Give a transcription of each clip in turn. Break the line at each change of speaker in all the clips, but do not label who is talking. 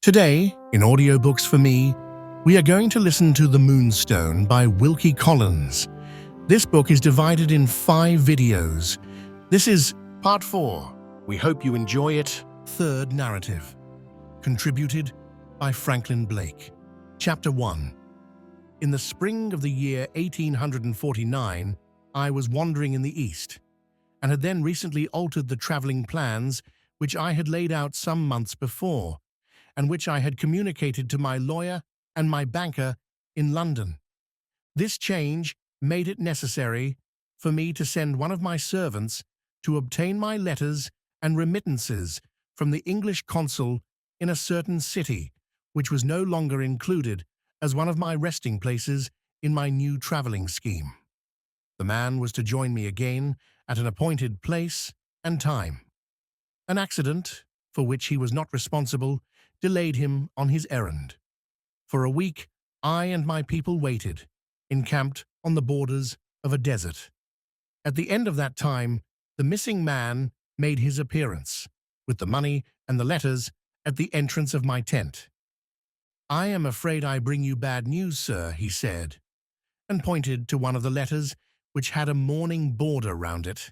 Today, in Audiobooks for Me, we are going to listen to The Moonstone by Wilkie Collins. This book is divided in 5 videos. This is Part 4. We hope you enjoy it. Third narrative. Contributed by Franklin Blake. Chapter 1. In the spring of the year 1849, I was wandering in the East, and had then recently altered the travelling plans which I had laid out some months before, and which I had communicated to my lawyer and my banker in London. This change made it necessary for me to send one of my servants to obtain my letters and remittances from the English consul in a certain city, which was no longer included as one of my resting places in my new travelling scheme. The man was to join me again at an appointed place and time. An accident, for which he was not responsible, delayed him on his errand. For a week, I and my people waited, encamped on the borders of a desert. At the end of that time, the missing man made his appearance, with the money and the letters, at the entrance of my tent. "I am afraid I bring you bad news, sir," he said, and pointed to one of the letters which had a mourning border round it,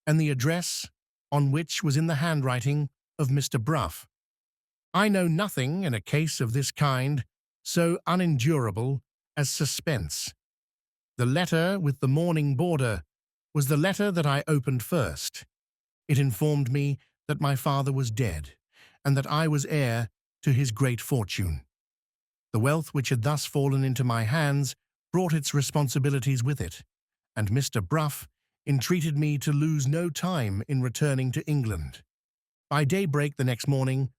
and the address on which was in the handwriting of Mr. Bruff. "I know nothing in a case of this kind so unendurable as suspense. The letter with the mourning border was the letter that I opened first. It informed me that my father was dead, and that I was heir to his great fortune. The wealth which had thus fallen into my hands brought its responsibilities with it, and Mr. Bruff entreated me to lose no time in returning to England. By daybreak the next morning,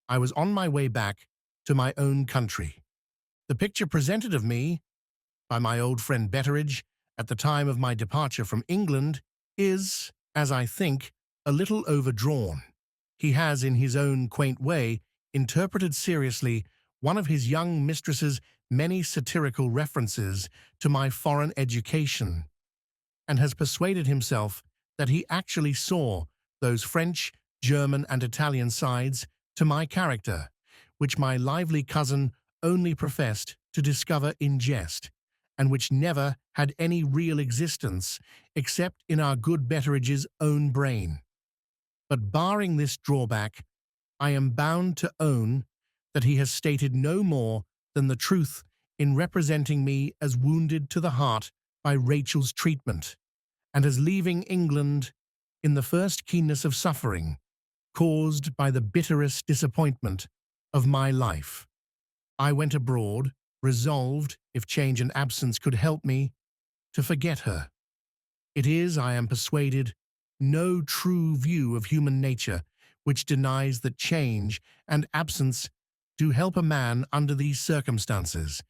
I was on my way back to my own country. The picture presented of me by my old friend Betteridge at the time of my departure from England is, as I think, a little overdrawn. He has, in his own quaint way, interpreted seriously one of his young mistress's many satirical references to my foreign education, and has persuaded himself that he actually saw those French, German, and Italian sides to my character, which my lively cousin only professed to discover in jest, and which never had any real existence except in our good Betteridge's own brain. But barring this drawback, I am bound to own that he has stated no more than the truth in representing me as wounded to the heart by Rachel's treatment, and as leaving England in the first keenness of suffering, caused by the bitterest disappointment of my life. I went abroad, resolved, if change and absence could help me, to forget her. It is, I am persuaded, no true view of human nature which denies that change and absence do help a man under these circumstances.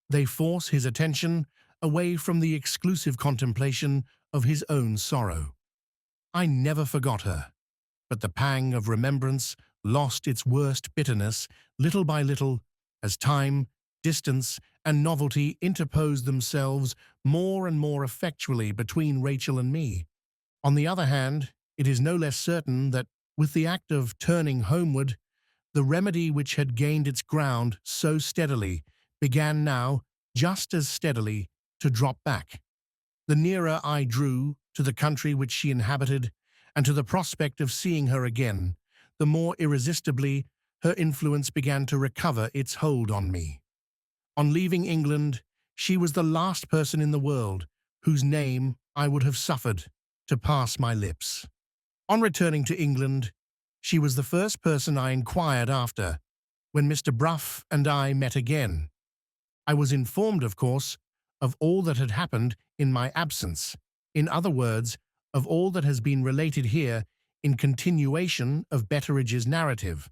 They force his attention away from the exclusive contemplation of his own sorrow. I never forgot her, but the pang of remembrance lost its worst bitterness little by little as time, distance, and novelty interposed themselves more and more effectually between Rachel and me. On the other hand, it is no less certain that, with the act of turning homeward, the remedy which had gained its ground so steadily began now, just as steadily, to drop back. The nearer I drew to the country which she inhabited, and to the prospect of seeing her again, the more irresistibly her influence began to recover its hold on me. On leaving England, she was the last person in the world whose name I would have suffered to pass my lips. On returning to England, she was the first person I inquired after when Mr. Bruff and I met again. I was informed, of course, of all that had happened in my absence, in other words, of all that has been related here in continuation of Betteridge's narrative,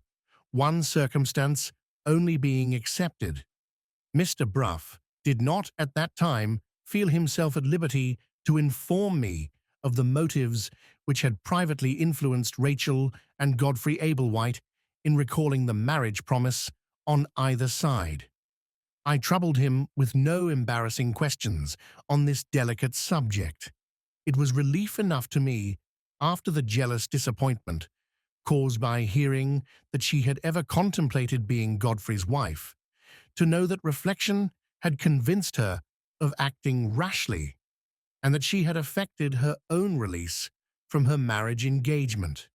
one circumstance only being excepted. Mr. Bruff did not at that time feel himself at liberty to inform me of the motives which had privately influenced Rachel and Godfrey Ablewhite in recalling the marriage promise on either side. I troubled him with no embarrassing questions on this delicate subject. It was relief enough to me, after the jealous disappointment caused by hearing that she had ever contemplated being Godfrey's wife, to know that reflection had convinced her of acting rashly, and that she had effected her own release from her marriage engagement.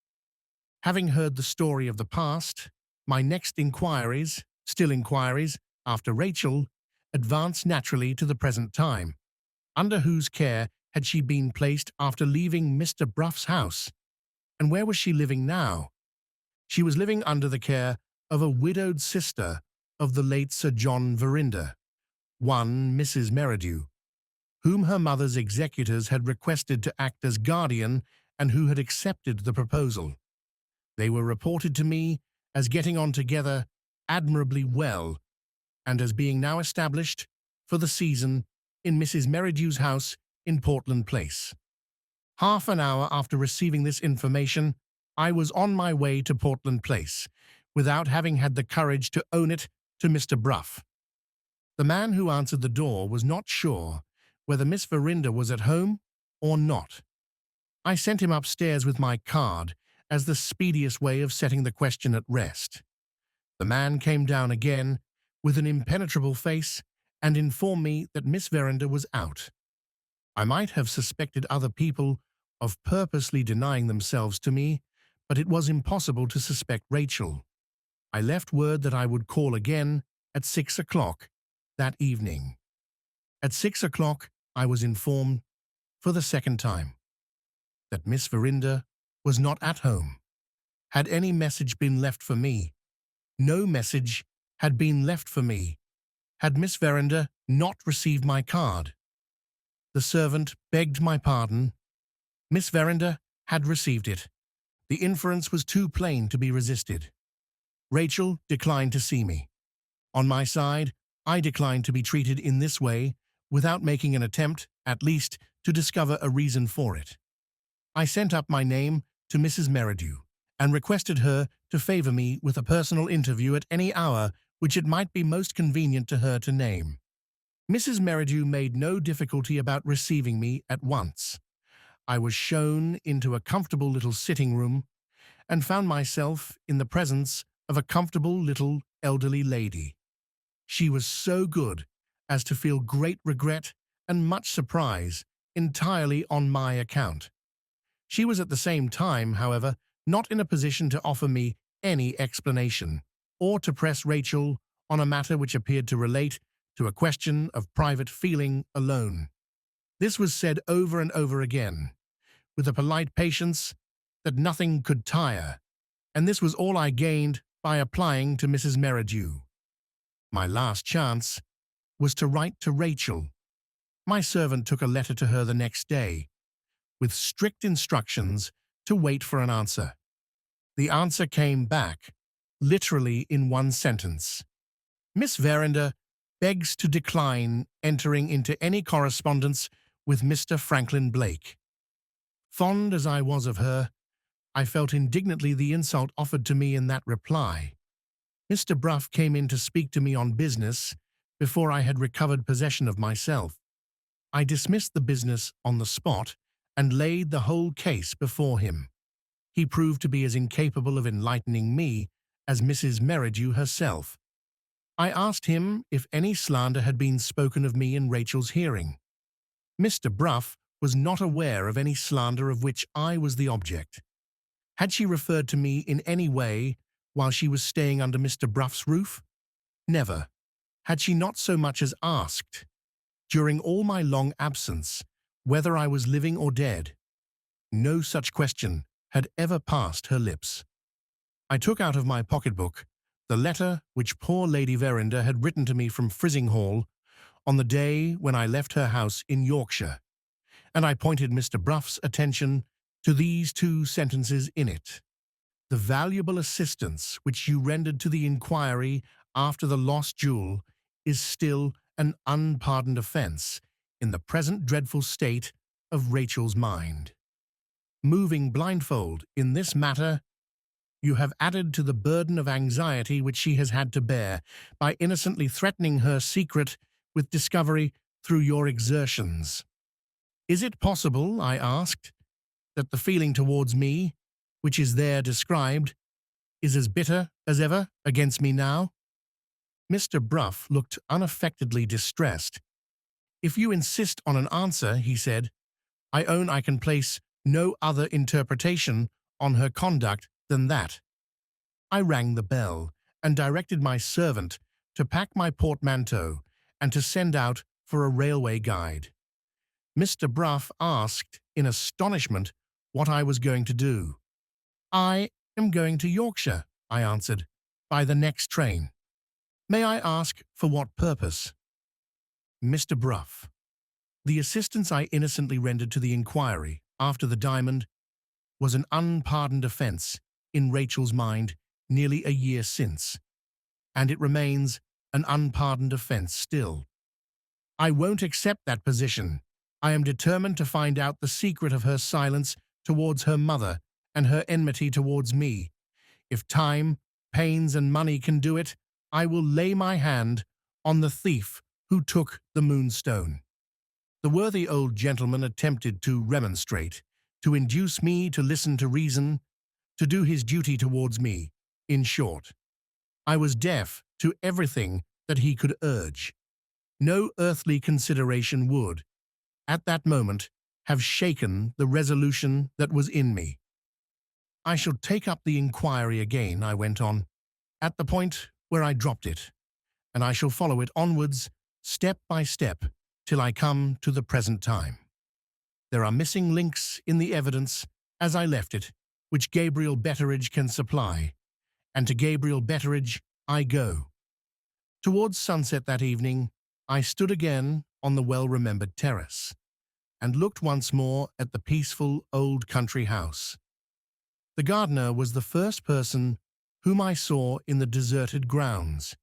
Having heard the story of the past, my next inquiries, still inquiries, after Rachel, advanced naturally to the present time. Under whose care had she been placed after leaving Mr. Bruff's house? And where was she living now? She was living under the care of a widowed sister of the late Sir John Verinder, one Mrs. Merridew, whom her mother's executors had requested to act as guardian and who had accepted the proposal. They were reported to me as getting on together admirably well, and as being now established, for the season, in Mrs. Merridew's house in Portland Place. Half an hour after receiving this information, I was on my way to Portland Place, without having had the courage to own it to Mr. Bruff. The man who answered the door was not sure whether Miss Verinder was at home or not. I sent him upstairs with my card as the speediest way of setting the question at rest. The man came down again with an impenetrable face and informed me that Miss Verinder was out. I might have suspected other people of purposely denying themselves to me, but it was impossible to suspect Rachel. I left word that I would call again at 6 o'clock that evening. At 6 o'clock, I was informed, for the second time, that Miss Verinder was not at home. Had any message been left for me? No message had been left for me. Had Miss Verinder not received my card? The servant begged my pardon. Miss Verinder had received it. The inference was too plain to be resisted. Rachel declined to see me. On my side, I declined to be treated in this way without making an attempt, at least, to discover a reason for it. I sent up my name to Mrs. Merridew and requested her to favour me with a personal interview at any hour which it might be most convenient to her to name. Mrs. Merridew made no difficulty about receiving me at once. I was shown into a comfortable little sitting-room and found myself in the presence of a comfortable little elderly lady. She was so good as to feel great regret and much surprise entirely on my account. She was at the same time, however, not in a position to offer me any explanation, or to press Rachel on a matter which appeared to relate to a question of private feeling alone. This was said over and over again, with a polite patience that nothing could tire, and this was all I gained by applying to Mrs. Merridew. My last chance was to write to Rachel. My servant took a letter to her the next day, with strict instructions to wait for an answer. The answer came back, literally in one sentence. Miss Verinder begs to decline entering into any correspondence with Mr. Franklin Blake. Fond as I was of her, I felt indignantly the insult offered to me in that reply. Mr. Bruff came in to speak to me on business before I had recovered possession of myself. I dismissed the business on the spot and laid the whole case before him. He proved to be as incapable of enlightening me as Mrs. Merridew herself. I asked him if any slander had been spoken of me in Rachel's hearing. Mr. Bruff was not aware of any slander of which I was the object. Had she referred to me in any way while she was staying under Mr. Bruff's roof? Never. Had she not so much as asked, during all my long absence, whether I was living or dead? No such question had ever passed her lips. I took out of my pocketbook the letter which poor Lady Verinder had written to me from Frizinghall on the day when I left her house in Yorkshire, and I pointed Mr. Bruff's attention to these two sentences in it. The valuable assistance which you rendered to the inquiry after the lost jewel is still an unpardoned offence in the present dreadful state of Rachel's mind. Moving blindfold in this matter, you have added to the burden of anxiety which she has had to bear by innocently threatening her secret with discovery through your exertions. Is it possible, I asked, that the feeling towards me, which is there described, is as bitter as ever against me now?" Mr. Bruff looked unaffectedly distressed. "If you insist on an answer," he said, "I own I can place no other interpretation on her conduct than that." I rang the bell and directed my servant to pack my portmanteau and to send out for a railway guide. Mr. Bruff asked in astonishment what I was going to do. "I am going to Yorkshire," I answered, "by the next train." "May I ask for what purpose?" "Mr. Bruff, the assistance I innocently rendered to the inquiry after the diamond was an unpardoned offence in Rachel's mind nearly a year since, and it remains an unpardoned offence still. I won't accept that position. I am determined to find out the secret of her silence towards her mother and her enmity towards me. If time, pains, and money can do it, I will lay my hand on the thief who took the Moonstone." The worthy old gentleman attempted to remonstrate, to induce me to listen to reason, to do his duty towards me. In short, I was deaf to everything that he could urge. No earthly consideration would, at that moment, have shaken the resolution that was in me. "I shall take up the inquiry again," I went on, "at the point where I dropped it, and I shall follow it onwards, step by step, till I come to the present time. There are missing links in the evidence, as I left it, which Gabriel Betteridge can supply, and to Gabriel Betteridge I go." Towards sunset that evening, I stood again on the well-remembered terrace, and looked once more at the peaceful old country house. The gardener was the first person whom I saw in the deserted grounds.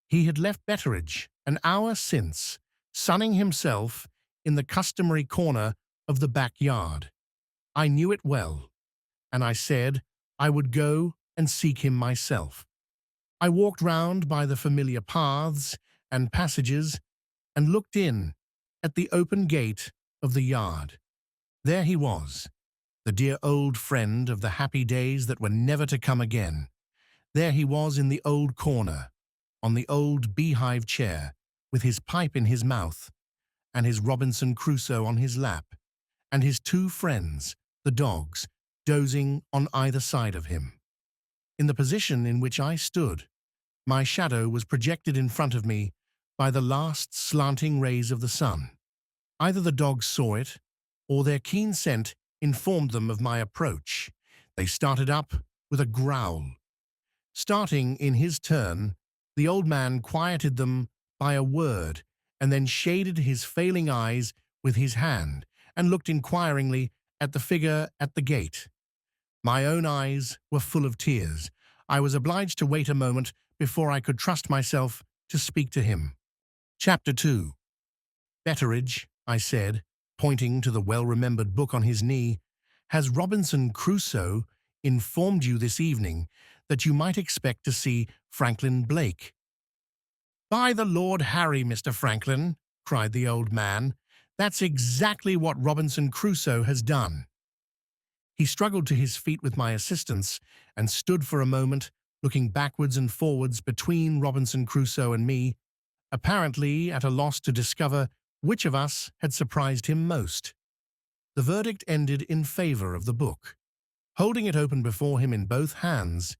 He had left Betteridge an hour since, sunning himself in the customary corner of the backyard. I knew it well, and I said I would go and seek him myself. I walked round by the familiar paths and passages and looked in at the open gate of the yard. There he was, the dear old friend of the happy days that were never to come again. There he was in the old corner, on the old beehive chair, with his pipe in his mouth, and his Robinson Crusoe on his lap, and his two friends, the dogs, dozing on either side of him. In the position in which I stood, my shadow was projected in front of me by the last slanting rays of the sun. Either the dogs saw it, or their keen scent informed them of my approach. They started up with a growl. Starting in his turn, the old man quieted them by a word, and then shaded his failing eyes with his hand, and looked inquiringly at the figure at the gate. My own eyes were full of tears. I was obliged to wait a moment before I could trust myself to speak to him. Chapter 2. "Betteridge," I said, pointing to the well-remembered book on his knee, "has Robinson Crusoe informed you this evening that you might expect to see Franklin Blake?" "By the Lord Harry, Mr. Franklin," cried the old man, "that's exactly what Robinson Crusoe has done." He struggled to his feet with my assistance and stood for a moment looking backwards and forwards between Robinson Crusoe and me, apparently at a loss to discover which of us had surprised him most. The verdict ended in favor of the book. Holding it open before him in both hands,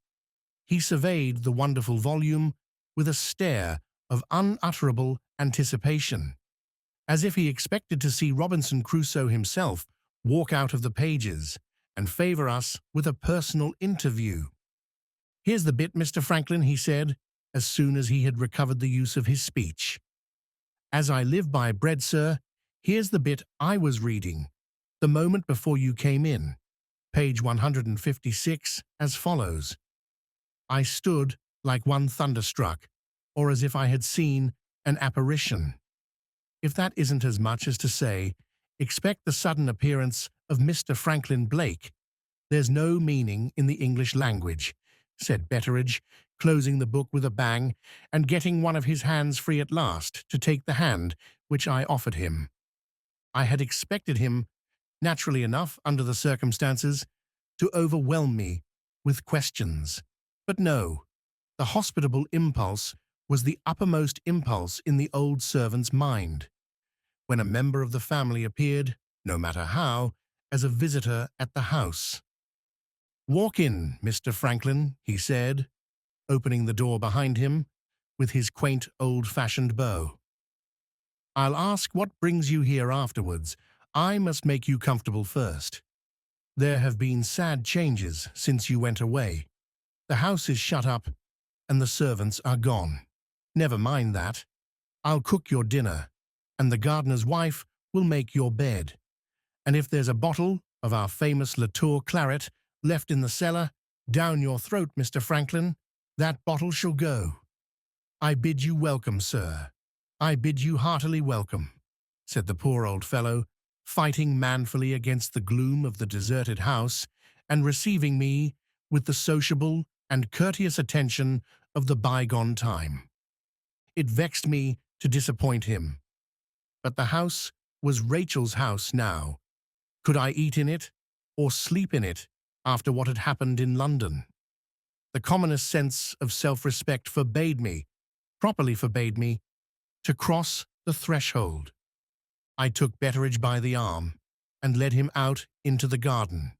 he surveyed the wonderful volume with a stare of unutterable anticipation, as if he expected to see Robinson Crusoe himself walk out of the pages and favor us with a personal interview. "Here's the bit, Mr. Franklin," he said, as soon as he had recovered the use of his speech. "As I live by bread, sir, here's the bit I was reading the moment before you came in. Page 156, as follows. I stood like one thunderstruck, or as if I had seen an apparition. If that isn't as much as to say, expect the sudden appearance of Mr. Franklin Blake. There's no meaning in the English language," said Betteridge, closing the book with a bang and getting one of his hands free at last to take the hand which I offered him. I had expected him, naturally enough under the circumstances, to overwhelm me with questions. But no, the hospitable impulse was the uppermost impulse in the old servant's mind. When a member of the family appeared, no matter how, as a visitor at the house. "Walk in, Mr. Franklin," he said, opening the door behind him with his quaint old-fashioned bow. "I'll ask what brings you here afterwards. I must make you comfortable first. There have been sad changes since you went away. The house is shut up and the servants are gone. Never mind that. I'll cook your dinner, and the gardener's wife will make your bed. And if there's a bottle of our famous Latour claret left in the cellar, down your throat, Mr. Franklin, that bottle shall go. I bid you welcome, sir. I bid you heartily welcome," said the poor old fellow, fighting manfully against the gloom of the deserted house and receiving me with the sociable and courteous attention of the bygone time. It vexed me to disappoint him. But the house was Rachel's house now. Could I eat in it or sleep in it after what had happened in London? The commonest sense of self-respect properly forbade me, to cross the threshold. I took Betteridge by the arm and led him out into the garden.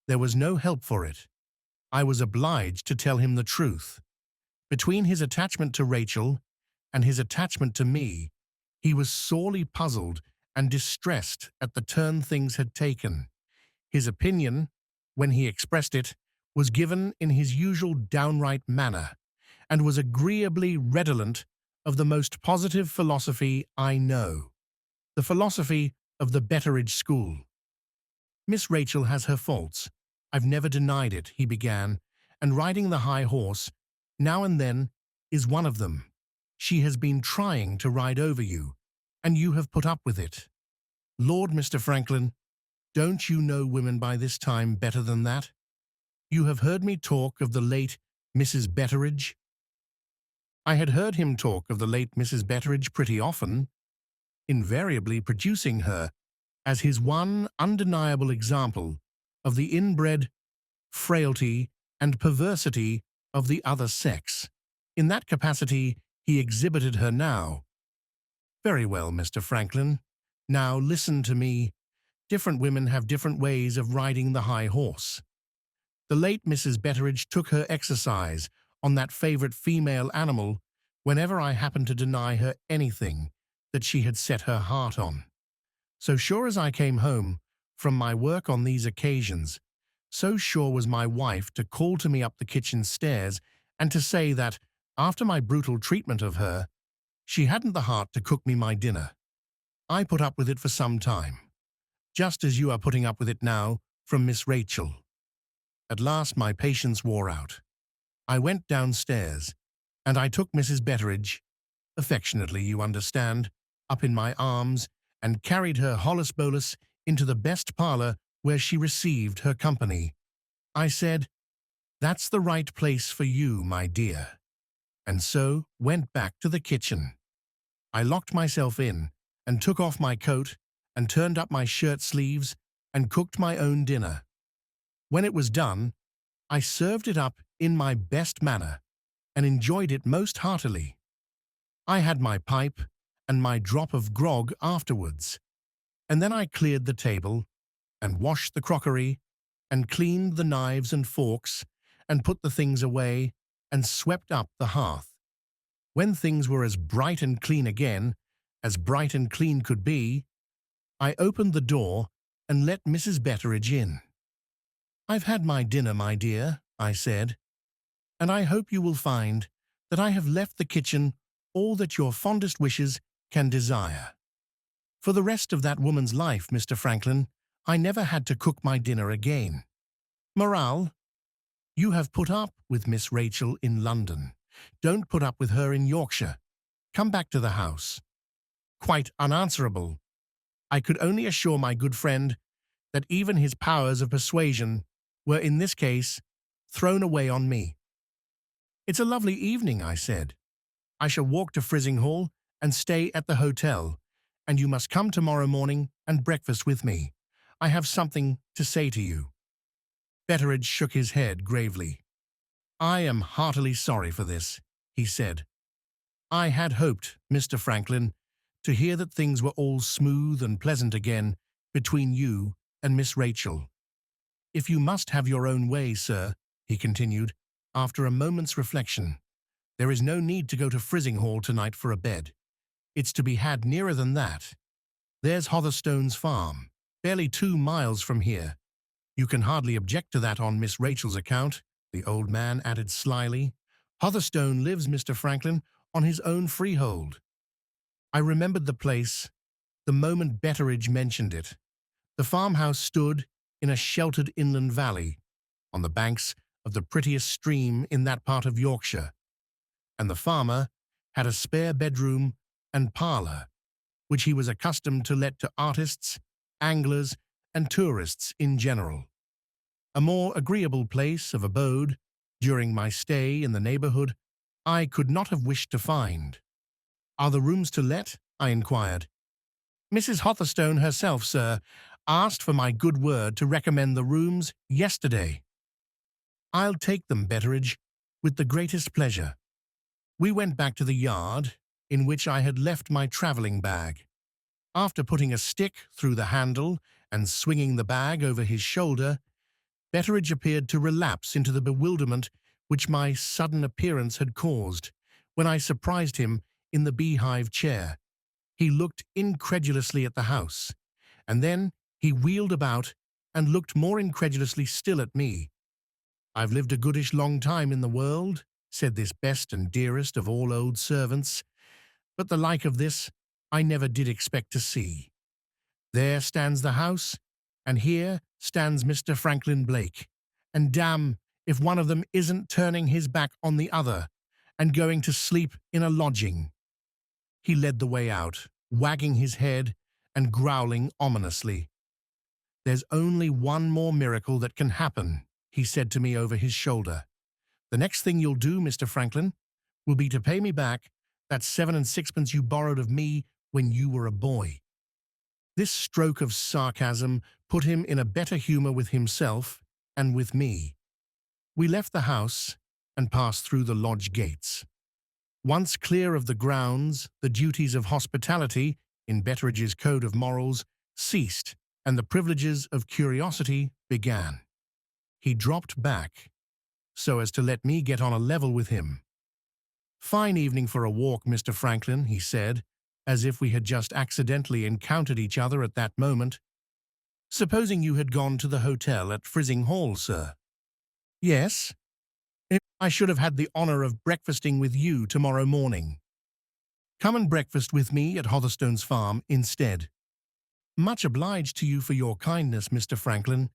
There was no help for it. I was obliged to tell him the truth. Between his attachment to Rachel and his attachment to me, he was sorely puzzled and distressed at the turn things had taken. His opinion, when he expressed it, was given in his usual downright manner, and was agreeably redolent of the most positive philosophy I know, the philosophy of the Betteridge school. "Miss Rachel has her faults. I've never denied it," he began, "and riding the high horse, now and then, is one of them. She has been trying to ride over you, and you have put up with it. Lord, Mr. Franklin, don't you know women by this time better than that? You have heard me talk of the late Mrs. Betteridge." I had heard him talk of the late Mrs. Betteridge pretty often, invariably producing her as his one undeniable example of the inbred frailty and perversity of the other sex. In that capacity he exhibited her now. "Very well, Mr. Franklin. Now listen to me. Different women have different ways of riding the high horse. The late Mrs. Betteridge took her exercise on that favorite female animal whenever I happened to deny her anything that she had set her heart on. So sure as I came home from my work on these occasions, so sure was my wife to call to me up the kitchen stairs and to say that, after my brutal treatment of her, she hadn't the heart to cook me my dinner. I put up with it for some time, just as you are putting up with it now from Miss Rachel. At last my patience wore out. I went downstairs, and I took Mrs. Betteridge, affectionately, you understand, up in my arms, and carried her holus bolus into the best parlour where she received her company. I said, "That's the right place for you, my dear," and so went back to the kitchen. I locked myself in, and took off my coat, and turned up my shirt sleeves, and cooked my own dinner. When it was done, I served it up in my best manner, and enjoyed it most heartily. I had my pipe and my drop of grog afterwards, and then I cleared the table, and washed the crockery, and cleaned the knives and forks, and put the things away, and swept up the hearth. When things were as bright and clean again, as bright and clean could be, I opened the door and let Mrs. Betteridge in. "I've had my dinner, my dear," I said, "and I hope you will find that I have left the kitchen all that your fondest wishes can desire. For the rest of that woman's life, Mr. Franklin, I never had to cook my dinner again. Morale: you have put up with Miss Rachel in London. Don't put up with her in Yorkshire. Come back to the house." Quite unanswerable. I could only assure my good friend that even his powers of persuasion were in this case thrown away on me. "It's a lovely evening," I said. "I shall walk to Frizinghall and stay at the hotel, and you must come tomorrow morning and breakfast with me. I have something to say to you." Betteridge shook his head gravely. "I am heartily sorry for this," he said. "I had hoped, Mr. Franklin, to hear that things were all smooth and pleasant again between you and Miss Rachel. If you must have your own way, sir," he continued, after a moment's reflection, "there is no need to go to Frizinghall tonight for a bed. It's to be had nearer than that. There's Hotherstone's farm, barely 2 miles from here. You can hardly object to that on Miss Rachel's account," the old man added slyly. "Hotherstone lives, Mr. Franklin, on his own freehold." I remembered the place the moment Betteridge mentioned it. The farmhouse stood in a sheltered inland valley, on the banks of the prettiest stream in that part of Yorkshire, and the farmer had a spare bedroom and parlour, which he was accustomed to let to artists, anglers, and tourists in general. A more agreeable place of abode, during my stay in the neighbourhood, I could not have wished to find. "Are the rooms to let?" I inquired. "Mrs. Hotherstone herself, sir, asked for my good word to recommend the rooms yesterday." "I'll take them, Betteridge, with the greatest pleasure." We went back to the yard, in which I had left my travelling bag. After putting a stick through the handle and swinging the bag over his shoulder, Betteridge appeared to relapse into the bewilderment which my sudden appearance had caused, when I surprised him in the beehive chair. He looked incredulously at the house, and then he wheeled about and looked more incredulously still at me. "I've lived a goodish long time in the world," said this best and dearest of all old servants, "but the like of this I never did expect to see. There stands the house, and here stands Mr. Franklin Blake, and damn if one of them isn't turning his back on the other and going to sleep in a lodging." He led the way out, wagging his head and growling ominously. "There's only one more miracle that can happen," he said to me over his shoulder. "The next thing you'll do, Mr. Franklin, will be to pay me back that 7 and 6pence you borrowed of me when you were a boy." This stroke of sarcasm put him in a better humour with himself and with me. We left the house and passed through the lodge gates. Once clear of the grounds, the duties of hospitality, in Betteridge's code of morals, ceased, and the privileges of curiosity began. He dropped back, so as to let me get on a level with him. "Fine evening for a walk, Mr. Franklin," he said, as if we had just accidentally encountered each other at that moment. "Supposing you had gone to the hotel at Frizinghall, sir?" "Yes. I should have had the honour of breakfasting with you tomorrow morning. Come and breakfast with me at Hotherstone's farm instead." "Much obliged to you for your kindness, Mr. Franklin,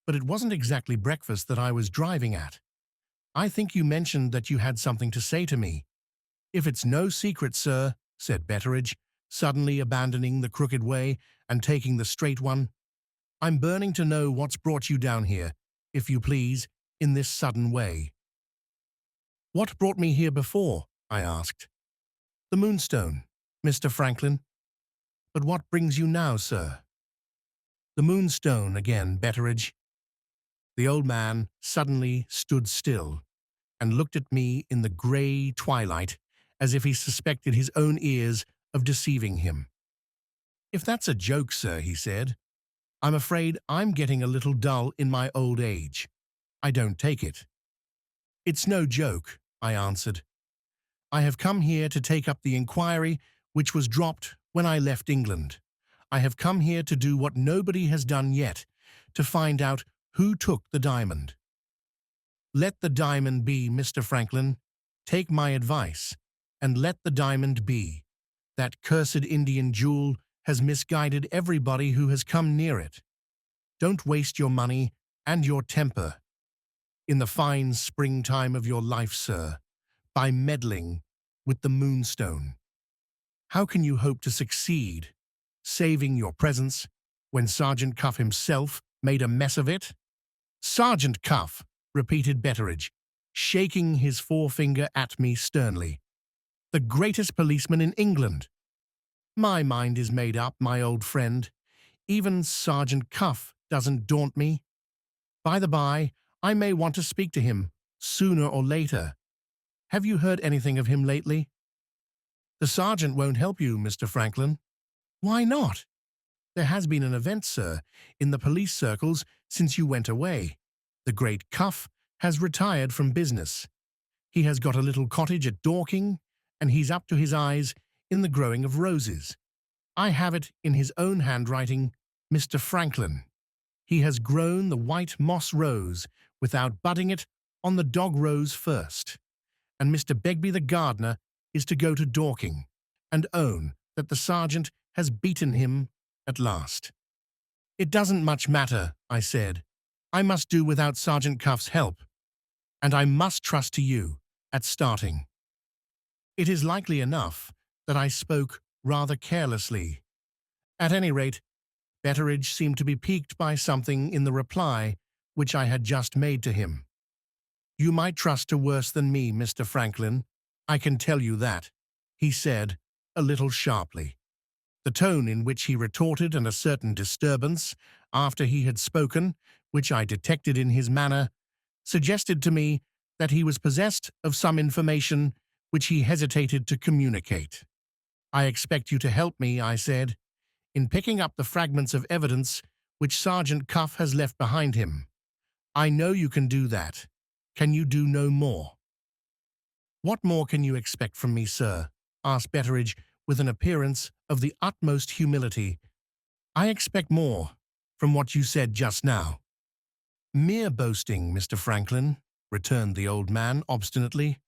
but it wasn't exactly breakfast that I was driving at. I think you mentioned that you had something to say to me." "If it's no secret, sir," said Betteridge, suddenly abandoning the crooked way and taking the straight one, "I'm burning to know what's brought you down here, if you please, in this sudden way." "What brought me here before?" I asked. "The Moonstone, Mr. Franklin." "But what brings you now, sir?" "The Moonstone again, Betteridge." The old man suddenly stood still and looked at me in the grey twilight as if he suspected his own ears of deceiving him. "If that's a joke, sir," he said, "I'm afraid I'm getting a little dull in my old age. I don't take it." "It's no joke," I answered. "I have come here to take up the inquiry which was dropped when I left England. I have come here to do what nobody has done yet, to find out who took the diamond." "Let the diamond be, Mr. Franklin. Take my advice, and let the diamond be. That cursed Indian jewel has misguided everybody who has come near it. Don't waste your money and your temper in the fine springtime of your life, sir, by meddling with the Moonstone. How can you hope to succeed, saving your presence, when Sergeant Cuff himself made a mess of it?" "Sergeant Cuff," repeated Betteridge, shaking his forefinger at me sternly. "The greatest policeman in England. My mind is made up, my old friend. Even Sergeant Cuff doesn't daunt me. By the by, I may want to speak to him, sooner or later. Have you heard anything of him lately? The sergeant won't help you, Mr. Franklin. Why not? There has been an event, sir, in the police circles since you went away. The great Cuff has retired from business. He has got a little cottage at Dorking, and he's up to his eyes in the growing of roses. I have it in his own handwriting, Mr. Franklin. He has grown the white moss rose without budding it on the dog rose first. And Mr. Begbie the gardener is to go to Dorking and own that the sergeant has beaten him at last. It doesn't much matter, I said. I must do without Sergeant Cuff's help, and I must trust to you at starting. It is likely enough that I spoke rather carelessly. At any rate, Betteridge seemed to be piqued by something in the reply which I had just made to him. You might trust to worse than me, Mr. Franklin, I can tell you that, he said, a little sharply. The tone in which he retorted and a certain disturbance, after he had spoken, which I detected in his manner, suggested to me that he was possessed of some information which he hesitated to communicate. I expect you to help me, I said, in picking up the fragments of evidence which Sergeant Cuff has left behind him. I know you can do that. Can you do no more? What more can you expect from me, sir? Asked Betteridge with an appearance of the utmost humility. I expect more from what you said just now. Mere boasting, Mr. Franklin, returned the old man obstinately.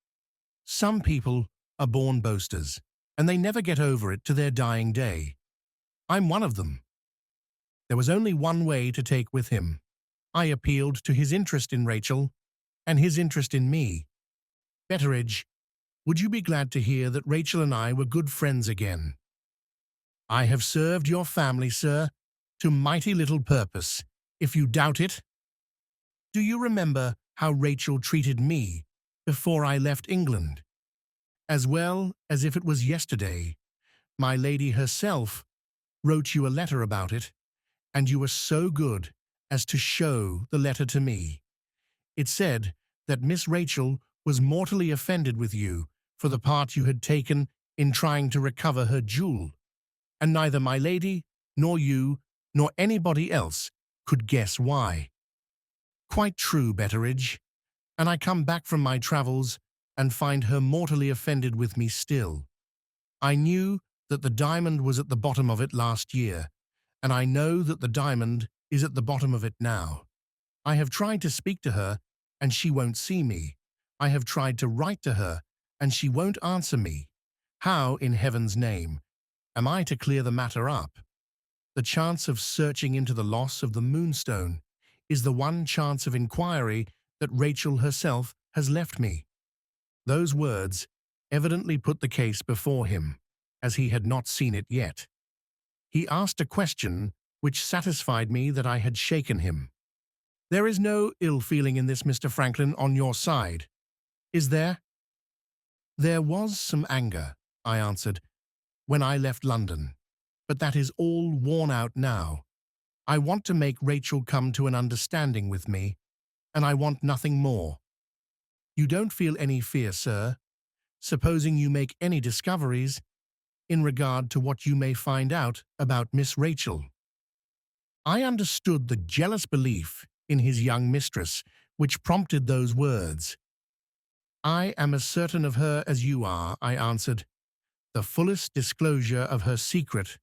Some people are born boasters, and they never get over it to their dying day. I'm one of them. There was only one way to take with him. I appealed to his interest in Rachel and his interest in me. Betteridge, would you be glad to hear that Rachel and I were good friends again? I have served your family, sir, to mighty little purpose, if you doubt it. Do you remember how Rachel treated me before I left England? As well as if it was yesterday, my lady herself wrote you a letter about it, and you were so good as to show the letter to me. It said that Miss Rachel was mortally offended with you for the part you had taken in trying to recover her jewel, and neither my lady, nor you, nor anybody else could guess why. Quite true, Betteridge, and I come back from my travels and find her mortally offended with me still. I knew that the diamond was at the bottom of it last year, and I know that the diamond is at the bottom of it now. I have tried to speak to her, and she won't see me. I have tried to write to her, and she won't answer me. How, in heaven's name, am I to clear the matter up? The chance of searching into the loss of the Moonstone is the one chance of inquiry that Rachel herself has left me. Those words evidently put the case before him, as he had not seen it yet. He asked a question which satisfied me that I had shaken him. There is no ill feeling in this, Mr. Franklin, on your side, is there? There was some anger, I answered, when I left London, but that is all worn out now. I want to make Rachel come to an understanding with me, and I want nothing more. You don't feel any fear, sir, supposing you make any discoveries in regard to what you may find out about Miss Rachel. I understood the jealous belief in his young mistress which prompted those words. I am as certain of her as you are, I answered. The fullest disclosure of her secret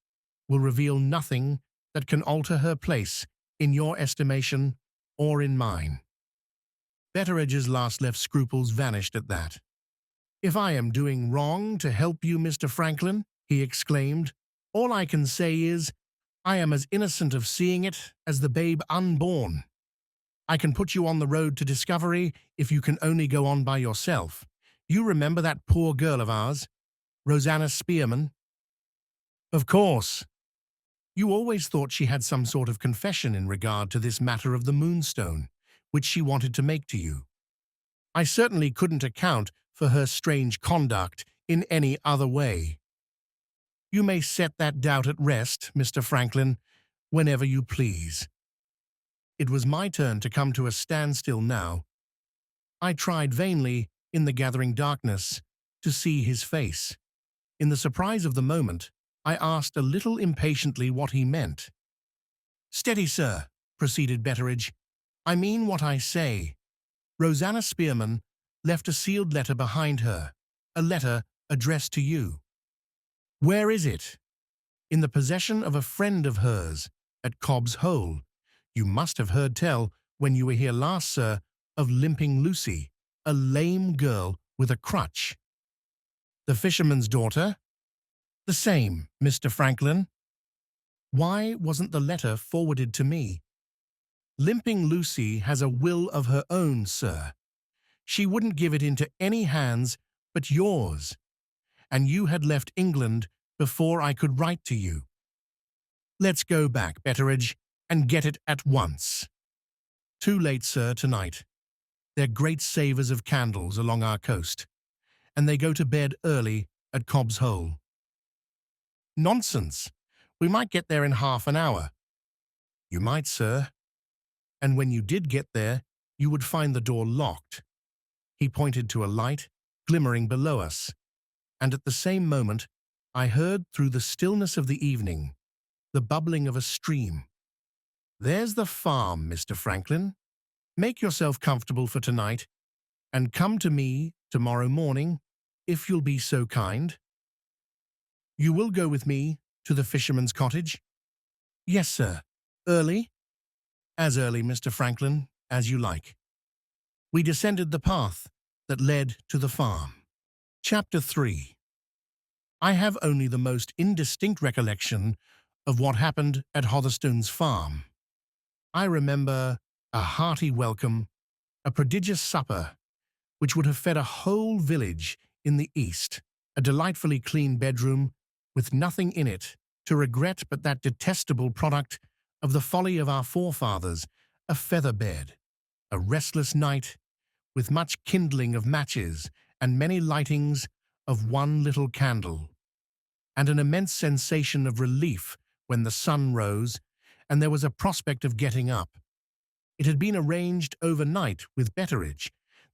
will reveal nothing that can alter her place in your estimation or in mine. Betteridge's last-left scruples vanished at that. If I am doing wrong to help you, Mr. Franklin, he exclaimed, all I can say is, I am as innocent of seeing it as the babe unborn. I can put you on the road to discovery if you can only go on by yourself. You remember that poor girl of ours, Rosanna Spearman? Of course. You always thought she had some sort of confession in regard to this matter of the Moonstone, which she wanted to make to you. I certainly couldn't account for her strange conduct in any other way. You may set that doubt at rest, Mr. Franklin, whenever you please. It was my turn to come to a standstill now. I tried vainly, in the gathering darkness, to see his face. In the surprise of the moment, I asked a little impatiently what he meant. "Steady, sir," proceeded Betteridge. "I mean what I say. Rosanna Spearman left a sealed letter behind her, a letter addressed to you. Where is it? In the possession of a friend of hers, at Cobb's Hole. You must have heard tell, when you were here last, sir, of Limping Lucy, a lame girl with a crutch." "The fisherman's daughter?" "The same, Mr. Franklin." "Why wasn't the letter forwarded to me?" "Limping Lucy has a will of her own, sir. She wouldn't give it into any hands but yours, and you had left England before I could write to you. Let's go back, Betteridge, and get it at once." "Too late, sir, tonight. They're great savers of candles along our coast, and they go to bed early at Cobb's Hole." "Nonsense! We might get there in half an hour." "You might, sir. And when you did get there, you would find the door locked." He pointed to a light glimmering below us, and at the same moment I heard through the stillness of the evening the bubbling of a stream. "There's the farm, Mr. Franklin. Make yourself comfortable for tonight, and come to me tomorrow morning, if you'll be so kind." "You will go with me to the fisherman's cottage?" "Yes, sir. Early?" "As early, Mr. Franklin, as you like." We descended the path that led to the farm. Chapter 3. I have only the most indistinct recollection of what happened at Hotherstone's farm. I remember a hearty welcome, a prodigious supper, which would have fed a whole village in the East, a delightfully clean bedroom, with nothing in it to regret but that detestable product of the folly of our forefathers, a feather bed, a restless night, with much kindling of matches and many lightings of one little candle, and an immense sensation of relief when the sun rose and there was a prospect of getting up. It had been arranged overnight with Betteridge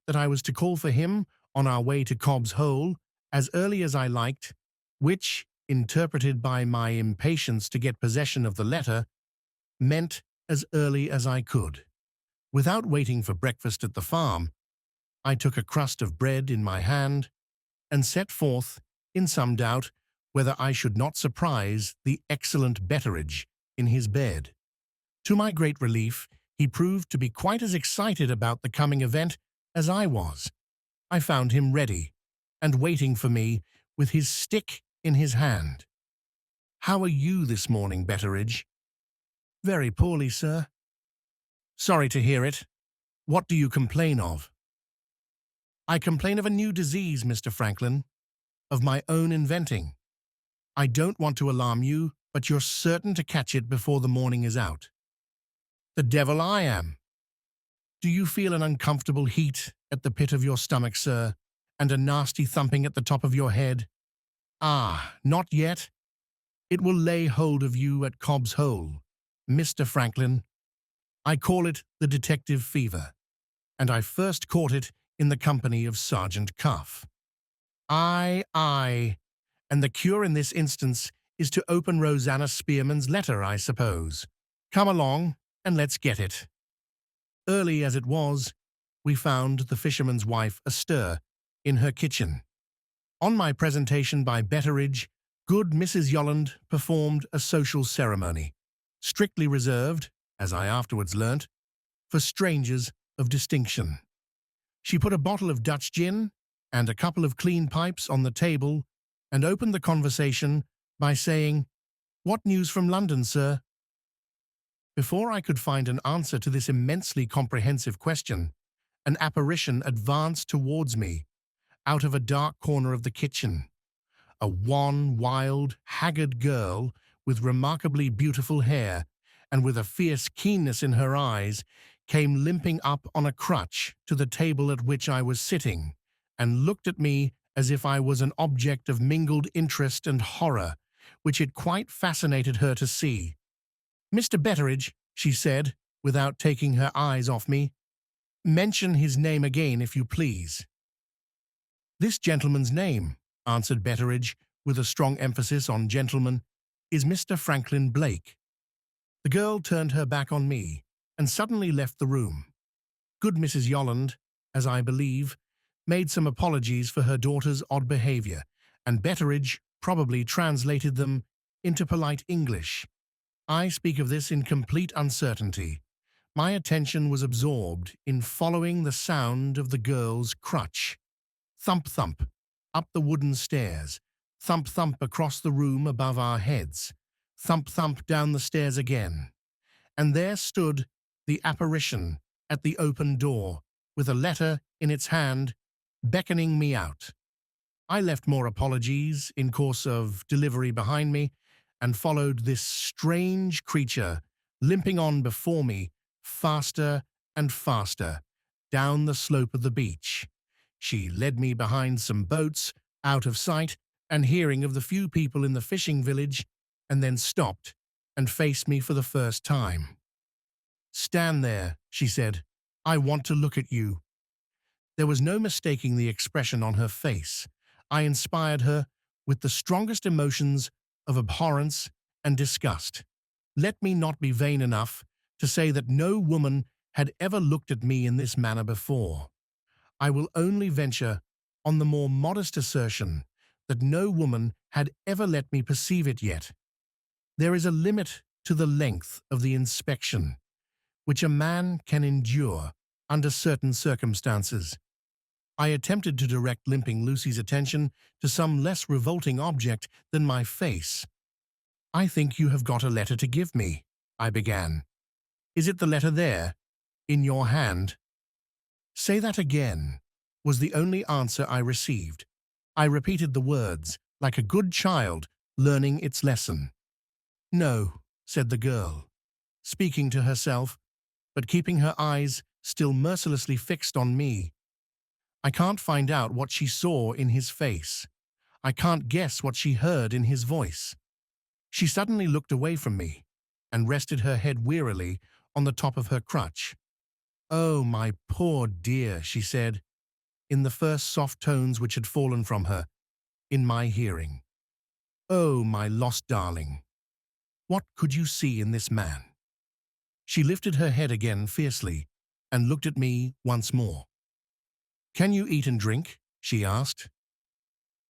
that I was to call for him on our way to Cobb's Hole as early as I liked, which, interpreted by my impatience to get possession of the letter, meant as early as I could. Without waiting for breakfast at the farm, I took a crust of bread in my hand and set forth, in some doubt whether I should not surprise the excellent Betteridge in his bed. To my great relief, he proved to be quite as excited about the coming event as I was. I found him ready and waiting for me with his stick in his hand. "How are you this morning, Betteridge?" "Very poorly, sir." "Sorry to hear it. What do you complain of?" "I complain of a new disease, Mr. Franklin, of my own inventing. I don't want to alarm you, but you're certain to catch it before the morning is out." "The devil I am." "Do you feel an uncomfortable heat at the pit of your stomach, sir, and a nasty thumping at the top of your head?" "Ah, not yet. It will lay hold of you at Cobb's Hole, Mr. Franklin. I call it the detective fever, and I first caught it in the company of Sergeant Cuff." Aye, and the cure in this instance is to open Rosanna Spearman's letter, I suppose. Come along, and let's get it." Early as it was, we found the fisherman's wife astir in her kitchen. On my presentation by Betteridge, good Mrs. Yolland performed a social ceremony, strictly reserved, as I afterwards learnt, for strangers of distinction. She put a bottle of Dutch gin and a couple of clean pipes on the table and opened the conversation by saying, "What news from London, sir?" Before I could find an answer to this immensely comprehensive question, an apparition advanced towards me out of a dark corner of the kitchen. A wan, wild, haggard girl with remarkably beautiful hair and with a fierce keenness in her eyes came limping up on a crutch to the table at which I was sitting and looked at me as if I was an object of mingled interest and horror, which it quite fascinated her to see. "Mr. Betteridge," she said, without taking her eyes off me. "Mention his name again, if you please." "This gentleman's name," answered Betteridge, with a strong emphasis on gentleman, "is Mr. Franklin Blake." The girl turned her back on me and suddenly left the room. Good Mrs. Yolland, as I believe, made some apologies for her daughter's odd behavior, and Betteridge probably translated them into polite English. I speak of this in complete uncertainty. My attention was absorbed in following the sound of the girl's crutch. Thump, thump, up the wooden stairs. Thump, thump across the room above our heads. Thump, thump down the stairs again. And there stood the apparition at the open door, with a letter in its hand, beckoning me out. I left more apologies in course of delivery behind me, and followed this strange creature, limping on before me, faster and faster, down the slope of the beach. She led me behind some boats, out of sight and hearing of the few people in the fishing village, and then stopped and faced me for the first time. "Stand there," she said. "I want to look at you." There was no mistaking the expression on her face. I inspired her with the strongest emotions of abhorrence and disgust. Let me not be vain enough to say that no woman had ever looked at me in this manner before. I will only venture on the more modest assertion that no woman had ever let me perceive it yet. There is a limit to the length of the inspection which a man can endure under certain circumstances. I attempted to direct Limping Lucy's attention to some less revolting object than my face. "I think you have got a letter to give me," I began. "Is it the letter there, in your hand?" "Say that again," was the only answer I received. I repeated the words, like a good child learning its lesson. "No," said the girl, speaking to herself, but keeping her eyes still mercilessly fixed on me. I can't find out what she saw in his face. I can't guess what she heard in his voice. She suddenly looked away from me and rested her head wearily on the top of her crutch. "Oh, my poor dear," she said, in the first soft tones which had fallen from her, in my hearing. "Oh, my lost darling. What could you see in this man?" She lifted her head again fiercely and looked at me once more. "Can you eat and drink?" she asked.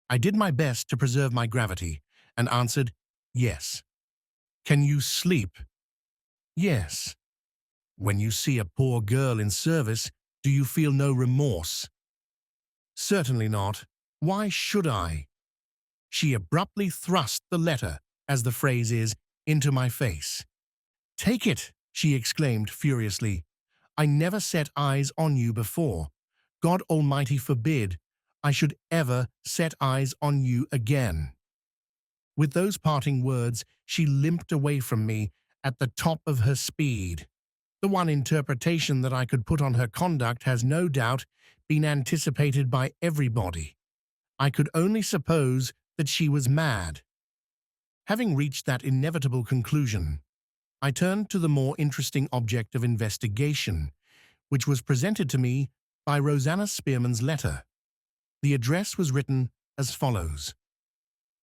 I did my best to preserve my gravity and answered, "Yes." "Can you sleep?" "Yes." "When you see a poor girl in service, do you feel no remorse?" "Certainly not. Why should I?" She abruptly thrust the letter, as the phrase is, into my face. "Take it!" she exclaimed furiously. "I never set eyes on you before. God Almighty forbid I should ever set eyes on you again." With those parting words, she limped away from me at the top of her speed. The one interpretation that I could put on her conduct has no doubt been anticipated by everybody. I could only suppose that she was mad. Having reached that inevitable conclusion, I turned to the more interesting object of investigation, which was presented to me by Rosanna Spearman's letter. The address was written as follows: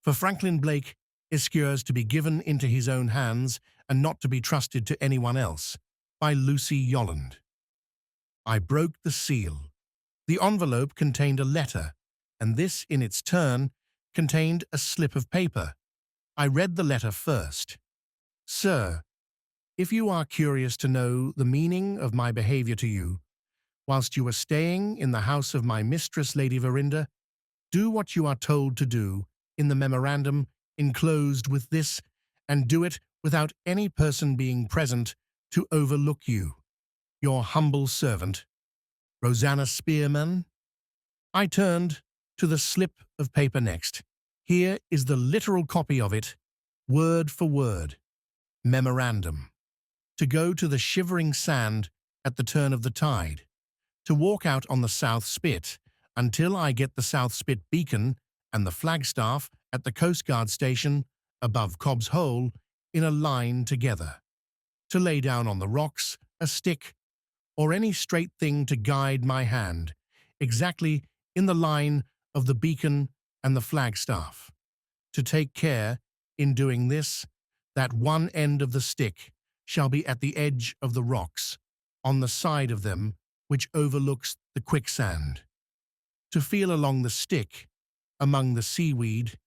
"For Franklin Blake, Esquires to be given into his own hands and not to be trusted to anyone else, by Lucy Yolland." I broke the seal. The envelope contained a letter, and this, in its turn, contained a slip of paper. I read the letter first. "Sir, if you are curious to know the meaning of my behavior to you, whilst you are staying in the house of my mistress, Lady Verinder, do what you are told to do in the memorandum enclosed with this, and do it without any person being present to overlook you. Your humble servant, Rosanna Spearman." I turned to the slip of paper next. Here is the literal copy of it, word for word. Memorandum: to go to the Shivering Sand at the turn of the tide, to walk out on the South Spit until I get the South Spit beacon and the flagstaff at the Coast Guard station above Cobb's Hole in a line together, to lay down on the rocks a stick, or any straight thing to guide my hand, exactly in the line of the beacon and the flagstaff. To take care, in doing this, that one end of the stick shall be at the edge of the rocks, on the side of them which overlooks the quicksand. To feel along the stick, among the seaweed,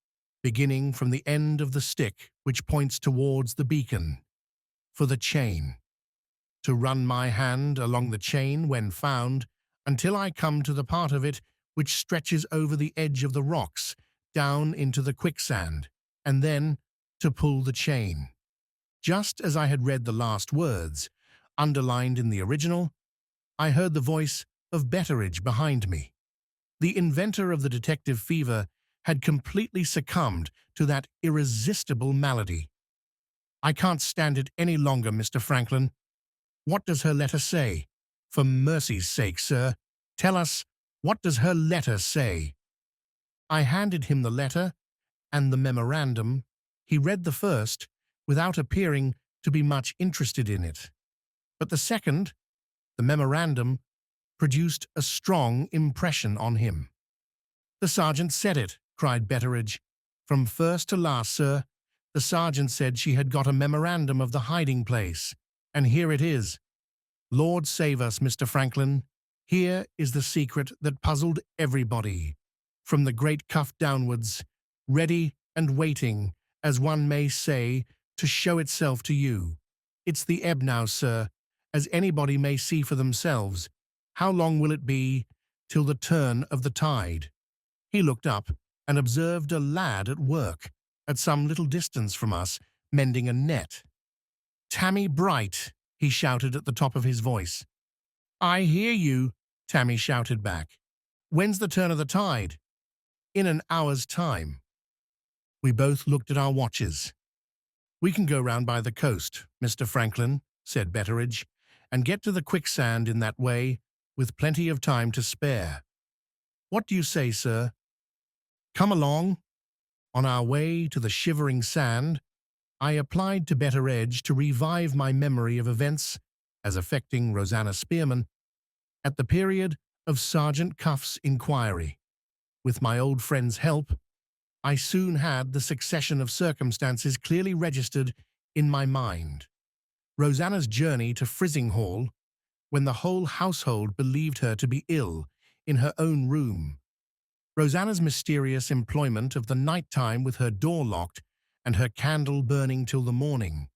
beginning from the end of the stick which points towards the beacon, for the chain. To run my hand along the chain when found, until I come to the part of it which stretches over the edge of the rocks, down into the quicksand, and then to pull the chain. Just as I had read the last words, underlined in the original, I heard the voice of Betteridge behind me. The inventor of the detective fever had completely succumbed to that irresistible malady. "I can't stand it any longer, Mr. Franklin. What does her letter say? For mercy's sake, sir, tell us, what does her letter say?" I handed him the letter and the memorandum. He read the first, without appearing to be much interested in it. But the second, the memorandum, produced a strong impression on him. "The sergeant said it," cried Betteridge. "From first to last, sir, the sergeant said she had got a memorandum of the hiding place, and here it is. Lord save us, Mr. Franklin. Here is the secret that puzzled everybody, from the great cuff downwards, ready and waiting, as one may say, to show itself to you. It's the ebb now, sir, as anybody may see for themselves. How long will it be till the turn of the tide?" He looked up and observed a lad at work, at some little distance from us, mending a net. "Tammy Bright," he shouted at the top of his voice. "I hear you," Tammy shouted back. "When's the turn of the tide?" "In an hour's time." We both looked at our watches. "We can go round by the coast, Mr. Franklin," said Betteridge, "and get to the quicksand in that way, with plenty of time to spare. What do you say, sir? Come along." On our way to the shivering sand, I applied to Betteridge to revive my memory of events, as affecting Rosanna Spearman, at the period of Sergeant Cuff's inquiry. With my old friend's help, I soon had the succession of circumstances clearly registered in my mind. Rosanna's journey to Frizinghall, when the whole household believed her to be ill in her own room. Rosanna's mysterious employment of the night time with her door locked and her candle burning till the morning.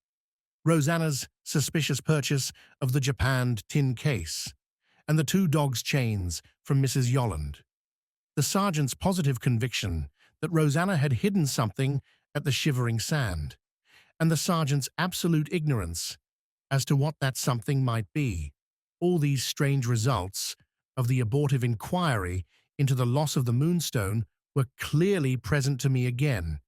Rosanna's suspicious purchase of the japanned tin case, and the 2 dogs' chains from Mrs. Yolland. The sergeant's positive conviction that Rosanna had hidden something at the shivering sand, and the sergeant's absolute ignorance as to what that something might be. All these strange results of the abortive inquiry into the loss of the Moonstone were clearly present to me again,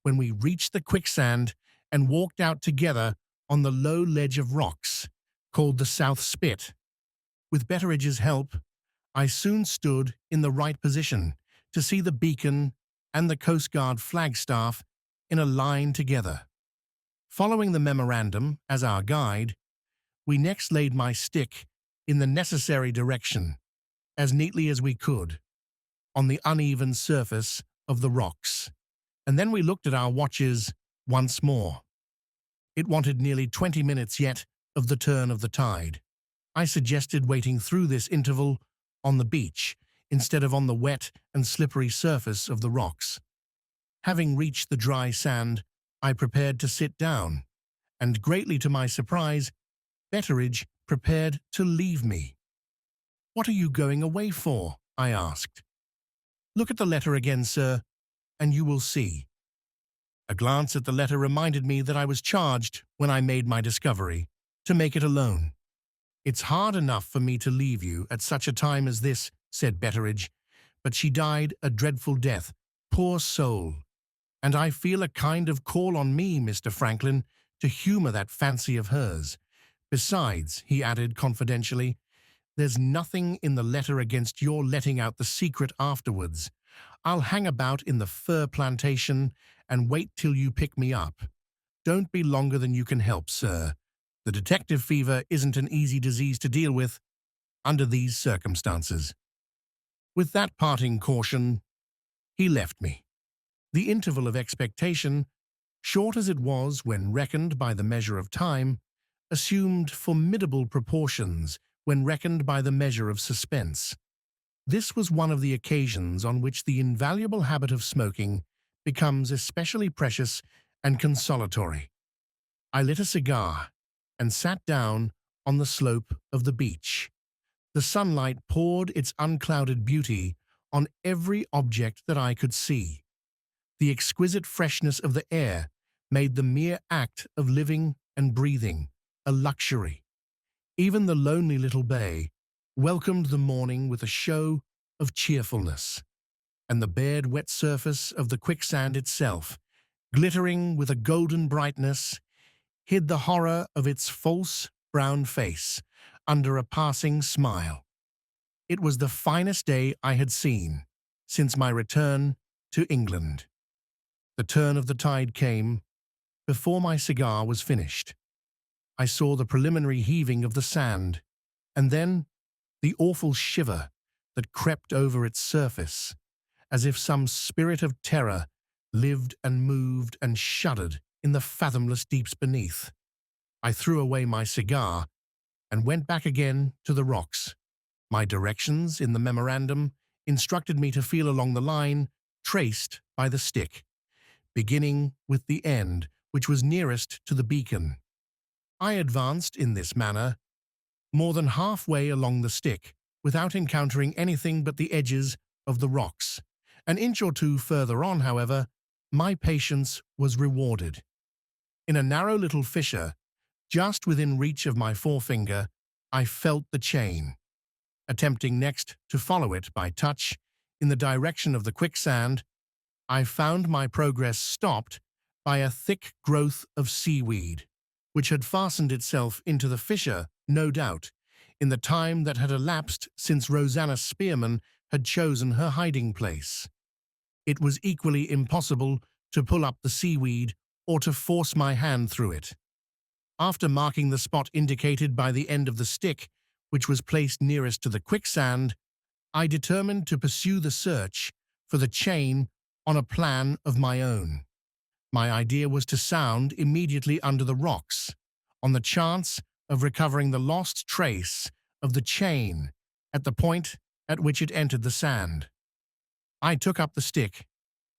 when we reached the quicksand and walked out together on the low ledge of rocks, called the South Spit. With Betteridge's help, I soon stood in the right position to see the beacon and the Coast Guard flagstaff in a line together. Following the memorandum as our guide, we next laid my stick in the necessary direction, as neatly as we could, on the uneven surface of the rocks, and then we looked at our watches once more. It wanted nearly 20 minutes yet of the turn of the tide. I suggested waiting through this interval on the beach instead of on the wet and slippery surface of the rocks. Having reached the dry sand, I prepared to sit down, and greatly to my surprise, Betteridge prepared to leave me. "What are you going away for?" I asked. "Look at the letter again, sir, and you will see." A glance at the letter reminded me that I was charged, when I made my discovery, to make it alone. "It's hard enough for me to leave you at such a time as this," said Betteridge, "but she died a dreadful death, poor soul, and I feel a kind of call on me, Mr. Franklin, to humour that fancy of hers. Besides," he added confidentially, "there's nothing in the letter against your letting out the secret afterwards. I'll hang about in the fir plantation and wait till you pick me up. Don't be longer than you can help, sir. The detective fever isn't an easy disease to deal with under these circumstances. With that parting caution, he left me. The interval of expectation, short as it was when reckoned by the measure of time, assumed formidable proportions when reckoned by the measure of suspense. This was one of the occasions on which the invaluable habit of smoking becomes especially precious and consolatory. I lit a cigar and sat down on the slope of the beach. The sunlight poured its unclouded beauty on every object that I could see. The exquisite freshness of the air made the mere act of living and breathing a luxury. Even the lonely little bay welcomed the morning with a show of cheerfulness, and the bared wet surface of the quicksand itself, glittering with a golden brightness, hid the horror of its false brown face under a passing smile. It was the finest day I had seen since my return to England. The turn of the tide came before my cigar was finished. I saw the preliminary heaving of the sand, and then the awful shiver that crept over its surface, as if some spirit of terror lived and moved and shuddered in the fathomless deeps beneath. I threw away my cigar and went back again to the rocks. My directions in the memorandum instructed me to feel along the line traced by the stick, beginning with the end which was nearest to the beacon. I advanced in this manner more than halfway along the stick without encountering anything but the edges of the rocks. An inch or two further on, however, my patience was rewarded. In a narrow little fissure, just within reach of my forefinger, I felt the chain. Attempting next to follow it by touch in the direction of the quicksand, I found my progress stopped by a thick growth of seaweed, which had fastened itself into the fissure, no doubt, in the time that had elapsed since Rosanna Spearman had chosen her hiding place. It was equally impossible to pull up the seaweed or to force my hand through it. After marking the spot indicated by the end of the stick, which was placed nearest to the quicksand, I determined to pursue the search for the chain on a plan of my own. My idea was to sound immediately under the rocks, on the chance of recovering the lost trace of the chain at the point at which it entered the sand. I took up the stick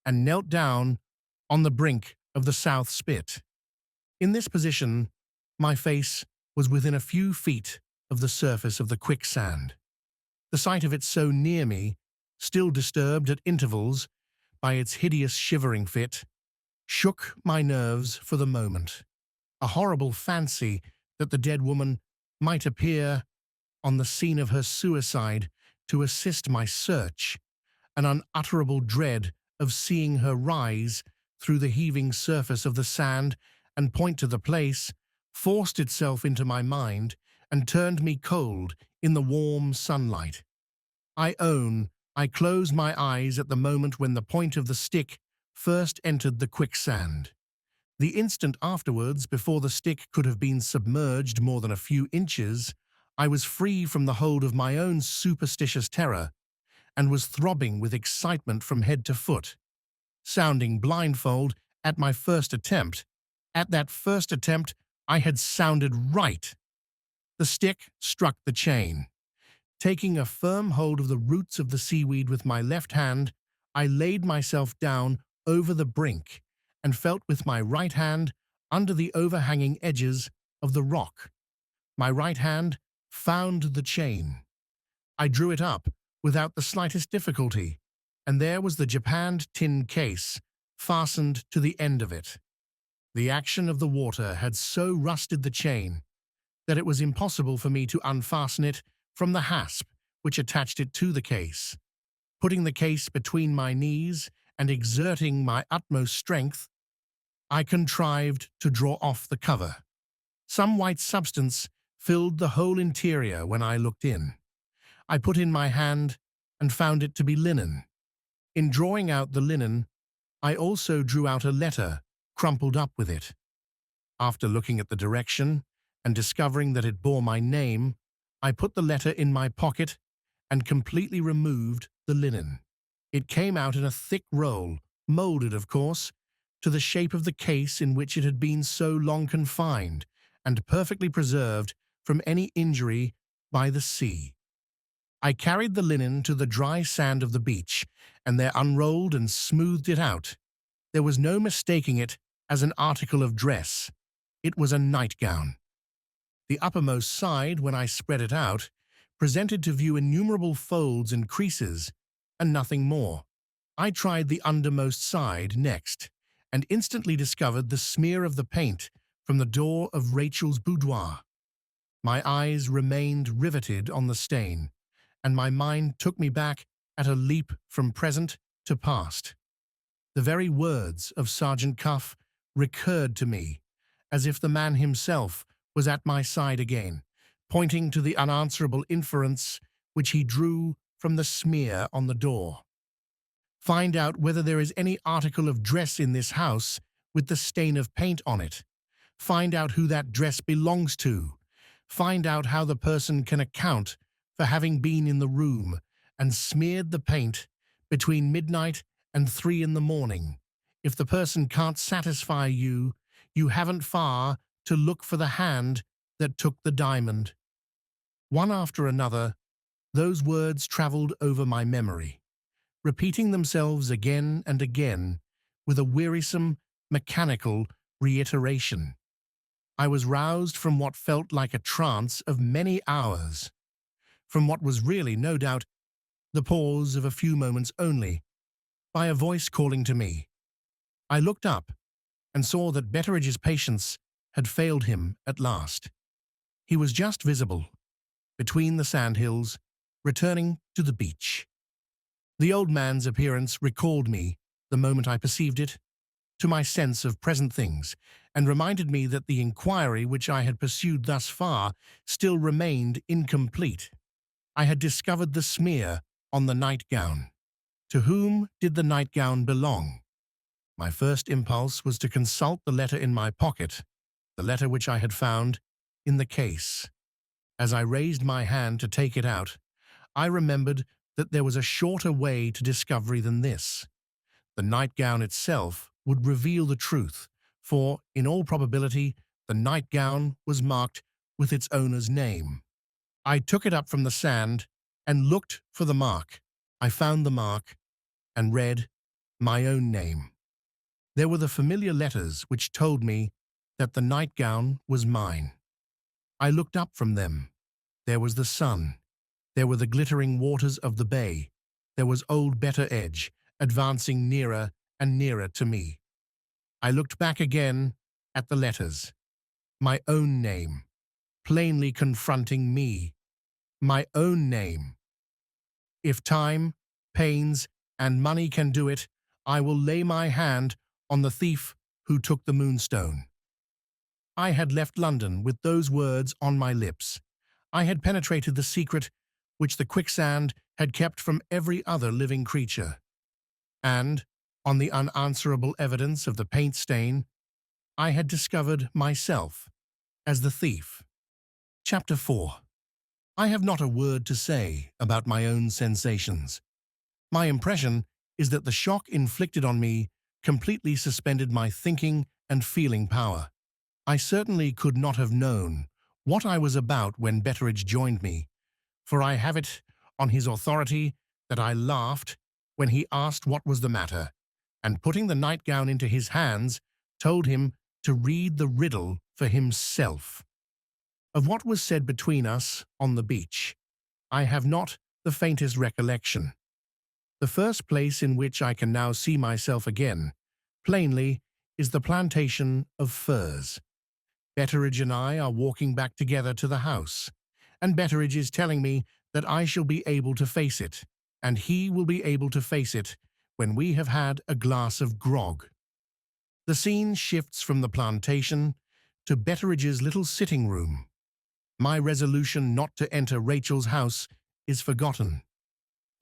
and knelt down on the brink of the South Spit. In this position, my face was within a few feet of the surface of the quicksand. The sight of it so near me, still disturbed at intervals by its hideous shivering fit, shook my nerves for the moment. A horrible fancy that the dead woman might appear on the scene of her suicide to assist my search, an unutterable dread of seeing her rise through the heaving surface of the sand and point to the place, forced itself into my mind and turned me cold in the warm sunlight. I own I closed my eyes at the moment when the point of the stick first entered the quicksand. The instant afterwards, before the stick could have been submerged more than a few inches, I was free from the hold of my own superstitious terror and was throbbing with excitement from head to foot. Sounding blindfold at my first attempt, at that first attempt I had sounded right. The stick struck the chain. Taking a firm hold of the roots of the seaweed with my left hand, I laid myself down over the brink and felt with my right hand under the overhanging edges of the rock. My right hand found the chain. I drew it up without the slightest difficulty, and there was the japanned tin case fastened to the end of it. The action of the water had so rusted the chain that it was impossible for me to unfasten it from the hasp which attached it to the case. Putting the case between my knees and exerting my utmost strength, I contrived to draw off the cover. Some white substance filled the whole interior when I looked in. I put in my hand and found it to be linen. In drawing out the linen, I also drew out a letter crumpled up with it. After looking at the direction and discovering that it bore my name, I put the letter in my pocket and completely removed the linen. It came out in a thick roll, molded, of course, to the shape of the case in which it had been so long confined, and perfectly preserved from any injury by the sea. I carried the linen to the dry sand of the beach, and there unrolled and smoothed it out. There was no mistaking it as an article of dress. It was a nightgown. The uppermost side, when I spread it out, presented to view innumerable folds and creases, and nothing more. I tried the undermost side next, and instantly discovered the smear of the paint from the door of Rachel's boudoir. My eyes remained riveted on the stain, and my mind took me back at a leap from present to past. The very words of Sergeant Cuff recurred to me, as if the man himself was at my side again, pointing to the unanswerable inference which he drew from the smear on the door. Find out whether there is any article of dress in this house with the stain of paint on it. Find out who that dress belongs to. Find out how the person can account for having been in the room and smeared the paint between midnight and 3 in the morning. If the person can't satisfy you, you haven't far to look for the hand that took the diamond. One after another, those words travelled over my memory, repeating themselves again and again with a wearisome, mechanical reiteration. I was roused from what felt like a trance of many hours, from what was really, no doubt, the pause of a few moments only, by a voice calling to me. I looked up and saw that Betteridge's patience had failed him at last. He was just visible, between the sandhills, returning to the beach. The old man's appearance recalled me, the moment I perceived it, to my sense of present things, and reminded me that the inquiry which I had pursued thus far still remained incomplete. I had discovered the smear on the nightgown. To whom did the nightgown belong? My first impulse was to consult the letter in my pocket, the letter which I had found in the case. As I raised my hand to take it out, I remembered that there was a shorter way to discovery than this. The nightgown itself would reveal the truth, for, in all probability, the nightgown was marked with its owner's name. I took it up from the sand and looked for the mark. I found the mark and read my own name. There were the familiar letters which told me that the nightgown was mine. I looked up from them. There was the sun. There were the glittering waters of the bay. There was old Betteredge, advancing nearer and nearer to me. I looked back again at the letters. My own name, plainly confronting me. My own name. If time, pains, and money can do it, I will lay my hand on the thief who took the Moonstone. I had left London with those words on my lips. I had penetrated the secret which the quicksand had kept from every other living creature. And, on the unanswerable evidence of the paint stain, I had discovered myself as the thief. Chapter 4. I have not a word to say about my own sensations. My impression is that the shock inflicted on me completely suspended my thinking and feeling power. I certainly could not have known what I was about when Betteredge joined me, for I have it on his authority that I laughed when he asked what was the matter, and putting the nightgown into his hands, told him to read the riddle for himself. Of what was said between us on the beach, I have not the faintest recollection. The first place in which I can now see myself again, plainly, is the plantation of firs. Betteredge and I are walking back together to the house, and Betteredge is telling me that I shall be able to face it, and he will be able to face it when we have had a glass of grog. The scene shifts from the plantation to Betteredge's little sitting room. My resolution not to enter Rachel's house is forgotten.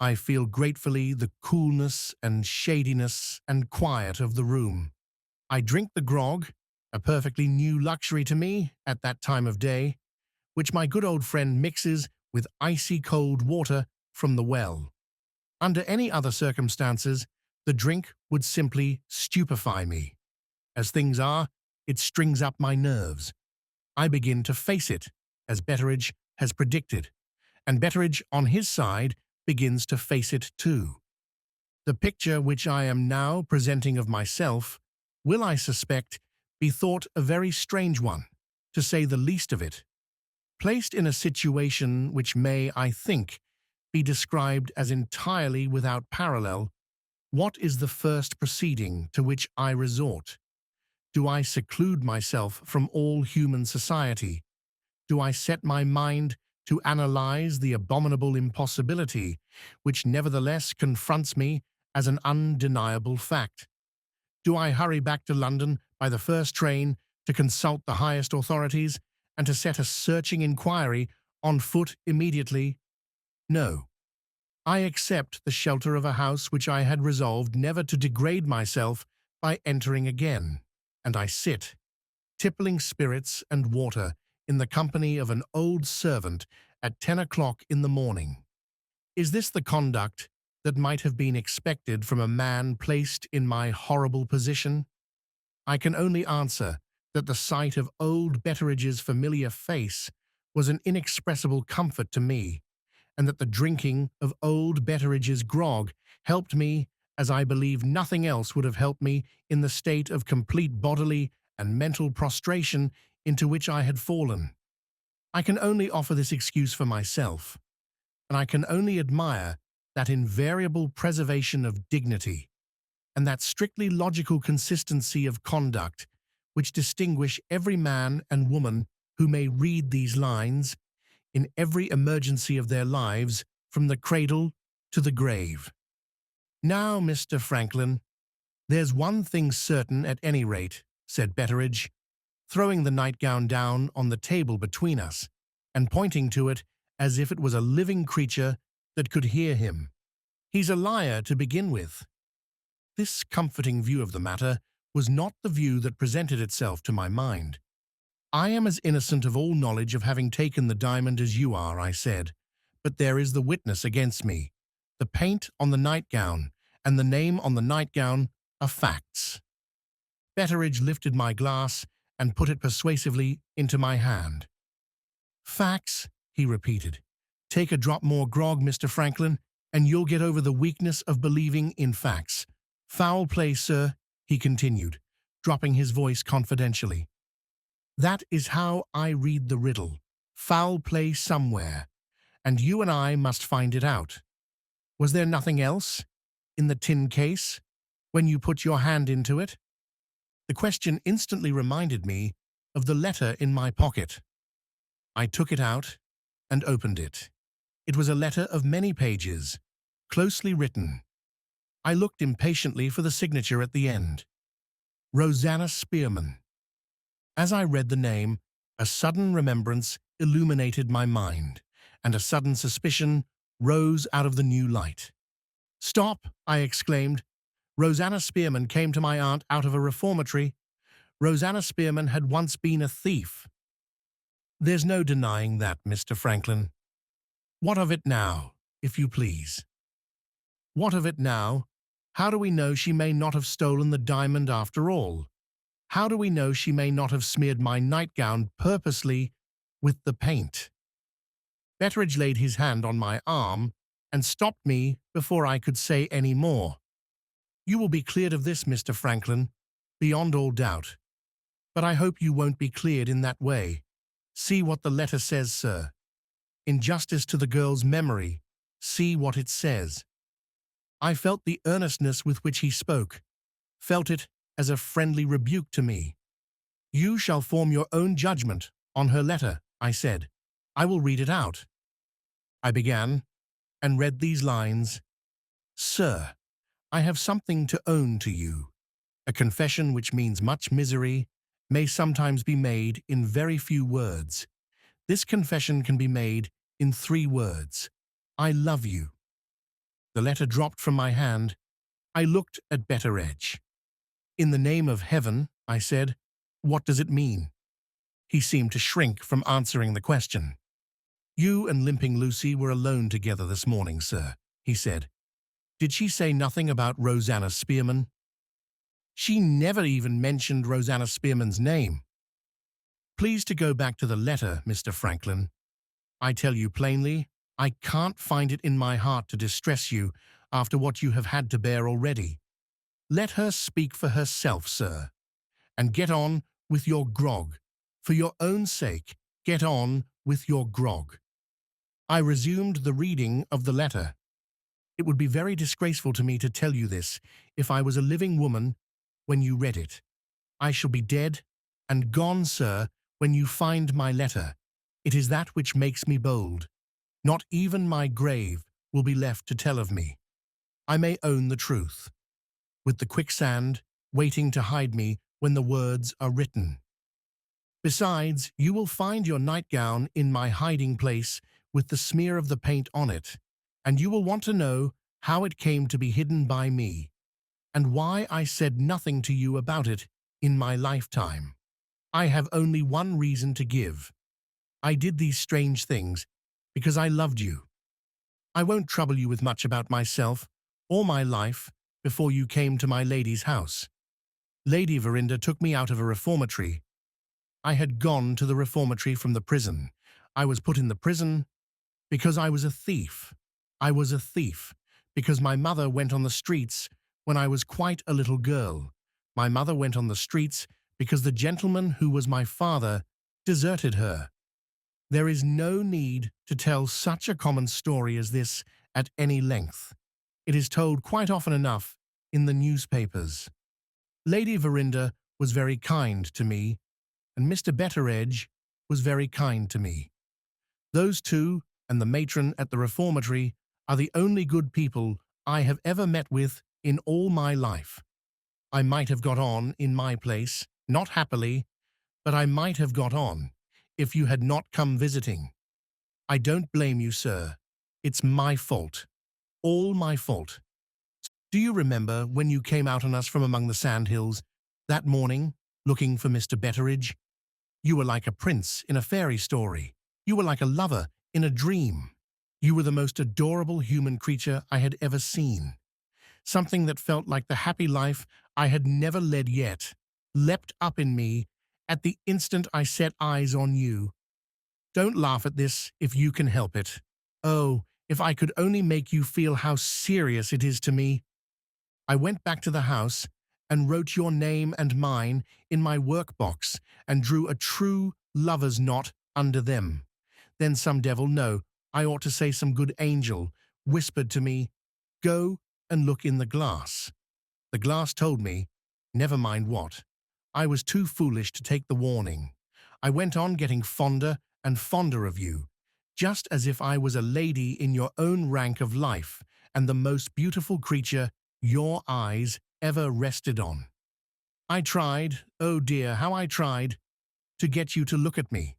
I feel gratefully the coolness and shadiness and quiet of the room. I drink the grog a perfectly new luxury to me at that time of day, which my good old friend mixes with icy cold water from the well. Under any other circumstances, the drink would simply stupefy me. As things are, it strings up my nerves. I begin to face it, as Betteridge has predicted, and Betteridge, on his side, begins to face it too. The picture which I am now presenting of myself will, I suspect, be thought a very strange one, to say the least of it. Placed in a situation which may, I think, be described as entirely without parallel, what is the first proceeding to which I resort? Do I seclude myself from all human society? Do I set my mind to analyze the abominable impossibility which nevertheless confronts me as an undeniable fact? Do I hurry back to London by the first train to consult the highest authorities and to set a searching inquiry on foot immediately? No. I accept the shelter of a house which I had resolved never to degrade myself by entering again, and I sit, tippling spirits and water in the company of an old servant at 10 o'clock in the morning. Is this the conduct that might have been expected from a man placed in my horrible position? I can only answer that the sight of old Betteridge's familiar face was an inexpressible comfort to me, and that the drinking of old Betteridge's grog helped me as I believe nothing else would have helped me in the state of complete bodily and mental prostration into which I had fallen. I can only offer this excuse for myself, and I can only admire that invariable preservation of dignity and that strictly logical consistency of conduct which distinguish every man and woman who may read these lines in every emergency of their lives from the cradle to the grave. Now, Mr. Franklin, there's one thing certain at any rate, said Betteridge, throwing the nightgown down on the table between us and pointing to it as if it was a living creature that could hear him. He's a liar to begin with. This comforting view of the matter was not the view that presented itself to my mind. I am as innocent of all knowledge of having taken the diamond as you are, I said, but there is the witness against me. The paint on the nightgown and the name on the nightgown are facts. Betteridge lifted my glass and put it persuasively into my hand. Facts, he repeated. Take a drop more grog, Mr. Franklin, and you'll get over the weakness of believing in facts. Foul play, sir, he continued, dropping his voice confidentially. That is how I read the riddle. Foul play somewhere, and you and I must find it out. Was there nothing else in the tin case when you put your hand into it? The question instantly reminded me of the letter in my pocket. I took it out and opened it. It was a letter of many pages, closely written. I looked impatiently for the signature at the end. Rosanna Spearman. As I read the name, a sudden remembrance illuminated my mind, and a sudden suspicion rose out of the new light. Stop, I exclaimed. Rosanna Spearman came to my aunt out of a reformatory. Rosanna Spearman had once been a thief. There's no denying that, Mr. Franklin. What of it now, if you please? What of it now? How do we know she may not have stolen the diamond after all? How do we know she may not have smeared my nightgown purposely with the paint? Betteridge laid his hand on my arm and stopped me before I could say any more. You will be cleared of this, Mr. Franklin, beyond all doubt. But I hope you won't be cleared in that way. See what the letter says, sir. In justice to the girl's memory, see what it says. I felt the earnestness with which he spoke, felt it as a friendly rebuke to me. You shall form your own judgment on her letter, I said. I will read it out. I began, and read these lines. Sir, I have something to own to you. A confession which means much misery may sometimes be made in very few words. This confession can be made in 3 words. I love you. The letter dropped from my hand. I looked at Betteridge. In the name of heaven, I said, What does it mean? He seemed to shrink from answering the question. You and Limping Lucy were alone together this morning, sir, he said. Did she say nothing about Rosanna Spearman? She never even mentioned Rosanna Spearman's name. Please to go back to the letter, Mr. Franklin. I tell you plainly, I can't find it in my heart to distress you after what you have had to bear already. Let her speak for herself, sir, and get on with your grog. For your own sake, get on with your grog. I resumed the reading of the letter. It would be very disgraceful to me to tell you this if I was a living woman when you read it. I shall be dead and gone, sir, when you find my letter. It is that which makes me bold. Not even my grave will be left to tell of me. I may own the truth, with the quicksand waiting to hide me when the words are written. Besides, you will find your nightgown in my hiding place with the smear of the paint on it, and you will want to know how it came to be hidden by me, and why I said nothing to you about it in my lifetime. I have only one reason to give. I did these strange things because I loved you. I won't trouble you with much about myself or my life before you came to my lady's house. Lady Verinder took me out of a reformatory. I had gone to the reformatory from the prison. I was put in the prison because I was a thief. I was a thief because my mother went on the streets when I was quite a little girl. My mother went on the streets because the gentleman who was my father deserted her. There is no need to tell such a common story as this at any length. It is told quite often enough in the newspapers. Lady Verinder was very kind to me, and Mr. Betteredge was very kind to me. Those two and the matron at the reformatory are the only good people I have ever met with in all my life. I might have got on in my place, not happily, but I might have got on if you had not come visiting. I don't blame you, sir. It's my fault. All my fault. Do you remember when you came out on us from among the sandhills that morning, looking for Mr. Betteredge? You were like a prince in a fairy story. You were like a lover in a dream. You were the most adorable human creature I had ever seen. Something that felt like the happy life I had never led yet leapt up in me at the instant I set eyes on you. Don't laugh at this if you can help it. Oh, if I could only make you feel how serious it is to me. I went back to the house and wrote your name and mine in my workbox and drew a true lover's knot under them. Then some devil, no, I ought to say some good angel, whispered to me, "Go and look in the glass." The glass told me, never mind what. I was too foolish to take the warning. I went on getting fonder and fonder of you, just as if I was a lady in your own rank of life and the most beautiful creature your eyes ever rested on. I tried, oh dear, how I tried, to get you to look at me.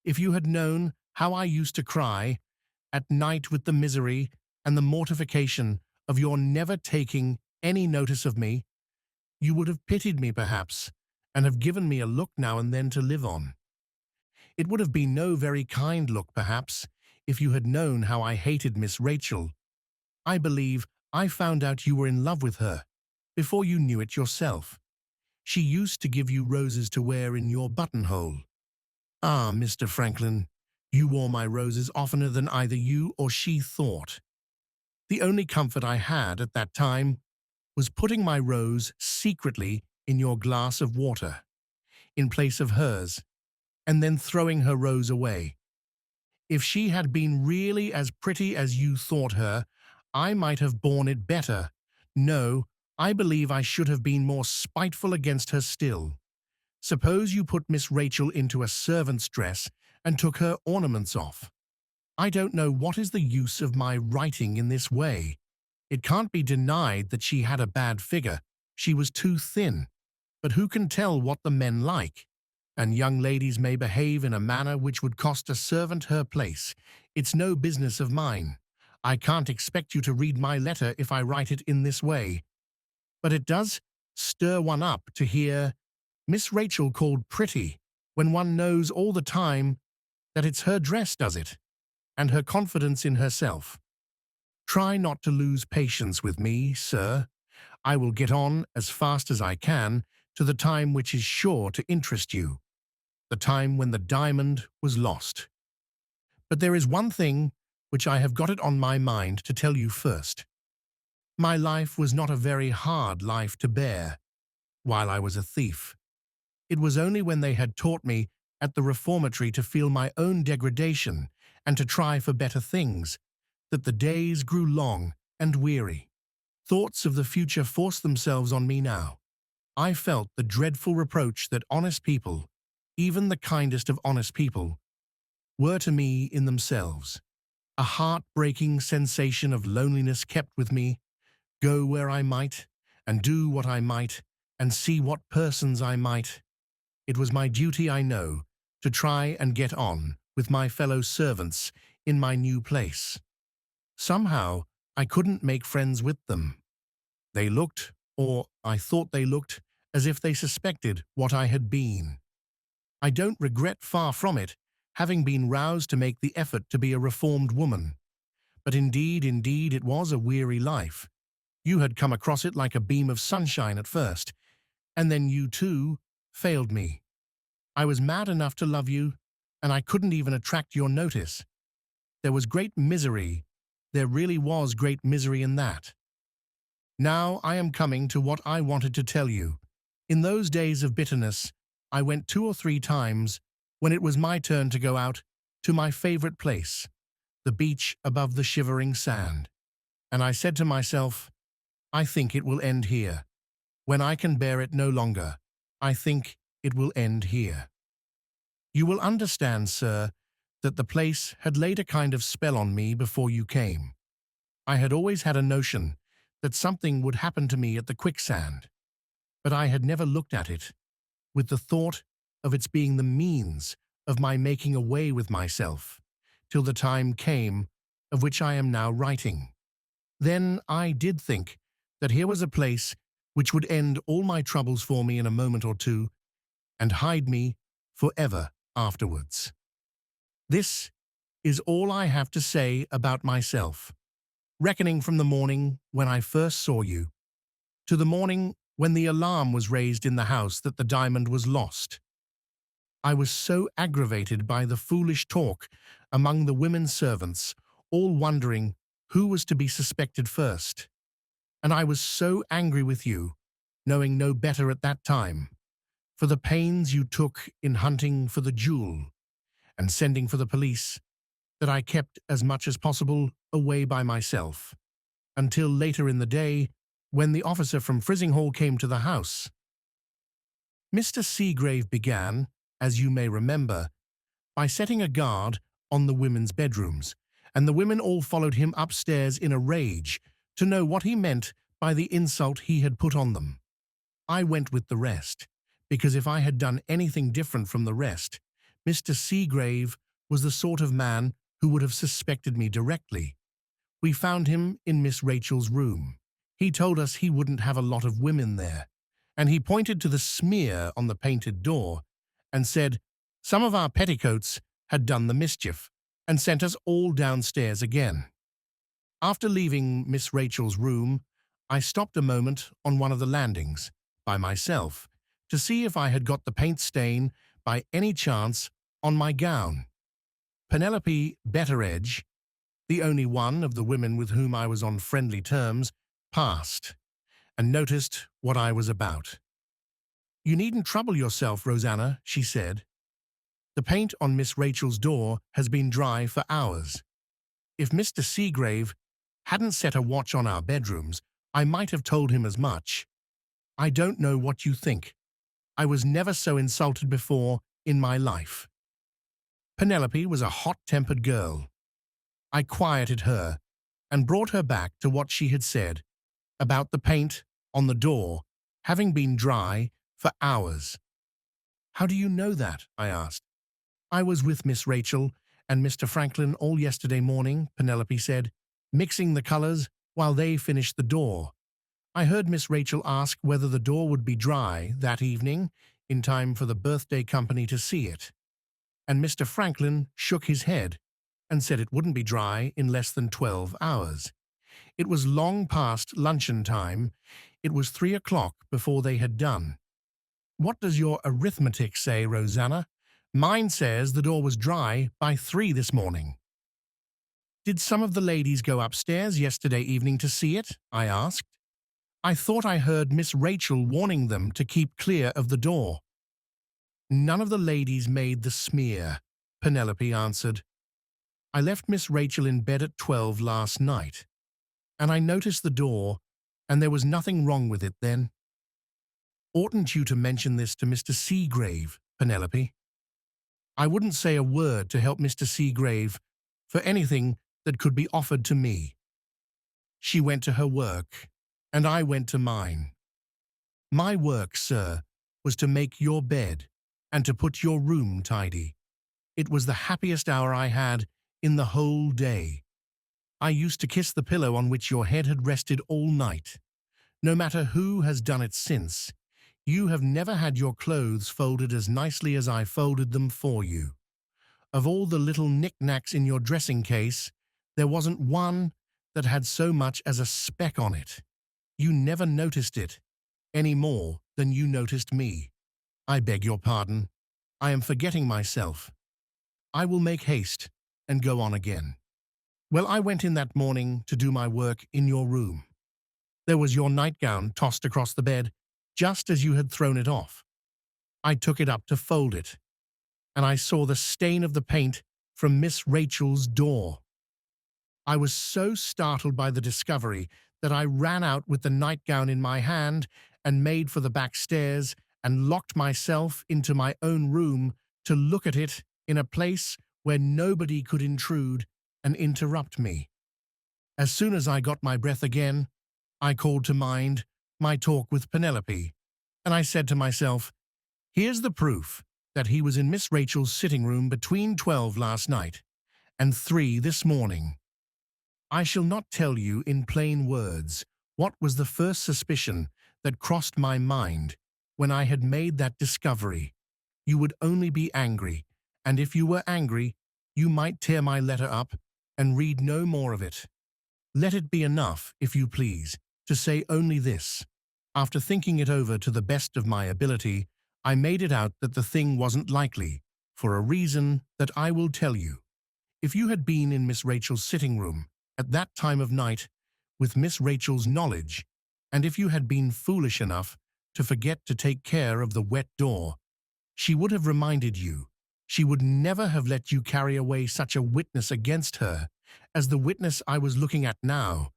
If you had known how I used to cry at night with the misery and the mortification of your never taking any notice of me, you would have pitied me perhaps, and have given me a look now and then to live on. It would have been no very kind look, perhaps, if you had known how I hated Miss Rachel. I believe I found out you were in love with her before you knew it yourself. She used to give you roses to wear in your buttonhole. Ah, Mr. Franklin, you wore my roses oftener than either you or she thought. The only comfort I had at that time was putting my rose secretly in your glass of water, in place of hers, and then throwing her rose away. If she had been really as pretty as you thought her, I might have borne it better. No, I believe I should have been more spiteful against her still. Suppose you put Miss Rachel into a servant's dress and took her ornaments off. I don't know what is the use of my writing in this way. It can't be denied that she had a bad figure. She was too thin. But who can tell what the men like? And young ladies may behave in a manner which would cost a servant her place. It's no business of mine. I can't expect you to read my letter if I write it in this way. But it does stir one up to hear Miss Rachel called pretty when one knows all the time that it's her dress does it, and her confidence in herself. Try not to lose patience with me, sir. I will get on as fast as I can to the time which is sure to interest you, the time when the diamond was lost. But there is one thing which I have got it on my mind to tell you first. My life was not a very hard life to bear while I was a thief. It was only when they had taught me at the reformatory to feel my own degradation and to try for better things that the days grew long and weary. Thoughts of the future forced themselves on me now. I felt the dreadful reproach that honest people, even the kindest of honest people, were to me in themselves. A heart-breaking sensation of loneliness kept with me, go where I might, and do what I might, and see what persons I might. It was my duty, I know, to try and get on with my fellow servants in my new place. Somehow, I couldn't make friends with them. They looked, or I thought they looked, as if they suspected what I had been. I don't regret, far from it, having been roused to make the effort to be a reformed woman. But indeed, it was a weary life. You had come across it like a beam of sunshine at first, and then you, too, failed me. I was mad enough to love you, and I couldn't even attract your notice. There was great misery. There really was great misery in that. Now I am coming to what I wanted to tell you. In those days of bitterness, I went 2 or 3 times, when it was my turn to go out, to my favorite place, the beach above the shivering sand. And I said to myself, I think it will end here. When I can bear it no longer, I think it will end here. You will understand, sir, that the place had laid a kind of spell on me before you came. I had always had a notion that something would happen to me at the quicksand, but I had never looked at it with the thought of its being the means of my making away with myself, till the time came of which I am now writing. Then I did think that here was a place which would end all my troubles for me in a moment or two, and hide me forever afterwards. This is all I have to say about myself, reckoning from the morning when I first saw you, to the morning when the alarm was raised in the house that the diamond was lost. I was so aggravated by the foolish talk among the women servants, all wondering who was to be suspected first. And I was so angry with you, knowing no better at that time, for the pains you took in hunting for the jewel and sending for the police, that I kept as much as possible away by myself, until later in the day, when the officer from Frizinghall came to the house. Mr. Seagrave began, as you may remember, by setting a guard on the women's bedrooms, and the women all followed him upstairs in a rage to know what he meant by the insult he had put on them. I went with the rest, because if I had done anything different from the rest, Mr. Seagrave was the sort of man who would have suspected me directly. We found him in Miss Rachel's room. He told us he wouldn't have a lot of women there, and he pointed to the smear on the painted door and said some of our petticoats had done the mischief and sent us all downstairs again. After leaving Miss Rachel's room, I stopped a moment on one of the landings, by myself, to see if I had got the paint stain by any chance on my gown. Penelope Betteredge, the only one of the women with whom I was on friendly terms, passed, and noticed what I was about. "You needn't trouble yourself, Rosanna," she said. "The paint on Miss Rachel's door has been dry for hours. If Mr. Seagrave hadn't set a watch on our bedrooms, I might have told him as much. I don't know what you think. I was never so insulted before in my life." Penelope was a hot-tempered girl. I quieted her and brought her back to what she had said about the paint on the door having been dry for hours. "How do you know that?" I asked. "I was with Miss Rachel and Mr. Franklin all yesterday morning," Penelope said, "mixing the colors while they finished the door. I heard Miss Rachel ask whether the door would be dry that evening in time for the birthday company to see it, and Mr. Franklin shook his head and said it wouldn't be dry in less than 12 hours. It was long past luncheon time. It was 3 o'clock before they had done. What does your arithmetic say, Rosanna? Mine says the door was dry by 3 this morning. Did some of the ladies go upstairs yesterday evening to see it? I asked. I thought I heard Miss Rachel warning them to keep clear of the door. None of the ladies made the smear, Penelope answered. I left Miss Rachel in bed at 12 last night, and I noticed the door, and there was nothing wrong with it then. Oughtn't you to mention this to Mr. Seagrave, Penelope? I wouldn't say a word to help Mr. Seagrave for anything that could be offered to me. She went to her work, and I went to mine. My work, sir, was to make your bed and to put your room tidy. It was the happiest hour I had in the whole day. I used to kiss the pillow on which your head had rested all night. No matter who has done it since, you have never had your clothes folded as nicely as I folded them for you. Of all the little knick-knacks in your dressing case, there wasn't one that had so much as a speck on it. You never noticed it, any more than you noticed me. I beg your pardon. I am forgetting myself. I will make haste and go on again. Well, I went in that morning to do my work in your room. There was your nightgown tossed across the bed, just as you had thrown it off. I took it up to fold it, and I saw the stain of the paint from Miss Rachel's door. I was so startled by the discovery that I ran out with the nightgown in my hand and made for the back stairs and locked myself into my own room to look at it in a place where nobody could intrude and interrupt me. As soon as I got my breath again, I called to mind my talk with Penelope, and I said to myself, here's the proof that he was in Miss Rachel's sitting room between 12 last night and 3 this morning. I shall not tell you in plain words what was the first suspicion that crossed my mind when I had made that discovery. You would only be angry, and if you were angry, you might tear my letter up and read no more of it. Let it be enough, if you please, to say only this. After thinking it over to the best of my ability, I made it out that the thing wasn't likely, for a reason that I will tell you. If you had been in Miss Rachel's sitting room at that time of night, with Miss Rachel's knowledge, and if you had been foolish enough to forget to take care of the wet door, she would have reminded you. She would never have let you carry away such a witness against her as the witness I was looking at now.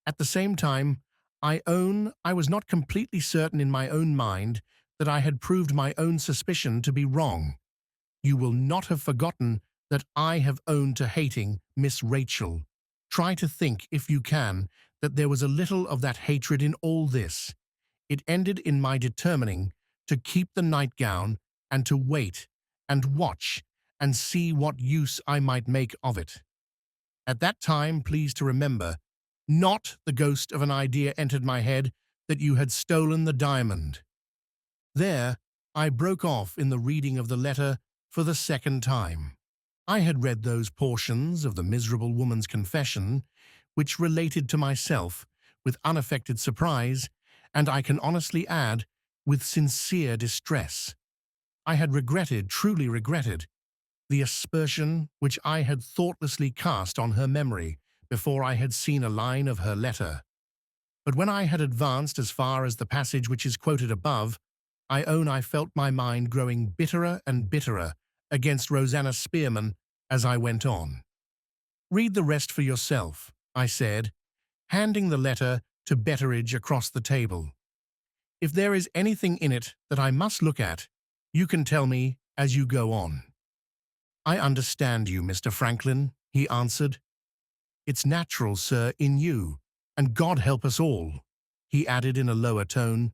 At the same time, I own I was not completely certain in my own mind that I had proved my own suspicion to be wrong. You will not have forgotten that I have owned to hating Miss Rachel. Try to think, if you can, that there was a little of that hatred in all this. It ended in my determining to keep the nightgown and to wait and watch and see what use I might make of it. At that time, please to remember, not the ghost of an idea entered my head that you had stolen the diamond. There, I broke off in the reading of the letter for the second time. I had read those portions of the miserable woman's confession which related to myself with unaffected surprise, and I can honestly add, with sincere distress. I had regretted, truly regretted, the aspersion which I had thoughtlessly cast on her memory before I had seen a line of her letter. But when I had advanced as far as the passage which is quoted above, I own I felt my mind growing bitterer and bitterer against Rosanna Spearman as I went on. Read the rest for yourself, I said, handing the letter to Betteridge across the table. If there is anything in it that I must look at, you can tell me as you go on. I understand you, Mr. Franklin, he answered. It's natural, sir, in you, and God help us all, he added in a lower tone.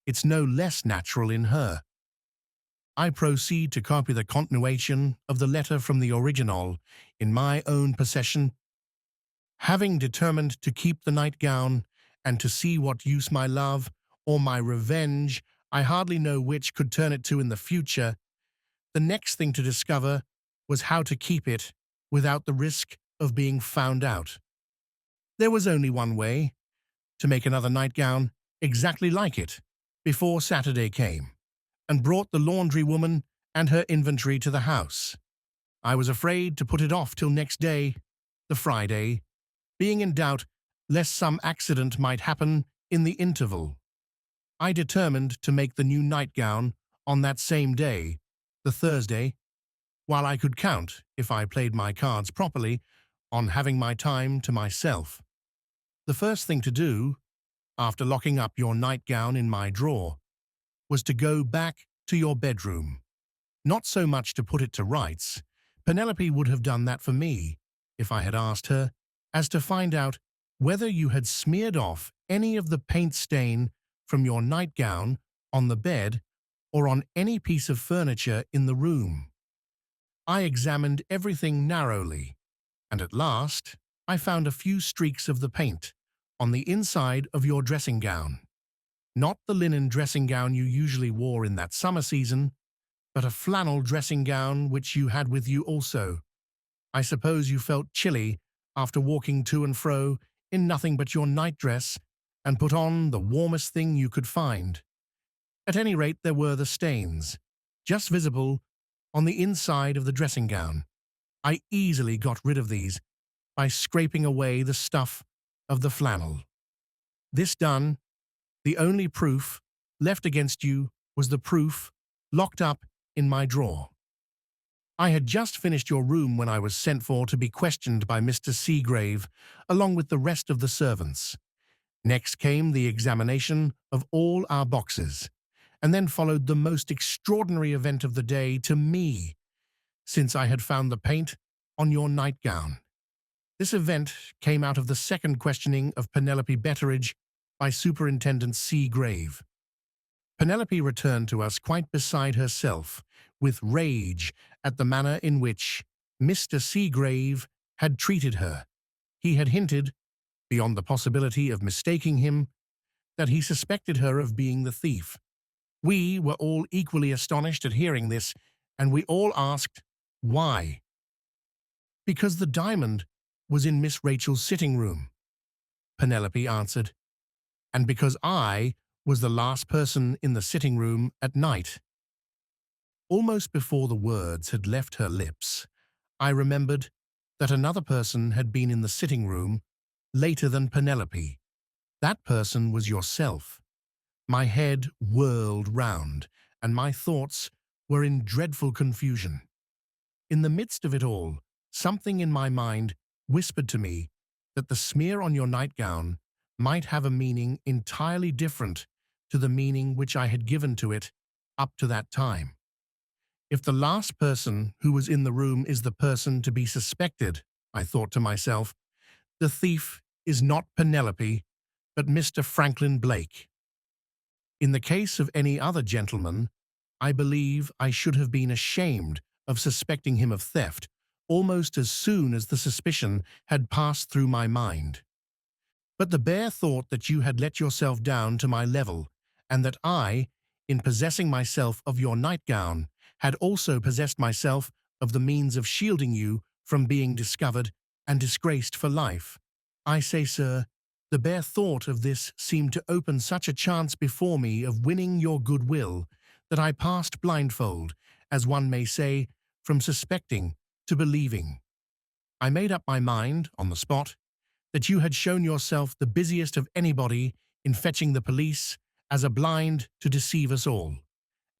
It's no less natural in her. I proceed to copy the continuation of the letter from the original in my own possession. Having determined to keep the nightgown and to see what use my love or my revenge I hardly know which could turn it to in the future. The next thing to discover was how to keep it without the risk of being found out. There was only one way, to make another nightgown exactly like it before Saturday came and brought the laundry woman and her inventory to the house. I was afraid to put it off till next day, the Friday, being in doubt lest some accident might happen in the interval. I determined to make the new nightgown on that same day, the Thursday, while I could count, if I played my cards properly, on having my time to myself. The first thing to do, after locking up your nightgown in my drawer, was to go back to your bedroom. Not so much to put it to rights, Penelope would have done that for me, if I had asked her, as to find out whether you had smeared off any of the paint stain from your nightgown on the bed or on any piece of furniture in the room. I examined everything narrowly, and at last I found a few streaks of the paint on the inside of your dressing gown. Not the linen dressing gown you usually wore in that summer season, but a flannel dressing gown which you had with you also. I suppose you felt chilly after walking to and fro in nothing but your nightdress and put on the warmest thing you could find. At any rate, there were the stains, just visible on the inside of the dressing gown. I easily got rid of these by scraping away the stuff of the flannel. This done, the only proof left against you was the proof locked up in my drawer. I had just finished your room when I was sent for to be questioned by Mr. Seagrave, along with the rest of the servants. Next came the examination of all our boxes, and then followed the most extraordinary event of the day to me, since I had found the paint on your nightgown. This event came out of the second questioning of Penelope Betteridge by Superintendent Seagrave. Penelope returned to us quite beside herself, with rage at the manner in which Mr. Seagrave had treated her. He had hinted, beyond the possibility of mistaking him, that he suspected her of being the thief. We were all equally astonished at hearing this, and we all asked, why? Because the diamond was in Miss Rachel's sitting room, Penelope answered, and because I was the last person in the sitting room at night. Almost before the words had left her lips, I remembered that another person had been in the sitting room later than Penelope. That person was yourself. My head whirled round, and my thoughts were in dreadful confusion. In the midst of it all, something in my mind whispered to me that the smear on your nightgown might have a meaning entirely different to the meaning which I had given to it up to that time. If the last person who was in the room is the person to be suspected, I thought to myself, the thief is not Penelope, but Mr. Franklin Blake. In the case of any other gentleman, I believe I should have been ashamed of suspecting him of theft almost as soon as the suspicion had passed through my mind. But the bare thought that you had let yourself down to my level, and that I, in possessing myself of your nightgown, had also possessed myself of the means of shielding you from being discovered and disgraced for life. I say, sir, the bare thought of this seemed to open such a chance before me of winning your goodwill that I passed blindfold, as one may say, from suspecting to believing. I made up my mind, on the spot, that you had shown yourself the busiest of anybody in fetching the police as a blind to deceive us all,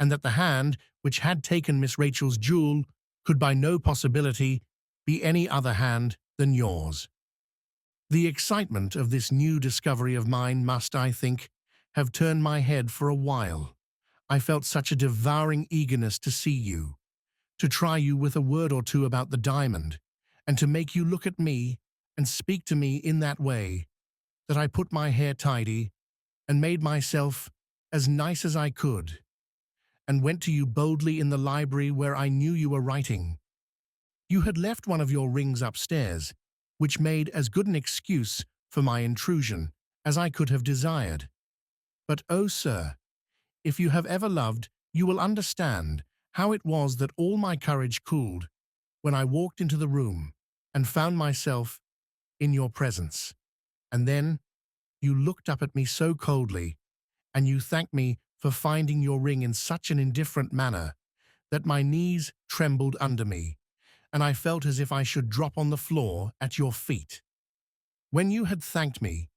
and that the hand which had taken Miss Rachel's jewel could by no possibility be any other hand than yours. The excitement of this new discovery of mine must, I think, have turned my head for a while. I felt such a devouring eagerness to see you, to try you with a word or two about the diamond, and to make you look at me and speak to me in that way, that I put my hair tidy and made myself as nice as I could, and went to you boldly in the library where I knew you were writing. You had left one of your rings upstairs, which made as good an excuse for my intrusion as I could have desired. But, oh, sir, If you have ever loved, you will understand how it was that all my courage cooled when I walked into the room and found myself in your presence. And then you looked up at me so coldly, and you thanked me for finding your ring in such an indifferent manner that my knees trembled under me, and I felt as if I should drop on the floor at your feet. When you had thanked me,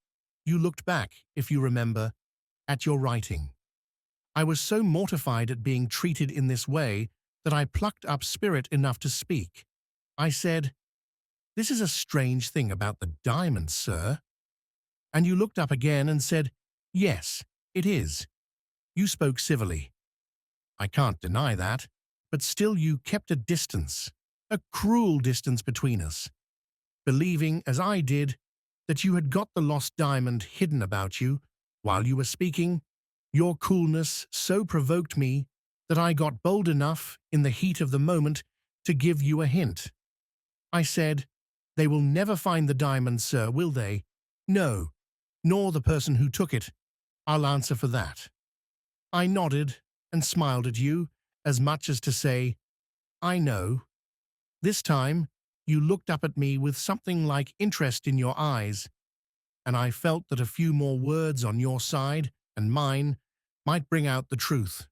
you looked back, if you remember, at your writing. I was so mortified at being treated in this way that I plucked up spirit enough to speak. I said, "This is a strange thing about the diamond, sir." And you looked up again and said, "Yes, it is." You spoke civilly. I can't deny that, but still you kept a distance, a cruel distance between us, believing, as I did, that you had got the lost diamond hidden about you while you were speaking. Your coolness so provoked me that I got bold enough in the heat of the moment to give you a hint. I said, "They will never find the diamond, sir, will they?" "No, nor the person who took it. I'll answer for that." I nodded and smiled at you, as much as to say, "I know." This time, you looked up at me with something like interest in your eyes, and I felt that a few more words on your side and mine might bring out the truth.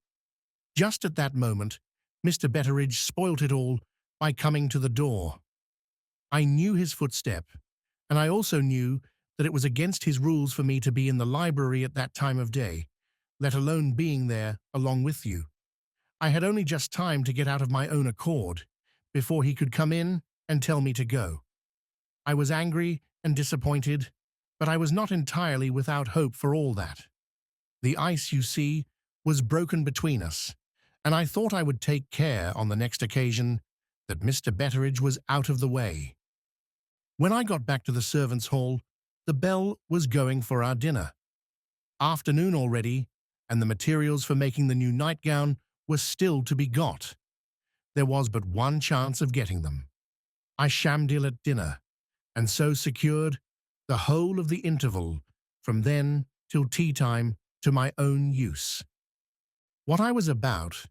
Just at that moment, Mr. Betteridge spoilt it all by coming to the door. I knew his footstep, and I also knew that it was against his rules for me to be in the library at that time of day, let alone being there along with you. I had only just time to get out of my own accord before he could come in and tell me to go. I was angry and disappointed, but I was not entirely without hope for all that. The ice, you see, was broken between us, and I thought I would take care on the next occasion that Mr. Betteridge was out of the way. When I got back to the servants' hall, the bell was going for our dinner. Afternoon already, and the materials for making the new nightgown were still to be got. There was but one chance of getting them. I shammed ill at dinner, and so secured the whole of the interval from then till tea time to my own use. What I was about,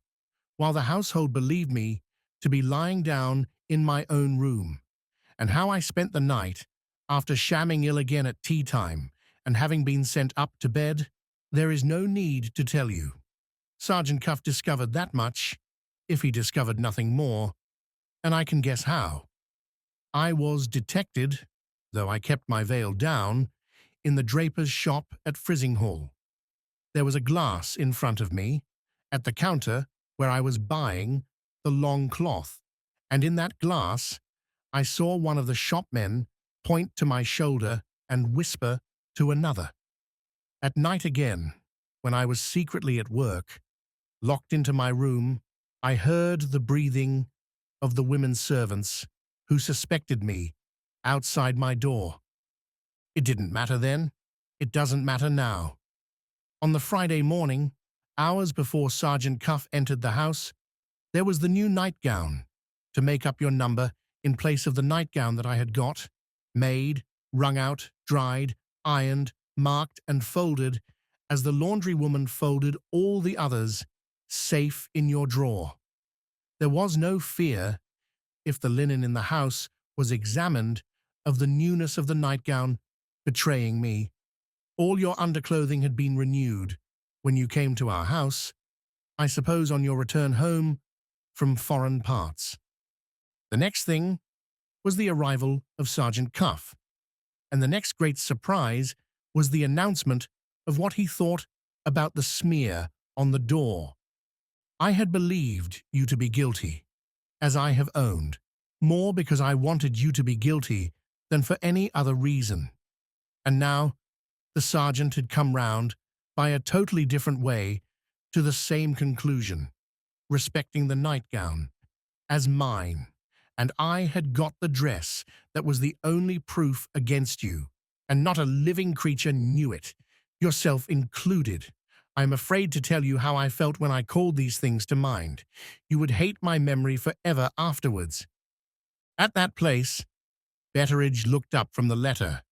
while the household believed me to be lying down in my own room, and how I spent the night after shamming ill again at tea time and having been sent up to bed, there is no need to tell you. Sergeant Cuff discovered that much, if he discovered nothing more, and I can guess how. I was detected, though I kept my veil down, in the draper's shop at Frizinghall. There was a glass in front of me, at the counter where I was buying the long cloth, and in that glass I saw one of the shopmen point to my shoulder and whisper to another. At night again, when I was secretly at work, locked into my room, I heard the breathing of the women servants who suspected me outside my door. It didn't matter then. It doesn't matter now. On the Friday morning, hours before Sergeant Cuff entered the house, there was the new nightgown to make up your number in place of the nightgown that I had got, made, wrung out, dried, ironed, marked and folded as the laundry woman folded all the others, safe in your drawer. There was no fear, if the linen in the house was examined, of the newness of the nightgown betraying me. All your underclothing had been renewed when you came to our house, I suppose on your return home from foreign parts. The next thing was the arrival of Sergeant Cuff, and the next great surprise was the announcement of what he thought about the smear on the door. I had believed you to be guilty, as I have owned, more because I wanted you to be guilty than for any other reason. And now the sergeant had come round by a totally different way to the same conclusion, respecting the nightgown as mine, and I had got the dress that was the only proof against you, and not a living creature knew it, yourself included. I am afraid to tell you how I felt when I called these things to mind. You would hate my memory forever afterwards. At that place, Betteridge looked up from the letter.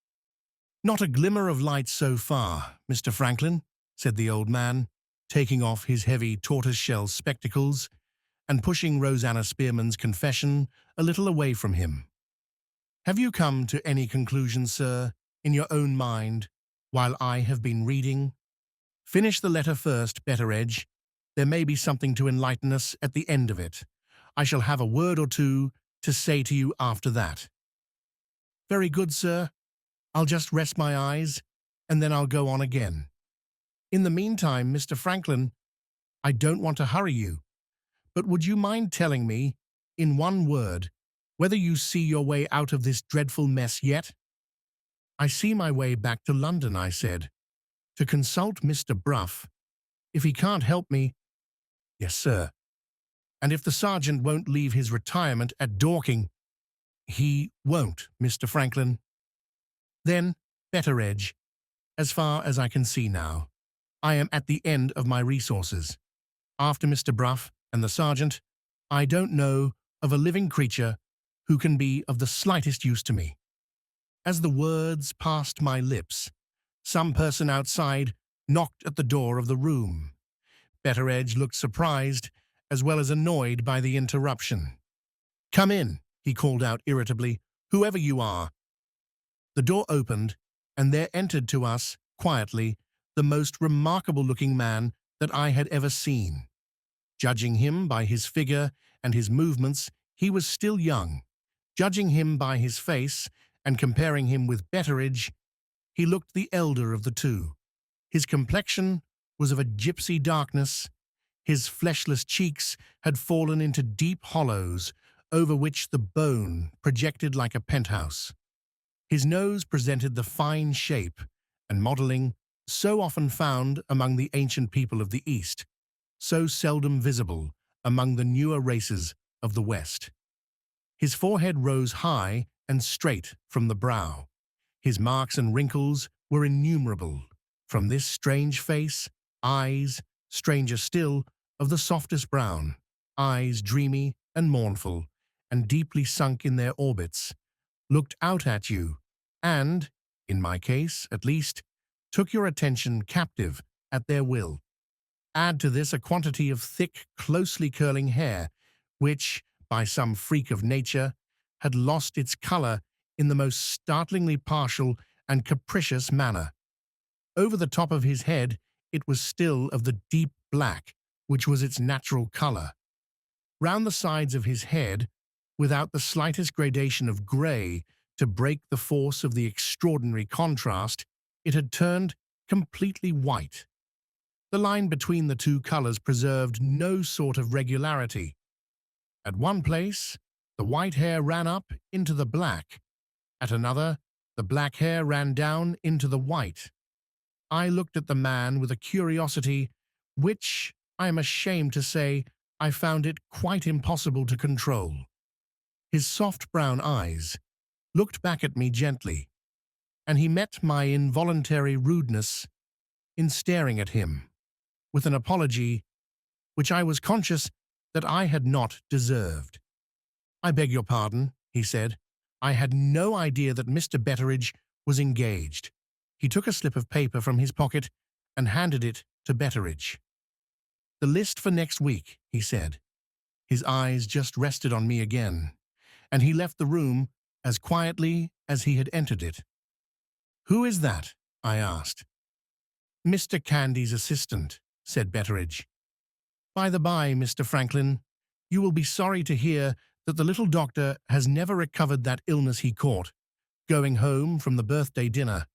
"Not a glimmer of light so far, Mr. Franklin," said the old man. taking off his heavy tortoiseshell spectacles and pushing Rosanna Spearman's confession a little away from him. "Have you come to any conclusion, sir, in your own mind, while I have been reading? Finish the letter first, Betteredge. There may be something to enlighten us at the end of it. I shall have a word or two to say to you after that." "Very good, sir. I'll just rest my eyes, and then I'll go on again. In the meantime, Mr. Franklin, I don't want to hurry you, but would you mind telling me, in one word, whether you see your way out of this dreadful mess yet?" "I see my way back to London," I said, "to consult Mr. Bruff. If he can't help me—" "Yes, sir. And if the sergeant won't leave his retirement at Dorking—" "He won't, Mr. Franklin." "Then, Betteredge, as far as I can see now, I am at the end of my resources. After Mr. Bruff and the sergeant, I don't know of a living creature who can be of the slightest use to me." As the words passed my lips, some person outside knocked at the door of the room. Betteredge looked surprised as well as annoyed by the interruption. "Come in," he called out irritably, "whoever you are." The door opened, and there entered to us, quietly, the most remarkable-looking man that I had ever seen. Judging him by his figure and his movements, he was still young. Judging him by his face, and comparing him with Betteredge, he looked the elder of the two. His complexion was of a gypsy darkness. His fleshless cheeks had fallen into deep hollows, over which the bone projected like a penthouse. His nose presented the fine shape and modelling so often found among the ancient people of the East, so seldom visible among the newer races of the West. His forehead rose high and straight from the brow. His marks and wrinkles were innumerable. From this strange face, eyes, stranger still, of the softest brown, eyes dreamy and mournful, and deeply sunk in their orbits, looked out at you, and, in my case at least, took your attention captive at their will. Add to this a quantity of thick, closely curling hair, which, by some freak of nature, had lost its colour in the most startlingly partial and capricious manner. Over the top of his head it was still of the deep black, which was its natural colour. Round the sides of his head, without the slightest gradation of grey to break the force of the extraordinary contrast, it had turned completely white. The line between the two colours preserved no sort of regularity. At one place, the white hair ran up into the black. At another, the black hair ran down into the white. I looked at the man with a curiosity which, I am ashamed to say, I found it quite impossible to control. His soft brown eyes looked back at me gently, and he met my involuntary rudeness in staring at him, with an apology which I was conscious that I had not deserved. "I beg your pardon," he said. "I had no idea that Mr. Betteredge was engaged." He took a slip of paper from his pocket and handed it to Betteredge. "The list for next week," he said. His eyes just rested on me again, and he left the room as quietly as he had entered it. "Who is that?" I asked. "Mr. Candy's assistant," said Betteredge. "By the by, Mr. Franklin, you will be sorry to hear that the little doctor has never recovered that illness he caught, going home from the birthday dinner.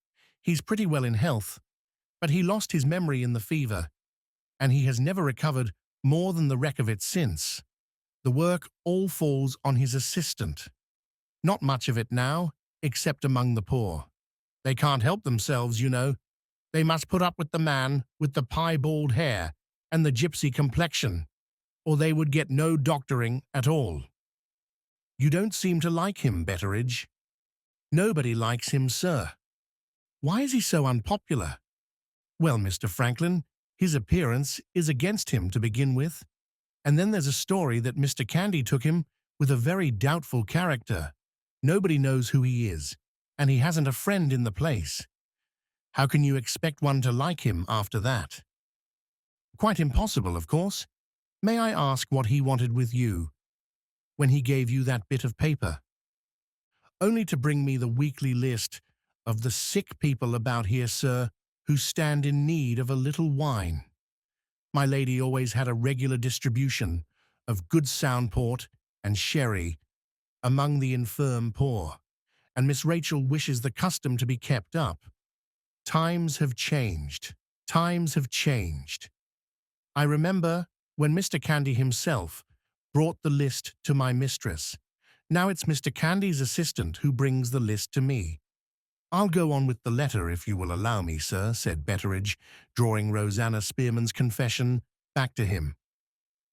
He's pretty well in health, but he lost his memory in the fever, and he has never recovered more than the wreck of it since. The work all falls on his assistant. Not much of it now, except among the poor. They can't help themselves, you know. They must put up with the man with the piebald hair and the gypsy complexion, or they would get no doctoring at all." "You don't seem to like him, Betteredge." "Nobody likes him, sir." "Why is he so unpopular?" "Well, Mr. Franklin, his appearance is against him to begin with, and then there's a story that Mr. Candy took him with a very doubtful character. Nobody knows who he is, and he hasn't a friend in the place. How can you expect one to like him after that?" Quite impossible, of course. May I ask what he wanted with you when he gave you that bit of paper? Only to bring me the weekly list of the sick people about here, sir, who stand in need of a little wine. My lady always had a regular distribution of good sound port and sherry among the infirm poor, and Miss Rachel wishes the custom to be kept up. Times have changed. Times have changed. I remember when Mr. Candy himself brought the list to my mistress. Now it's Mr. Candy's assistant who brings the list to me. I'll go on with the letter if you will allow me, sir, said Betteridge, drawing Rosanna Spearman's confession back to him.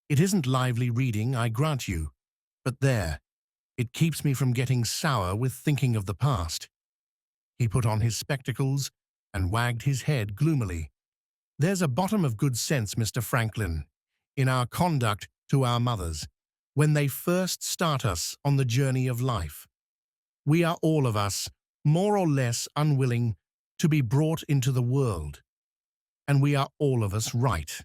It isn't lively reading, I grant you, but there, it keeps me from getting sour with thinking of the past. He put on his spectacles and wagged his head gloomily. There's a bottom of good sense, Mr. Franklin, in our conduct to our mothers, when they first start us on the journey of life. We are all of us more or less unwilling to be brought into the world, and we are all of us right.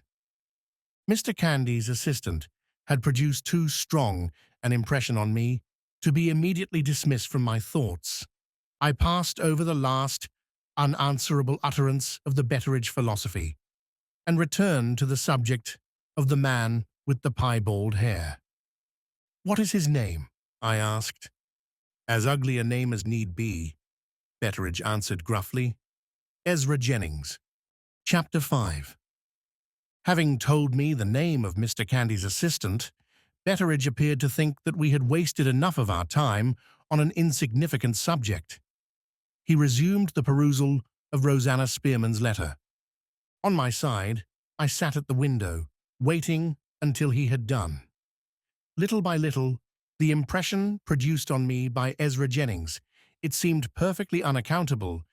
Mr. Candy's assistant had produced too strong an impression on me to be immediately dismissed from my thoughts. I passed over the last unanswerable utterance of the Betteridge philosophy and returned to the subject of the man with the piebald hair. What is his name? I asked. As ugly a name as need be, Betteridge answered gruffly. Ezra Jennings. Chapter 5. Having told me the name of Mr. Candy's assistant, Betteridge appeared to think that we had wasted enough of our time on an insignificant subject. He resumed the perusal of Rosanna Spearman's letter. On my side, I sat at the window, waiting until he had done. Little by little, the impression produced on me by Ezra Jennings, it seemed perfectly unaccountable,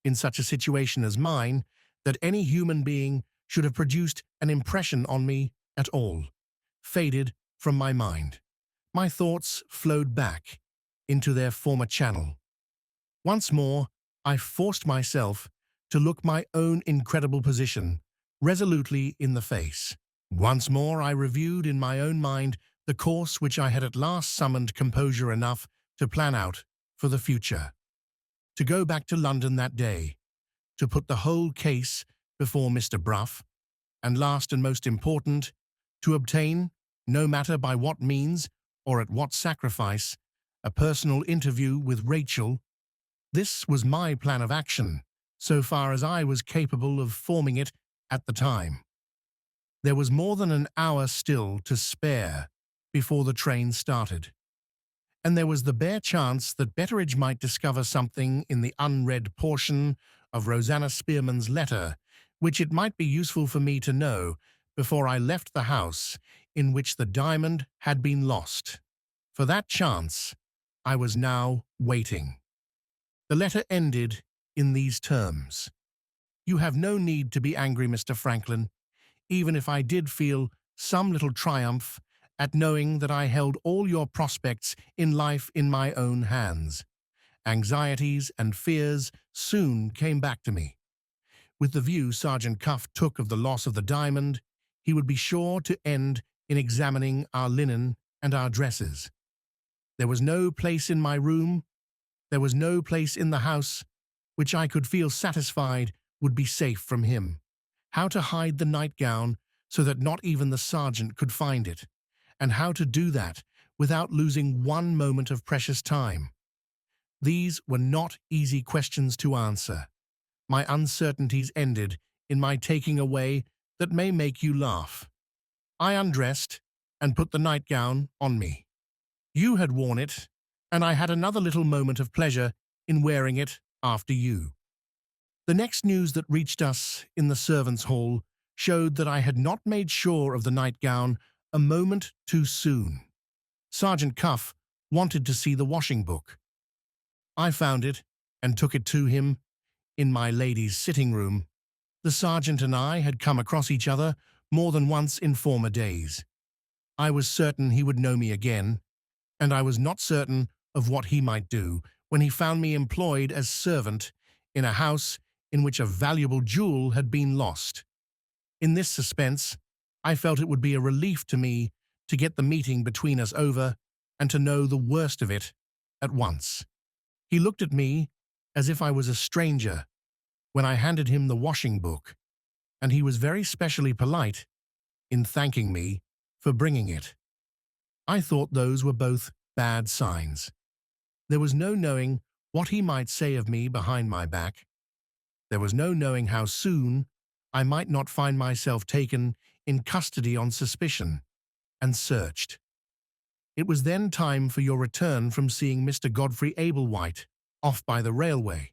in such a situation as mine, that any human being should have produced an impression on me at all, faded from my mind. My thoughts flowed back into their former channel. Once more, I forced myself to look my own incredible position resolutely in the face. Once more I reviewed in my own mind the course which I had at last summoned composure enough to plan out for the future. To go back to London that day, to put the whole case before Mr. Bruff, and last and most important, to obtain, no matter by what means or at what sacrifice, a personal interview with Rachel. This was my plan of action, so far as I was capable of forming it at the time. There was more than an hour still to spare before the train started, and there was the bare chance that Betteridge might discover something in the unread portion of Rosanna Spearman's letter, which it might be useful for me to know before I left the house in which the diamond had been lost. For that chance, I was now waiting. The letter ended in these terms. You have no need to be angry, Mr. Franklin, even if I did feel some little triumph at knowing that I held all your prospects in life in my own hands. Anxieties and fears soon came back to me. With the view Sergeant Cuff took of the loss of the diamond, he would be sure to end in examining our linen and our dresses. There was no place in my room, there was no place in the house, which I could feel satisfied would be safe from him. How to hide the nightgown so that not even the sergeant could find it, and how to do that without losing one moment of precious time. These were not easy questions to answer. My uncertainties ended in my taking a way that may make you laugh. I undressed and put the nightgown on me. You had worn it, and I had another little moment of pleasure in wearing it after you. The next news that reached us in the servants' hall showed that I had not made sure of the nightgown a moment too soon. Sergeant Cuff wanted to see the washing book. I found it and took it to him in my lady's sitting room. The sergeant and I had come across each other more than once in former days. I was certain he would know me again, and I was not certain of what he might do when he found me employed as servant in a house in which a valuable jewel had been lost. In this suspense, I felt it would be a relief to me to get the meeting between us over and to know the worst of it at once. He looked at me as if I was a stranger when I handed him the washing book, and he was very specially polite in thanking me for bringing it. I thought those were both bad signs. There was no knowing what he might say of me behind my back. There was no knowing how soon I might not find myself taken in custody on suspicion and searched. It was then time for your return from seeing Mr. Godfrey Ablewhite off by the railway,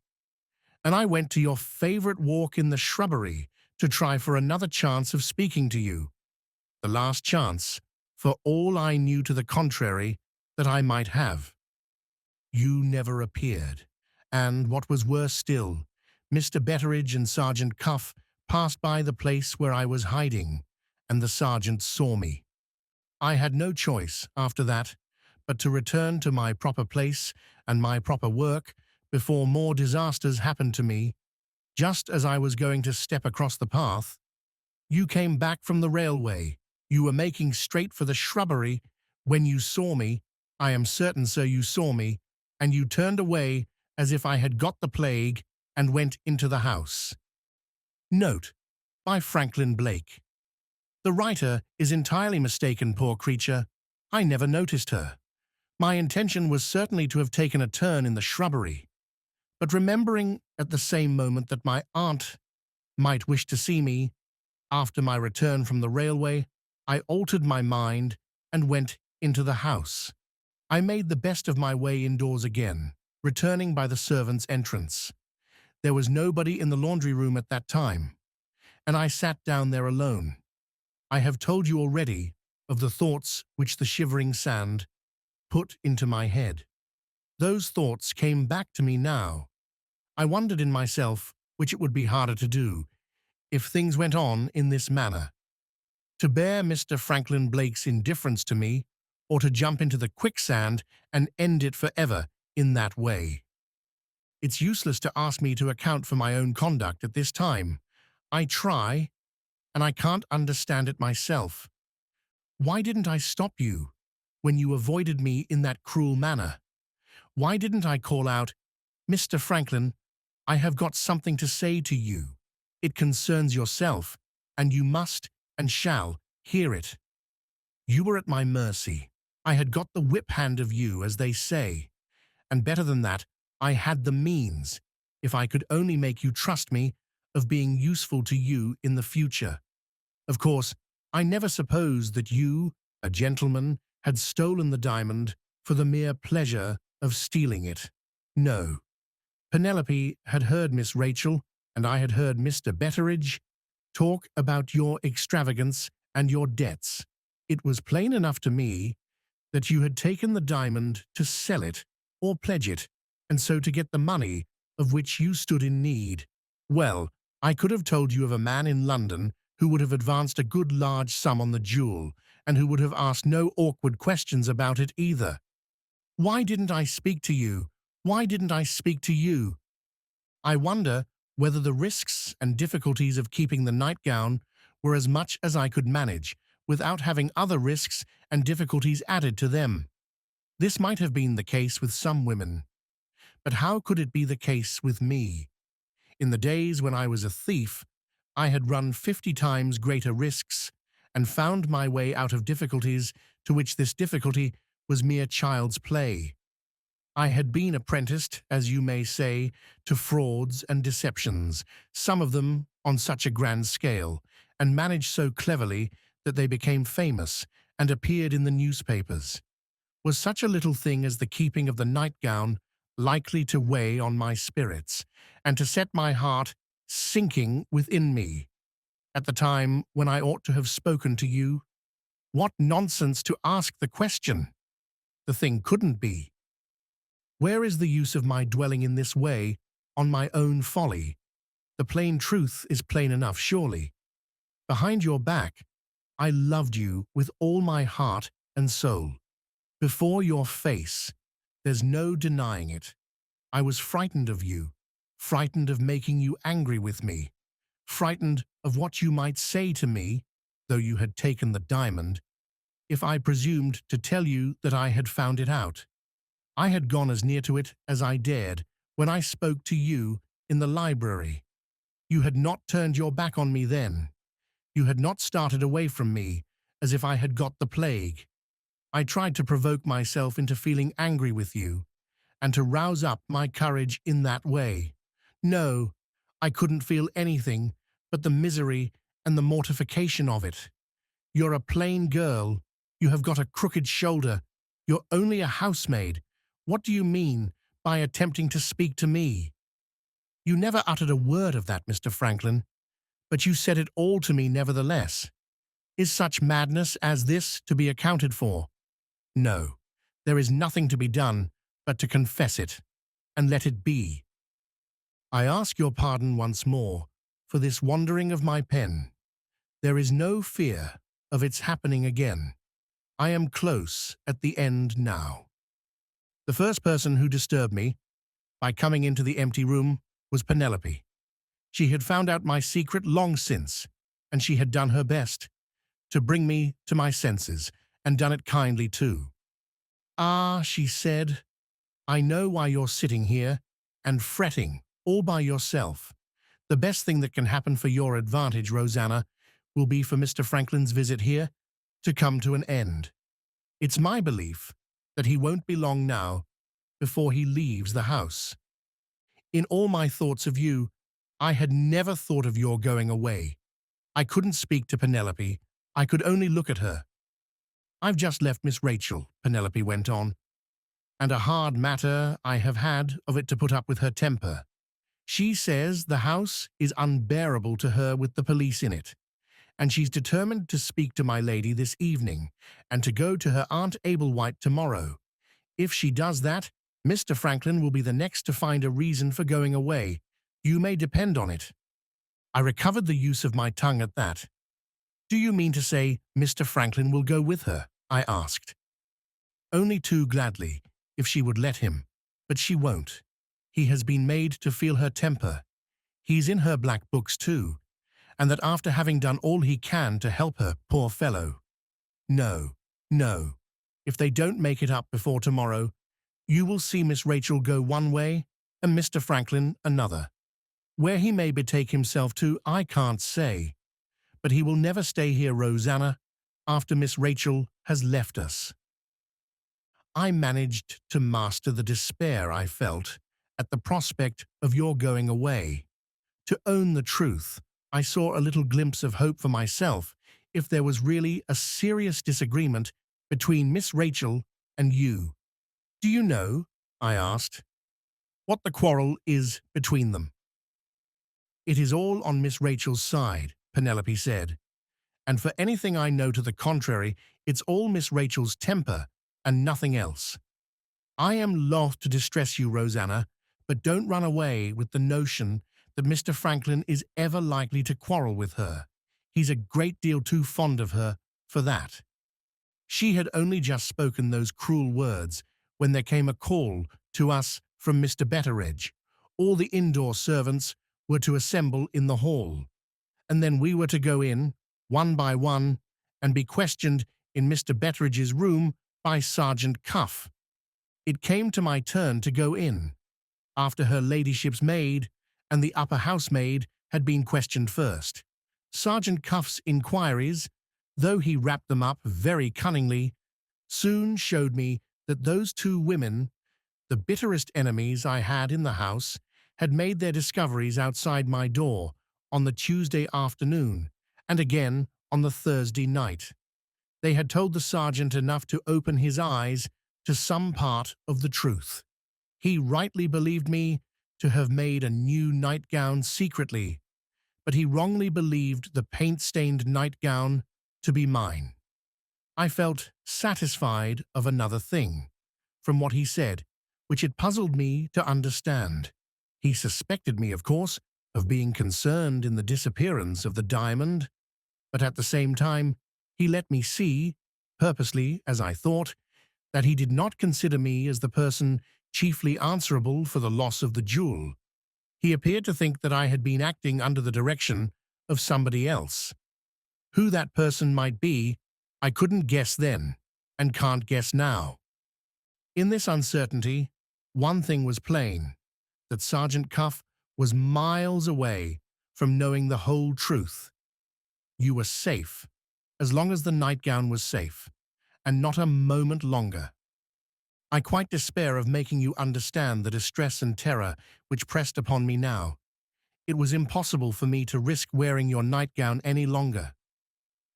and I went to your favourite walk in the shrubbery to try for another chance of speaking to you, the last chance, for all I knew to the contrary, that I might have. You never appeared, and, what was worse still, Mr. Betteridge and Sergeant Cuff passed by the place where I was hiding, and the sergeant saw me. I had no choice, after that, but to return to my proper place and my proper work before more disasters happened to me. Just as I was going to step across the path, you came back from the railway. You were making straight for the shrubbery when you saw me. I am certain, sir, you saw me, and you turned away as if I had got the plague and went into the house. Note by Franklin Blake. The writer is entirely mistaken, poor creature. I never noticed her. My intention was certainly to have taken a turn in the shrubbery, but remembering at the same moment that my aunt might wish to see me after my return from the railway, I altered my mind and went into the house. I made the best of my way indoors again, returning by the servants' entrance. There was nobody in the laundry room at that time, and I sat down there alone. I have told you already of the thoughts which the shivering sand put into my head. Those thoughts came back to me now. I wondered in myself which it would be harder to do, if things went on in this manner: to bear Mr. Franklin Blake's indifference to me, or to jump into the quicksand and end it forever in that way. It's useless to ask me to account for my own conduct at this time. I try, and I can't understand it myself. Why didn't I stop you when you avoided me in that cruel manner? Why didn't I call out, "Mr. Franklin, I have got something to say to you. It concerns yourself, and you must and shall hear it"? You were at my mercy. I had got the whip hand of you, as they say. And better than that, I had the means, if I could only make you trust me, of being useful to you in the future. Of course, I never supposed that you, a gentleman, had stolen the diamond for the mere pleasure of stealing it. No. Penelope had heard Miss Rachel, and I had heard Mr. Betteridge, talk about your extravagance and your debts. It was plain enough to me that you had taken the diamond to sell it or pledge it, and so to get the money of which you stood in need. Well, I could have told you of a man in London who would have advanced a good large sum on the jewel, and who would have asked no awkward questions about it either. Why didn't I speak to you? Why didn't I speak to you? I wonder whether the risks and difficulties of keeping the nightgown were as much as I could manage, without having other risks and difficulties added to them. This might have been the case with some women, but how could it be the case with me? In the days when I was a thief, I had run 50 times greater risks, and found my way out of difficulties to which this difficulty was mere child's play. I had been apprenticed, as you may say, to frauds and deceptions, some of them on such a grand scale, and managed so cleverly that they became famous and appeared in the newspapers. Was such a little thing as the keeping of the nightgown likely to weigh on my spirits, and to set my heart sinking within me, at the time when I ought to have spoken to you? What nonsense to ask the question! The thing couldn't be. Where is the use of my dwelling in this way on my own folly? The plain truth is plain enough, surely. Behind your back, I loved you with all my heart and soul. Before your face, there's no denying it. I was frightened of you, frightened of making you angry with me. frightened of what you might say to me, though you had taken the diamond, if I presumed to tell you that I had found it out. I had gone as near to it as I dared when I spoke to you in the library. You had not turned your back on me then. You had not started away from me as if I had got the plague. I tried to provoke myself into feeling angry with you and to rouse up my courage in that way. No, I couldn't feel anything but the misery and the mortification of it. You're a plain girl. You have got a crooked shoulder. You're only a housemaid. What do you mean by attempting to speak to me? You never uttered a word of that, Mr. Franklin, but you said it all to me nevertheless. Is such madness as this to be accounted for? No, there is nothing to be done but to confess it, and let it be. I ask your pardon once more for this wandering of my pen. There is no fear of its happening again. I am close at the end now. The first person who disturbed me by coming into the empty room was Penelope. She had found out my secret long since, and she had done her best to bring me to my senses, and done it kindly too. "Ah," she said, "I know why you're sitting here and fretting all by yourself. The best thing that can happen for your advantage, Rosanna, will be for Mr. Franklin's visit here to come to an end. It's my belief that he won't be long now before he leaves the house. In all my thoughts of you, I had never thought of your going away. I couldn't speak to Penelope. I could only look at her. I've just left Miss Rachel," Penelope went on, "and a hard matter I have had of it to put up with her temper. She says the house is unbearable to her with the police in it, and she's determined to speak to my lady this evening and to go to her Aunt Ablewhite tomorrow. If she does that, Mr. Franklin will be the next to find a reason for going away. You may depend on it." I recovered the use of my tongue at that. "Do you mean to say Mr. Franklin will go with her?" I asked. "Only too gladly, if she would let him, but she won't. He has been made to feel her temper. He's in her black books too, and that after having done all he can to help her, poor fellow. No, no. If they don't make it up before tomorrow, you will see Miss Rachel go one way and Mr. Franklin another. Where he may betake himself to, I can't say. But he will never stay here, Rosanna, after Miss Rachel has left us." I managed to master the despair I felt at the prospect of your going away. To own the truth, I saw a little glimpse of hope for myself if there was really a serious disagreement between Miss Rachel and you. "Do you know," I asked, "what the quarrel is between them?" "It is all on Miss Rachel's side," Penelope said, "and for anything I know to the contrary, it's all Miss Rachel's temper and nothing else. I am loth to distress you, Rosanna, but don't run away with the notion that Mr. Franklin is ever likely to quarrel with her. He's a great deal too fond of her for that." She had only just spoken those cruel words when there came a call to us from Mr. Betteredge. All the indoor servants were to assemble in the hall, and then we were to go in, one by one, and be questioned in Mr. Betteredge's room by Sergeant Cuff. It came to my turn to go in, after her ladyship's maid and the upper housemaid had been questioned first. Sergeant Cuff's inquiries, though he wrapped them up very cunningly, soon showed me that those two women, the bitterest enemies I had in the house, had made their discoveries outside my door on the Tuesday afternoon and again on the Thursday night. They had told the sergeant enough to open his eyes to some part of the truth. He rightly believed me to have made a new nightgown secretly, but he wrongly believed the paint-stained nightgown to be mine. I felt satisfied of another thing, from what he said, which it puzzled me to understand. He suspected me, of course, of being concerned in the disappearance of the diamond, but at the same time he let me see, purposely as I thought, that he did not consider me as the person chiefly answerable for the loss of the jewel. He appeared to think that I had been acting under the direction of somebody else. Who that person might be, I couldn't guess then, and can't guess now. In this uncertainty, one thing was plain, that Sergeant Cuff was miles away from knowing the whole truth. You were safe, as long as the nightgown was safe, and not a moment longer. I quite despair of making you understand the distress and terror which pressed upon me now. It was impossible for me to risk wearing your nightgown any longer.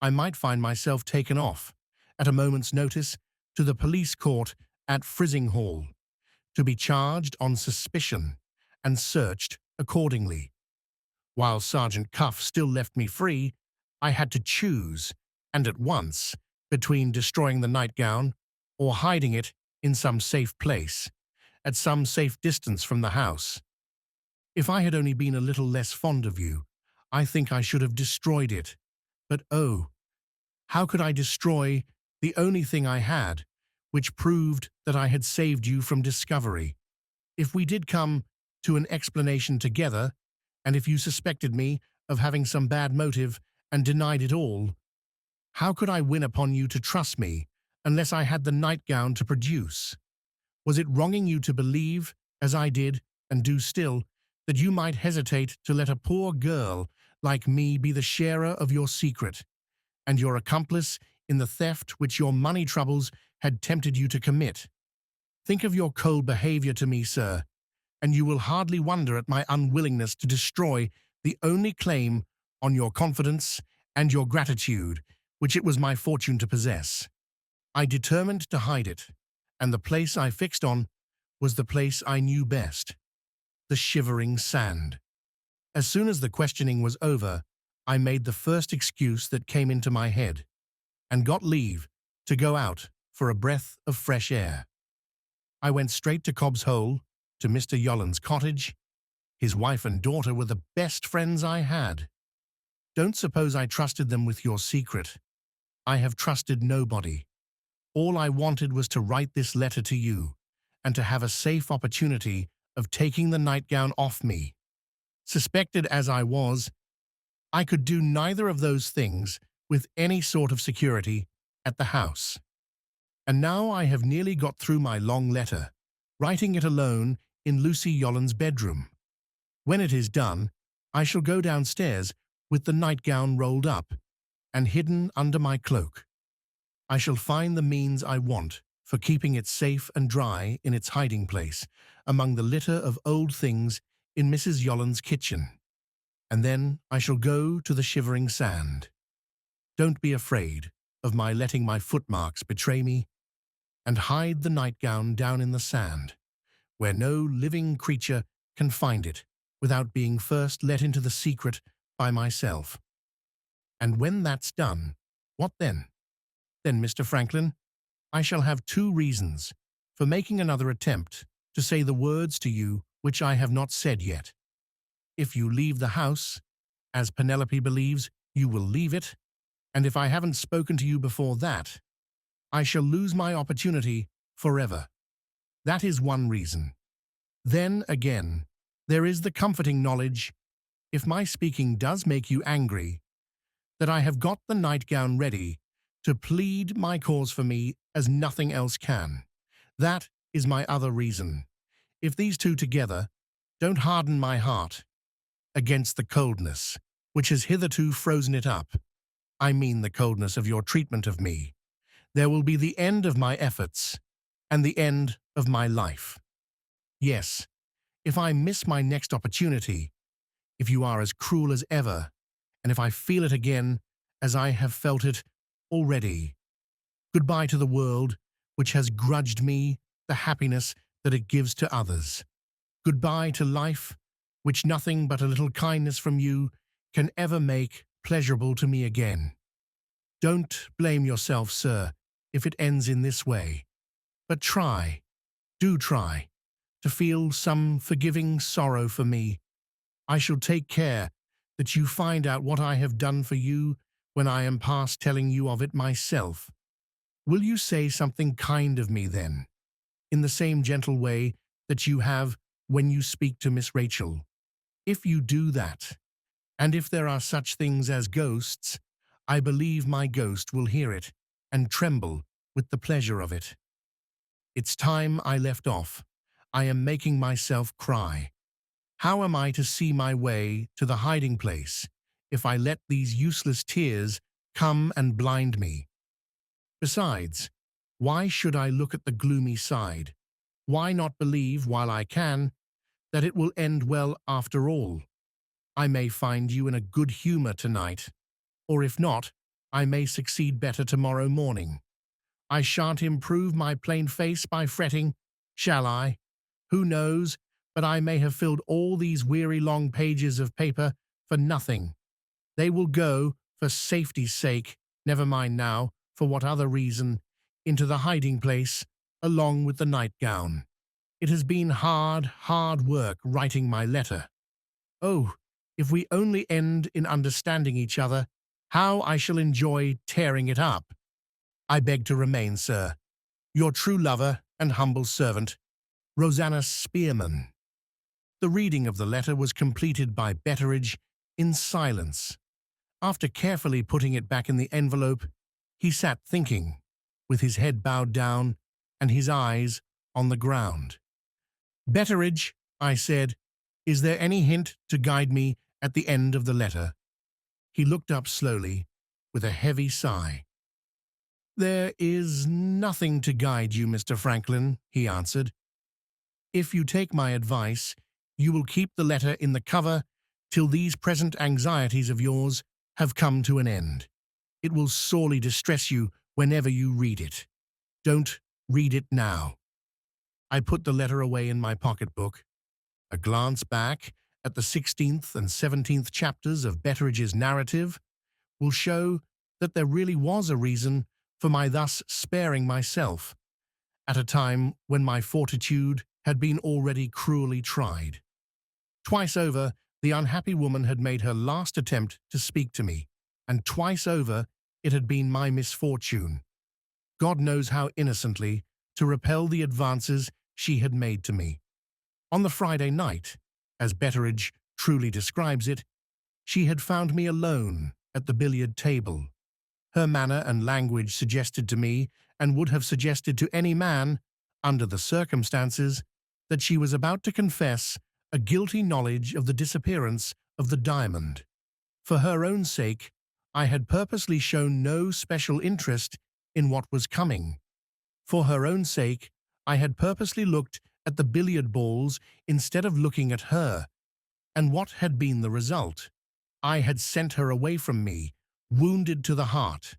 I might find myself taken off, at a moment's notice, to the police court at Frizinghall, to be charged on suspicion and searched accordingly. While Sergeant Cuff still left me free, I had to choose, and at once, between destroying the nightgown or hiding it in some safe place, at some safe distance from the house. If I had only been a little less fond of you, I think I should have destroyed it. But oh, how could I destroy the only thing I had, which proved that I had saved you from discovery? If we did come to an explanation together, and if you suspected me of having some bad motive and denied it all, how could I win upon you to trust me unless I had the nightgown to produce? Was it wronging you to believe, as I did, and do still, that you might hesitate to let a poor girl like me be the sharer of your secret, and your accomplice in the theft which your money troubles had tempted you to commit? Think of your cold behavior to me, sir, and you will hardly wonder at my unwillingness to destroy the only claim on your confidence and your gratitude which it was my fortune to possess. I determined to hide it, and the place I fixed on was the place I knew best, the Shivering Sand. As soon as the questioning was over, I made the first excuse that came into my head, and got leave to go out for a breath of fresh air. I went straight to Cobb's Hole, to Mr. Yolland's cottage. His wife and daughter were the best friends I had. Don't suppose I trusted them with your secret. I have trusted nobody. All I wanted was to write this letter to you, and to have a safe opportunity of taking the nightgown off me. Suspected as I was, I could do neither of those things with any sort of security at the house. And now I have nearly got through my long letter, writing it alone in Lucy Yolland's bedroom. When it is done, I shall go downstairs with the nightgown rolled up and hidden under my cloak. I shall find the means I want for keeping it safe and dry in its hiding place among the litter of old things in Mrs. Yolland's kitchen. And then I shall go to the Shivering Sand. Don't be afraid of my letting my footmarks betray me, and hide the nightgown down in the sand, where no living creature can find it without being first let into the secret by myself. And when that's done, what then? Then, Mr. Franklin, I shall have 2 reasons for making another attempt to say the words to you which I have not said yet. If you leave the house, as Penelope believes you will leave it, and if I haven't spoken to you before that, I shall lose my opportunity forever. That is one reason. Then, again, there is the comforting knowledge, if my speaking does make you angry, that I have got the nightgown ready to plead my cause for me as nothing else can. That is my other reason. If these 2 together don't harden my heart against the coldness which has hitherto frozen it up, I mean the coldness of your treatment of me, there will be the end of my efforts and the end of my life. Yes, if I miss my next opportunity, if you are as cruel as ever, and if I feel it again as I have felt it already, goodbye to the world which has grudged me the happiness that it gives to others. Goodbye to life, which nothing but a little kindness from you can ever make pleasurable to me again. Don't blame yourself, sir, if it ends in this way, but try, do try, to feel some forgiving sorrow for me. I shall take care that you find out what I have done for you when I am past telling you of it myself. Will you say something kind of me then, in the same gentle way that you have when you speak to Miss Rachel? If you do that, and if there are such things as ghosts, I believe my ghost will hear it and tremble with the pleasure of it. It's time I left off. I am making myself cry. How am I to see my way to the hiding place if I let these useless tears come and blind me? Besides, why should I look at the gloomy side? Why not believe, while I can, that it will end well after all? I may find you in a good humor tonight, or if not, I may succeed better tomorrow morning. I shan't improve my plain face by fretting, shall I? Who knows, but I may have filled all these weary long pages of paper for nothing. They will go, for safety's sake, never mind now, for what other reason, into the hiding place, along with the nightgown. It has been hard work writing my letter. Oh, if we only end in understanding each other, how I shall enjoy tearing it up. I beg to remain, sir, your true lover and humble servant, Rosanna Spearman. The reading of the letter was completed by Betteridge in silence. After carefully putting it back in the envelope, he sat thinking, with his head bowed down and his eyes on the ground. Betteridge, I said, is there any hint to guide me at the end of the letter? He looked up slowly, with a heavy sigh. There is nothing to guide you, Mr. Franklin, he answered. If you take my advice, you will keep the letter in the cover till these present anxieties of yours have come to an end. It will sorely distress you whenever you read it. Don't read it now. I put the letter away in my pocketbook. A glance back at the 16th and 17th chapters of Betteridge's narrative will show that there really was a reason for my thus sparing myself, at a time when my fortitude had been already cruelly tried. Twice over, the unhappy woman had made her last attempt to speak to me, and twice over it had been my misfortune, God knows how innocently, to repel the advances she had made to me. On the Friday night, as Betteridge truly describes it, she had found me alone at the billiard table. Her manner and language suggested to me, and would have suggested to any man, under the circumstances, that she was about to confess a guilty knowledge of the disappearance of the diamond. For her own sake, I had purposely shown no special interest in what was coming. For her own sake, I had purposely looked at the billiard balls instead of looking at her. And what had been the result? I had sent her away from me, wounded to the heart.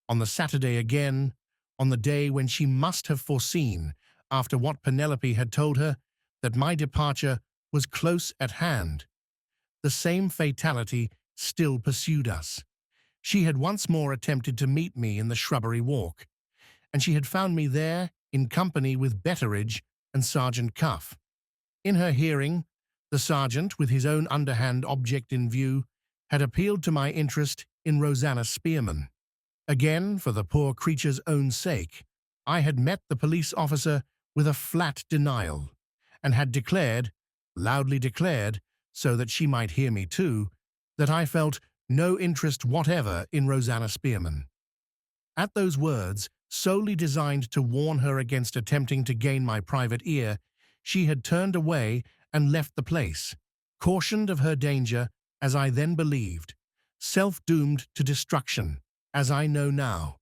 On the Saturday again, on the day when she must have foreseen, after what Penelope had told her, that my departure was close at hand, the same fatality still pursued us. She had once more attempted to meet me in the shrubbery walk, and she had found me there in company with Betteridge and Sergeant Cuff. In her hearing, the sergeant, with his own underhand object in view, had appealed to my interest in Rosanna Spearman. Again, for the poor creature's own sake, I had met the police officer with a flat denial, and had declared, loudly declared, so that she might hear me too, that I felt no interest whatever in Rosanna Spearman. At those words, solely designed to warn her against attempting to gain my private ear, she had turned away and left the place, cautioned of her danger, as I then believed, self-doomed to destruction, as I know now.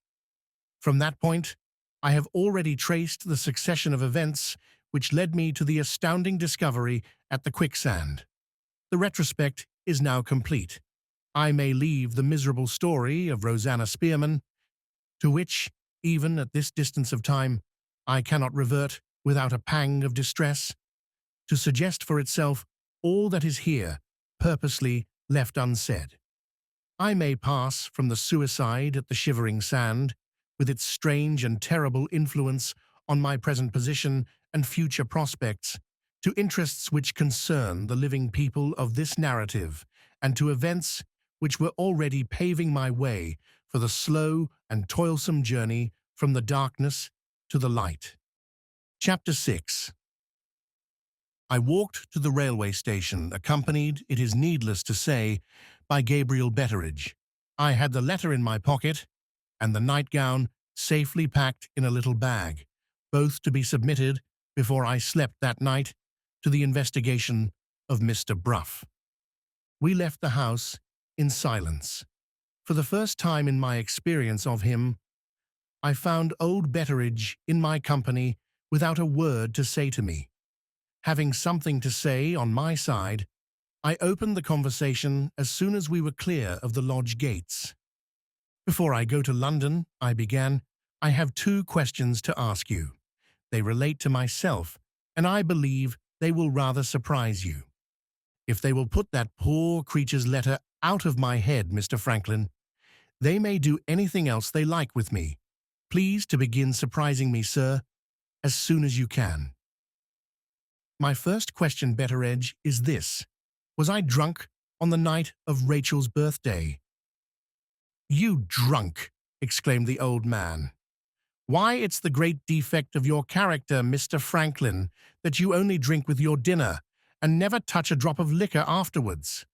From that point, I have already traced the succession of events which led me to the astounding discovery at the quicksand. The retrospect is now complete. I may leave the miserable story of Rosanna Spearman, to which, even at this distance of time, I cannot revert without a pang of distress, to suggest for itself all that is here purposely left unsaid. I may pass from the suicide at the Shivering Sand, with its strange and terrible influence on my present position and future prospects, to interests which concern the living people of this narrative, and to events which were already paving my way for the slow and toilsome journey from the darkness to the light. Chapter 6. I walked to the railway station, accompanied, it is needless to say, by Gabriel Betteridge. I had the letter in my pocket and the nightgown safely packed in a little bag, both to be submitted before I slept that night to the investigation of Mr. Bruff. We left the house in silence. For the first time in my experience of him, I found old Betteridge in my company without a word to say to me. Having something to say on my side, I opened the conversation as soon as we were clear of the lodge gates. "Before I go to London," I began, "I have 2 questions to ask you. They relate to myself, and I believe they will rather surprise you. If they will put that poor creature's letter out of my head, Mr. Franklin, they may do anything else they like with me. Please to begin surprising me, sir, as soon as you can. My first question, Betteridge, is this. Was I drunk on the night of Rachel's birthday?" "You drunk!" exclaimed the old man. "Why, it's the great defect of your character, Mr. Franklin, that you only drink with your dinner and never touch a drop of liquor afterwards."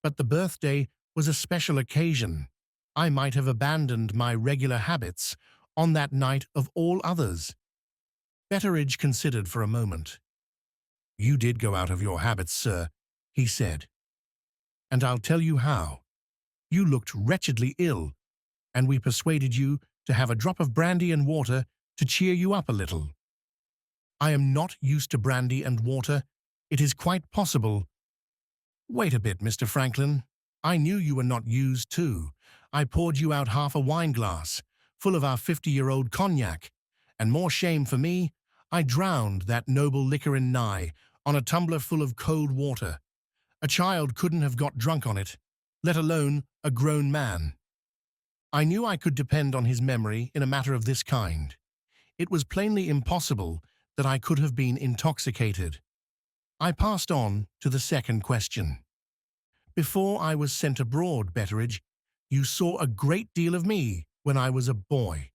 "But the birthday was a special occasion. I might have abandoned my regular habits on that night of all others." Betteridge considered for a moment. "You did go out of your habits, sir," he said. "And I'll tell you how. You looked wretchedly ill, and we persuaded you to have a drop of brandy and water to cheer you up a little. I am not used to brandy and water. It is quite possible—" "Wait a bit, Mr. Franklin. I knew you were not used to. I poured you out half a wine-glass, full of our 50-year-old cognac, and more shame for me, I drowned that noble liquor in Nye on a tumbler full of cold water. A child couldn't have got drunk on it, let alone a grown man. I knew I could depend on his memory in a matter of this kind. It was plainly impossible that I could have been intoxicated. I passed on to the second question. Before I was sent abroad, Betteridge, you saw a great deal of me when I was a boy.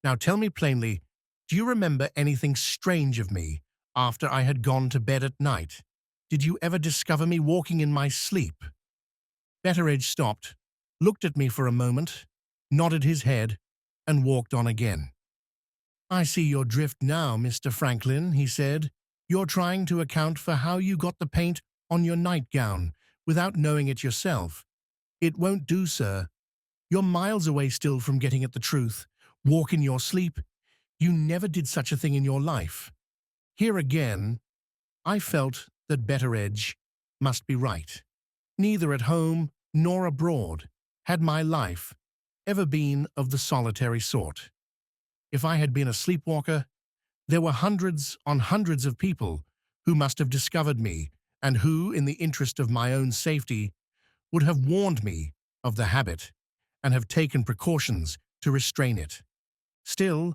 Now tell me plainly, do you remember anything strange of me after I had gone to bed at night? Did you ever discover me walking in my sleep?" Betteridge stopped, looked at me for a moment, nodded his head, and walked on again. "I see your drift now, Mr. Franklin," he said. "You're trying to account for how you got the paint on your nightgown without knowing it yourself. It won't do, sir. You're miles away still from getting at the truth. Walk in your sleep? You never did such a thing in your life." Here again, I felt that Betteridge must be right. Neither at home nor abroad had my life ever been of the solitary sort. If I had been a sleepwalker, there were hundreds on hundreds of people who must have discovered me and who, in the interest of my own safety, would have warned me of the habit and have taken precautions to restrain it. Still,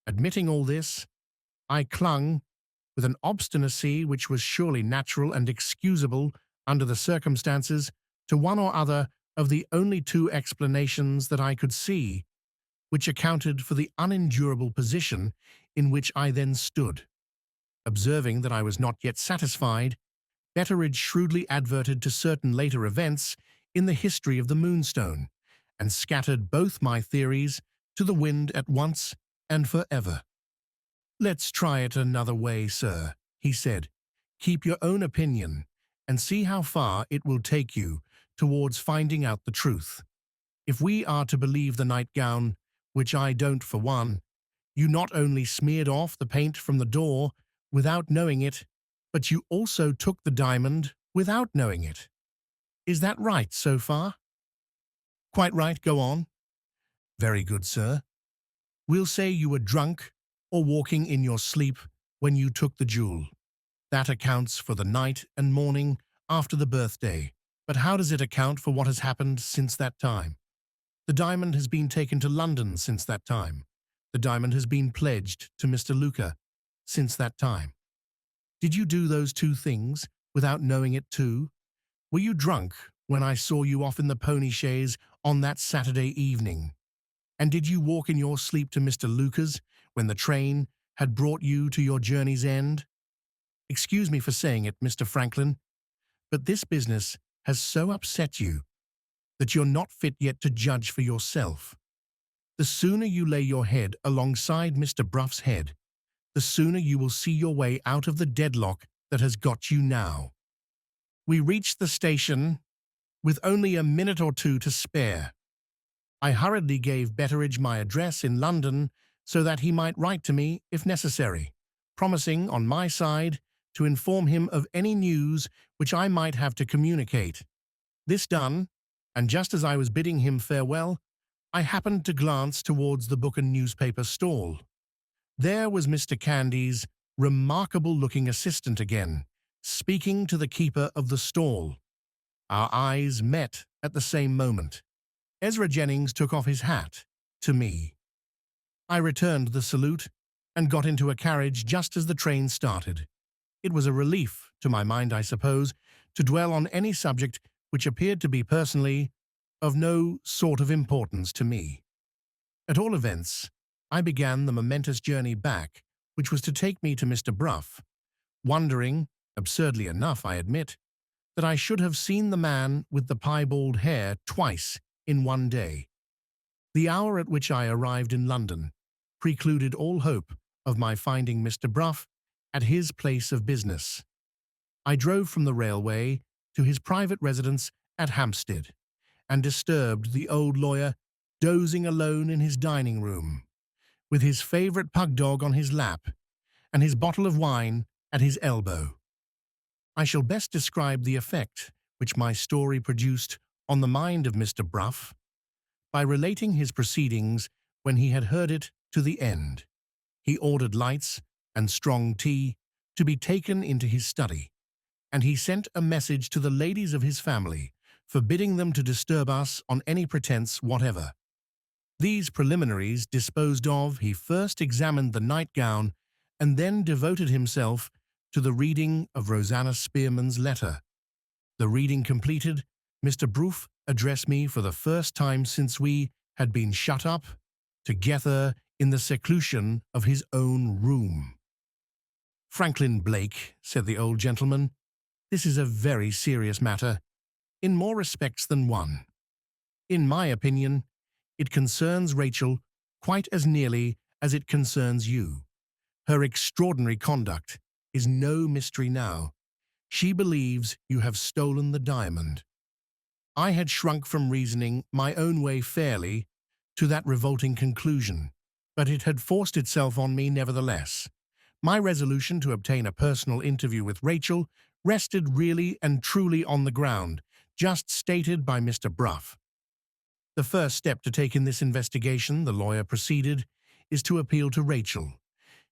admitting all this, I clung, with an obstinacy which was surely natural and excusable under the circumstances, to one or other of the only 2 explanations that I could see, which accounted for the unendurable position in which I then stood. Observing that I was not yet satisfied, Betteridge shrewdly adverted to certain later events in the history of the Moonstone, and scattered both my theories to the wind at once and forever. "Let's try it another way, sir," he said. "Keep your own opinion, and see how far it will take you towards finding out the truth. If we are to believe the nightgown, which I don't for one, you not only smeared off the paint from the door without knowing it, but you also took the diamond without knowing it. Is that right so far?" "Quite right, go on." "Very good, sir. We'll say you were drunk or walking in your sleep when you took the jewel. That accounts for the night and morning after the birthday. But how does it account for what has happened since that time? The diamond has been taken to London since that time. The diamond has been pledged to Mr. Luca since that time. Did you do those 2 things without knowing it too? Were you drunk when I saw you off in the pony chaise on that Saturday evening? And did you walk in your sleep to Mr. Luca's when the train had brought you to your journey's end?" Excuse me for saying it, Mr. Franklin, but this business has so upset you that you're not fit yet to judge for yourself. The sooner you lay your head alongside Mr. Bruff's head, the sooner you will see your way out of the deadlock that has got you now. We reached the station with only a minute or two to spare. I hurriedly gave Betteridge my address in London so that he might write to me if necessary, promising, on my side, to inform him of any news which I might have to communicate. This done, and just as I was bidding him farewell, I happened to glance towards the book and newspaper stall. There was Mr. Candy's remarkable-looking assistant again, speaking to the keeper of the stall. Our eyes met at the same moment. Ezra Jennings took off his hat to me. I returned the salute and got into a carriage just as the train started. It was a relief, to my mind I suppose, to dwell on any subject which appeared to be personally of no sort of importance to me. At all events, I began the momentous journey back, which was to take me to Mr. Bruff, wondering, absurdly enough I admit, that I should have seen the man with the piebald hair twice in one day. The hour at which I arrived in London precluded all hope of my finding Mr. Bruff at his place of business. I drove from the railway to his private residence at Hampstead, and disturbed the old lawyer dozing alone in his dining room, with his favourite pug dog on his lap and his bottle of wine at his elbow. I shall best describe the effect which my story produced on the mind of Mr. Bruff by relating his proceedings when he had heard it to the end. He ordered lights and strong tea to be taken into his study, and he sent a message to the ladies of his family, forbidding them to disturb us on any pretence whatever. These preliminaries disposed of, he first examined the nightgown and then devoted himself to the reading of Rosanna Spearman's letter. The reading completed, Mr. Bruff addressed me for the first time since we had been shut up together in the seclusion of his own room. "Franklin Blake," said the old gentleman, "this is a very serious matter, in more respects than one. In my opinion, it concerns Rachel quite as nearly as it concerns you. Her extraordinary conduct is no mystery now. She believes you have stolen the diamond." I had shrunk from reasoning my own way fairly to that revolting conclusion, but it had forced itself on me nevertheless. My resolution to obtain a personal interview with Rachel rested really and truly on the ground just stated by Mr. Bruff. "The first step to take in this investigation," the lawyer proceeded, "is to appeal to Rachel.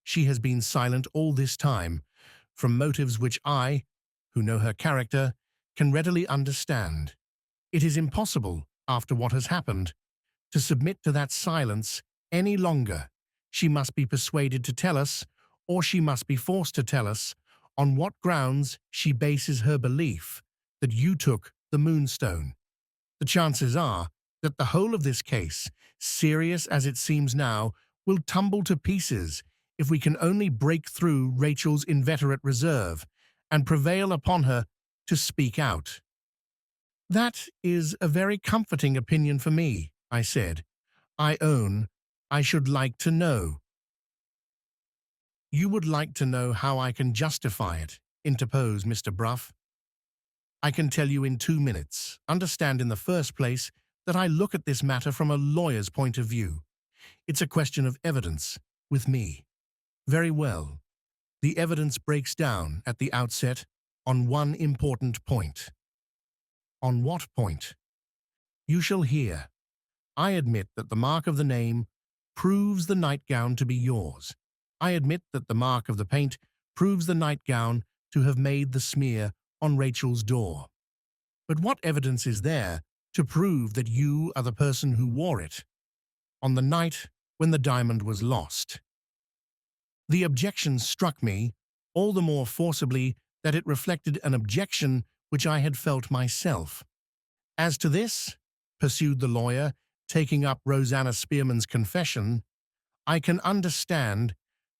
She has been silent all this time, from motives which I, who know her character, can readily understand. It is impossible, after what has happened, to submit to that silence any longer. She must be persuaded to tell us, or she must be forced to tell us, on what grounds she bases her belief that you took the Moonstone. The chances are that the whole of this case, serious as it seems now, will tumble to pieces if we can only break through Rachel's inveterate reserve and prevail upon her to speak out." "That is a very comforting opinion for me," I said. "I own I should like to know." "You would like to know how I can justify it," interposed Mr. Bruff. "I can tell you in 2 minutes. Understand in the first place that I look at this matter from a lawyer's point of view. It's a question of evidence, with me. Very well. The evidence breaks down, at the outset, on one important point." "On what point?" "You shall hear. I admit that the mark of the name proves the nightgown to be yours. I admit that the mark of the paint proves the nightgown to have made the smear on Rachel's door. But what evidence is there to prove that you are the person who wore it on the night when the diamond was lost?" The objection struck me all the more forcibly that it reflected an objection which I had felt myself. "As to this," pursued the lawyer, taking up Rosanna Spearman's confession, "I can understand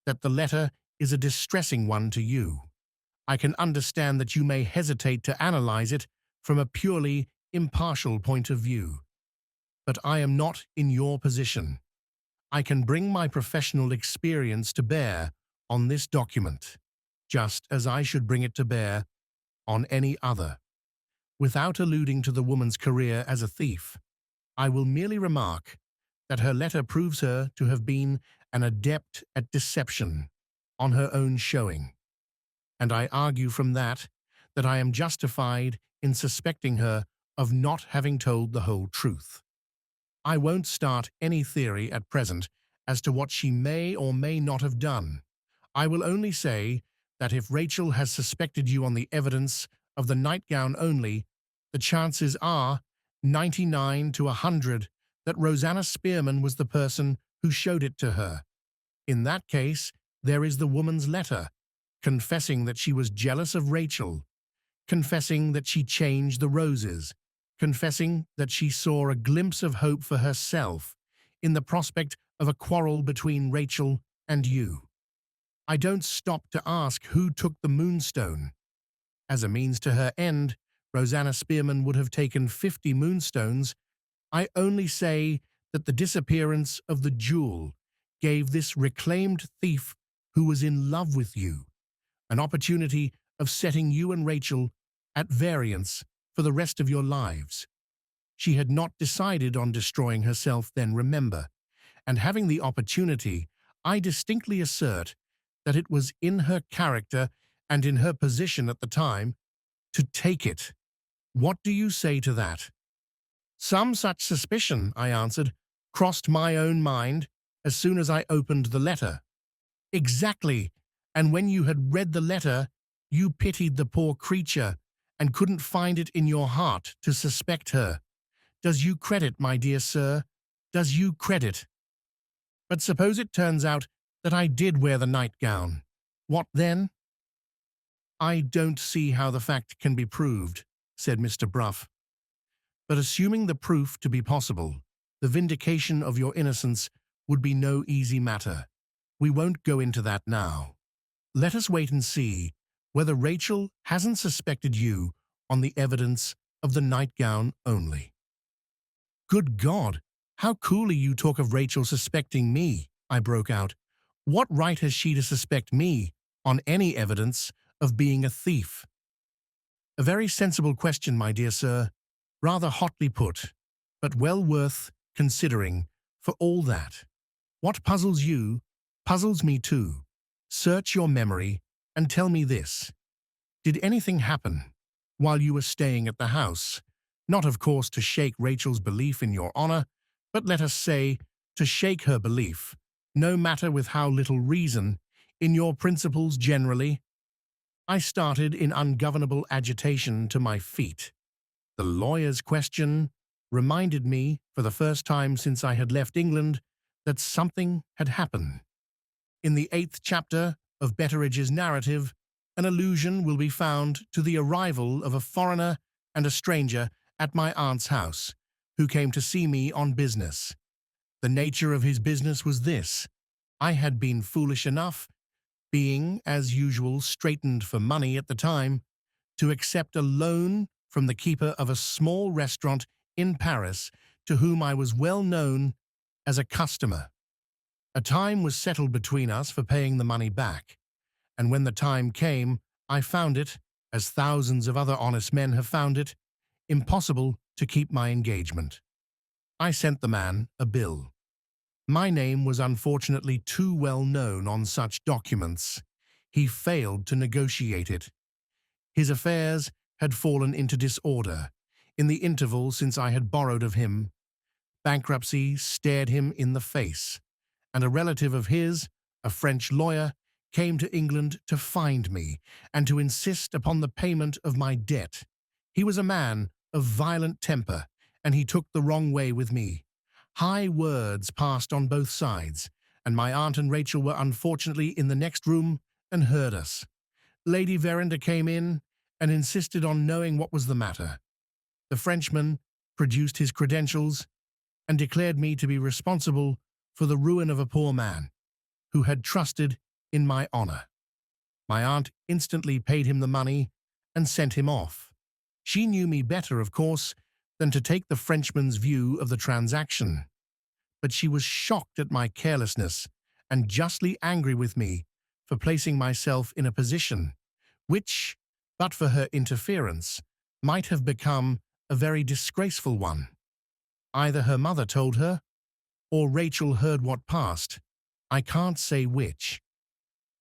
that the letter is a distressing one to you. I can understand that you may hesitate to analyze it from a purely impartial point of view. But I am not in your position. I can bring my professional experience to bear on this document, just as I should bring it to bear on any other. Without alluding to the woman's career as a thief, I will merely remark that her letter proves her to have been an adept at deception on her own showing, and I argue from that I am justified in suspecting her of not having told the whole truth. I won't start any theory at present as to what she may or may not have done. I will only say that if Rachel has suspected you on the evidence of the nightgown only, the chances are 99 to 100 that Rosanna Spearman was the person who showed it to her. In that case, there is the woman's letter, confessing that she was jealous of Rachel, confessing that she changed the roses, confessing that she saw a glimpse of hope for herself in the prospect of a quarrel between Rachel and you. I don't stop to ask who took the Moonstone. As a means to her end, Rosanna Spearman would have taken 50 moonstones. I only say that the disappearance of the jewel gave this reclaimed thief who was in love with you an opportunity of setting you and Rachel at variance for the rest of your lives. She had not decided on destroying herself then, remember, and having the opportunity, I distinctly assert that it was in her character and in her position at the time to take it. What do you say to that? Some such suspicion, I answered, crossed my own mind as soon as I opened the letter. Exactly, and when you had read the letter, you pitied the poor creature and couldn't find it in your heart to suspect her. Does you credit, my dear sir? Does you credit? But suppose it turns out that I did wear the nightgown. What then? I don't see how the fact can be proved, said Mr. Bruff. But assuming the proof to be possible, the vindication of your innocence would be no easy matter. We won't go into that now. Let us wait and see whether Rachel hasn't suspected you on the evidence of the nightgown only. Good God, how coolly you talk of Rachel suspecting me, I broke out. What right has she to suspect me on any evidence of being a thief? A very sensible question, my dear sir, rather hotly put, but well worth considering for all that. What puzzles you puzzles me too. Search your memory and tell me this. Did anything happen while you were staying at the house? Not, of course, to shake Rachel's belief in your honor, but let us say, to shake her belief, no matter with how little reason, in your principles generally. I started in ungovernable agitation to my feet. The lawyer's question reminded me, for the first time since I had left England, that something had happened. In the 8th chapter of Betteridge's narrative, an allusion will be found to the arrival of a foreigner and a stranger at my aunt's house, who came to see me on business. The nature of his business was this. I had been foolish enough, being, as usual, straitened for money at the time, to accept a loan from the keeper of a small restaurant in Paris to whom I was well known as a customer. A time was settled between us for paying the money back, and when the time came, I found it, as thousands of other honest men have found it, impossible to keep my engagement. I sent the man a bill. My name was unfortunately too well known on such documents. He failed to negotiate it. His affairs had fallen into disorder in the interval since I had borrowed of him. Bankruptcy stared him in the face, and a relative of his, a French lawyer, came to England to find me and to insist upon the payment of my debt. He was a man of violent temper, and he took the wrong way with me. High words passed on both sides, and my aunt and Rachel were unfortunately in the next room and heard us. Lady Verinder came in and insisted on knowing what was the matter. The Frenchman produced his credentials and declared me to be responsible for the ruin of a poor man who had trusted in my honor. My aunt instantly paid him the money and sent him off. She knew me better, of course, than to take the Frenchman's view of the transaction. But she was shocked at my carelessness and justly angry with me for placing myself in a position which, but for her interference, might have become a very disgraceful one. Either her mother told her, or Rachel heard what passed. I can't say which.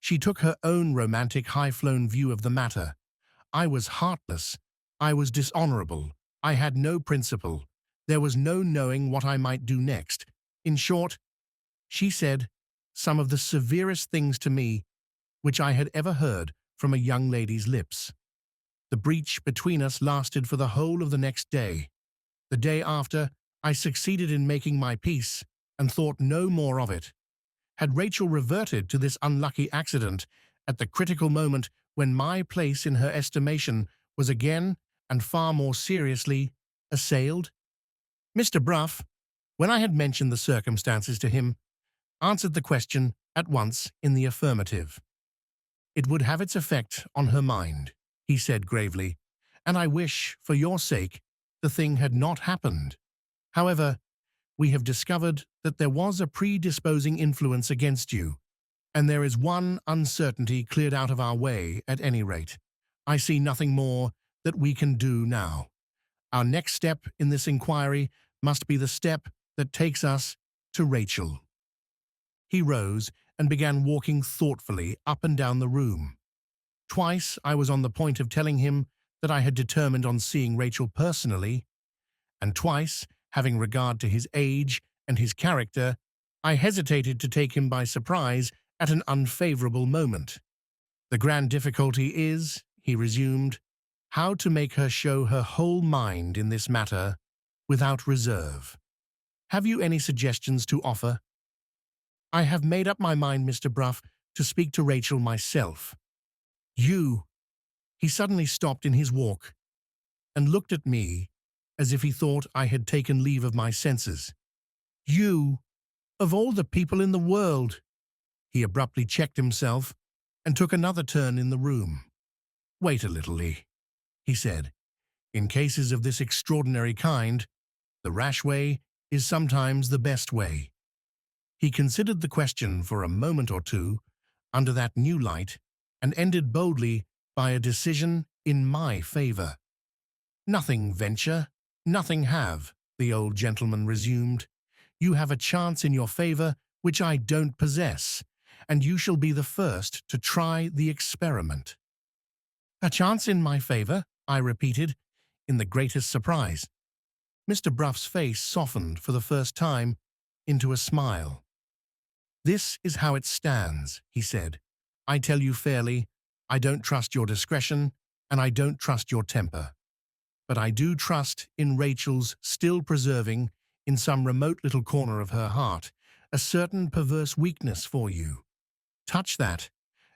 She took her own romantic high-flown view of the matter. I was heartless. I was dishonorable. I had no principle. There was no knowing what I might do next. In short, she said some of the severest things to me which I had ever heard from a young lady's lips. The breach between us lasted for the whole of the next day. The day after, I succeeded in making my peace and thought no more of it. Had Rachel reverted to this unlucky accident at the critical moment when my place in her estimation was again and far more seriously assailed? Mr. Bruff, when I had mentioned the circumstances to him, answered the question at once in the affirmative. "It would have its effect on her mind," he said gravely, "and I wish, for your sake, the thing had not happened. However, we have discovered that there was a predisposing influence against you, and there is one uncertainty cleared out of our way at any rate. I see nothing more that we can do now. Our next step in this inquiry must be the step that takes us to Rachel." He rose and began walking thoughtfully up and down the room. Twice I was on the point of telling him that I had determined on seeing Rachel personally, and twice, having regard to his age and his character, I hesitated to take him by surprise at an unfavorable moment. "The grand difficulty is," he resumed, "how to make her show her whole mind in this matter without reserve. Have you any suggestions to offer?" "I have made up my mind, Mr. Bruff, to speak to Rachel myself." "You—" He suddenly stopped in his walk and looked at me as if he thought I had taken leave of my senses. "You, of all the people in the world!" He abruptly checked himself and took another turn in the room. "Wait a little, Lee," he said. "In cases of this extraordinary kind, the rash way is sometimes the best way." He considered the question for a moment or two under that new light and ended boldly by a decision in my favor. "Nothing venture, nothing have," the old gentleman resumed. "You have a chance in your favor which I don't possess, and you shall be the first to try the experiment." "A chance in my favor?" I repeated, in the greatest surprise. Mr. Bruff's face softened for the first time into a smile. "This is how it stands," he said. "I tell you fairly, I don't trust your discretion, and I don't trust your temper. But I do trust in Rachel's still preserving, in some remote little corner of her heart, a certain perverse weakness for you. Touch that,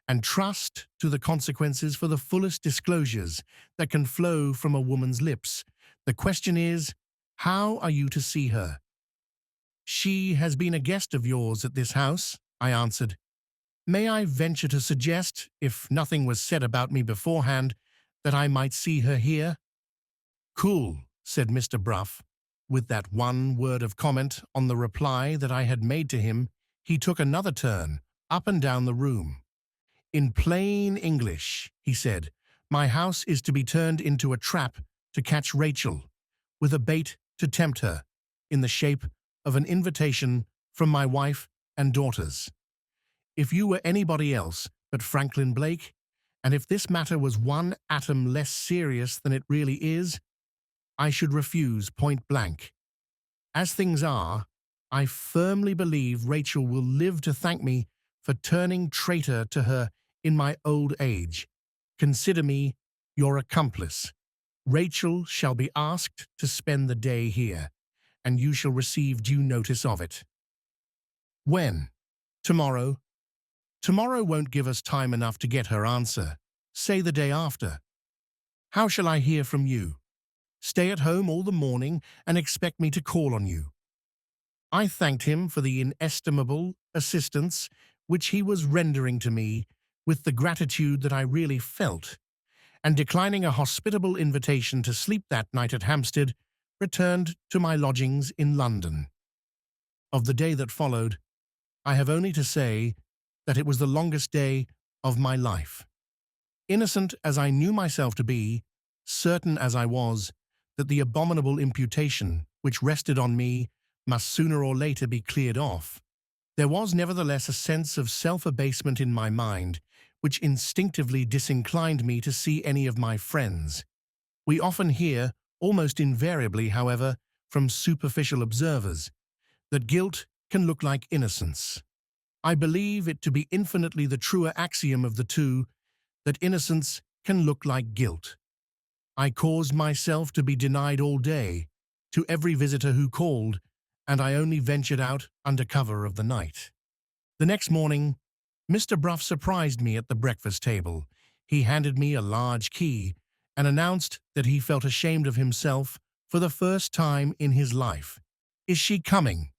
and trust to the consequences for the fullest disclosures that can flow from a woman's lips. The question is, how are you to see her?" "She has been a guest of yours at this house," I answered. "May I venture to suggest, if nothing was said about me beforehand, that I might see her here?" "Cool," said Mr. Bruff. With that one word of comment on the reply that I had made to him, he took another turn up and down the room. "In plain English," he said, "my house is to be turned into a trap to catch Rachel, with a bait to tempt her, in the shape of an invitation from my wife and daughters. If you were anybody else but Franklin Blake, and if this matter was one atom less serious than it really is, I should refuse point blank. As things are, I firmly believe Rachel will live to thank me for turning traitor to her in my old age. Consider me your accomplice. Rachel shall be asked to spend the day here, and you shall receive due notice of it." "When?" "Tomorrow." "Tomorrow won't give us time enough to get her answer. Say the day after." "How shall I hear from you?" "Stay at home all the morning and expect me to call on you." I thanked him for the inestimable assistance which he was rendering to me with the gratitude that I really felt, and declining a hospitable invitation to sleep that night at Hampstead, returned to my lodgings in London. Of the day that followed, I have only to say that it was the longest day of my life. Innocent as I knew myself to be, certain as I was that the abominable imputation which rested on me must sooner or later be cleared off, there was nevertheless a sense of self-abasement in my mind which instinctively disinclined me to see any of my friends. We often hear, almost invariably, however, from superficial observers, that guilt can look like innocence. I believe it to be infinitely the truer axiom of the two, that innocence can look like guilt. I caused myself to be denied all day to every visitor who called, and I only ventured out under cover of the night. The next morning, Mr. Bruff surprised me at the breakfast table. He handed me a large key and announced that he felt ashamed of himself for the first time in his life. "Is she coming?"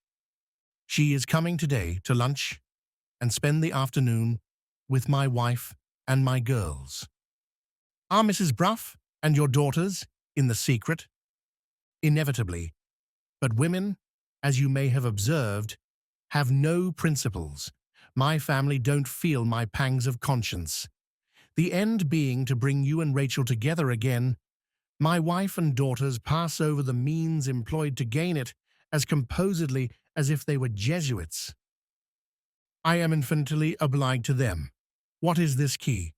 "She is coming today to lunch and spend the afternoon with my wife and my girls." "Are Mrs. Bruff and your daughters in the secret?" "Inevitably. But women, as you may have observed, have no principles. My family don't feel my pangs of conscience. The end being to bring you and Rachel together again, my wife and daughters pass over the means employed to gain it as composedly as if they were Jesuits. I am infinitely obliged to them. What is this key?"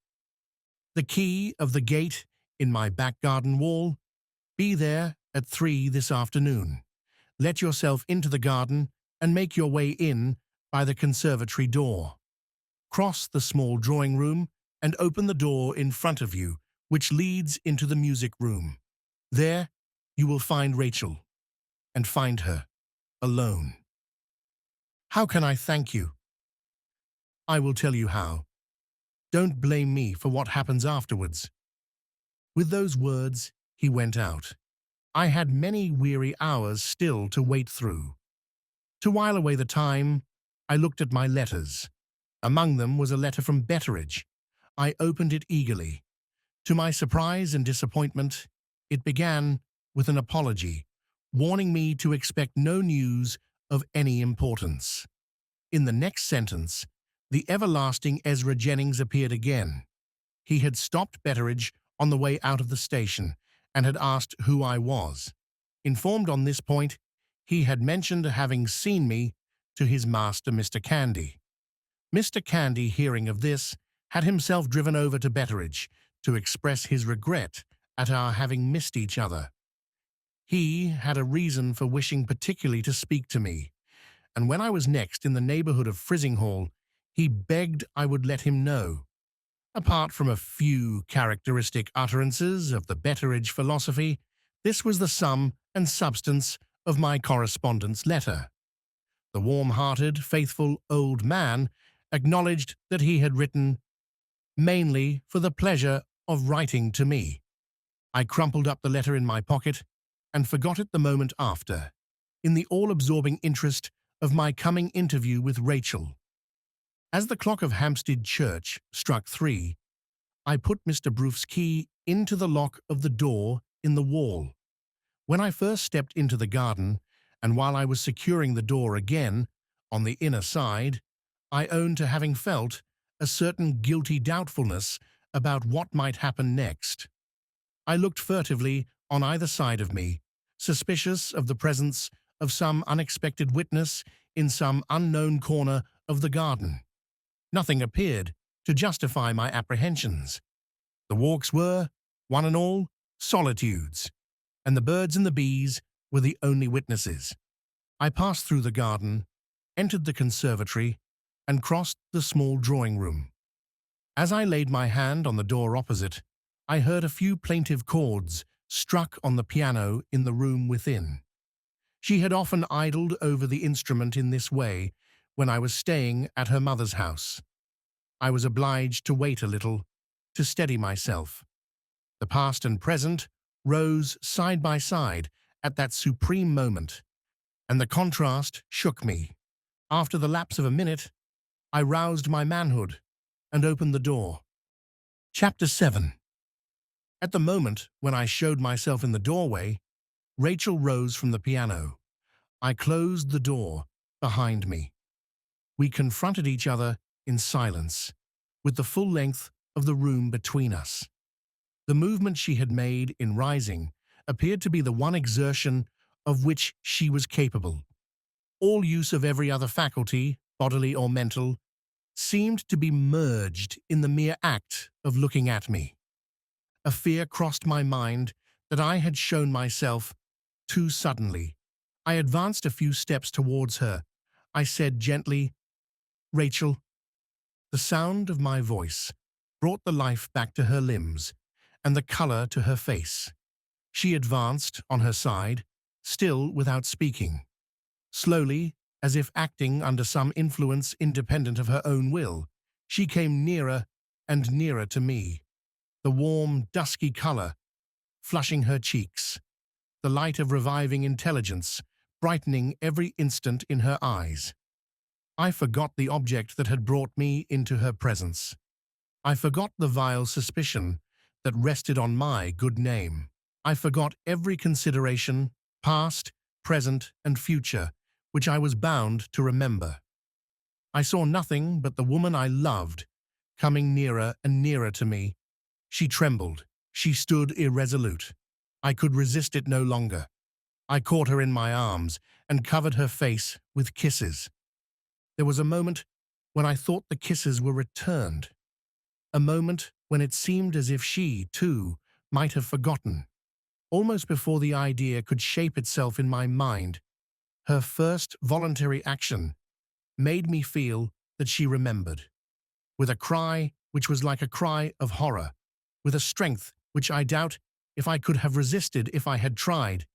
"The key of the gate in my back garden wall. Be there at 3 this afternoon. Let yourself into the garden and make your way in by the conservatory door. Cross the small drawing room and open the door in front of you, which leads into the music room. There you will find Rachel, and find her alone." "How can I thank you?" "I will tell you how. Don't blame me for what happens afterwards." With those words, he went out. I had many weary hours still to wait through. To while away the time, I looked at my letters. Among them was a letter from Betteridge. I opened it eagerly. To my surprise and disappointment, it began with an apology, warning me to expect no news of any importance. In the next sentence, the everlasting Ezra Jennings appeared again. He had stopped Betteridge on the way out of the station and had asked who I was. Informed on this point, he had mentioned having seen me to his master, Mr. Candy. Mr. Candy, hearing of this, had himself driven over to Betteridge to express his regret at our having missed each other. He had a reason for wishing particularly to speak to me, and when I was next in the neighbourhood of Frizinghall, he begged I would let him know. Apart from a few characteristic utterances of the Betteridge philosophy, this was the sum and substance of my correspondence letter. The warm-hearted, faithful old man acknowledged that he had written mainly for the pleasure of writing to me. I crumpled up the letter in my pocket and forgot it the moment after, in the all-absorbing interest of my coming interview with Rachel. As the clock of Hampstead Church struck 3, I put Mr. Bruff's key into the lock of the door in the wall. When I first stepped into the garden, and while I was securing the door again on the inner side, I own to having felt a certain guilty doubtfulness about what might happen next. I looked furtively on either side of me, suspicious of the presence of some unexpected witness in some unknown corner of the garden. Nothing appeared to justify my apprehensions. The walks were, one and all, solitudes, and the birds and the bees were the only witnesses. I passed through the garden, entered the conservatory, and crossed the small drawing room. As I laid my hand on the door opposite, I heard a few plaintive chords struck on the piano in the room within. She had often idled over the instrument in this way when I was staying at her mother's house. I was obliged to wait a little, to steady myself. The past and present rose side by side at that supreme moment, and the contrast shook me. After the lapse of a minute, I roused my manhood. and opened the door. Chapter 7. At the moment when I showed myself in the doorway, Rachel rose from the piano. I closed the door behind me. We confronted each other in silence, with the full length of the room between us. The movement she had made in rising appeared to be the one exertion of which she was capable. All use of every other faculty, bodily or mental, seemed to be merged in the mere act of looking at me. A fear crossed my mind that I had shown myself too suddenly. I advanced a few steps towards her. I said gently, "Rachel." The sound of my voice brought the life back to her limbs and the color to her face. She advanced on her side, still without speaking. Slowly, as if acting under some influence independent of her own will, she came nearer and nearer to me, the warm, dusky color flushing her cheeks, the light of reviving intelligence brightening every instant in her eyes. I forgot the object that had brought me into her presence. I forgot the vile suspicion that rested on my good name. I forgot every consideration, past, present, and future, which I was bound to remember. I saw nothing but the woman I loved coming nearer and nearer to me. She trembled. She stood irresolute. I could resist it no longer. I caught her in my arms and covered her face with kisses. There was a moment when I thought the kisses were returned. A moment when it seemed as if she, too, might have forgotten. Almost before the idea could shape itself in my mind, her first voluntary action made me feel that she remembered. With a cry which was like a cry of horror, with a strength which I doubt if I could have resisted if I had tried,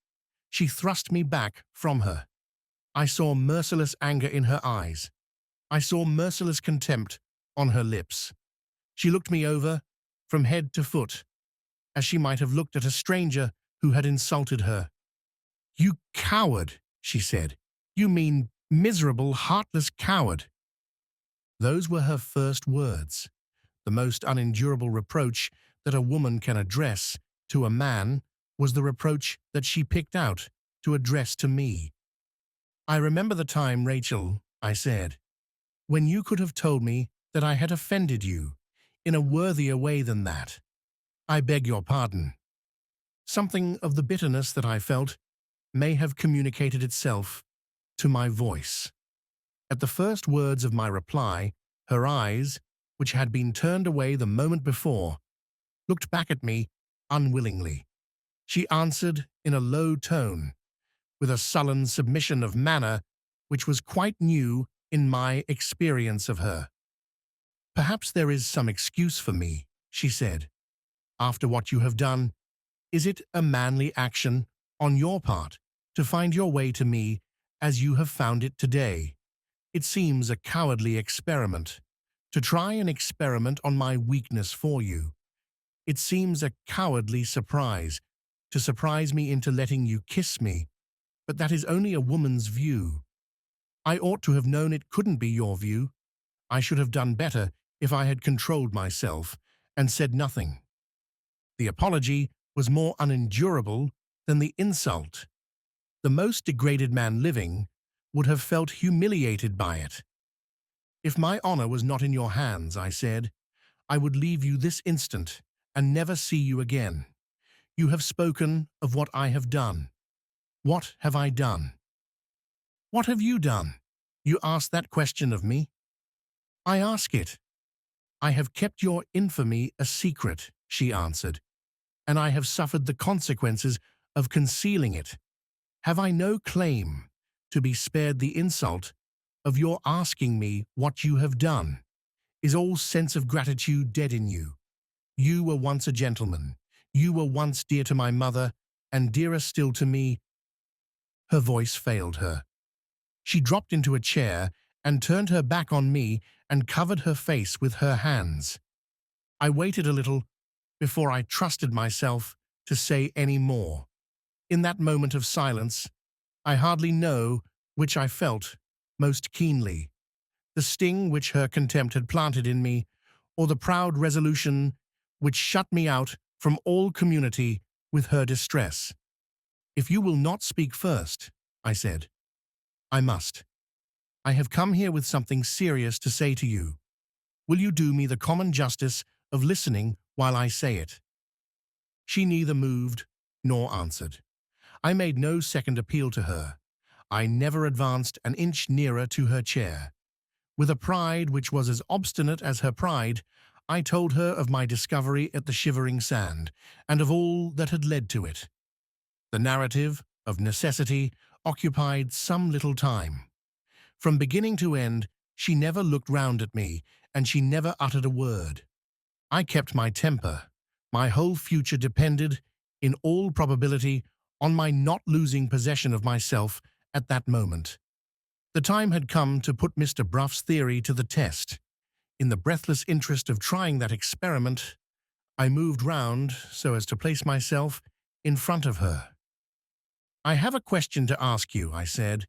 she thrust me back from her. I saw merciless anger in her eyes. I saw merciless contempt on her lips. She looked me over, from head to foot, as she might have looked at a stranger who had insulted her. "You coward," she said. "You mean miserable, heartless coward." Those were her first words. The most unendurable reproach that a woman can address to a man was the reproach that she picked out to address to me. "I remember the time, Rachel," I said, "when you could have told me that I had offended you in a worthier way than that. I beg your pardon." Something of the bitterness that I felt may have communicated itself to my voice. At the first words of my reply, her eyes, which had been turned away the moment before, looked back at me unwillingly. She answered in a low tone, with a sullen submission of manner which was quite new in my experience of her. "Perhaps there is some excuse for me," she said. "After what you have done, is it a manly action on your part to find your way to me as you have found it today? It seems a cowardly experiment, to try an experiment on my weakness for you. It seems a cowardly surprise, to surprise me into letting you kiss me, but that is only a woman's view. I ought to have known it couldn't be your view. I should have done better if I had controlled myself and said nothing." The apology was more unendurable than the insult. The most degraded man living would have felt humiliated by it. "If my honor was not in your hands," I said, "I would leave you this instant and never see you again. You have spoken of what I have done. What have I done?" "What have you done? You ask that question of me?" "I ask it." "I have kept your infamy a secret," she answered, "and I have suffered the consequences of concealing it. Have I no claim to be spared the insult of your asking me what you have done? Is all sense of gratitude dead in you? You were once a gentleman. You were once dear to my mother, and dearer still to me." Her voice failed her. She dropped into a chair and turned her back on me and covered her face with her hands. I waited a little before I trusted myself to say any more. In that moment of silence, I hardly know which I felt most keenly: the sting which her contempt had planted in me, or the proud resolution which shut me out from all community with her distress. If you will not speak first, I said. I must. I have come here with something serious to say to you. Will you do me the common justice of listening while I say it? She neither moved nor answered. I made no second appeal to her. I never advanced an inch nearer to her chair. With a pride which was as obstinate as her pride, I told her of my discovery at the Shivering Sand, and of all that had led to it. The narrative, of necessity, occupied some little time. From beginning to end, she never looked round at me, and she never uttered a word. I kept my temper. My whole future depended, in all probability, on my not losing possession of myself at that moment. The time had come to put Mr. Bruff's theory to the test. In the breathless interest of trying that experiment, I moved round so as to place myself in front of her. I have a question to ask you, I said.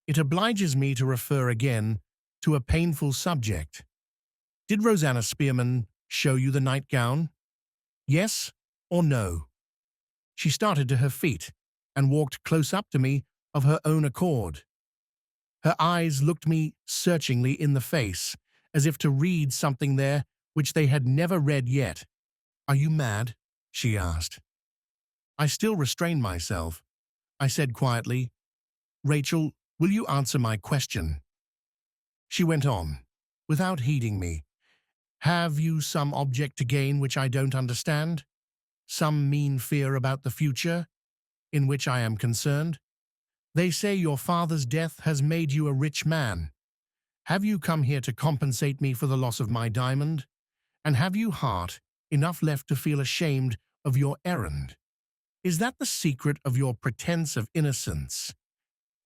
It obliges me to refer again to a painful subject. Did Rosanna Spearman show you the nightgown? Yes or no? She started to her feet and walked close up to me of her own accord. Her eyes looked me searchingly in the face, as if to read something there which they had never read yet. Are you mad? She asked. I still restrained myself. I said quietly, Rachel, will you answer my question? She went on, without heeding me. Have you some object to gain which I don't understand? Some mean fear about the future, in which I am concerned? They say your father's death has made you a rich man. Have you come here to compensate me for the loss of my diamond? And have you heart enough left to feel ashamed of your errand? Is that the secret of your pretense of innocence?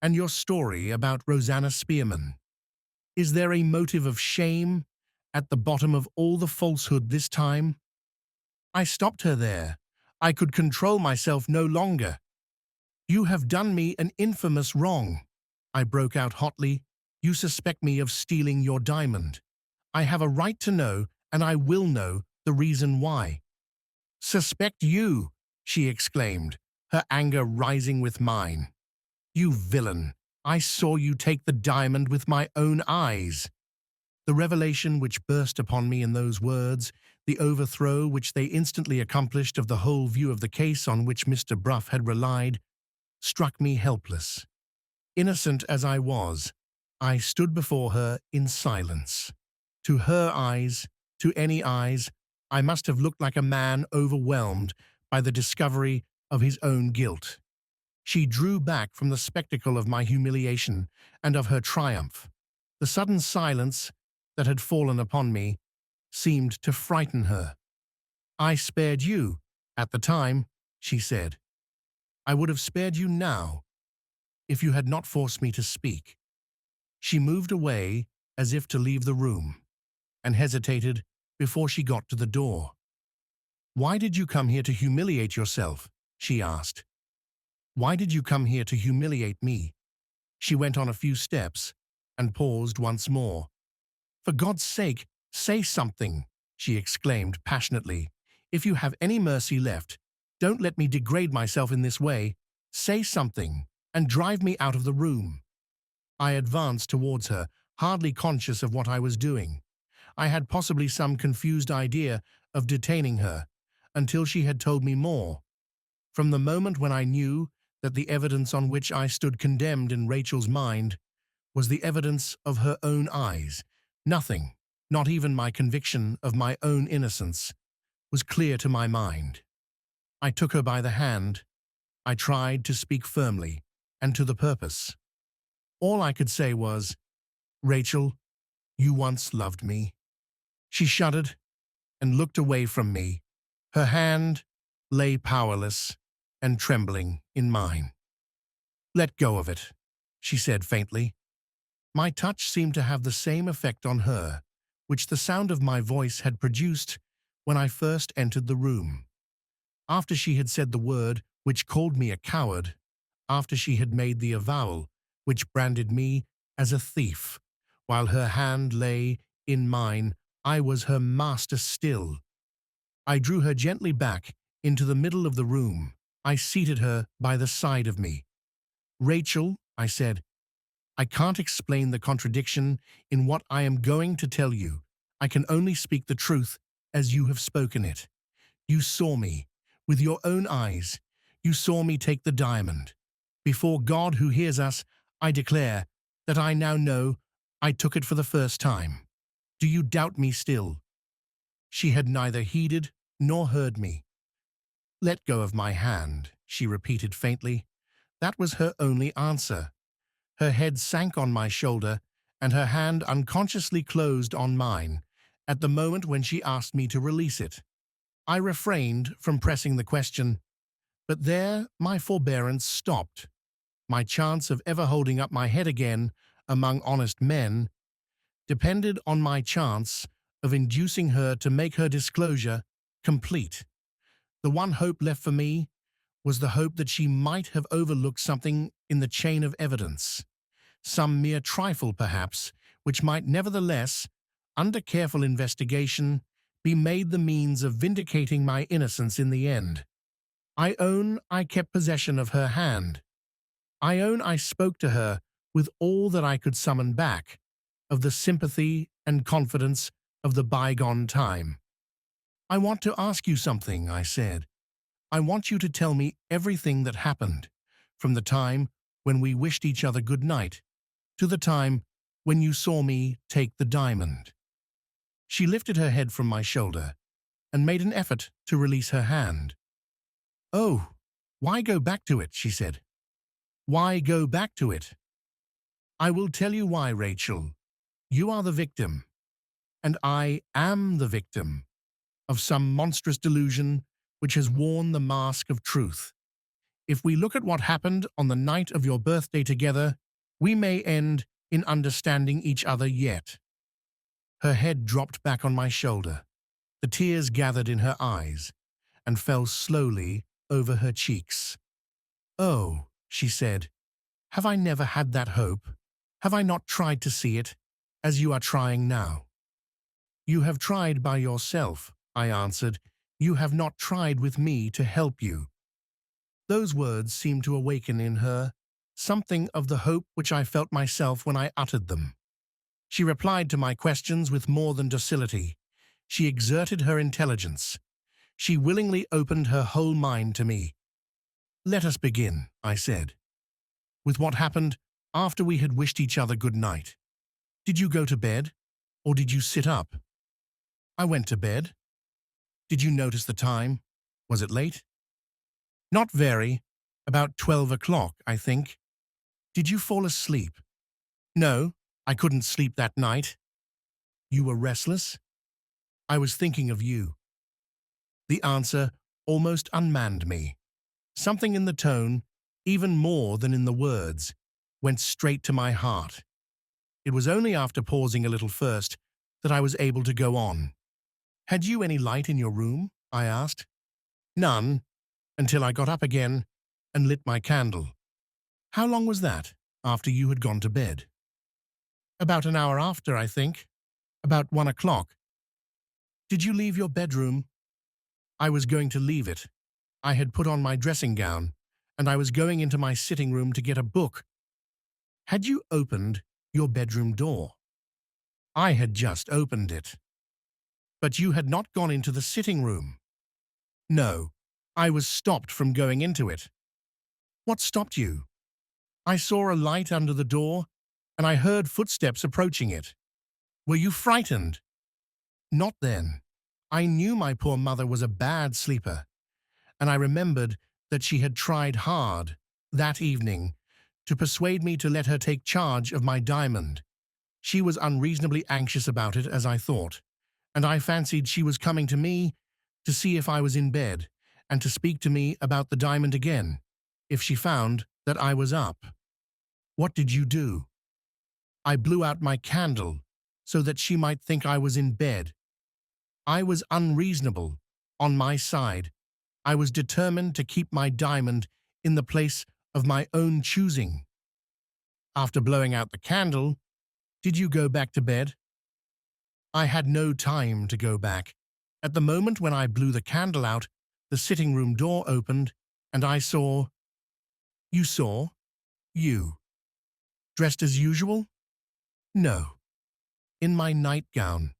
And your story about Rosanna Spearman? Is there a motive of shame at the bottom of all the falsehood this time? I stopped her there. I could control myself no longer. You have done me an infamous wrong, I broke out hotly. You suspect me of stealing your diamond. I have a right to know, and I will know, the reason why. Suspect you, she exclaimed, her anger rising with mine. You villain! I saw you take the diamond with my own eyes. The revelation which burst upon me in those words, the overthrow which they instantly accomplished of the whole view of the case on which Mr. Bruff had relied, struck me helpless. Innocent as I was, I stood before her in silence. To her eyes, to any eyes, I must have looked like a man overwhelmed by the discovery of his own guilt. She drew back from the spectacle of my humiliation and of her triumph. The sudden silence that had fallen upon me seemed to frighten her. I spared you at the time, she said. I would have spared you now if you had not forced me to speak. She moved away as if to leave the room, and hesitated before she got to the door. Why did you come here to humiliate yourself? She asked. Why did you come here to humiliate me? She went on a few steps and paused once more. For God's sake, say something, she exclaimed passionately. If you have any mercy left, don't let me degrade myself in this way. Say something, and drive me out of the room. I advanced towards her, hardly conscious of what I was doing. I had possibly some confused idea of detaining her, until she had told me more. From the moment when I knew that the evidence on which I stood condemned in Rachel's mind was the evidence of her own eyes, nothing, not even my conviction of my own innocence, was clear to my mind. I took her by the hand. I tried to speak firmly and to the purpose. All I could say was, Rachel, you once loved me. She shuddered and looked away from me. Her hand lay powerless and trembling in mine. Let go of it, she said faintly. My touch seemed to have the same effect on her, which the sound of my voice had produced when I first entered the room. After she had said the word which called me a coward, after she had made the avowal which branded me as a thief, while her hand lay in mine, I was her master still. I drew her gently back into the middle of the room. I seated her by the side of me. "Rachel," I said, "I can't explain the contradiction in what I am going to tell you. I can only speak the truth as you have spoken it. You saw me, with your own eyes. You saw me take the diamond. Before God who hears us, I declare that I now know I took it for the first time. Do you doubt me still?" She had neither heeded nor heard me. "Let go of my hand," she repeated faintly. That was her only answer. Her head sank on my shoulder, and her hand unconsciously closed on mine at the moment when she asked me to release it. I refrained from pressing the question, but there my forbearance stopped. My chance of ever holding up my head again among honest men depended on my chance of inducing her to make her disclosure complete. The one hope left for me was the hope that she might have overlooked something in the chain of evidence, some mere trifle perhaps, which might nevertheless, under careful investigation, be made the means of vindicating my innocence in the end. I own I kept possession of her hand. I own I spoke to her with all that I could summon back of the sympathy and confidence of the bygone time. "I want to ask you something," I said. "I want you to tell me everything that happened, from the time when we wished each other good night to the time when you saw me take the diamond." She lifted her head from my shoulder and made an effort to release her hand. "Oh, why go back to it?" she said. "Why go back to it?" "I will tell you why, Rachel. You are the victim, and I am the victim, of some monstrous delusion which has worn the mask of truth. If we look at what happened on the night of your birthday together, we may end in understanding each other yet." Her head dropped back on my shoulder. The tears gathered in her eyes and fell slowly over her cheeks. "Oh," she said, "have I never had that hope? Have I not tried to see it, as you are trying now?" "You have tried by yourself," I answered. "You have not tried with me to help you." Those words seemed to awaken in her something of the hope which I felt myself when I uttered them. She replied to my questions with more than docility. She exerted her intelligence. She willingly opened her whole mind to me. "Let us begin," I said, "with what happened after we had wished each other good night. Did you go to bed, or did you sit up?" "I went to bed." "Did you notice the time? Was it late?" "Not very. About 12 o'clock, I think." "Did you fall asleep?" "No, I couldn't sleep that night." "You were restless?" "I was thinking of you." The answer almost unmanned me. Something in the tone, even more than in the words, went straight to my heart. It was only after pausing a little first that I was able to go on. "Had you any light in your room?" I asked. "None, until I got up again and lit my candle." "How long was that, after you had gone to bed?" "About an hour after, I think. About 1 o'clock." "Did you leave your bedroom?" "I was going to leave it. I had put on my dressing gown, and I was going into my sitting room to get a book." "Had you opened your bedroom door?" "I had just opened it." "But you had not gone into the sitting room?" "No, I was stopped from going into it." "What stopped you?" "I saw a light under the door, and I heard footsteps approaching it." "Were you frightened?" "Not then. I knew my poor mother was a bad sleeper, and I remembered that she had tried hard, that evening, to persuade me to let her take charge of my diamond. She was unreasonably anxious about it, as I thought, and I fancied she was coming to me to see if I was in bed, and to speak to me about the diamond again, if she found that I was up." "What did you do?" "I blew out my candle so that she might think I was in bed. I was unreasonable, on my side. I was determined to keep my diamond in the place of my own choosing." "After blowing out the candle, did you go back to bed?" I had no time to go back. At the moment when I blew the candle out, the sitting room door opened, and I saw— You saw? You. Dressed as usual? No. In my nightgown.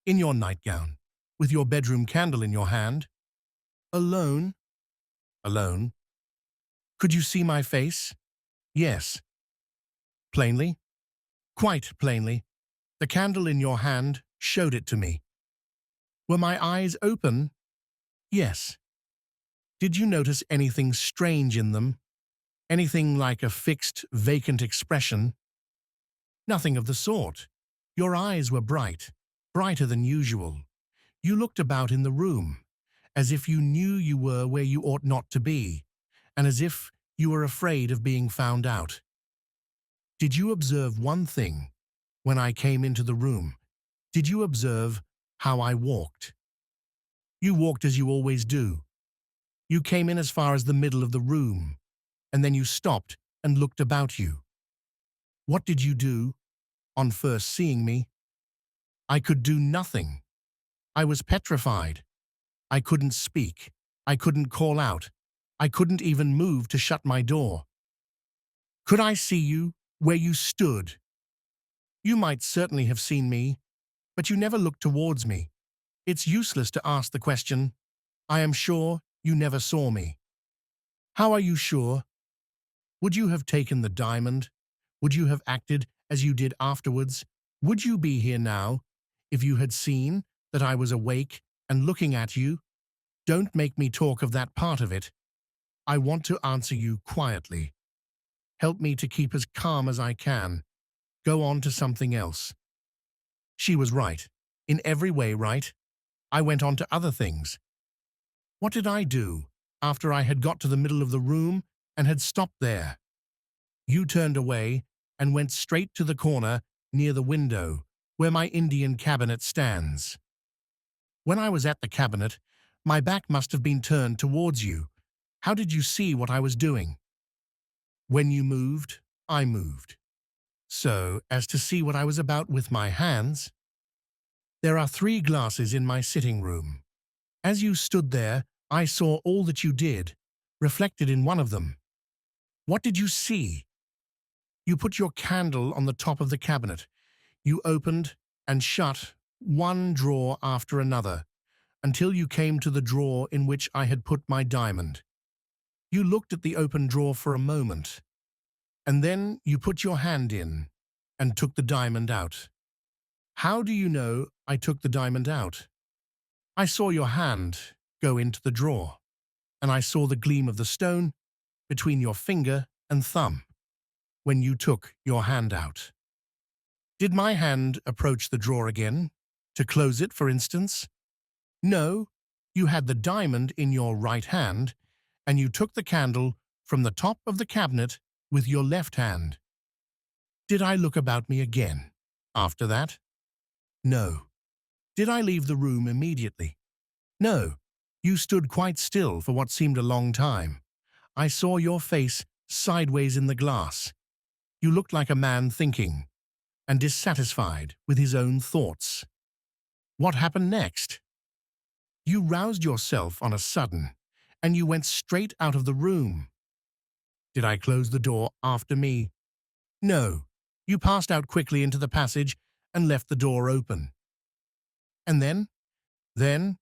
In your nightgown, with your bedroom candle in your hand. Alone? Alone. Could you see my face? Yes. Plainly? Quite plainly. The candle in your hand showed it to me. Were my eyes open? Yes. Did you notice anything strange in them? Anything like a fixed, vacant expression? Nothing of the sort. Your eyes were bright, brighter than usual. You looked about in the room, as if you knew you were where you ought not to be, and as if you were afraid of being found out. Did you observe one thing when I came into the room? Did you observe how I walked? You walked as you always do. You came in as far as the middle of the room, and then you stopped and looked about you. What did you do on first seeing me? I could do nothing. I was petrified. I couldn't speak. I couldn't call out. I couldn't even move to shut my door. Could I see you where you stood? You might certainly have seen me, but you never looked towards me. It's useless to ask the question. I am sure you never saw me. How are you sure? Would you have taken the diamond? Would you have acted as you did afterwards? Would you be here now if you had seen that I was awake and looking at you? Don't make me talk of that part of it. I want to answer you quietly. Help me to keep as calm as I can. Go on to something else. She was right. In every way right. I went on to other things. What did I do after I had got to the middle of the room and had stopped there? You turned away and went straight to the corner near the window where my Indian cabinet stands. When I was at the cabinet, my back must have been turned towards you. How did you see what I was doing? When you moved, I moved, so as to see what I was about with my hands. There are 3 glasses in my sitting room. As you stood there, I saw all that you did, reflected in one of them. What did you see? You put your candle on the top of the cabinet. You opened and shut one drawer after another, until you came to the drawer in which I had put my diamond. You looked at the open drawer for a moment, and then you put your hand in and took the diamond out. How do you know I took the diamond out? I saw your hand go into the drawer, and I saw the gleam of the stone between your finger and thumb when you took your hand out. Did my hand approach the drawer again, to close it, for instance? No, you had the diamond in your right hand, and you took the candle from the top of the cabinet with your left hand. Did I look about me again after that? No. Did I leave the room immediately? No. You stood quite still for what seemed a long time. I saw your face sideways in the glass. You looked like a man thinking and dissatisfied with his own thoughts. What happened next? You roused yourself on a sudden, and you went straight out of the room. Did I close the door after me? No. You passed out quickly into the passage and left the door open. And then? Then,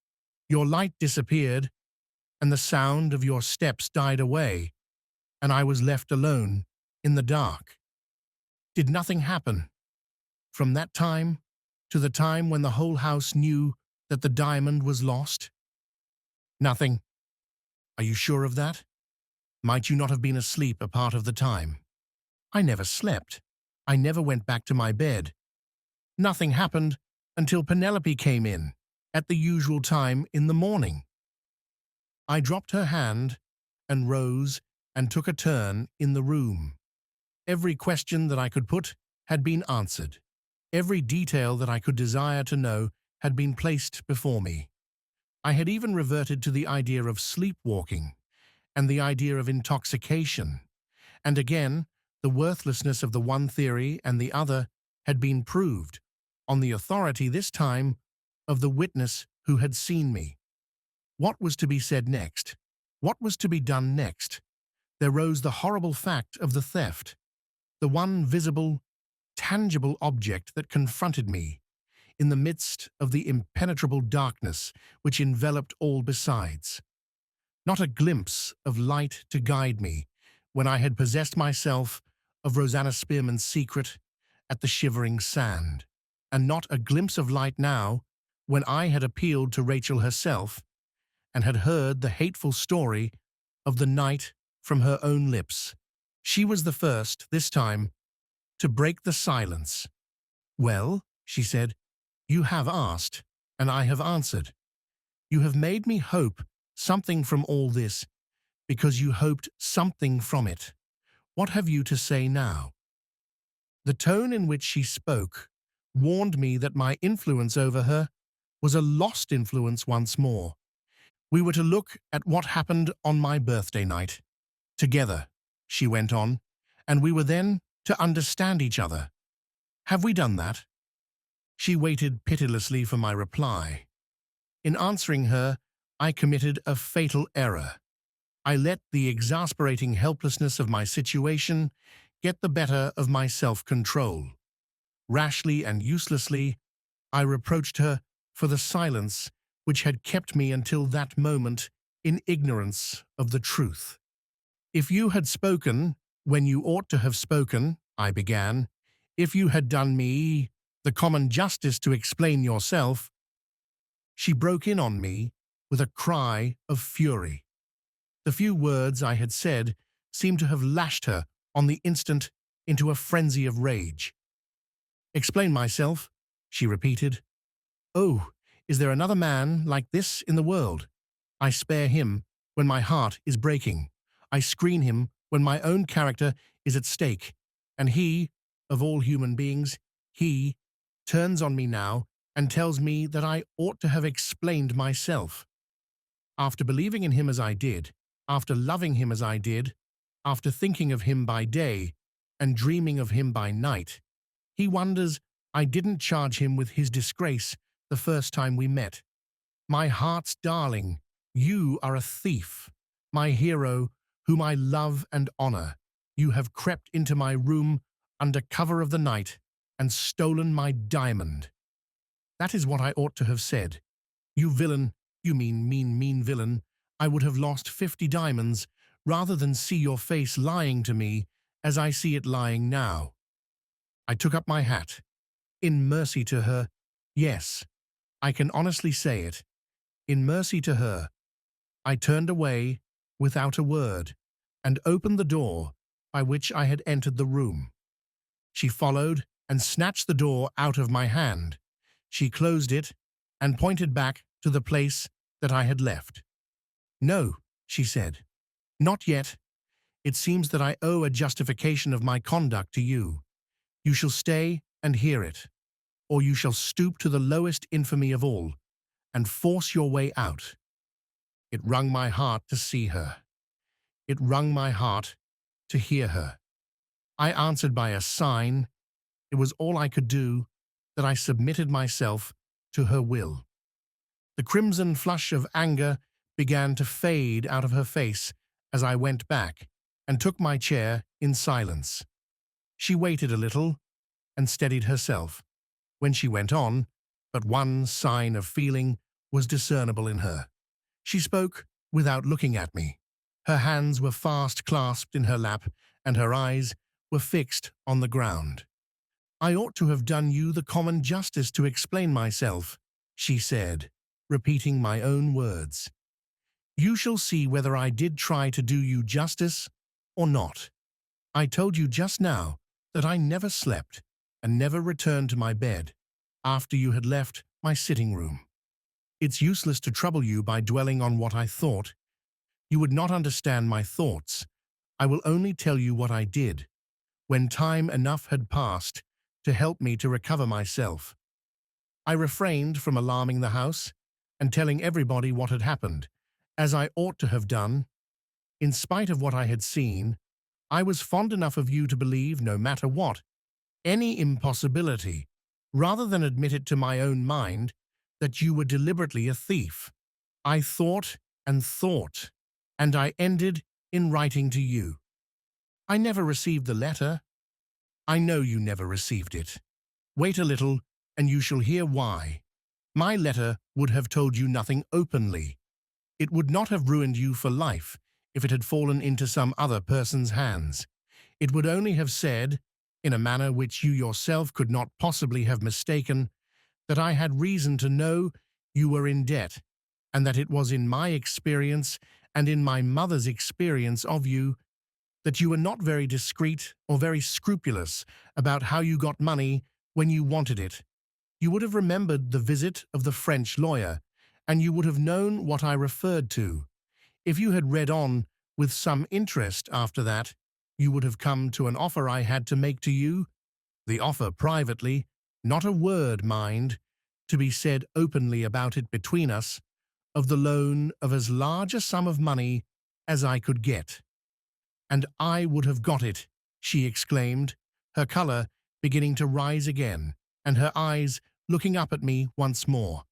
your light disappeared, and the sound of your steps died away, and I was left alone in the dark. Did nothing happen from that time to the time when the whole house knew that the diamond was lost? Nothing. Are you sure of that? Might you not have been asleep a part of the time? I never slept. I never went back to my bed. Nothing happened until Penelope came in at the usual time in the morning. I dropped her hand and rose and took a turn in the room. Every question that I could put had been answered. Every detail that I could desire to know had been placed before me. I had even reverted to the idea of sleepwalking and the idea of intoxication, and again, the worthlessness of the one theory and the other had been proved. on the authority this time of the witness who had seen me. What was to be said next? What was to be done next? There rose the horrible fact of the theft, the one visible, tangible object that confronted me in the midst of the impenetrable darkness which enveloped all besides. Not a glimpse of light to guide me when I had possessed myself of Rosanna Spearman's secret at the Shivering Sand, and not a glimpse of light now when I had appealed to Rachel herself and had heard the hateful story of the night from her own lips. She was the first, this time, to break the silence. "Well," she said, "you have asked, and I have answered. You have made me hope something from all this, because you hoped something from it. What have you to say now?" The tone in which she spoke warned me that my influence over her was a lost influence once more. We were to look at what happened on my birthday night. Together, she went on, and we were then to understand each other. Have we done that? She waited pitilessly for my reply. In answering her, I committed a fatal error. I let the exasperating helplessness of my situation get the better of my self-control. Rashly and uselessly, I reproached her for the silence which had kept me until that moment in ignorance of the truth. "If you had spoken when you ought to have spoken," I began, "if you had done me the common justice to explain yourself," she broke in on me with a cry of fury. The few words I had said seemed to have lashed her on the instant into a frenzy of rage. "Explain myself," she repeated. "Oh, is there another man like this in the world? I spare him when my heart is breaking. I screen him when my own character is at stake. And he, of all human beings, he turns on me now and tells me that I ought to have explained myself. After believing in him as I did, after loving him as I did, after thinking of him by day and dreaming of him by night, he wonders I didn't charge him with his disgrace the first time we met. My heart's darling, you are a thief. My hero, whom I love and honor, you have crept into my room under cover of the night and stolen my diamond." That is what I ought to have said. "You villain, you mean villain, I would have lost 50 diamonds rather than see your face lying to me as I see it lying now." I took up my hat. In mercy to her, yes, I can honestly say it, in mercy to her, I turned away without a word and opened the door by which I had entered the room. She followed and snatched the door out of my hand. She closed it and pointed back to the place that I had left. "No," she said, "not yet. It seems that I owe a justification of my conduct to you. You shall stay and hear it, or you shall stoop to the lowest infamy of all and force your way out." It wrung my heart to see her. It wrung my heart to hear her. I answered by a sign. It was all I could do, that I submitted myself to her will. The crimson flush of anger began to fade out of her face as I went back and took my chair in silence. She waited a little and steadied herself. When she went on, but one sign of feeling was discernible in her. She spoke without looking at me. Her hands were fast clasped in her lap, and her eyes were fixed on the ground. "I ought to have done you the common justice to explain myself," she said, repeating my own words. "You shall see whether I did try to do you justice or not. I told you just now that I never slept and never returned to my bed after you had left my sitting room. It's useless to trouble you by dwelling on what I thought. You would not understand my thoughts. I will only tell you what I did, when time enough had passed to help me to recover myself. I refrained from alarming the house and telling everybody what had happened, as I ought to have done. In spite of what I had seen, I was fond enough of you to believe, no matter what, any impossibility rather than admit it to my own mind that you were deliberately a thief. I thought and thought, and I ended in writing to you. I never received the letter. I know you never received it. Wait a little, and you shall hear why. My letter would have told you nothing openly. It would not have ruined you for life if it had fallen into some other person's hands. It would only have said, in a manner which you yourself could not possibly have mistaken, that I had reason to know you were in debt, and that it was in my experience and in my mother's experience of you that you were not very discreet or very scrupulous about how you got money when you wanted it. You would have remembered the visit of the French lawyer, and you would have known what I referred to. If you had read on with some interest after that, you would have come to an offer I had to make to you, the offer privately, not a word, mind, to be said openly about it between us, of the loan of as large a sum of money as I could get. And I would have got it, she exclaimed, her colour beginning to rise again, and her eyes looking up at me once more.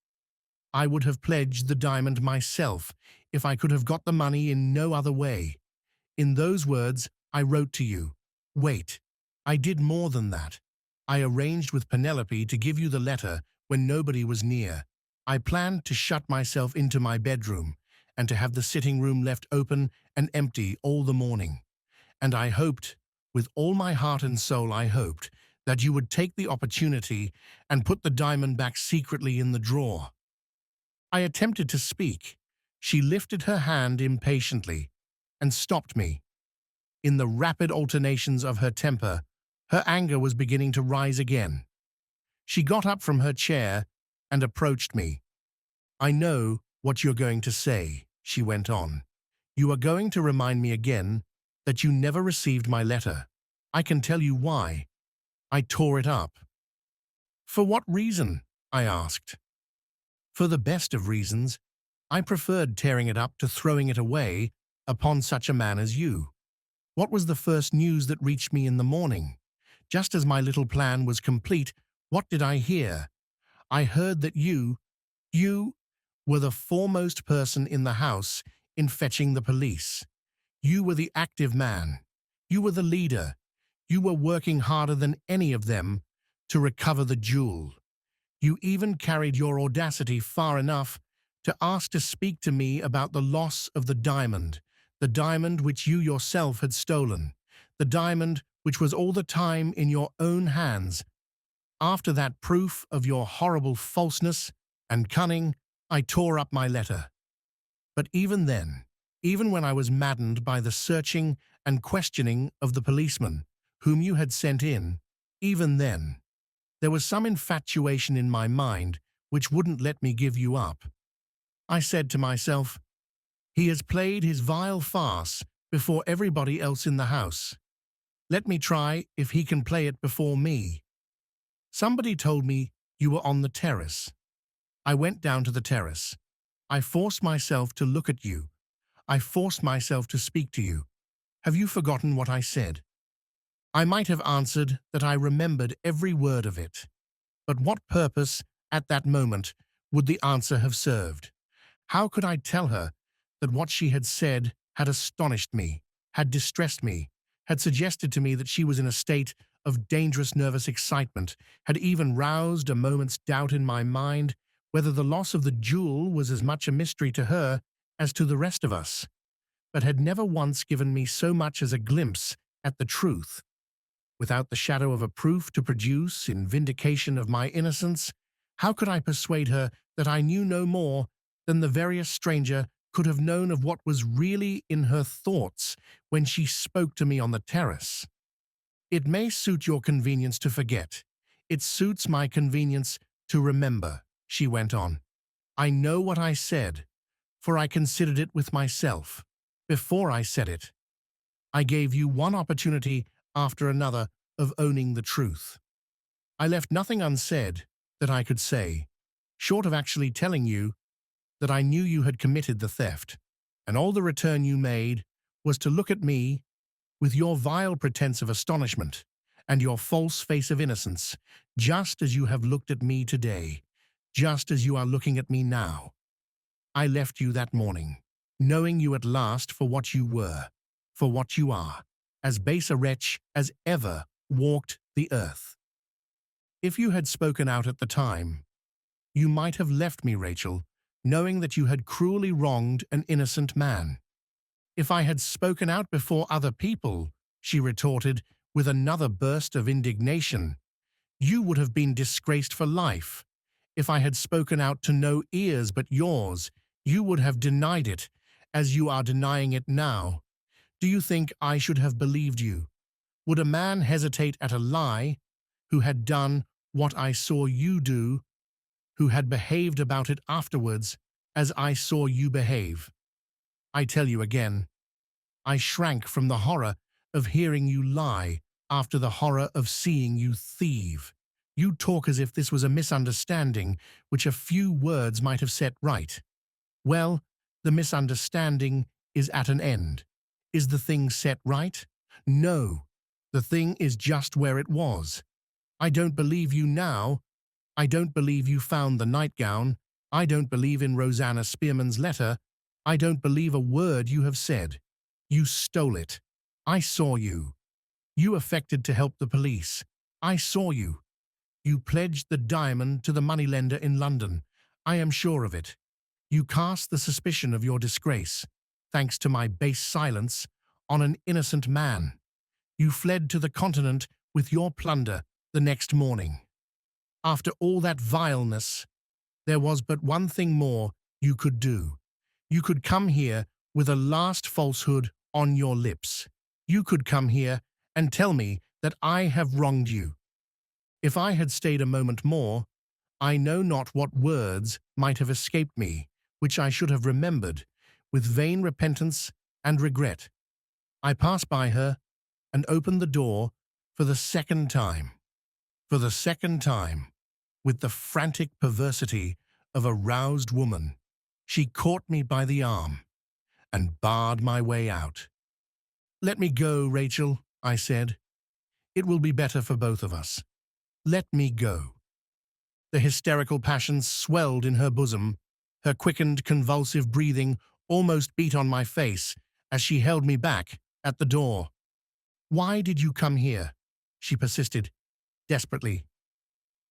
I would have pledged the diamond myself if I could have got the money in no other way. In those words, I wrote to you. Wait, I did more than that. I arranged with Penelope to give you the letter when nobody was near. I planned to shut myself into my bedroom and to have the sitting room left open and empty all the morning. And I hoped, with all my heart and soul I hoped, that you would take the opportunity and put the diamond back secretly in the drawer. I attempted to speak. She lifted her hand impatiently and stopped me. In the rapid alternations of her temper, her anger was beginning to rise again. She got up from her chair and approached me. I know what you're going to say, she went on. You are going to remind me again that you never received my letter. I can tell you why. I tore it up. For what reason? I asked. For the best of reasons. I preferred tearing it up to throwing it away upon such a man as you. What was the first news that reached me in the morning? Just as my little plan was complete, what did I hear? I heard that you were the foremost person in the house in fetching the police. You were the active man. You were the leader. You were working harder than any of them to recover the jewel. You even carried your audacity far enough to ask to speak to me about the loss of the diamond which you yourself had stolen, the diamond which was all the time in your own hands. After that proof of your horrible falseness and cunning, I tore up my letter. But even then, even when I was maddened by the searching and questioning of the policeman whom you had sent in, even then, there was some infatuation in my mind which wouldn't let me give you up. I said to myself, he has played his vile farce before everybody else in the house. Let me try if he can play it before me. Somebody told me you were on the terrace. I went down to the terrace. I forced myself to look at you. I forced myself to speak to you. Have you forgotten what I said? I might have answered that I remembered every word of it. But what purpose, at that moment, would the answer have served? How could I tell her that what she had said had astonished me, had distressed me, had suggested to me that she was in a state of dangerous nervous excitement, had even roused a moment's doubt in my mind whether the loss of the jewel was as much a mystery to her as to the rest of us, but had never once given me so much as a glimpse at the truth? Without the shadow of a proof to produce in vindication of my innocence, how could I persuade her that I knew no more than the veriest stranger could have known of what was really in her thoughts when she spoke to me on the terrace? It may suit your convenience to forget. It suits my convenience to remember, she went on. I know what I said, for I considered it with myself. Before I said it, I gave you one opportunity after another of owning the truth. I left nothing unsaid that I could say, short of actually telling you that I knew you had committed the theft, and all the return you made was to look at me with your vile pretense of astonishment, and your false face of innocence, just as you have looked at me today, just as you are looking at me now. I left you that morning, knowing you at last for what you were, for what you are, as base a wretch as ever walked the earth. If you had spoken out at the time, you might have left me, Rachel, knowing that you had cruelly wronged an innocent man. If I had spoken out before other people, she retorted with another burst of indignation, you would have been disgraced for life. If I had spoken out to no ears but yours, you would have denied it, as you are denying it now. Do you think I should have believed you? Would a man hesitate at a lie who had done what I saw you do, who had behaved about it afterwards as I saw you behave? I tell you again, I shrank from the horror of hearing you lie after the horror of seeing you thieve. You talk as if this was a misunderstanding which a few words might have set right. Well, the misunderstanding is at an end. Is the thing set right? No, the thing is just where it was. I don't believe you now. I don't believe you found the nightgown. I don't believe in Rosanna Spearman's letter. I don't believe a word you have said. You stole it. I saw you. You affected to help the police. I saw you. You pledged the diamond to the moneylender in London. I am sure of it. You cast the suspicion of your disgrace, thanks to my base silence, on an innocent man. You fled to the continent with your plunder the next morning. After all that vileness, there was but one thing more you could do. You could come here with a last falsehood on your lips. You could come here and tell me that I have wronged you. If I had stayed a moment more, I know not what words might have escaped me, which I should have remembered, with vain repentance and regret. I passed by her and opened the door for the second time. For the second time, with the frantic perversity of a roused woman, she caught me by the arm and barred my way out. Let me go, Rachel, I said. It will be better for both of us. Let me go. The hysterical passion swelled in her bosom. Her quickened, convulsive breathing almost beat on my face as she held me back at the door. Why did you come here? She persisted, desperately.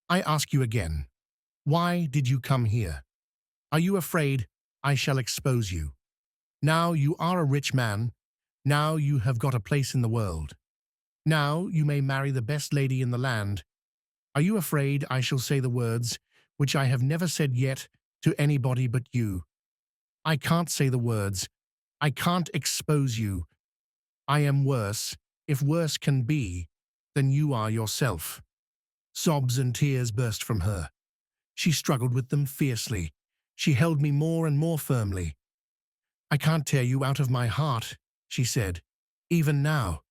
I ask you again, why did you come here? Are you afraid I shall expose you? Now you are a rich man. Now you have got a place in the world. Now you may marry the best lady in the land. Are you afraid I shall say the words which I have never said yet to anybody but you? I can't say the words. I can't expose you. I am worse, if worse can be, than you are yourself. Sobs and tears burst from her. She struggled with them fiercely. She held me more and more firmly. I can't tear you out of my heart, she said, even now.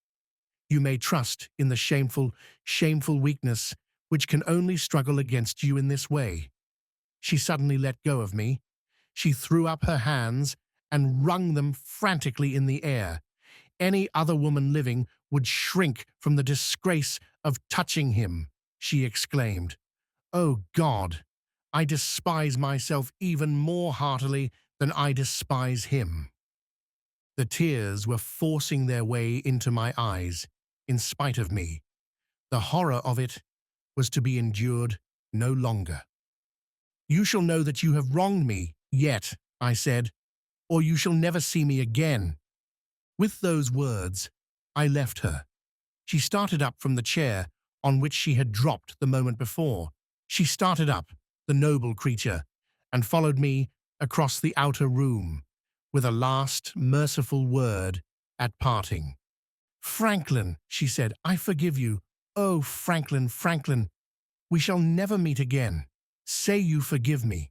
You may trust in the shameful, shameful weakness which can only struggle against you in this way. She suddenly let go of me. She threw up her hands and wrung them frantically in the air. Any other woman living would shrink from the disgrace of touching him, she exclaimed. Oh God, I despise myself even more heartily than I despise him. The tears were forcing their way into my eyes, in spite of me. The horror of it was to be endured no longer. You shall know that you have wronged me, yet, I said, or you shall never see me again. With those words, I left her. She started up from the chair on which she had dropped the moment before. She started up, the noble creature, and followed me across the outer room, with a last merciful word at parting. Franklin, she said, I forgive you. Oh, Franklin, Franklin, we shall never meet again. Say you forgive me.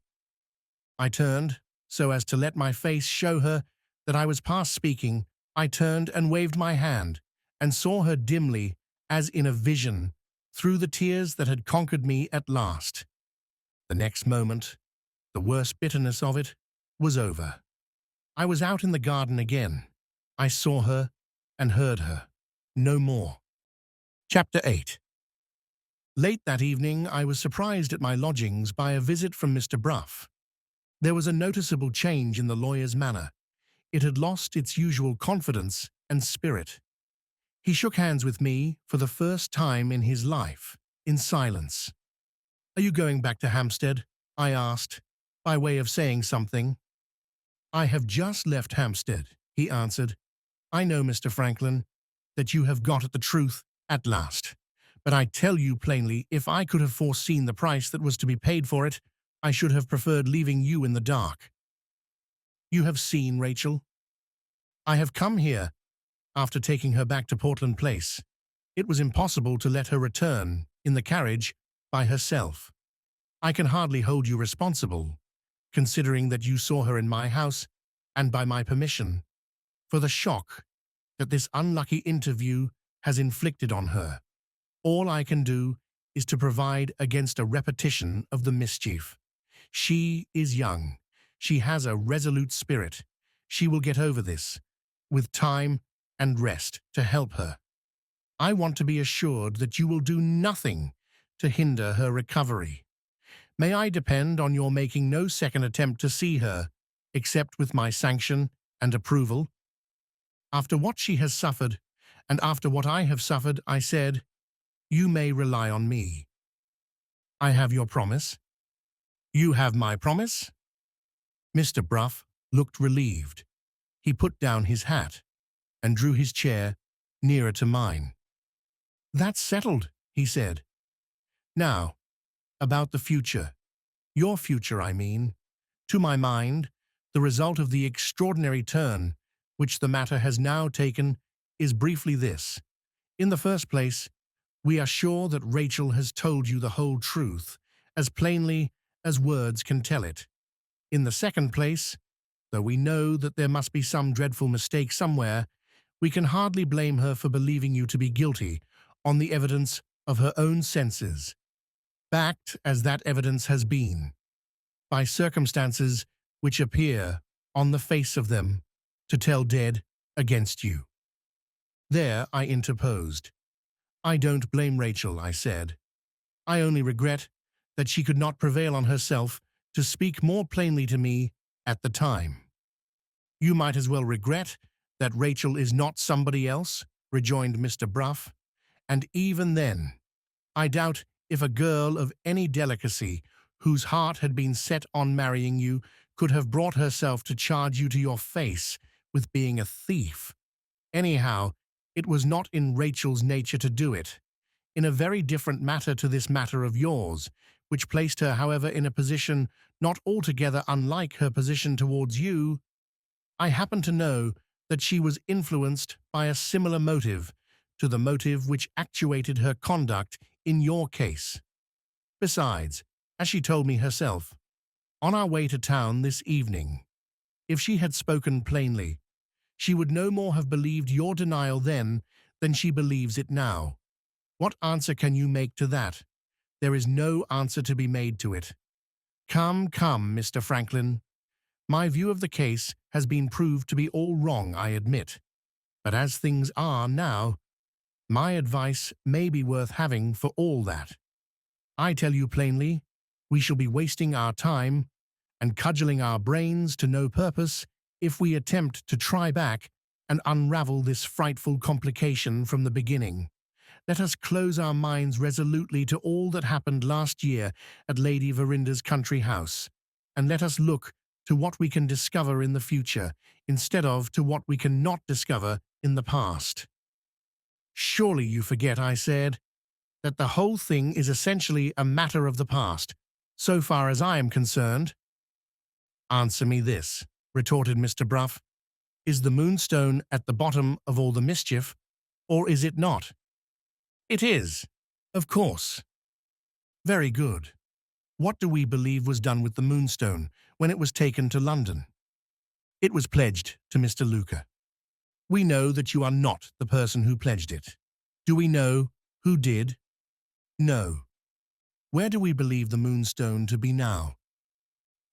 I turned, so as to let my face show her that I was past speaking. I turned and waved my hand, and saw her dimly, as in a vision, through the tears that had conquered me at last. The next moment, the worst bitterness of it was over. I was out in the garden again. I saw her and heard her. No more. Chapter 8. Late that evening, I was surprised at my lodgings by a visit from Mr. Bruff. There was a noticeable change in the lawyer's manner. It had lost its usual confidence and spirit. He shook hands with me for the first time in his life, in silence. "Are you going back to Hampstead?" I asked, by way of saying something. "I have just left Hampstead," he answered. "I know, Mr. Franklin, that you have got at the truth at last. But I tell you plainly, if I could have foreseen the price that was to be paid for it, I should have preferred leaving you in the dark." "You have seen Rachel?" "I have come here after taking her back to Portland Place. It was impossible to let her return, in the carriage, by herself. I can hardly hold you responsible, considering that you saw her in my house, and by my permission, for the shock that this unlucky interview has inflicted on her. All I can do is to provide against a repetition of the mischief. She is young. She has a resolute spirit. She will get over this, with time and rest to help her. I want to be assured that you will do nothing to hinder her recovery. May I depend on your making no second attempt to see her, except with my sanction and approval?" After what she has suffered, and after what I have suffered, I said, "You may rely on me." "I have your promise?" "You have my promise?" Mr. Bruff looked relieved. He put down his hat and drew his chair nearer to mine. "That's settled," he said. "Now, about the future. Your future, I mean. To my mind, the result of the extraordinary turn which the matter has now taken is briefly this. In the first place, we are sure that Rachel has told you the whole truth, as plainly as words can tell it. In the second place, though we know that there must be some dreadful mistake somewhere, we can hardly blame her for believing you to be guilty on the evidence of her own senses, backed as that evidence has been, by circumstances which appear, on the face of them, to tell dead against you." There I interposed. "I don't blame Rachel," I said. "I only regret that she could not prevail on herself to speak more plainly to me at the time." "You might as well regret that Rachel is not somebody else," rejoined Mr. Bruff. "And even then, I doubt if a girl of any delicacy, whose heart had been set on marrying you, could have brought herself to charge you to your face with being a thief. Anyhow, it was not in Rachel's nature to do it. In a very different matter to this matter of yours, which placed her, however, in a position not altogether unlike her position towards you, I happen to know that she was influenced by a similar motive to the motive which actuated her conduct in your case. Besides, as she told me herself, on our way to town this evening, if she had spoken plainly, she would no more have believed your denial then than she believes it now. What answer can you make to that? There is no answer to be made to it. Come, Mr. Franklin. My view of the case has been proved to be all wrong, I admit. But as things are now, my advice may be worth having for all that. I tell you plainly, we shall be wasting our time and cudgelling our brains to no purpose if we attempt to try back and unravel this frightful complication from the beginning. Let us close our minds resolutely to all that happened last year at Lady Verinder's country house, and let us look to what we can discover in the future, instead of to what we cannot discover in the past." "Surely you forget," I said, "that the whole thing is essentially a matter of the past, so far as I am concerned." "Answer me this," retorted Mr. Bruff. "Is the Moonstone at the bottom of all the mischief, or is it not?" "It is, of course." "Very good. What do we believe was done with the Moonstone when it was taken to London?" "It was pledged to Mr. Luca." "We know that you are not the person who pledged it. Do we know who did?" "No." "Where do we believe the Moonstone to be now?"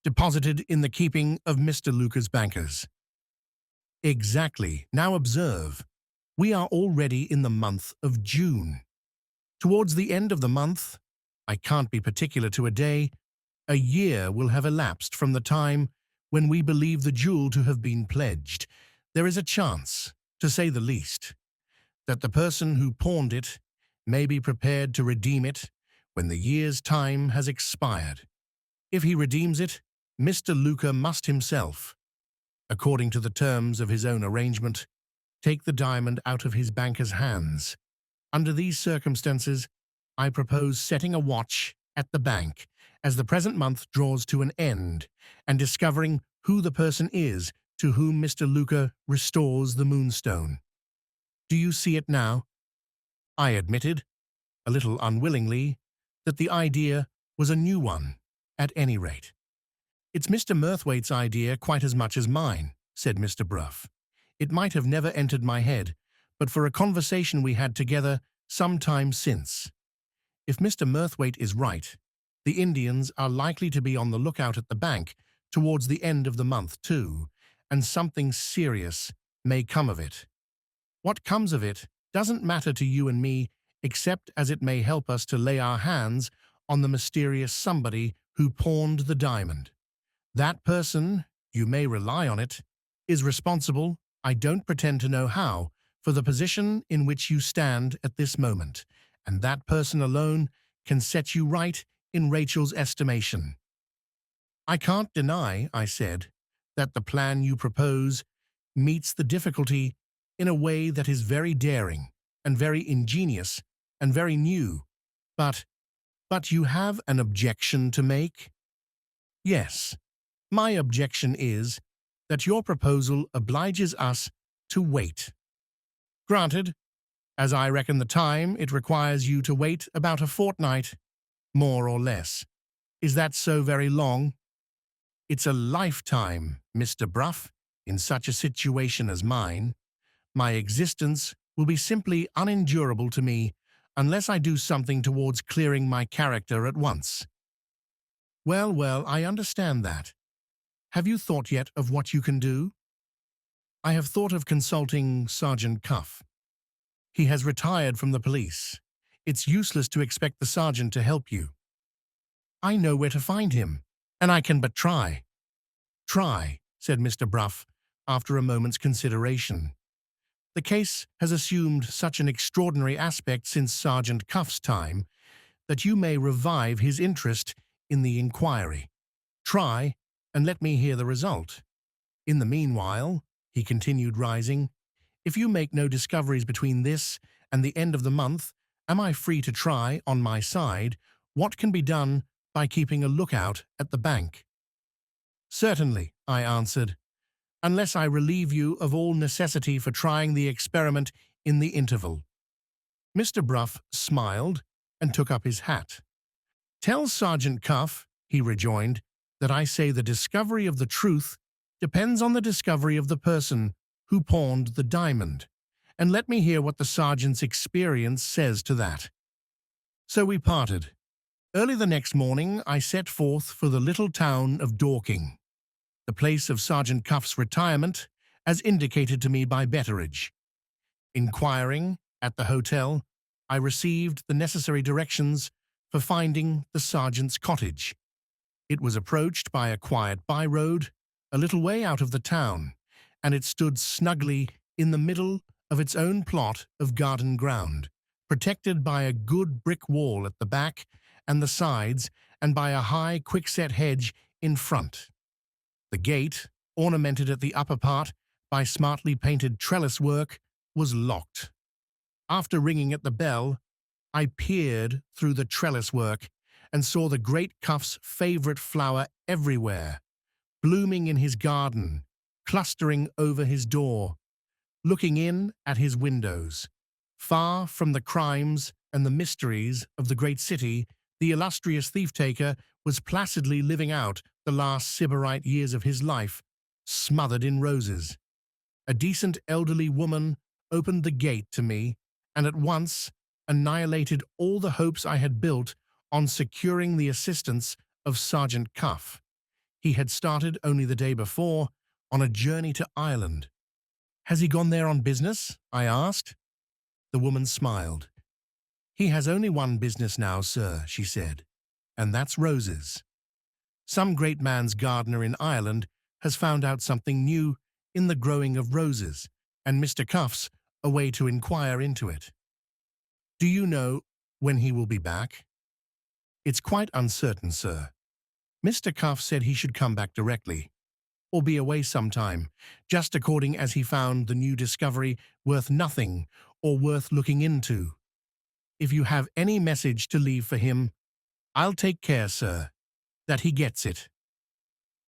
"Deposited in the keeping of Mr. Luca's bankers." "Exactly. Now observe, we are already in the month of June. Towards the end of the month, I can't be particular to a day, a year will have elapsed from the time when we believe the jewel to have been pledged. There is a chance, to say the least, that the person who pawned it may be prepared to redeem it when the year's time has expired. If he redeems it, Mr. Luca must himself, according to the terms of his own arrangement, take the diamond out of his banker's hands. Under these circumstances, I propose setting a watch at the bank as the present month draws to an end and discovering who the person is to whom Mr. Luca restores the Moonstone. Do you see it now? I admitted, a little unwillingly, that the idea was a new one, at any rate. It's Mr. Murthwaite's idea quite as much as mine, said Mr. Bruff. It might have never entered my head, but for a conversation we had together some time since. If Mr. Murthwaite is right, the Indians are likely to be on the lookout at the bank towards the end of the month too, and something serious may come of it. What comes of it doesn't matter to you and me, except as it may help us to lay our hands on the mysterious somebody who pawned the diamond. That person, you may rely on it, is responsible, I don't pretend to know how, for the position in which you stand at this moment, and that person alone can set you right in Rachel's estimation. I can't deny, I said, that the plan you propose meets the difficulty in a way that is very daring and very ingenious and very new, but you have an objection to make? Yes. My objection is that your proposal obliges us to wait. Granted, as I reckon the time, it requires you to wait about a fortnight, more or less. Is that so very long? It's a lifetime, Mr. Bruff, in such a situation as mine. My existence will be simply unendurable to me unless I do something towards clearing my character at once. Well, I understand that. Have you thought yet of what you can do? I have thought of consulting Sergeant Cuff. He has retired from the police. It's useless to expect the sergeant to help you. I know where to find him, and I can but try. Try, said Mr. Bruff, after a moment's consideration. The case has assumed such an extraordinary aspect since Sergeant Cuff's time that you may revive his interest in the inquiry. Try, and let me hear the result. In the meanwhile, he continued, rising, if you make no discoveries between this and the end of the month, am I free to try, on my side, what can be done by keeping a lookout at the bank? Certainly, I answered, unless I relieve you of all necessity for trying the experiment in the interval. Mr. Bruff smiled and took up his hat. Tell Sergeant Cuff, he rejoined, that I say the discovery of the truth depends on the discovery of the person who pawned the diamond, and let me hear what the sergeant's experience says to that. So we parted. Early the next morning I set forth for the little town of Dorking, the place of Sergeant Cuff's retirement, as indicated to me by Betteridge. Inquiring at the hotel, I received the necessary directions for finding the sergeant's cottage. It was approached by a quiet by-road, a little way out of the town, and it stood snugly in the middle of its own plot of garden ground, protected by a good brick wall at the back and the sides, and by a high quickset hedge in front. The gate, ornamented at the upper part by smartly painted trellis work, was locked. After ringing at the bell, I peered through the trellis work and saw the great Cuff's favourite flower everywhere, blooming in his garden, clustering over his door, looking in at his windows. Far from the crimes and the mysteries of the great city, the illustrious thief-taker was placidly living out the last sybarite years of his life, smothered in roses. A decent elderly woman opened the gate to me, and at once annihilated all the hopes I had built on securing the assistance of Sergeant Cuff. He had started only the day before on a journey to Ireland. Has he gone there on business? I asked. The woman smiled. "He has only one business now, sir," she said, "and that's roses. Some great man's gardener in Ireland has found out something new in the growing of roses, and Mr. Cuff's away to inquire into it. Do you know when he will be back?" "It's quite uncertain, sir. Mr. Cuff said he should come back directly, or be away some time, just according as he found the new discovery worth nothing or worth looking into. If you have any message to leave for him, I'll take care, sir, that he gets it."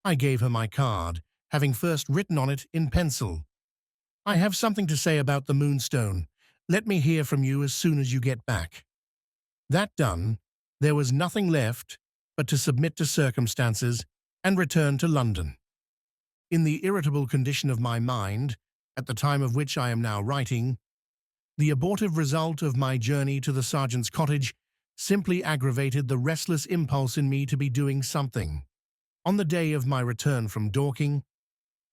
I gave her my card, having first written on it in pencil, "I have something to say about the Moonstone. Let me hear from you as soon as you get back." That done, there was nothing left but to submit to circumstances and return to London. In the irritable condition of my mind, at the time of which I am now writing, the abortive result of my journey to the sergeant's cottage simply aggravated the restless impulse in me to be doing something. On the day of my return from Dorking,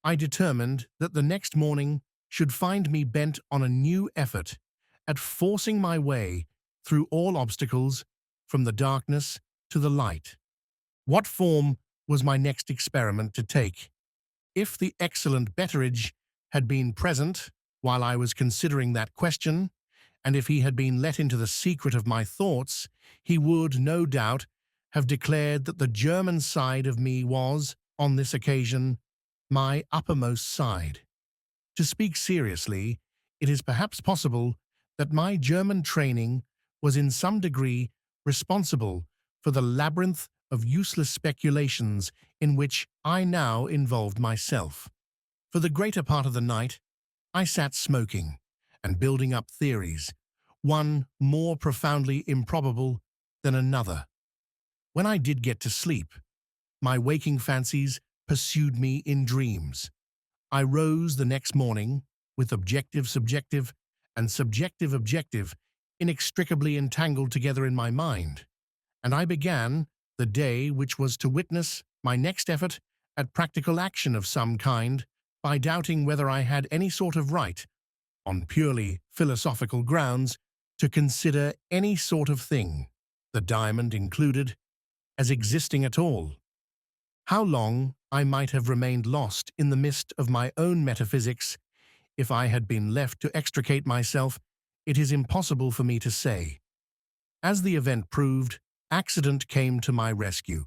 I determined that the next morning should find me bent on a new effort at forcing my way through all obstacles from the darkness to the light. What form was my next experiment to take? If the excellent Betteridge had been present while I was considering that question, and if he had been let into the secret of my thoughts, he would, no doubt, have declared that the German side of me was, on this occasion, my uppermost side. To speak seriously, it is perhaps possible that my German training was in some degree responsible for the labyrinth of useless speculations in which I now involved myself. For the greater part of the night, I sat smoking and building up theories, one more profoundly improbable than another. When I did get to sleep, my waking fancies pursued me in dreams. I rose the next morning with objective-subjective and subjective-objective inextricably entangled together in my mind, and I began the day which was to witness my next effort at practical action of some kind by doubting whether I had any sort of right, on purely philosophical grounds, to consider any sort of thing, the diamond included, as existing at all. How long I might have remained lost in the mist of my own metaphysics if I had been left to extricate myself, it is impossible for me to say. As the event proved, accident came to my rescue,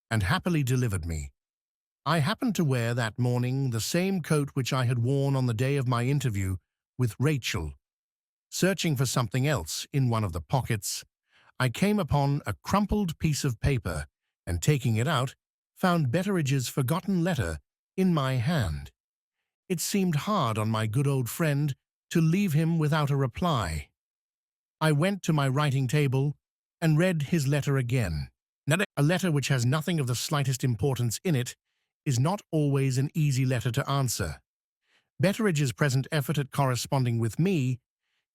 and happily delivered me. I happened to wear that morning the same coat which I had worn on the day of my interview with Rachel. Searching for something else in one of the pockets, I came upon a crumpled piece of paper, and taking it out, found Betteridge's forgotten letter in my hand. It seemed hard on my good old friend to leave him without a reply. I went to my writing table and read his letter again. A letter which has nothing of the slightest importance in it is not always an easy letter to answer. Betteridge's present effort at corresponding with me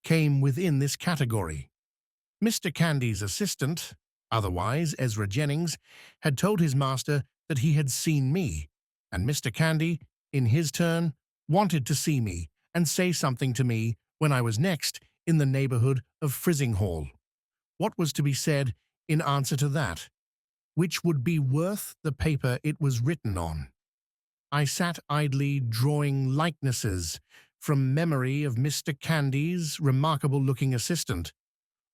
came within this category. Mr. Candy's assistant, otherwise Ezra Jennings, had told his master that he had seen me, and Mr. Candy, in his turn, wanted to see me and say something to me when I was next in the neighborhood of Frizinghall. What was to be said in answer to that? Which would be worth the paper it was written on? I sat idly drawing likenesses from memory of Mr. Candy's remarkable-looking assistant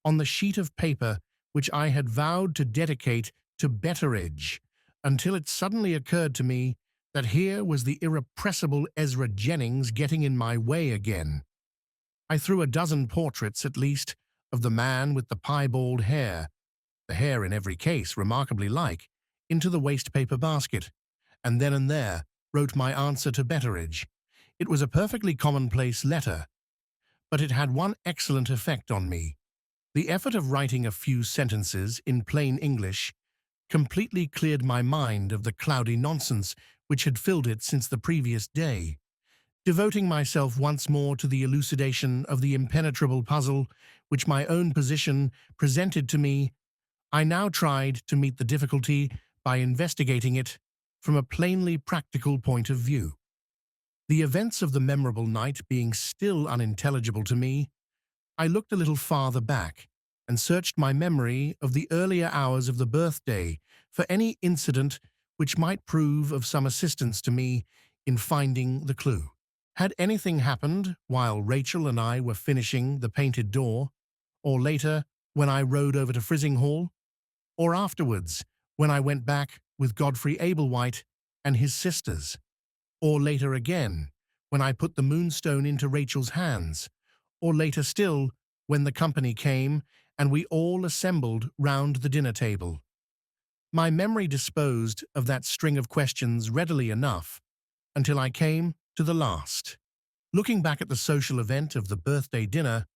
on the sheet of paper which I had vowed to dedicate to Betteridge, until it suddenly occurred to me that here was the irrepressible Ezra Jennings getting in my way again. I threw a dozen portraits, at least, of the man with the piebald hair, the hair in every case remarkably like, into the waste-paper basket, and then and there wrote my answer to Betteridge. It was a perfectly commonplace letter, but it had one excellent effect on me. The effort of writing a few sentences in plain English completely cleared my mind of the cloudy nonsense which had filled it since the previous day. Devoting myself once more to the elucidation of the impenetrable puzzle which my own position presented to me, I now tried to meet the difficulty by investigating it from a plainly practical point of view. The events of the memorable night being still unintelligible to me, I looked a little farther back and searched my memory of the earlier hours of the birthday for any incident which might prove of some assistance to me in finding the clue. Had anything happened while Rachel and I were finishing the painted door, or later when I rode over to Frizinghall, or afterwards when I went back with Godfrey Ablewhite and his sisters, or later again when I put the Moonstone into Rachel's hands, or later still when the company came and we all assembled round the dinner table. My memory disposed of that string of questions readily enough until I came to the last. Looking back at the social event of the birthday dinner,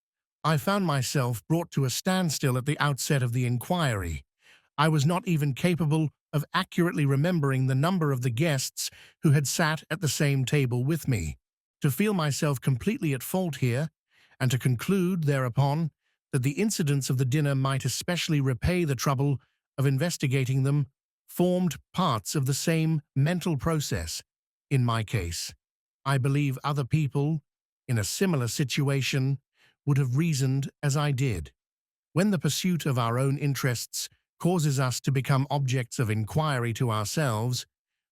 I found myself brought to a standstill at the outset of the inquiry. I was not even capable of accurately remembering the number of the guests who had sat at the same table with me. To feel myself completely at fault here, and to conclude thereupon that the incidents of the dinner might especially repay the trouble of investigating them, formed parts of the same mental process. In my case, I believe other people, in a similar situation, would have reasoned as I did. When the pursuit of our own interests causes us to become objects of inquiry to ourselves,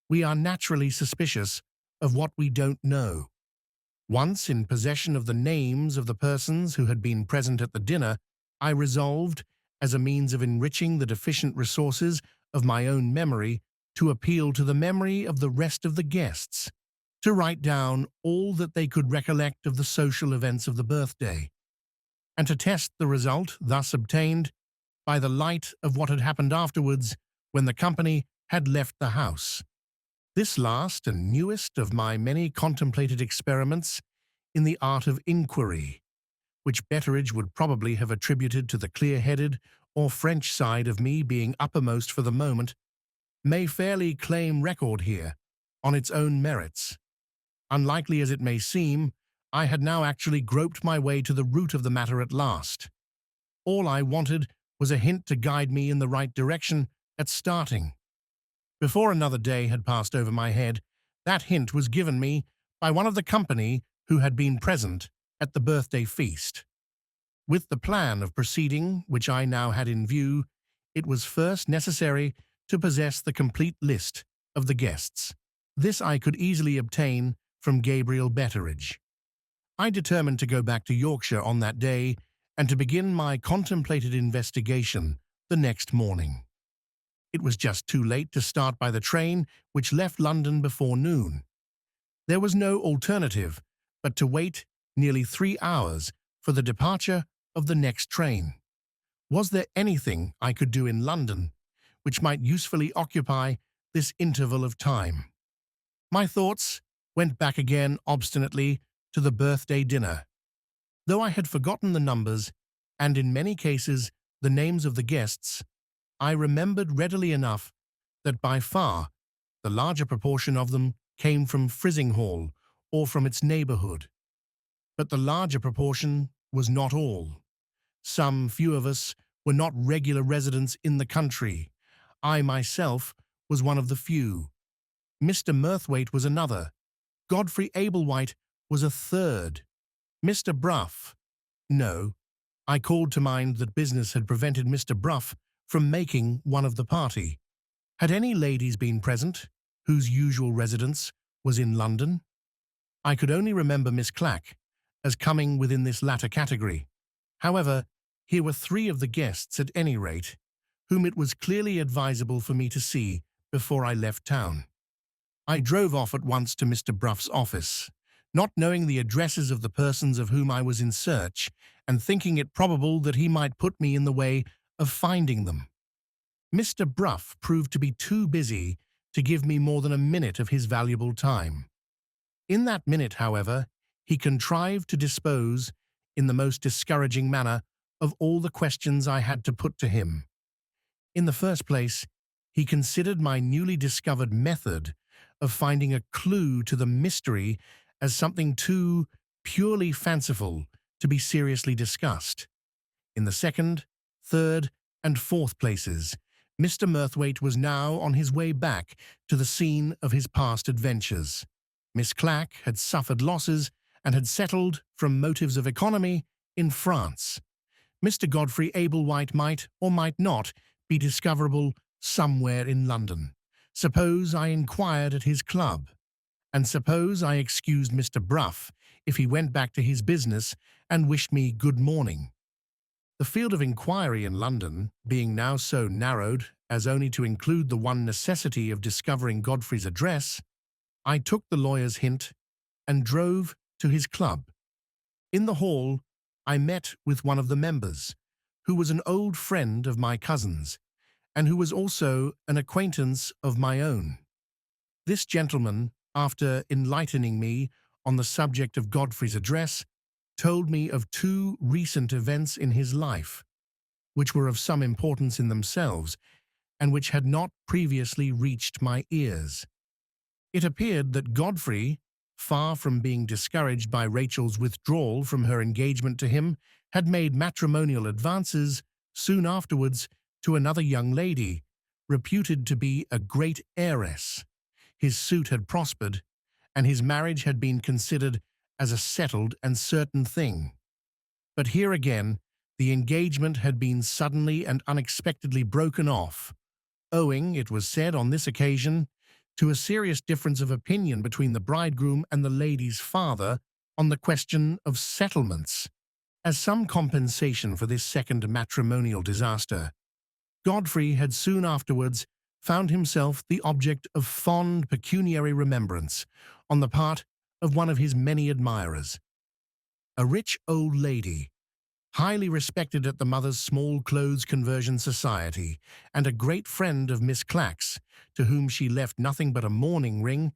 we are naturally suspicious of what we don't know. Once in possession of the names of the persons who had been present at the dinner, I resolved, as a means of enriching the deficient resources of my own memory, to appeal to the memory of the rest of the guests, to write down all that they could recollect of the social events of the birthday, and to test the result thus obtained by the light of what had happened afterwards when the company had left the house. This last and newest of my many contemplated experiments in the art of inquiry, which Betteridge would probably have attributed to the clear-headed or French side of me being uppermost for the moment, may fairly claim record here on its own merits. Unlikely as it may seem, I had now actually groped my way to the root of the matter at last. All I wanted was a hint to guide me in the right direction at starting. Before another day had passed over my head, that hint was given me by one of the company who had been present at the birthday feast. With the plan of proceeding which I now had in view, it was first necessary to possess the complete list of the guests. This I could easily obtain from Gabriel Betteridge. I determined to go back to Yorkshire on that day and to begin my contemplated investigation the next morning. It was just too late to start by the train which left London before noon. There was no alternative but to wait nearly 3 hours for the departure of the next train. Was there anything I could do in London which might usefully occupy this interval of time? My thoughts went back again obstinately to the birthday dinner. Though I had forgotten the numbers, and in many cases the names of the guests, I remembered readily enough that by far the larger proportion of them came from Frizinghall or from its neighbourhood. But the larger proportion was not all. Some few of us were not regular residents in the country. I myself was one of the few. Mr. Murthwaite was another. Godfrey Ablewhite was a third. Mr. Bruff. No, I called to mind that business had prevented Mr. Bruff from making one of the party. Had any ladies been present, whose usual residence was in London? I could only remember Miss Clack as coming within this latter category. However, here were 3 of the guests at any rate, whom it was clearly advisable for me to see before I left town. I drove off at once to Mr. Bruff's office, not knowing the addresses of the persons of whom I was in search, and thinking it probable that he might put me in the way of finding them. Mr. Bruff proved to be too busy to give me more than a minute of his valuable time. In that minute, however, he contrived to dispose, in the most discouraging manner, of all the questions I had to put to him. In the first place, he considered my newly discovered method of finding a clue to the mystery as something too purely fanciful to be seriously discussed. In the second, third, and fourth places, Mr. Murthwaite was now on his way back to the scene of his past adventures. Miss Clack had suffered losses and had settled, from motives of economy, in France. Mr. Godfrey Ablewhite might or might not be discoverable somewhere in London. Suppose I inquired at his club, and suppose I excused Mr. Bruff if he went back to his business and wished me good morning. The field of inquiry in London being now so narrowed as only to include the one necessity of discovering Godfrey's address, I took the lawyer's hint and drove to his club. In the hall, I met with one of the members, who was an old friend of my cousin's, and who was also an acquaintance of my own. This gentleman, after enlightening me on the subject of Godfrey's address, told me of two recent events in his life, which were of some importance in themselves, and which had not previously reached my ears. It appeared that Godfrey, far from being discouraged by Rachel's withdrawal from her engagement to him, had made matrimonial advances soon afterwards to another young lady, reputed to be a great heiress. His suit had prospered, and his marriage had been considered as a settled and certain thing. But here again, the engagement had been suddenly and unexpectedly broken off, owing, it was said on this occasion, to a serious difference of opinion between the bridegroom and the lady's father on the question of settlements. As some compensation for this second matrimonial disaster, Godfrey had soon afterwards found himself the object of fond pecuniary remembrance on the part of one of his many admirers, a rich old lady, highly respected at the Mother's Small Clothes Conversion Society, and a great friend of Miss Clack's, to whom she left nothing but a mourning ring,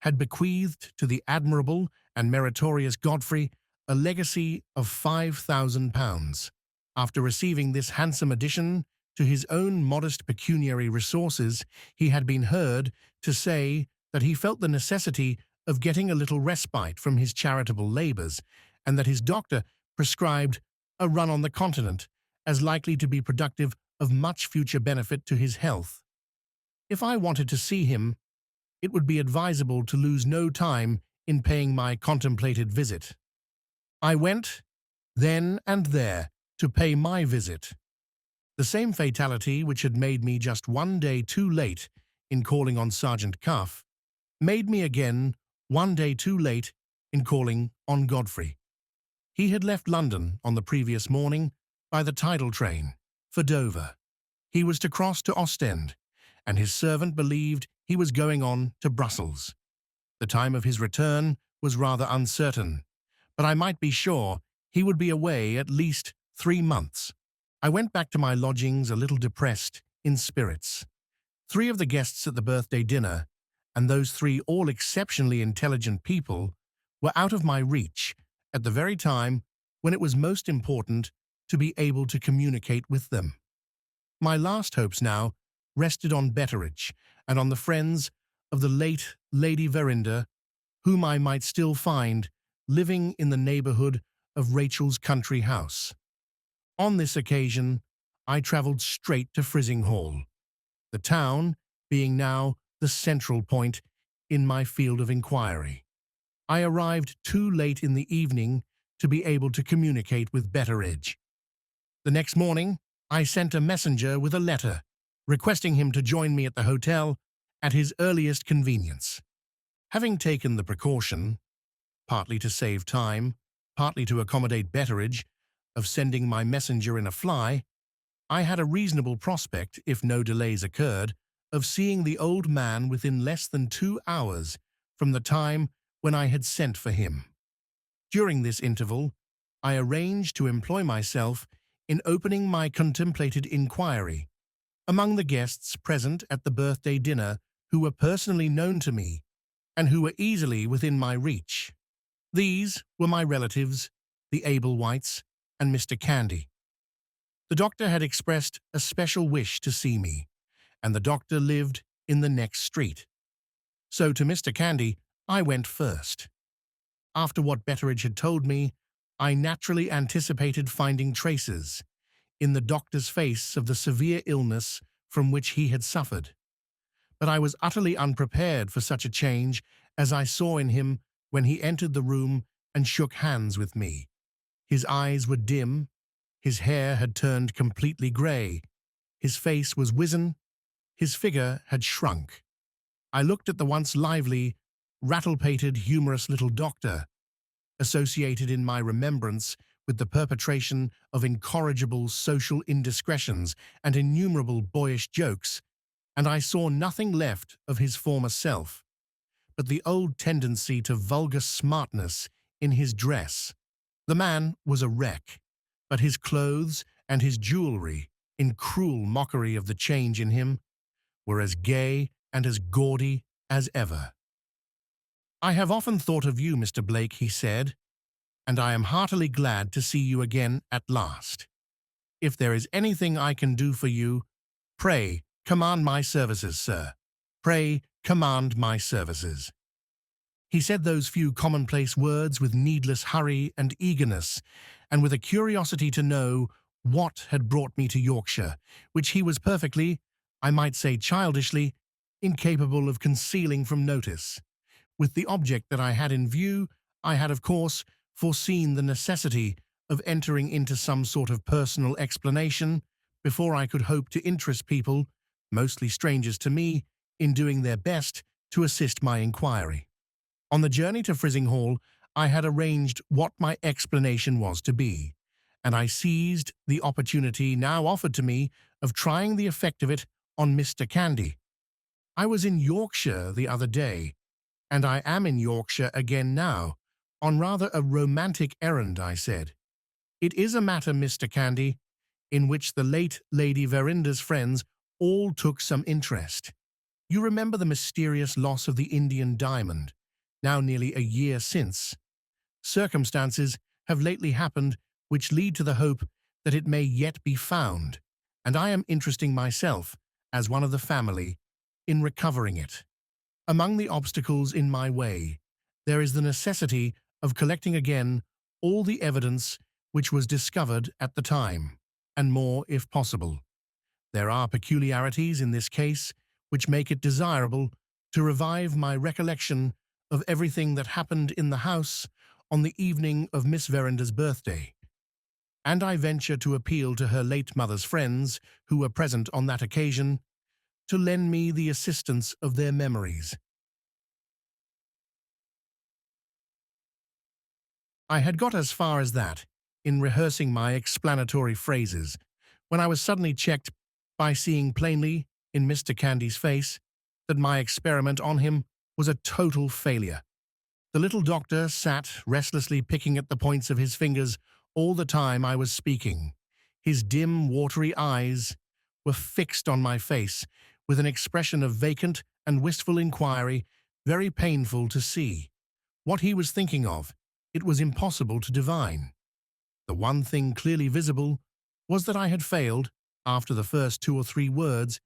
had bequeathed to the admirable and meritorious Godfrey a legacy of £5,000. After receiving this handsome addition to his own modest pecuniary resources, he had been heard to say that he felt the necessity of getting a little respite from his charitable labours, and that his doctor prescribed a run on the continent as likely to be productive of much future benefit to his health. If I wanted to see him, it would be advisable to lose no time in paying my contemplated visit. I went, then and there, to pay my visit. The same fatality which had made me just one day too late in calling on Sergeant Cuff made me again one day too late in calling on Godfrey. He had left London on the previous morning by the tidal train for Dover. He was to cross to Ostend, and his servant believed he was going on to Brussels. The time of his return was rather uncertain, but I might be sure he would be away at least 3 months. I went back to my lodgings a little depressed in spirits. 3 of the guests at the birthday dinner, and those 3 all exceptionally intelligent people, were out of my reach at the very time when it was most important to be able to communicate with them. My last hopes now rested on Betteridge and on the friends of the late Lady Verinder, whom I might still find living in the neighbourhood of Rachel's country house. On this occasion, I travelled straight to Frizinghall, the town being now the central point in my field of inquiry. I arrived too late in the evening to be able to communicate with Betteridge. The next morning, I sent a messenger with a letter, requesting him to join me at the hotel at his earliest convenience. Having taken the precaution, partly to save time, partly to accommodate Betteridge, of sending my messenger in a fly, I had a reasonable prospect, if no delays occurred, of seeing the old man within less than 2 hours from the time when I had sent for him. During this interval, I arranged to employ myself in opening my contemplated inquiry among the guests present at the birthday dinner who were personally known to me and who were easily within my reach. These were my relatives, the Ablewhites, and Mr. Candy. The doctor had expressed a special wish to see me, and the doctor lived in the next street. So to Mr. Candy I went first. After what Betteridge had told me, I naturally anticipated finding traces in the doctor's face of the severe illness from which he had suffered. But I was utterly unprepared for such a change as I saw in him when he entered the room and shook hands with me. His eyes were dim, His hair had turned completely grey. His face was wizen. His figure had shrunk. I looked at the once lively, rattle-pated, humorous little doctor, associated in my remembrance with the perpetration of incorrigible social indiscretions and innumerable boyish jokes, and I saw nothing left of his former self, but the old tendency to vulgar smartness in his dress. The man was a wreck, but his clothes and his jewellery, in cruel mockery of the change in him, were as gay and as gaudy as ever. "I have often thought of you, Mr. Blake," he said, "and I am heartily glad to see you again at last. If there is anything I can do for you, pray command my services, sir. Pray command my services." He said those few commonplace words with needless hurry and eagerness, and with a curiosity to know what had brought me to Yorkshire, which he was perfectly, I might say childishly, incapable of concealing from notice. With the object that I had in view, I had, of course, foreseen the necessity of entering into some sort of personal explanation before I could hope to interest people, mostly strangers to me, in doing their best to assist my inquiry. On the journey to Frizinghall, I had arranged what my explanation was to be, and I seized the opportunity now offered to me of trying the effect of it on Mr. Candy. "I was in Yorkshire the other day, and I am in Yorkshire again now, on rather a romantic errand," I said. "It is a matter, Mr. Candy, in which the late Lady Verinder's friends all took some interest. You remember the mysterious loss of the Indian diamond, now nearly a year since. Circumstances have lately happened which lead to the hope that it may yet be found, and I am interesting myself, as one of the family, in recovering it. Among the obstacles in my way, there is the necessity of collecting again all the evidence which was discovered at the time, and more if possible. There are peculiarities in this case which make it desirable to revive my recollection of everything that happened in the house on the evening of Miss Verinder's birthday, and I venture to appeal to her late mother's friends, who were present on that occasion, to lend me the assistance of their memories." I had got as far as that, in rehearsing my explanatory phrases, when I was suddenly checked by seeing plainly, in Mr. Candy's face, that my experiment on him was a total failure. The little doctor sat restlessly picking at the points of his fingers all the time I was speaking. His dim, watery eyes were fixed on my face with an expression of vacant and wistful inquiry very painful to see. What he was thinking of, it was impossible to divine. The one thing clearly visible was that I had failed, after the first 2 or 3 words,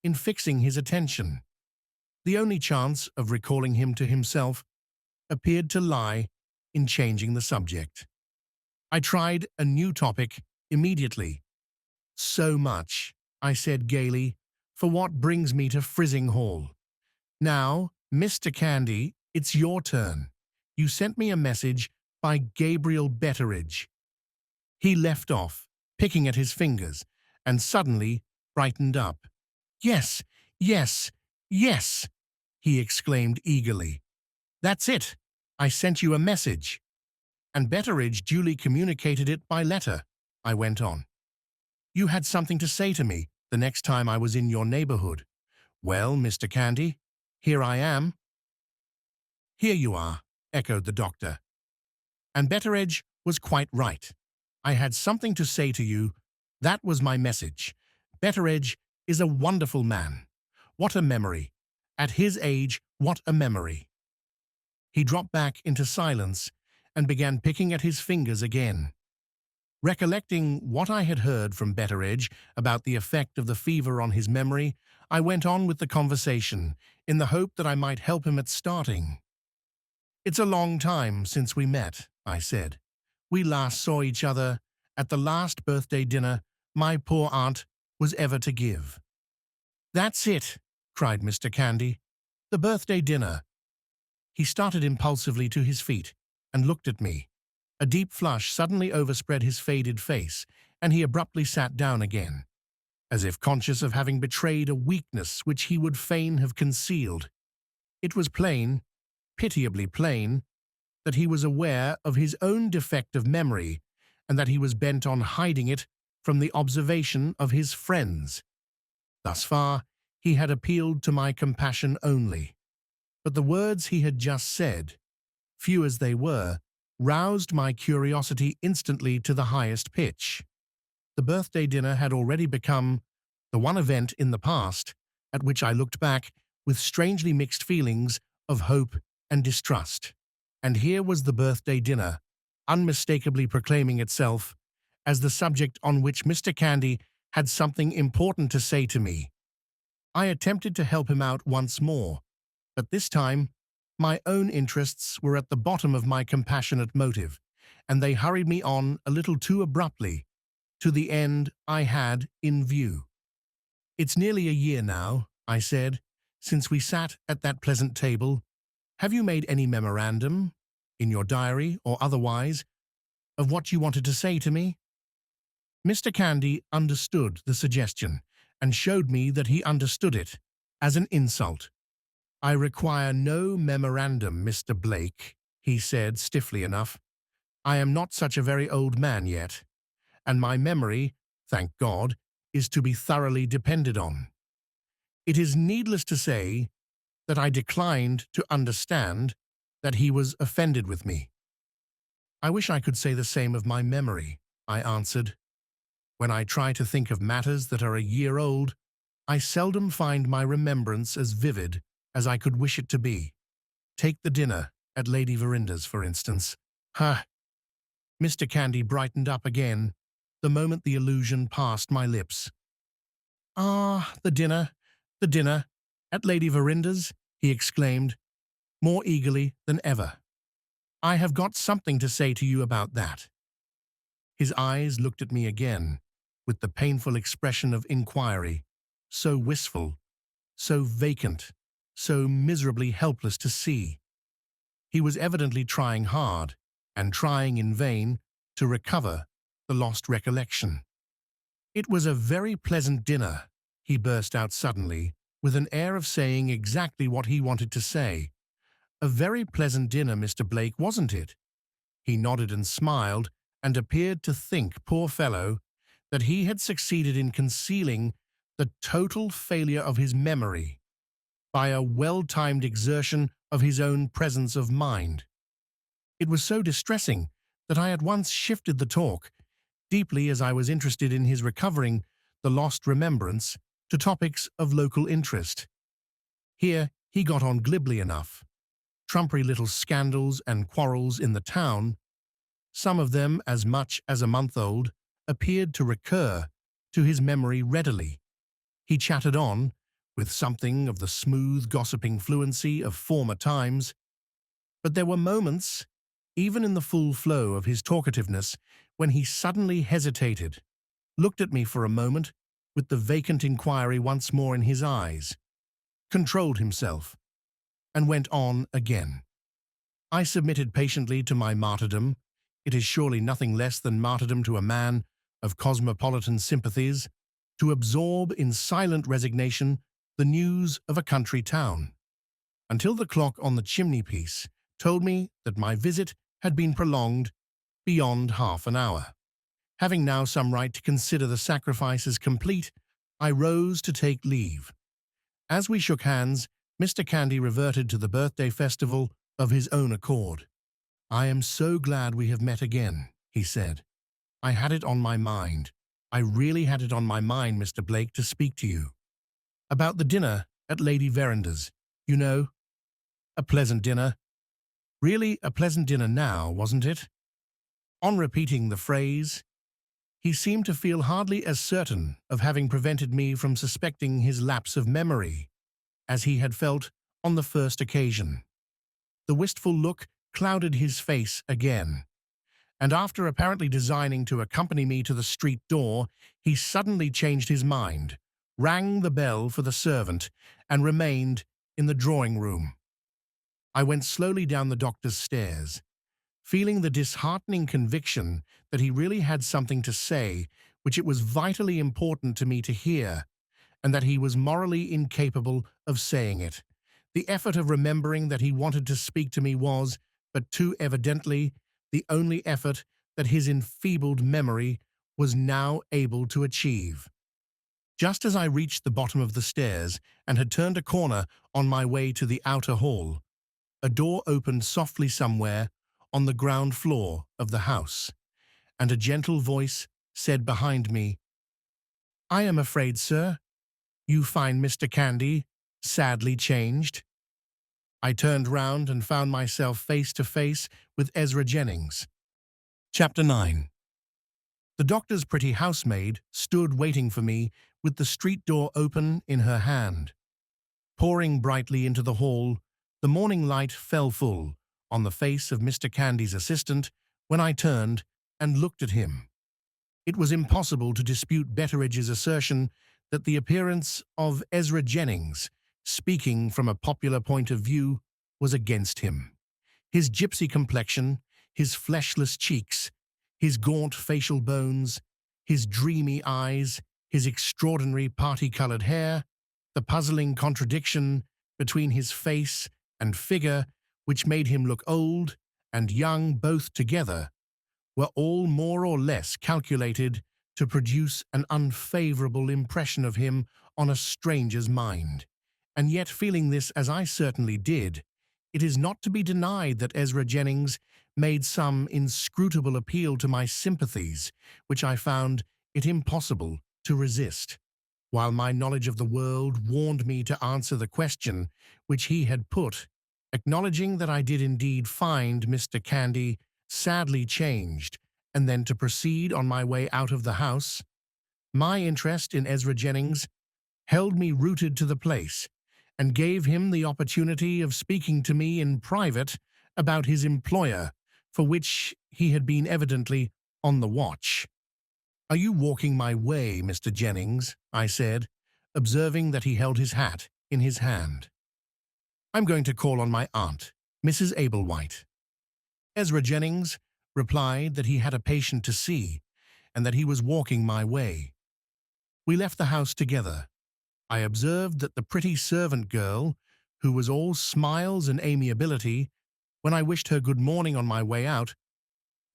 in fixing his attention. The only chance of recalling him to himself appeared to lie in changing the subject. I tried a new topic immediately. "So much," I said gaily, "for what brings me to Frizinghall. Now, Mr. Candy, it's your turn. You sent me a message by Gabriel Betteridge." He left off, picking at his fingers, and suddenly brightened up. "Yes, yes, yes," he exclaimed eagerly. "That's it. I sent you a message." "And Betteridge duly communicated it by letter," I went on. "You had something to say to me the next time I was in your neighbourhood. Well, Mr. Candy, here I am." "Here you are," echoed the doctor. "And Betteridge was quite right. I had something to say to you. That was my message. Betteridge is a wonderful man. What a memory. At his age, what a memory." He dropped back into silence and began picking at his fingers again. Recollecting what I had heard from Betteridge about the effect of the fever on his memory, I went on with the conversation, in the hope that I might help him at starting. "It's a long time since we met," I said. "We last saw each other at the last birthday dinner my poor aunt was ever to give." "That's it," cried Mr. Candy. "The birthday dinner." He started impulsively to his feet and looked at me. A deep flush suddenly overspread his faded face, and he abruptly sat down again, as if conscious of having betrayed a weakness which he would fain have concealed. It was plain, pitiably plain, that he was aware of his own defect of memory and that he was bent on hiding it from the observation of his friends. Thus far, he had appealed to my compassion only, but the words he had just said, few as they were, roused my curiosity instantly to the highest pitch. The birthday dinner had already become the one event in the past at which I looked back with strangely mixed feelings of hope and distrust. And here was the birthday dinner, unmistakably proclaiming itself as the subject on which Mr. Candy had something important to say to me. I attempted to help him out once more, but this time my own interests were at the bottom of my compassionate motive, and they hurried me on a little too abruptly to the end I had in view. "It's nearly a year now," I said, "since we sat at that pleasant table. Have you made any memorandum, in your diary or otherwise, of what you wanted to say to me?" Mr. Candy understood the suggestion and showed me that he understood it as an insult. "I require no memorandum, Mr. Blake," he said stiffly enough. "I am not such a very old man yet, and my memory, thank God, is to be thoroughly depended on. It is needless to say that I declined to understand that he was offended with me. "I wish I could say the same of my memory," I answered. "When I try to think of matters that are a year old, I seldom find my remembrance as vivid as I could wish it to be. Take the dinner at Lady Verinder's, for instance." "Huh." Mr. Candy brightened up again the moment the allusion passed my lips. "Ah, the dinner at Lady Verinder's," he exclaimed, more eagerly than ever. "I have got something to say to you about that." His eyes looked at me again, with the painful expression of inquiry, so wistful, so vacant, so miserably helpless to see. He was evidently trying hard, and trying in vain, to recover the lost recollection. "It was a very pleasant dinner," he burst out suddenly, with an air of saying exactly what he wanted to say. "A very pleasant dinner, Mr. Blake, wasn't it?" He nodded and smiled, and appeared to think, poor fellow, that he had succeeded in concealing the total failure of his memory by a well-timed exertion of his own presence of mind. It was so distressing that I at once shifted the talk, deeply as I was interested in his recovering the lost remembrance, to topics of local interest. Here he got on glibly enough. Trumpery little scandals and quarrels in the town, some of them as much as a month old, appeared to recur to his memory readily. He chattered on, with something of the smooth, gossiping fluency of former times, but there were moments, even in the full flow of his talkativeness, when he suddenly hesitated, looked at me for a moment with the vacant inquiry once more in his eyes, controlled himself, and went on again. I submitted patiently to my martyrdom. It is surely nothing less than martyrdom to a man of cosmopolitan sympathies to absorb in silent resignation the news of a country town, until the clock on the chimney-piece told me that my visit had been prolonged beyond half an hour. Having now some right to consider the sacrifices complete, I rose to take leave. As we shook hands, Mr. Candy reverted to the birthday festival of his own accord. "I am so glad we have met again," he said. "I had it on my mind. I really had it on my mind, Mr. Blake, to speak to you. About the dinner at Lady Verinder's, you know. A pleasant dinner. Really a pleasant dinner now, wasn't it?" On repeating the phrase, he seemed to feel hardly as certain of having prevented me from suspecting his lapse of memory as he had felt on the first occasion. The wistful look clouded his face again, and after apparently designing to accompany me to the street door, he suddenly changed his mind, rang the bell for the servant, and remained in the drawing-room. I went slowly down the doctor's stairs, feeling the disheartening conviction that he really had something to say which it was vitally important to me to hear, and that he was morally incapable of saying it. The effort of remembering that he wanted to speak to me was, but too evidently, the only effort that his enfeebled memory was now able to achieve. Just as I reached the bottom of the stairs and had turned a corner on my way to the outer hall, a door opened softly somewhere on the ground floor of the house, and a gentle voice said behind me, "I am afraid, sir, you find Mr. Candy sadly changed." I turned round and found myself face to face with Ezra Jennings. Chapter 9. The doctor's pretty housemaid stood waiting for me with the street door open in her hand. Pouring brightly into the hall, the morning light fell full on the face of Mr. Candy's assistant when I turned and looked at him. It was impossible to dispute Betteridge's assertion that the appearance of Ezra Jennings, speaking from a popular point of view, was against him. His gypsy complexion, his fleshless cheeks, his gaunt facial bones, his dreamy eyes, his extraordinary party-colored hair, the puzzling contradiction between his face and figure, which made him look old and young both together, were all more or less calculated to produce an unfavorable impression of him on a stranger's mind. And yet, feeling this as I certainly did, it is not to be denied that Ezra Jennings made some inscrutable appeal to my sympathies, which I found it impossible to resist, while my knowledge of the world warned me to answer the question which he had put, acknowledging that I did indeed find Mr. Candy sadly changed, and then to proceed on my way out of the house. My interest in Ezra Jennings held me rooted to the place, and gave him the opportunity of speaking to me in private about his employer, for which he had been evidently on the watch. "Are you walking my way, Mr. Jennings?" I said, observing that he held his hat in his hand. "I'm going to call on my aunt, Mrs. Ablewhite." Ezra Jennings replied that he had a patient to see, and that he was walking my way. We left the house together. I observed that the pretty servant girl, who was all smiles and amiability, when I wished her good morning on my way out,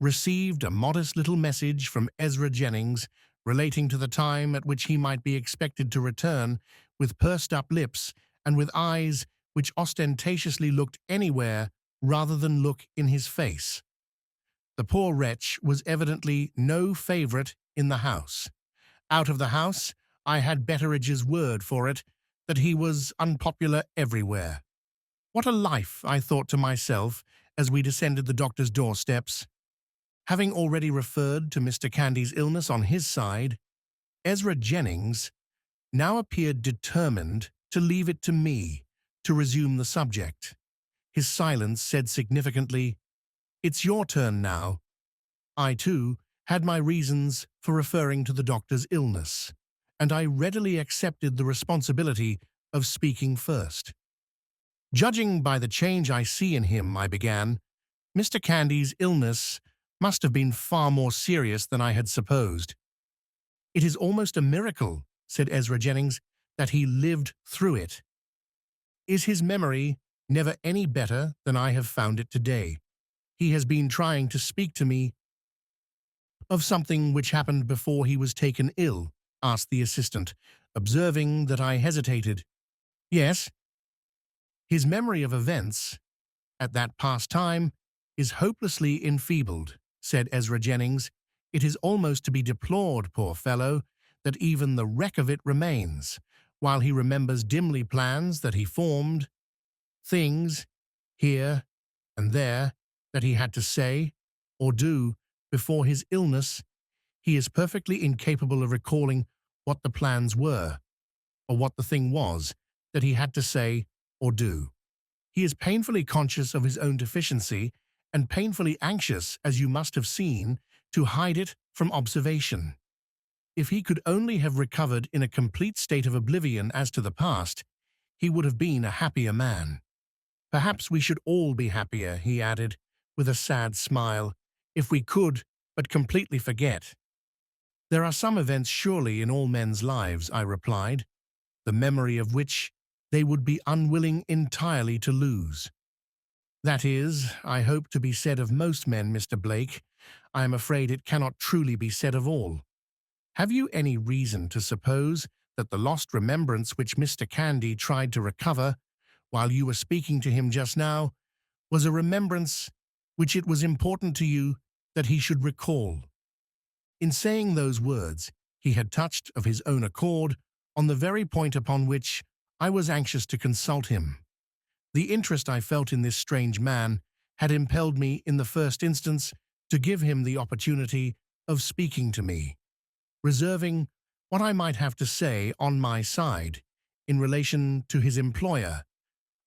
received a modest little message from Ezra Jennings relating to the time at which he might be expected to return, with pursed-up lips and with eyes which ostentatiously looked anywhere rather than look in his face. The poor wretch was evidently no favourite in the house. Out of the house, I had Betteridge's word for it that he was unpopular everywhere. What a life, I thought to myself as we descended the doctor's doorsteps. Having already referred to Mr. Candy's illness on his side, Ezra Jennings now appeared determined to leave it to me to resume the subject. His silence said significantly, "It's your turn now." I, too, had my reasons for referring to the doctor's illness, and I readily accepted the responsibility of speaking first. "Judging by the change I see in him," I began, "Mr. Candy's illness must have been far more serious than I had supposed." "It is almost a miracle," said Ezra Jennings, "that he lived through it. Is his memory never any better than I have found it today? He has been trying to speak to me of something which happened before he was taken ill," asked the assistant, observing that I hesitated. "Yes. His memory of events at that past time is hopelessly enfeebled," said Ezra Jennings. "It is almost to be deplored, poor fellow, that even the wreck of it remains, while he remembers dimly plans that he formed, things, here and there, that he had to say or do before his illness. He is perfectly incapable of recalling what the plans were, or what the thing was that he had to say or do. He is painfully conscious of his own deficiency, and painfully anxious, as you must have seen, to hide it from observation. If he could only have recovered in a complete state of oblivion as to the past, he would have been a happier man. Perhaps we should all be happier," he added, with a sad smile, "if we could but completely forget." There are some events surely in all men's lives, I replied, the memory of which they would be unwilling entirely to lose. That is, I hope, to be said of most men, Mr. Blake. I am afraid it cannot truly be said of all. Have you any reason to suppose that the lost remembrance which Mr. Candy tried to recover while you were speaking to him just now was a remembrance which it was important to you that he should recall? In saying those words, he had touched of his own accord on the very point upon which I was anxious to consult him. The interest I felt in this strange man had impelled me in the first instance to give him the opportunity of speaking to me, reserving what I might have to say on my side in relation to his employer,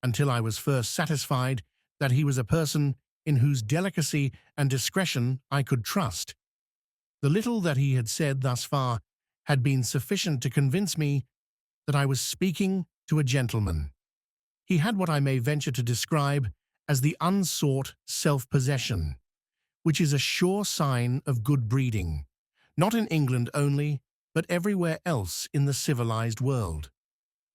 until I was first satisfied that he was a person in whose delicacy and discretion I could trust. The little that he had said thus far had been sufficient to convince me that I was speaking to a gentleman. He had what I may venture to describe as the unsought self-possession, which is a sure sign of good breeding, not in England only, but everywhere else in the civilized world.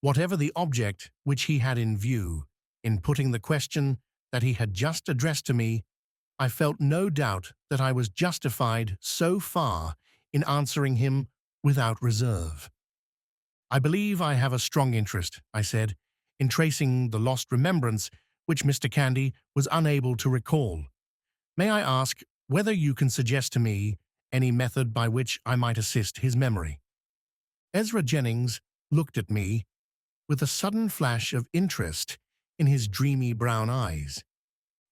Whatever the object which he had in view, in putting the question that he had just addressed to me, I felt no doubt that I was justified so far in answering him without reserve. I believe I have a strong interest, I said, in tracing the lost remembrance which Mr. Candy was unable to recall. May I ask whether you can suggest to me any method by which I might assist his memory? Ezra Jennings looked at me with a sudden flash of interest in his dreamy brown eyes.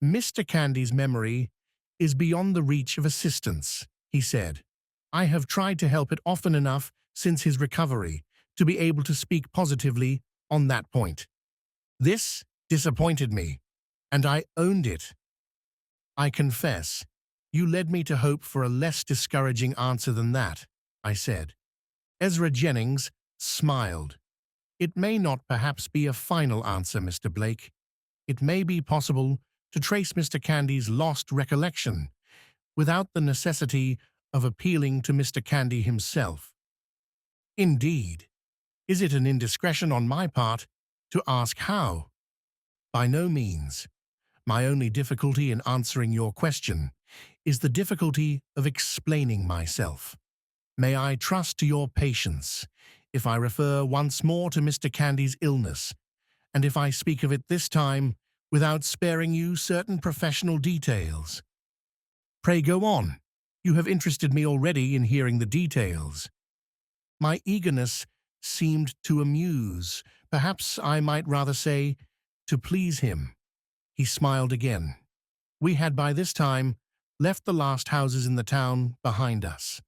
Mr. Candy's memory is beyond the reach of assistance, he said. I have tried to help it often enough since his recovery to be able to speak positively on that point. This disappointed me, and I owned it. I confess, you led me to hope for a less discouraging answer than that, I said. Ezra Jennings smiled. It may not perhaps be a final answer, Mr. Blake. It may be possible to trace Mr. Candy's lost recollection without the necessity of appealing to Mr. Candy himself. Indeed, is it an indiscretion on my part to ask how? By no means. My only difficulty in answering your question is the difficulty of explaining myself. May I trust to your patience if I refer once more to Mr. Candy's illness, and if I speak of it this time without sparing you certain professional details? Pray go on. You have interested me already in hearing the details. My eagerness seemed to amuse, perhaps I might rather say, to please him. He smiled again. We had by this time left the last houses in the town behind us.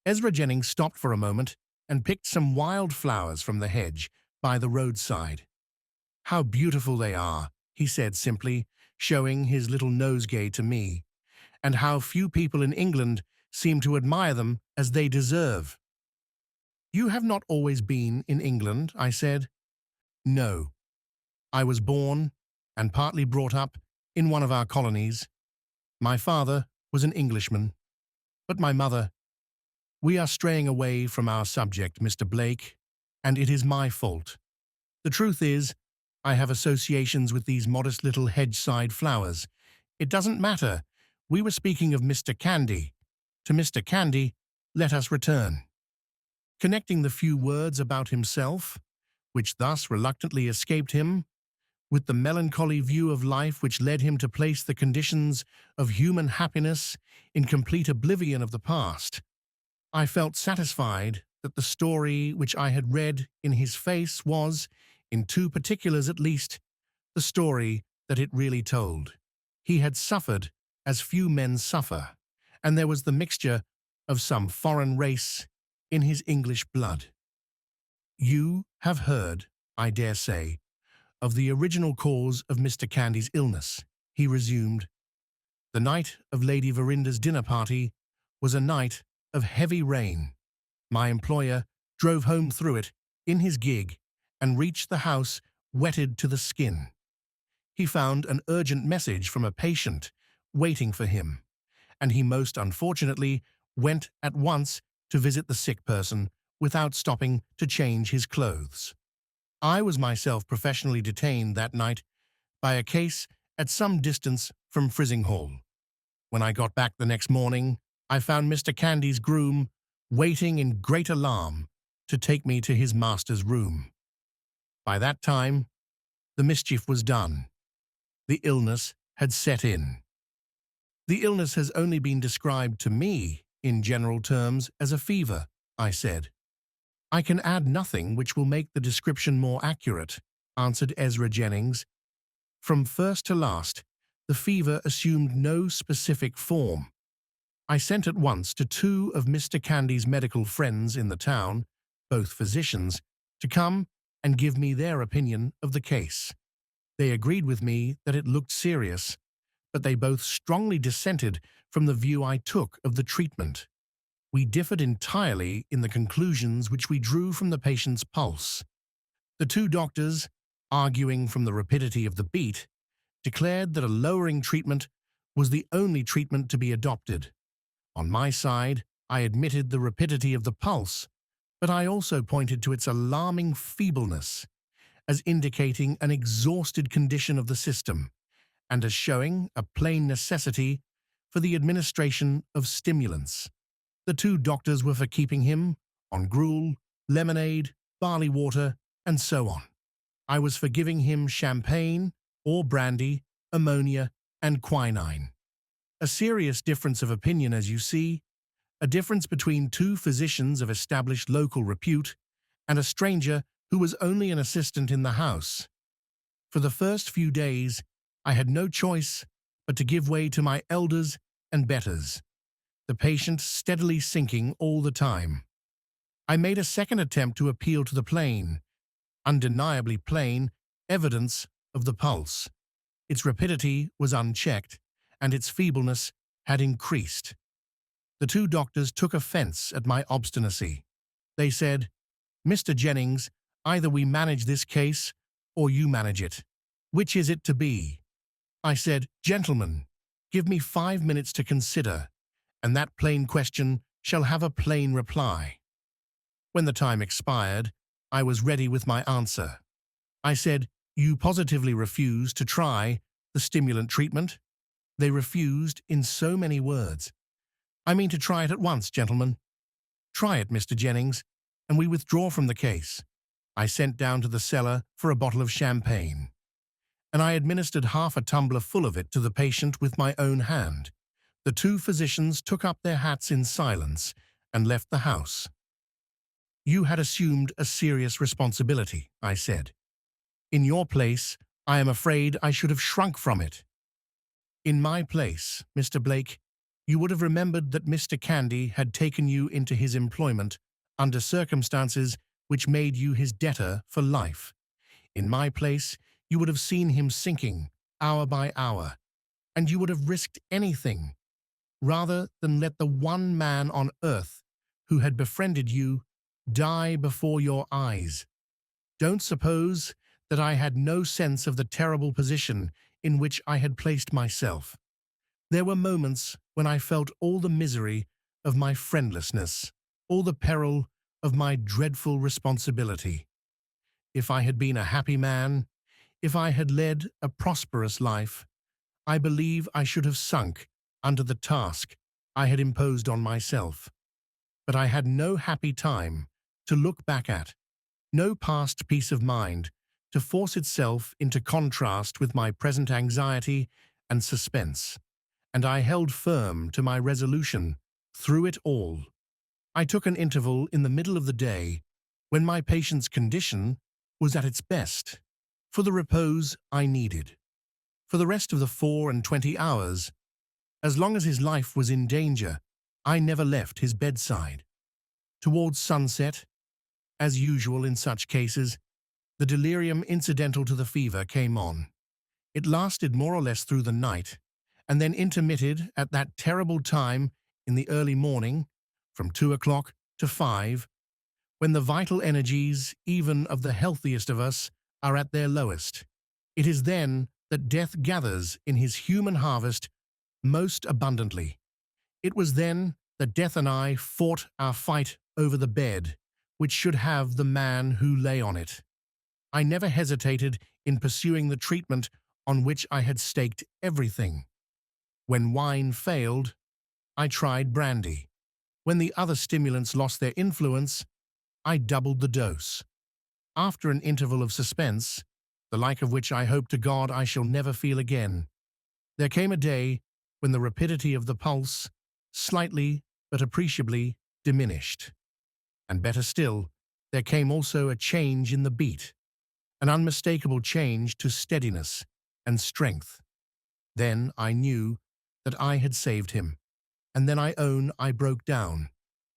Ezra Jennings stopped for a moment and picked some wild flowers from the hedge by the roadside. How beautiful they are, he said simply, showing his little nosegay to me, and how few people in England seem to admire them as they deserve. You have not always been in England, I said. No. I was born and partly brought up in one of our colonies. My father was an Englishman, but my mother— We are straying away from our subject, Mr. Blake, and it is my fault. The truth is, I have associations with these modest little hedge-side flowers. It doesn't matter. We were speaking of Mr. Candy. To Mr. Candy, let us return. Connecting the few words about himself, which thus reluctantly escaped him, with the melancholy view of life which led him to place the conditions of human happiness in complete oblivion of the past, I felt satisfied that the story which I had read in his face was, in two particulars at least, the story that it really told. He had suffered as few men suffer, and there was the mixture of some foreign race in his English blood. You have heard, I dare say, of the original cause of Mr. Candy's illness, he resumed. The night of Lady Verinder's dinner party was a night of heavy rain. My employer drove home through it in his gig and reached the house wetted to the skin. He found an urgent message from a patient waiting for him, and he most unfortunately went at once to visit the sick person without stopping to change his clothes. I was myself professionally detained that night by a case at some distance from Frizinghall. When I got back the next morning, I found Mr. Candy's groom waiting in great alarm to take me to his master's room. By that time, the mischief was done. The illness had set in. The illness has only been described to me, in general terms, as a fever, I said. I can add nothing which will make the description more accurate, answered Ezra Jennings. From first to last, the fever assumed no specific form. I sent at once to two of Mr. Candy's medical friends in the town, both physicians, to come and give me their opinion of the case. They agreed with me that it looked serious, but they both strongly dissented from the view I took of the treatment. We differed entirely in the conclusions which we drew from the patient's pulse. The two doctors, arguing from the rapidity of the beat, declared that a lowering treatment was the only treatment to be adopted. On my side, I admitted the rapidity of the pulse, but I also pointed to its alarming feebleness as indicating an exhausted condition of the system and as showing a plain necessity for the administration of stimulants. The two doctors were for keeping him on gruel, lemonade, barley water, and so on. I was for giving him champagne or brandy, ammonia, and quinine. A serious difference of opinion, as you see, a difference between two physicians of established local repute and a stranger who was only an assistant in the house. For the first few days, I had no choice but to give way to my elders and betters, the patient steadily sinking all the time. I made a second attempt to appeal to the plain, undeniably plain, evidence of the pulse. Its rapidity was unchecked, and its feebleness had increased. The two doctors took offense at my obstinacy. They said, "Mr. Jennings, either we manage this case or you manage it. Which is it to be?" I said, "Gentlemen, give me 5 minutes to consider, and that plain question shall have a plain reply." When the time expired, I was ready with my answer. I said, "You positively refuse to try the stimulant treatment?" They refused in so many words. "I mean to try it at once, gentlemen." "Try it, Mr. Jennings, and we withdraw from the case." I sent down to the cellar for a bottle of champagne, and I administered half a tumbler full of it to the patient with my own hand. The two physicians took up their hats in silence and left the house. "You had assumed a serious responsibility," I said. "In your place, I am afraid I should have shrunk from it. In my place, Mr. Blake, you would have remembered that Mr. Candy had taken you into his employment under circumstances which made you his debtor for life. In my place, you would have seen him sinking hour by hour, and you would have risked anything rather than let the one man on earth who had befriended you die before your eyes. Don't suppose that I had no sense of the terrible position in which I had placed myself. There were moments when I felt all the misery of my friendlessness, all the peril of my dreadful responsibility. If I had been a happy man, if I had led a prosperous life, I believe I should have sunk under the task I had imposed on myself. But I had no happy time to look back at, no past peace of mind to force itself into contrast with my present anxiety and suspense, and I held firm to my resolution through it all. I took an interval in the middle of the day when my patient's condition was at its best, for the repose I needed. For the rest of the 24 hours, as long as his life was in danger, I never left his bedside. Towards sunset, as usual in such cases, the delirium incidental to the fever came on. It lasted more or less through the night, and then intermitted at that terrible time in the early morning, from 2 o'clock to 5, when the vital energies, even of the healthiest of us, are at their lowest. It is then that death gathers in his human harvest most abundantly. It was then that death and I fought our fight over the bed which should have the man who lay on it. I never hesitated in pursuing the treatment on which I had staked everything. When wine failed, I tried brandy. When the other stimulants lost their influence, I doubled the dose. After an interval of suspense, the like of which I hope to God I shall never feel again, there came a day when the rapidity of the pulse slightly but appreciably diminished. And better still, there came also a change in the beat, an unmistakable change to steadiness and strength. Then I knew that I had saved him, and then I own I broke down.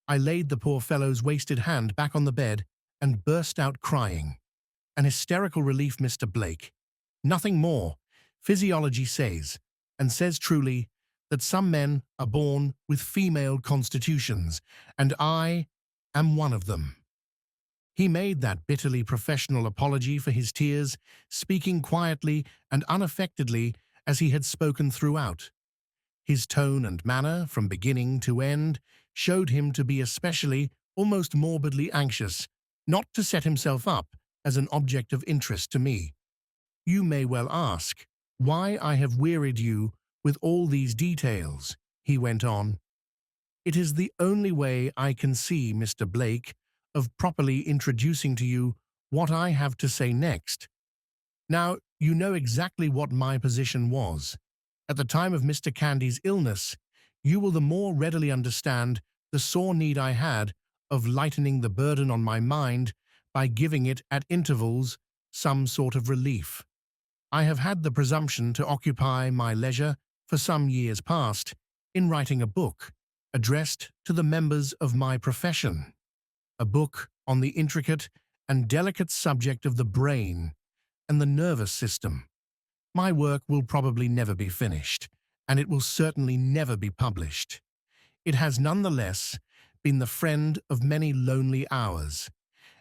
I laid the poor fellow's wasted hand back on the bed and burst out crying. An hysterical relief, Mr. Blake. Nothing more. Physiology says, and says truly, that some men are born with female constitutions, and I am one of them. He made that bitterly professional apology for his tears, speaking quietly and unaffectedly as he had spoken throughout. His tone and manner, from beginning to end, showed him to be especially, almost morbidly anxious, not to set himself up as an object of interest to me. You may well ask why I have wearied you with all these details, he went on. It is the only way I can see, Mr. Blake, of properly introducing to you what I have to say next. Now, you know exactly what my position was. At the time of Mr. Candy's illness, you will the more readily understand the sore need I had of lightening the burden on my mind by giving it at intervals some sort of relief. I have had the presumption to occupy my leisure for some years past in writing a book addressed to the members of my profession, a book on the intricate and delicate subject of the brain and the nervous system. My work will probably never be finished, and it will certainly never be published. It has nonetheless been the friend of many lonely hours,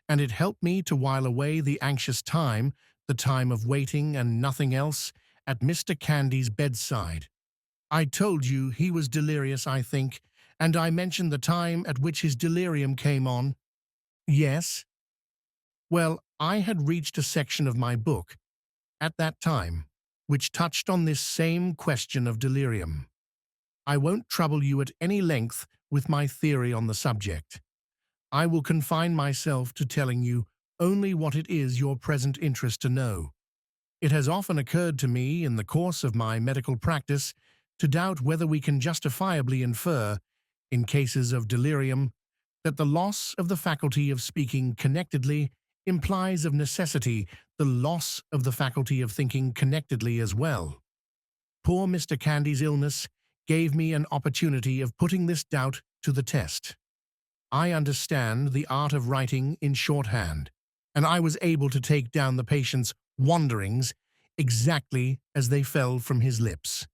and it helped me to while away the anxious time, the time of waiting and nothing else, at Mr. Candy's bedside. I told you he was delirious, I think, and I mentioned the time at which his delirium came on. Yes? Well, I had reached a section of my book, at that time, which touched on this same question of delirium. I won't trouble you at any length with my theory on the subject. I will confine myself to telling you only what it is your present interest to know. It has often occurred to me in the course of my medical practice to doubt whether we can justifiably infer, in cases of delirium, that the loss of the faculty of speaking connectedly implies of necessity the loss of the faculty of thinking connectedly as well. Poor Mr. Candy's illness gave me an opportunity of putting this doubt to the test. I understand the art of writing in shorthand, and I was able to take down the patient's wanderings exactly as they fell from his lips.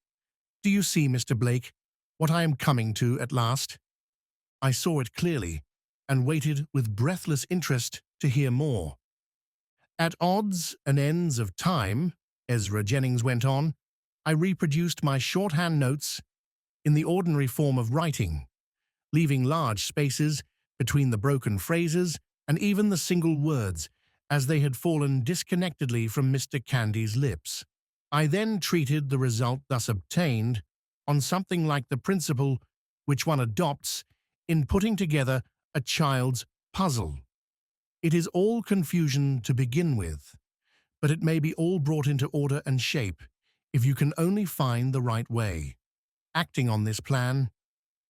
Do you see, Mr. Blake, what I am coming to at last? I saw it clearly, and waited with breathless interest to hear more. At odds and ends of time, Ezra Jennings went on, I reproduced my shorthand notes in the ordinary form of writing, leaving large spaces between the broken phrases and even the single words as they had fallen disconnectedly from Mr. Candy's lips. I then treated the result thus obtained on something like the principle which one adopts in putting together a child's puzzle. It is all confusion to begin with, but it may be all brought into order and shape if you can only find the right way. Acting on this plan,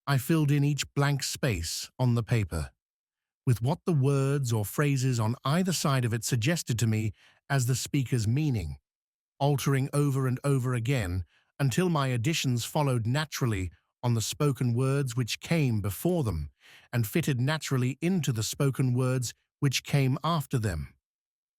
I filled in each blank space on the paper with what the words or phrases on either side of it suggested to me as the speaker's meaning, altering over and over again until my additions followed naturally on the spoken words which came before them and fitted naturally into the spoken words which came after them.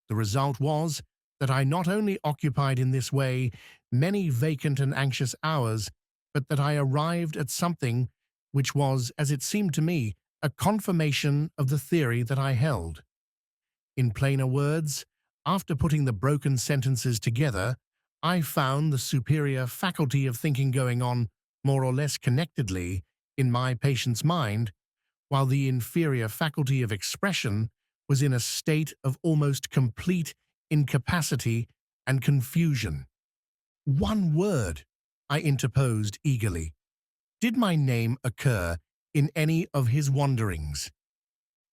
The result was that I not only occupied in this way many vacant and anxious hours, but that I arrived at something which was, as it seemed to me, a confirmation of the theory that I held. In plainer words, after putting the broken sentences together, I found the superior faculty of thinking going on more or less connectedly in my patient's mind, while the inferior faculty of expression was in a state of almost complete incapacity and confusion. "One word," I interposed eagerly. "Did my name occur in any of his wanderings?"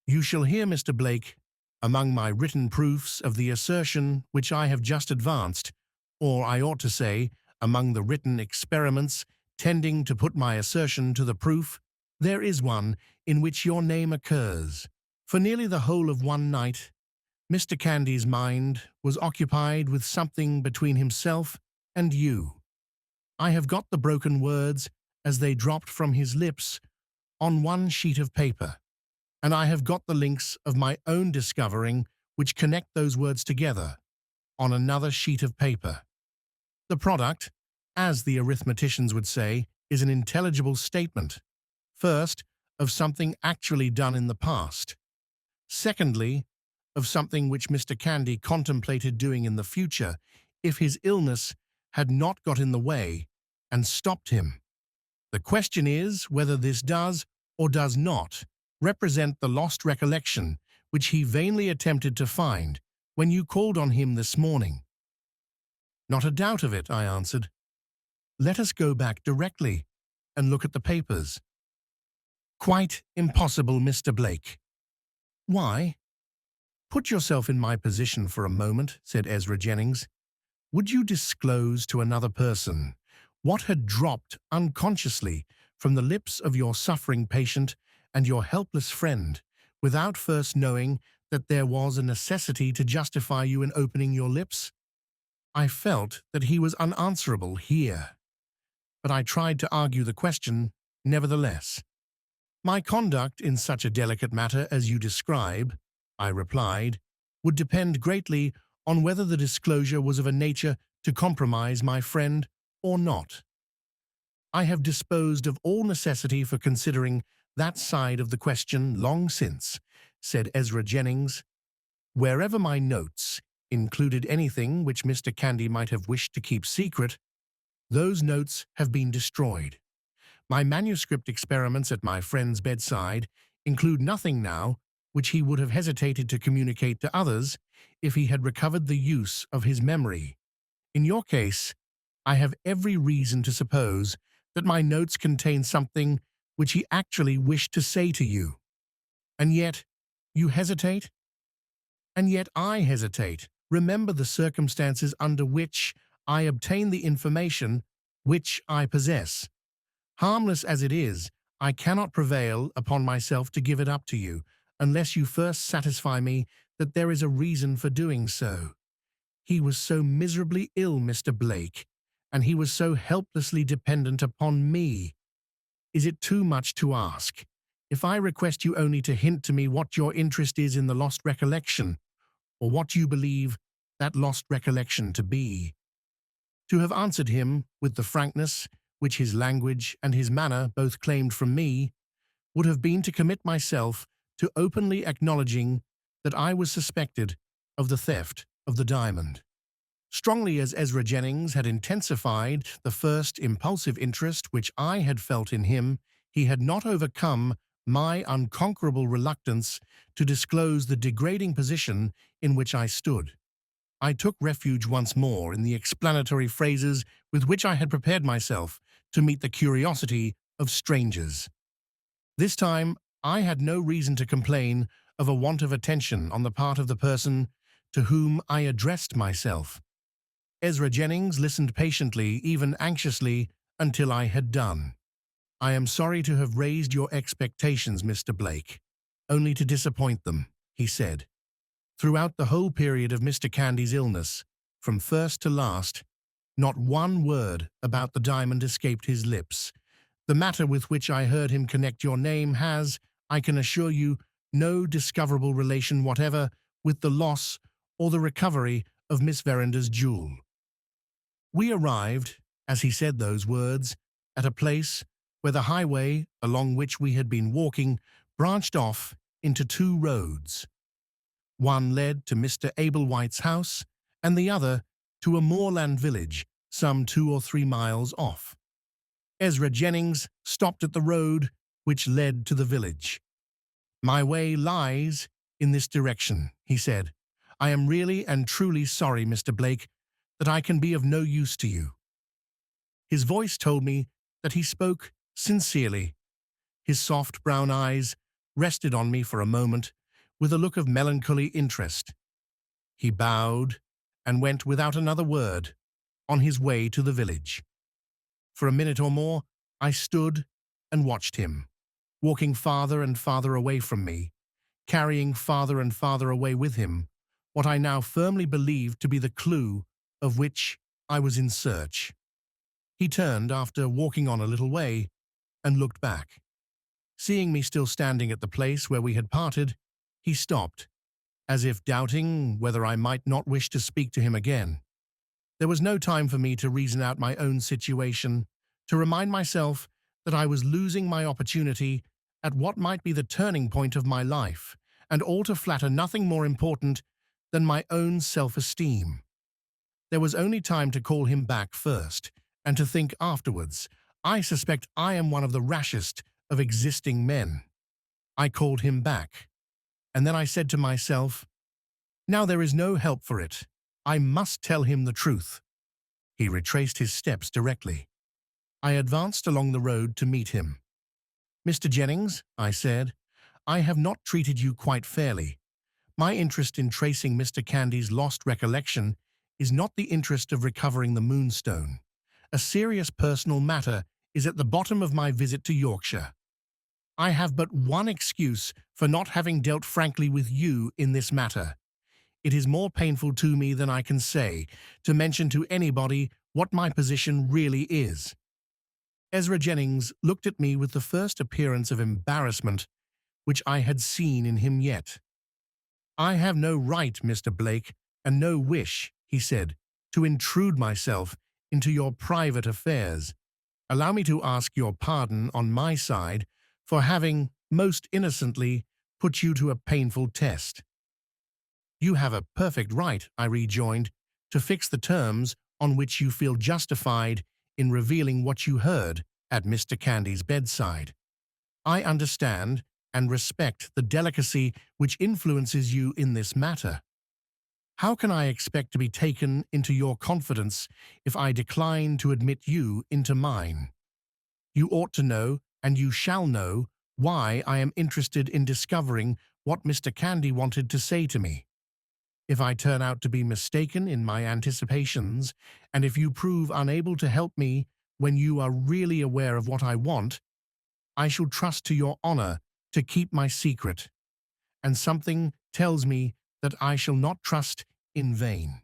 "You shall hear, Mr. Blake, among my written proofs of the assertion which I have just advanced, or I ought to say, among the written experiments tending to put my assertion to the proof, there is one in which your name occurs. For nearly the whole of one night, Mr. Candy's mind was occupied with something between himself and you. I have got the broken words as they dropped from his lips on one sheet of paper, and I have got the links of my own discovering which connect those words together on another sheet of paper. The product, as the arithmeticians would say, is an intelligible statement, first, of something actually done in the past, secondly, of something which Mr. Candy contemplated doing in the future if his illness had not got in the way and stopped him. The question is whether this does or does not represent the lost recollection which he vainly attempted to find when you called on him this morning." "Not a doubt of it," I answered. "Let us go back directly and look at the papers." "Quite impossible, Mr. Blake." "Why?" "Put yourself in my position for a moment," said Ezra Jennings. "Would you disclose to another person what had dropped unconsciously from the lips of your suffering patient and your helpless friend, without first knowing that there was a necessity to justify you in opening your lips?" I felt that he was unanswerable here, but I tried to argue the question nevertheless. "My conduct in such a delicate matter as you describe," I replied, "would depend greatly on whether the disclosure was of a nature to compromise my friend or not. I have disposed of all necessity for considering that side of the question long since," said Ezra Jennings. "Wherever my notes included anything which Mr. Candy might have wished to keep secret, those notes have been destroyed. My manuscript experiments at my friend's bedside include nothing now which he would have hesitated to communicate to others if he had recovered the use of his memory. In your case, I have every reason to suppose that my notes contain something which he actually wished to say to you. And yet, you hesitate? And yet I hesitate. Remember the circumstances under which I obtain the information which I possess. Harmless as it is, I cannot prevail upon myself to give it up to you, unless you first satisfy me that there is a reason for doing so. He was so miserably ill, Mr. Blake, and he was so helplessly dependent upon me. Is it too much to ask, if I request you only to hint to me what your interest is in the lost recollection, or what you believe that lost recollection to be?" To have answered him with the frankness which his language and his manner both claimed from me would have been to commit myself to openly acknowledging that I was suspected of the theft of the diamond. Strongly as Ezra Jennings had intensified the first impulsive interest which I had felt in him, he had not overcome my unconquerable reluctance to disclose the degrading position in which I stood. I took refuge once more in the explanatory phrases with which I had prepared myself to meet the curiosity of strangers. This time I had no reason to complain of a want of attention on the part of the person to whom I addressed myself. Ezra Jennings listened patiently, even anxiously, until I had done. "I am sorry to have raised your expectations, Mr. Blake, only to disappoint them," he said. "Throughout the whole period of Mr. Candy's illness, from first to last, not one word about the diamond escaped his lips. The matter with which I heard him connect your name has, I can assure you, no discoverable relation whatever with the loss or the recovery of Miss Verinder's jewel." We arrived, as he said those words, at a place where the highway along which we had been walking branched off into two roads. One led to Mr. Ablewhite's house, and the other to a moorland village some 2 or 3 miles off. Ezra Jennings stopped at the road which led to the village. "My way lies in this direction," he said. "I am really and truly sorry, Mr. Blake, that I can be of no use to you." His voice told me that he spoke sincerely. His soft brown eyes rested on me for a moment with a look of melancholy interest. He bowed and went without another word on his way to the village. For a minute or more, I stood and watched him, walking farther and farther away from me, carrying farther and farther away with him what I now firmly believed to be the clue of which I was in search. He turned after walking on a little way and looked back. Seeing me still standing at the place where we had parted, he stopped, as if doubting whether I might not wish to speak to him again. There was no time for me to reason out my own situation, to remind myself that I was losing my opportunity at what might be the turning point of my life, and all to flatter nothing more important than my own self-esteem. There was only time to call him back first, and to think afterwards. I suspect I am one of the rashest of existing men. I called him back, and then I said to myself, "Now there is no help for it. I must tell him the truth." He retraced his steps directly. I advanced along the road to meet him. "Mr. Jennings," I said, "I have not treated you quite fairly. My interest in tracing Mr. Candy's lost recollection is not the interest of recovering the Moonstone. A serious personal matter is at the bottom of my visit to Yorkshire. I have but one excuse for not having dealt frankly with you in this matter. It is more painful to me than I can say to mention to anybody what my position really is." Ezra Jennings looked at me with the first appearance of embarrassment which I had seen in him yet. "I have no right, Mr. Blake, and no wish," he said, "to intrude myself into your private affairs. Allow me to ask your pardon on my side for having, most innocently, put you to a painful test." "You have a perfect right," I rejoined, "to fix the terms on which you feel justified in revealing what you heard at Mr. Candy's bedside. I understand and respect the delicacy which influences you in this matter. How can I expect to be taken into your confidence if I decline to admit you into mine? You ought to know, and you shall know, why I am interested in discovering what Mr. Candy wanted to say to me. If I turn out to be mistaken in my anticipations, and if you prove unable to help me when you are really aware of what I want, I shall trust to your honor to keep my secret, and something tells me that I shall not trust in vain."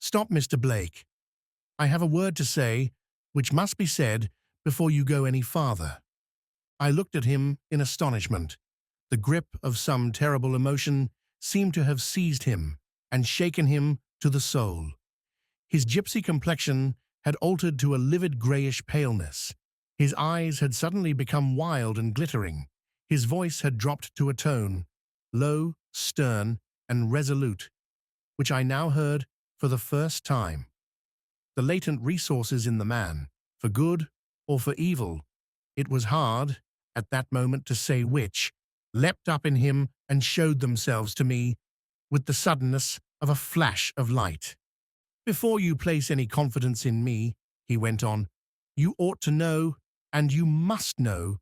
"Stop, Mr. Blake. I have a word to say, which must be said before you go any farther." I looked at him in astonishment. The grip of some terrible emotion seemed to have seized him and shaken him to the soul. His gypsy complexion had altered to a livid grayish paleness. His eyes had suddenly become wild and glittering. His voice had dropped to a tone, low, stern, and resolute, which I now heard for the first time. The latent resources in the man, for good or for evil, it was hard, at that moment, to say which, leapt up in him and showed themselves to me with the suddenness of a flash of light. "Before you place any confidence in me," he went on, "you ought to know, and you must know,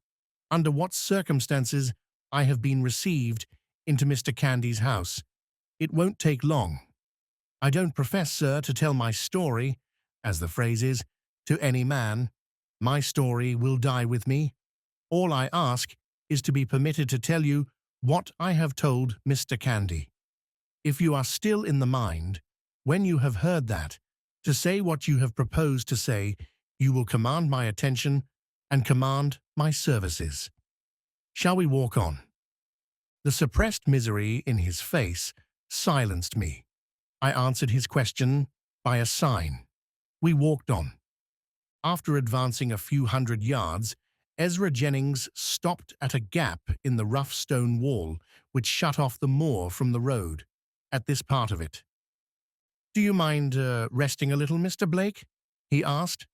under what circumstances I have been received into Mr. Candy's house. It won't take long. I don't profess, sir, to tell my story, as the phrase is, to any man. My story will die with me. All I ask is to be permitted to tell you what I have told Mr. Candy. If you are still in the mind, when you have heard that, to say what you have proposed to say, you will command my attention and command my services. Shall we walk on?" The suppressed misery in his face silenced me. I answered his question by a sign. We walked on. After advancing a few hundred yards, Ezra Jennings stopped at a gap in the rough stone wall which shut off the moor from the road, at this part of it. "Do you mind resting a little, Mr. Blake?" he asked.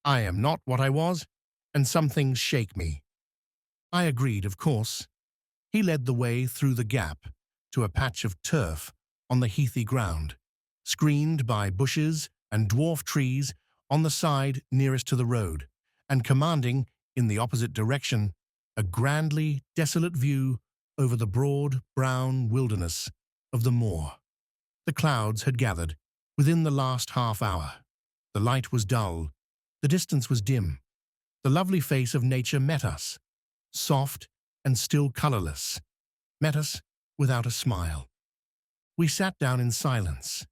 I am not what I was, and some things shake me. I agreed, of course. He led the way through the gap to a patch of turf on the heathy ground, screened by bushes and dwarf trees on the side nearest to the road, and commanding, in the opposite direction, a grandly desolate view over the broad brown wilderness of the moor. The clouds had gathered within the last half hour. The light was dull, the distance was dim. The lovely face of nature met us, soft and still colorless, met us without a smile. We sat down in silence.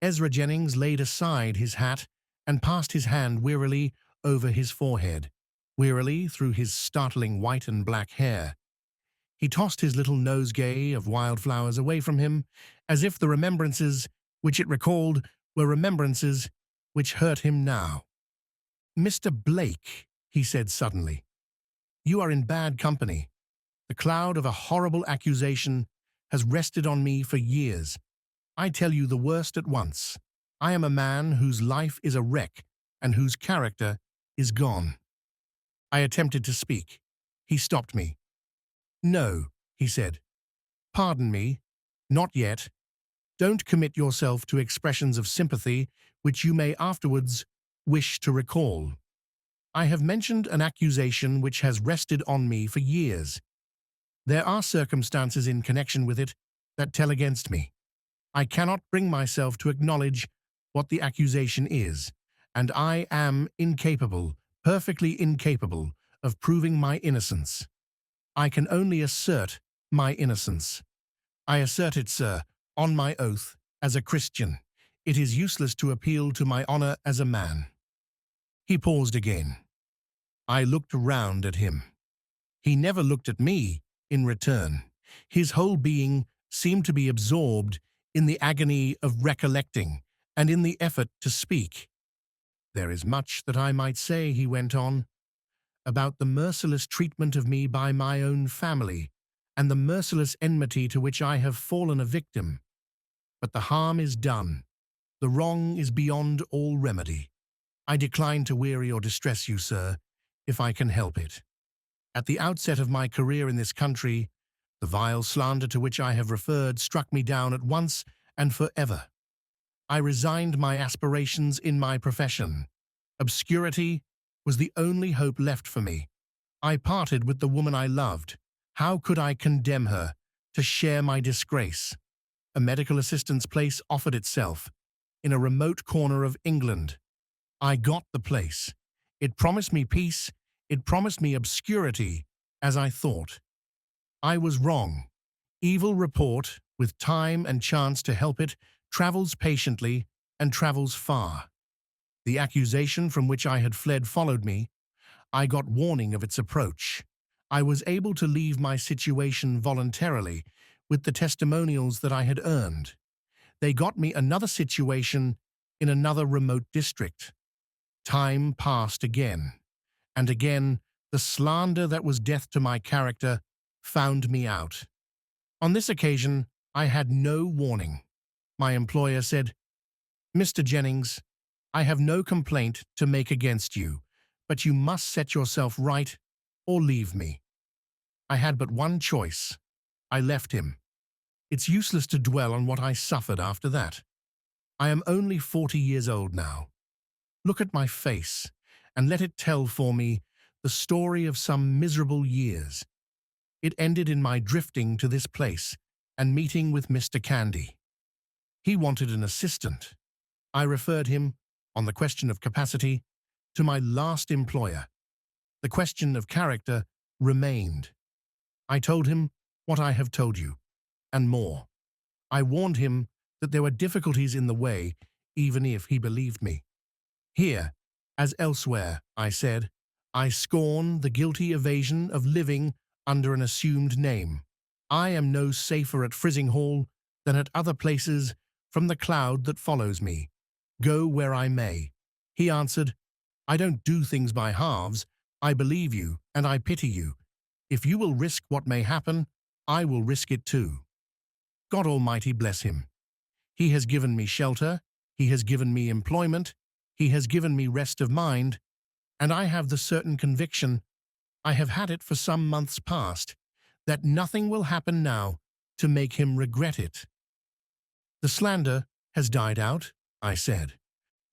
Ezra Jennings laid aside his hat and passed his hand wearily over his forehead, wearily through his startling white and black hair. He tossed his little nosegay of wildflowers away from him, as if the remembrances which it recalled were remembrances which hurt him now. "Mr. Blake," he said suddenly, "you are in bad company. The cloud of a horrible accusation has rested on me for years. I tell you the worst at once. I am a man whose life is a wreck and whose character is gone." I attempted to speak. He stopped me. "No," he said. "Pardon me. Not yet. Don't commit yourself to expressions of sympathy which you may afterwards wish to recall. I have mentioned an accusation which has rested on me for years. There are circumstances in connection with it that tell against me. I cannot bring myself to acknowledge what the accusation is, and I am incapable, perfectly incapable, of proving my innocence. I can only assert my innocence. I assert it, sir, on my oath, as a Christian. It is useless to appeal to my honor as a man." He paused again. I looked round at him. He never looked at me in return. His whole being seemed to be absorbed in the agony of recollecting and in the effort to speak. "There is much that I might say," he went on, "about the merciless treatment of me by my own family and the merciless enmity to which I have fallen a victim. But the harm is done. The wrong is beyond all remedy. I decline to weary or distress you, sir, if I can help it. At the outset of my career in this country, the vile slander to which I have referred struck me down at once and forever. I resigned my aspirations in my profession. Obscurity was the only hope left for me. I parted with the woman I loved. How could I condemn her to share my disgrace? A medical assistant's place offered itself in a remote corner of England. I got the place. It promised me peace. It promised me obscurity, as I thought. I was wrong. Evil report, with time and chance to help it, travels patiently and travels far. The accusation from which I had fled followed me. I got warning of its approach. I was able to leave my situation voluntarily with the testimonials that I had earned. They got me another situation in another remote district. Time passed again, and again the slander that was death to my character found me out. On this occasion, I had no warning. My employer said, "Mr. Jennings, I have no complaint to make against you, but you must set yourself right or leave me." I had but one choice. I left him. It's useless to dwell on what I suffered after that. I am only 40 years old now. Look at my face, and let it tell for me the story of some miserable years. It ended in my drifting to this place and meeting with Mr. Candy. He wanted an assistant. I referred him, on the question of capacity, to my last employer. The question of character remained. I told him what I have told you, and more. I warned him that there were difficulties in the way, even if he believed me. Here, as elsewhere, I said, I scorn the guilty evasion of living under an assumed name. I am no safer at Frizinghall than at other places from the cloud that follows me. Go where I may. He answered, I don't do things by halves. I believe you, and I pity you. If you will risk what may happen, I will risk it too. God Almighty bless him. He has given me shelter. He has given me employment. He has given me rest of mind. and I have the certain conviction, I have had it for some months past, that nothing will happen now to make him regret it. The slander has died out, I said.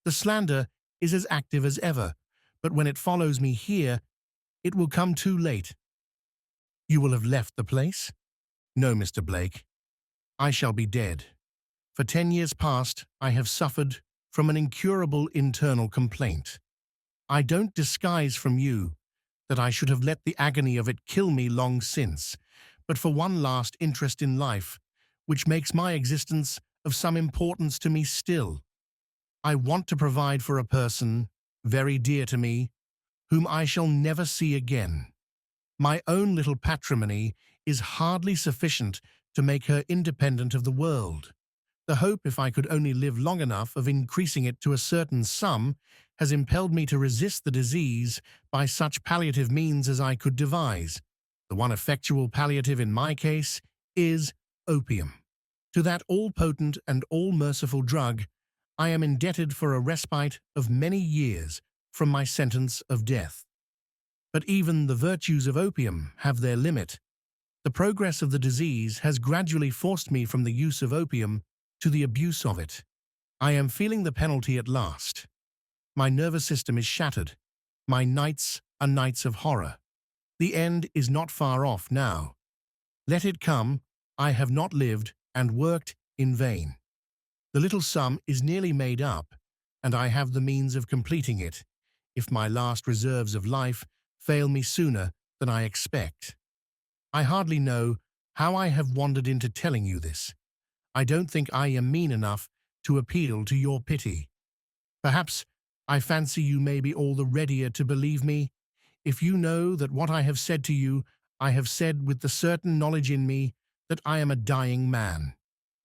The slander is as active as ever, but when it follows me here, it will come too late. You will have left the place? No, Mr. Blake. I shall be dead. For 10 years past, I have suffered from an incurable internal complaint. I don't disguise from you that I should have let the agony of it kill me long since, but for one last interest in life, which makes my existence of some importance to me still. I want to provide for a person, very dear to me, whom I shall never see again. My own little patrimony is hardly sufficient to make her independent of the world. The hope, if I could only live long enough, of increasing it to a certain sum has impelled me to resist the disease by such palliative means as I could devise. The one effectual palliative in my case is opium. To that all-potent and all-merciful drug, I am indebted for a respite of many years from my sentence of death. But even the virtues of opium have their limit. The progress of the disease has gradually forced me from the use of opium to the abuse of it. I am feeling the penalty at last. My nervous system is shattered. My nights are nights of horror. The end is not far off now. Let it come. I have not lived and worked in vain. The little sum is nearly made up, and I have the means of completing it, if my last reserves of life fail me sooner than I expect. I hardly know how I have wandered into telling you this. I don't think I am mean enough to appeal to your pity. Perhaps I fancy you may be all the readier to believe me, if you know that what I have said to you I have said with the certain knowledge in me that I am a dying man.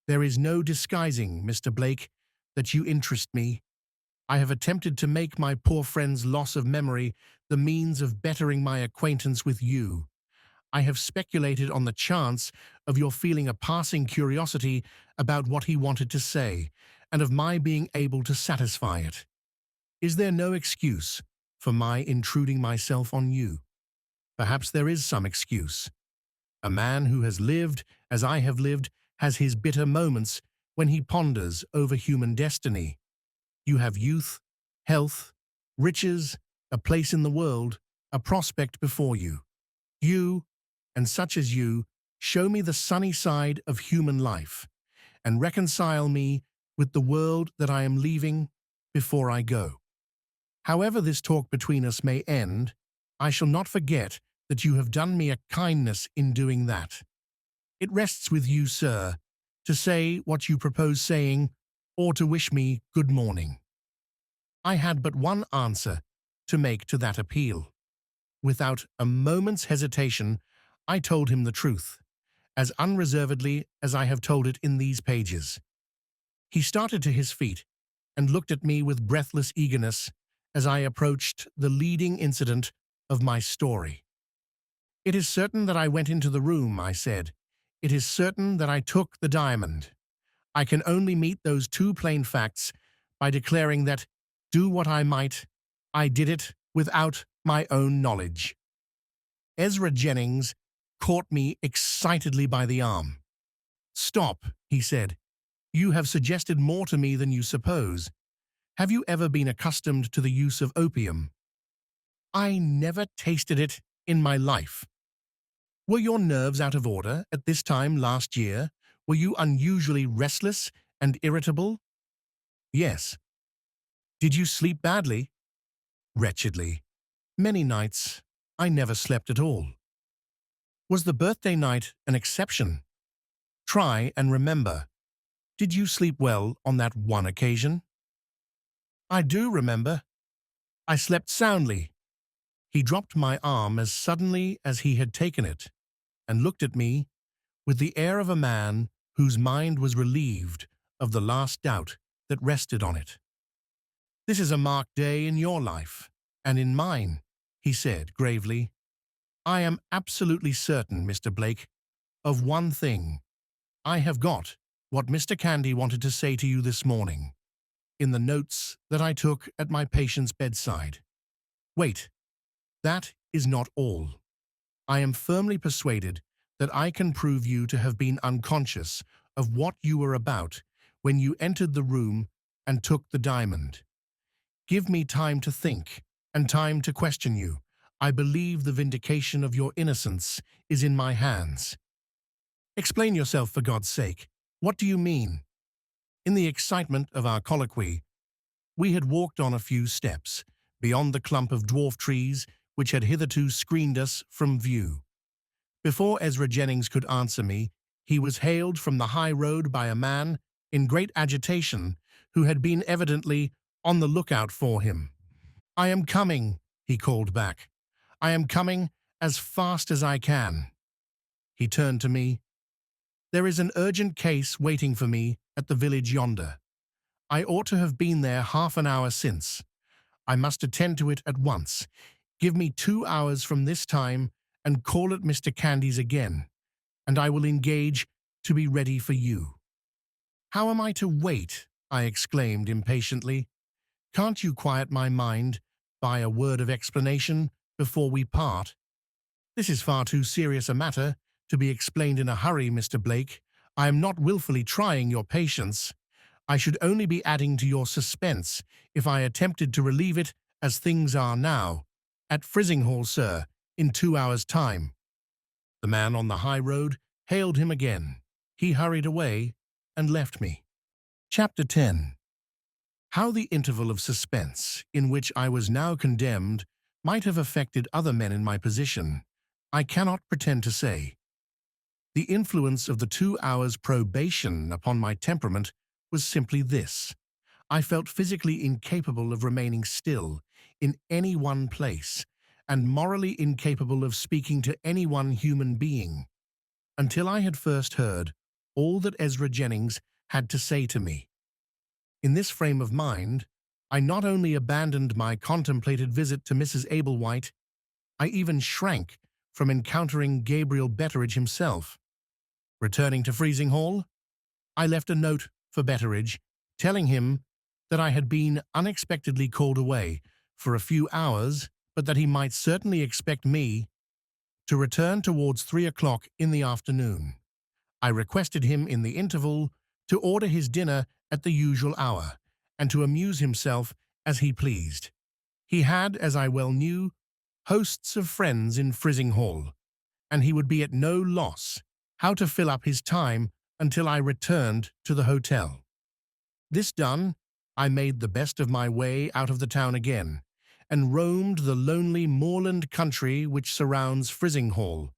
There is no disguising, Mr. Blake, that you interest me. I have attempted to make my poor friend's loss of memory the means of bettering my acquaintance with you. I have speculated on the chance of your feeling a passing curiosity about what he wanted to say, and of my being able to satisfy it. Is there no excuse for my intruding myself on you? Perhaps there is some excuse. A man who has lived as I have lived has his bitter moments when he ponders over human destiny. You have youth, health, riches, a place in the world, a prospect before you. You, and such as you, show me the sunny side of human life, and reconcile me with the world that I am leaving before I go. However this talk between us may end, I shall not forget that you have done me a kindness in doing that. It rests with you, sir, to say what you propose saying, or to wish me good morning. I had but one answer to make to that appeal. Without a moment's hesitation, I told him the truth, as unreservedly as I have told it in these pages. He started to his feet and looked at me with breathless eagerness as I approached the leading incident of my story. It is certain that I went into the room, I said. It is certain that I took the diamond. I can only meet those two plain facts by declaring that, do what I might, I did it without my own knowledge. Ezra Jennings caught me excitedly by the arm. Stop, he said. You have suggested more to me than you suppose. Have you ever been accustomed to the use of opium? I never tasted it in my life. Were your nerves out of order at this time last year? Were you unusually restless and irritable? Yes. Did you sleep badly? Wretchedly. Many nights I never slept at all. Was the birthday night an exception? Try and remember. Did you sleep well on that one occasion? I do remember. I slept soundly. He dropped my arm as suddenly as he had taken it, and looked at me with the air of a man whose mind was relieved of the last doubt that rested on it. This is a marked day in your life, and in mine, he said gravely. I am absolutely certain, Mr. Blake, of one thing. I have got what Mr. Candy wanted to say to you this morning, in the notes that I took at my patient's bedside. Wait, that is not all. I am firmly persuaded that I can prove you to have been unconscious of what you were about when you entered the room and took the diamond. Give me time to think and time to question you. I believe the vindication of your innocence is in my hands. Explain yourself, for God's sake. What do you mean? In the excitement of our colloquy, we had walked on a few steps, beyond the clump of dwarf trees which had hitherto screened us from view. Before Ezra Jennings could answer me, he was hailed from the high road by a man in great agitation who had been evidently on the lookout for him. "I am coming," he called back. "I am coming as fast as I can." He turned to me. "There is an urgent case waiting for me at the village yonder. I ought to have been there half an hour since. I must attend to it at once. Give me 2 hours from this time and call at Mr. Candy's again, and I will engage to be ready for you." "How am I to wait?" I exclaimed impatiently. "Can't you quiet my mind by a word of explanation before we part?" "This is far too serious a matter to be explained in a hurry, Mr. Blake. I am not wilfully trying your patience. I should only be adding to your suspense if I attempted to relieve it as things are now. At Frizinghall, sir, in 2 hours' time." The man on the high road hailed him again. He hurried away and left me. Chapter 10. How the interval of suspense, in which I was now condemned, might have affected other men in my position, I cannot pretend to say. The influence of the 2 hours' probation upon my temperament was simply this. I felt physically incapable of remaining still in any one place, and morally incapable of speaking to any one human being, until I had first heard all that Ezra Jennings had to say to me. In this frame of mind, I not only abandoned my contemplated visit to Mrs. Ablewhite, I even shrank from encountering Gabriel Betteridge himself. Returning to Frizinghall, I left a note for Betteridge, telling him that I had been unexpectedly called away for a few hours, but that he might certainly expect me to return towards 3 o'clock in the afternoon. I requested him in the interval to order his dinner at the usual hour, and to amuse himself as he pleased. He had, as I well knew, hosts of friends in Frizinghall, and he would be at no loss how to fill up his time until I returned to the hotel. This done, I made the best of my way out of the town again, and roamed the lonely moorland country which surrounds Frizinghall,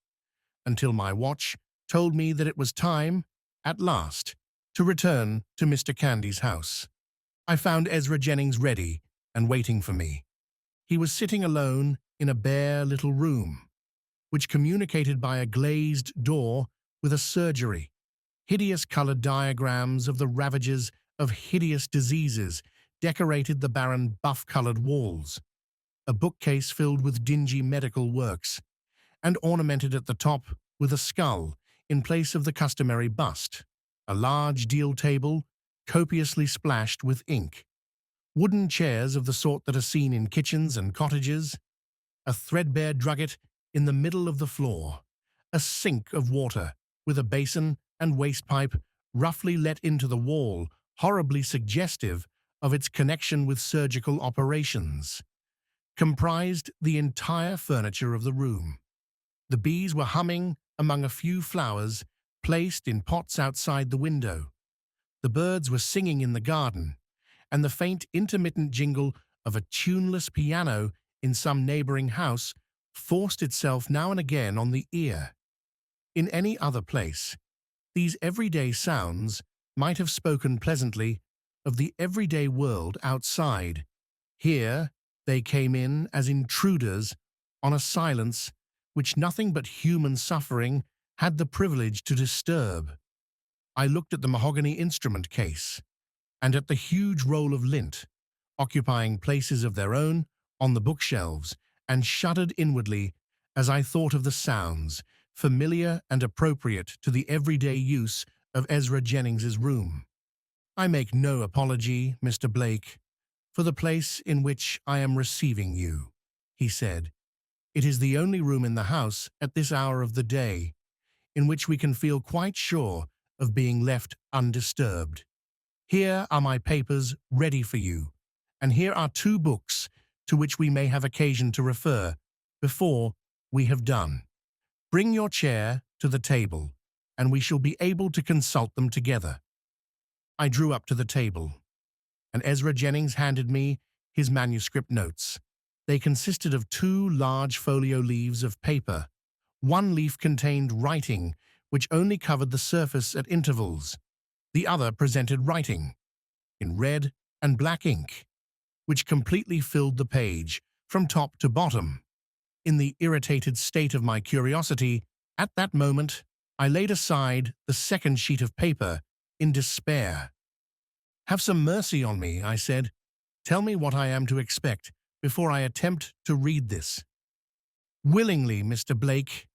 until my watch told me that it was time, at last, to return to Mr. Candy's house. I found Ezra Jennings ready and waiting for me. He was sitting alone in a bare little room, which communicated by a glazed door with a surgery. Hideous-coloured diagrams of the ravages of hideous diseases decorated the barren buff-coloured walls. A bookcase filled with dingy medical works, and ornamented at the top with a skull in place of the customary bust. A large deal table, copiously splashed with ink. Wooden chairs of the sort that are seen in kitchens and cottages. A threadbare drugget in the middle of the floor. A sink of water, with a basin and waste pipe roughly let into the wall, horribly suggestive of its connection with surgical operations, comprised the entire furniture of the room. The bees were humming among a few flowers placed in pots outside the window. The birds were singing in the garden, and the faint intermittent jingle of a tuneless piano in some neighbouring house forced itself now and again on the ear. In any other place, these everyday sounds might have spoken pleasantly of the everyday world outside. Here they came in as intruders on a silence which nothing but human suffering had the privilege to disturb. I looked at the mahogany instrument case, and at the huge roll of lint, occupying places of their own on the bookshelves, and shuddered inwardly as I thought of the sounds, familiar and appropriate to the everyday use of Ezra Jennings's room. I make no apology, Mr. Blake, for the place in which I am receiving you. he said. It is the only room in the house at this hour of the day in which we can feel quite sure of being left undisturbed. Here are my papers ready for you, and here are 2 books to which we may have occasion to refer before we have done. Bring your chair to the table, and we shall be able to consult them together. I drew up to the table, and Ezra Jennings handed me his manuscript notes. They consisted of 2 large folio leaves of paper. One leaf contained writing, which only covered the surface at intervals. The other presented writing, in red and black ink, which completely filled the page, from top to bottom. In the irritated state of my curiosity, at that moment, I laid aside the second sheet of paper in despair. "Have some mercy on me," I said. "Tell me what I am to expect before I attempt to read this." "Willingly, Mr. Blake.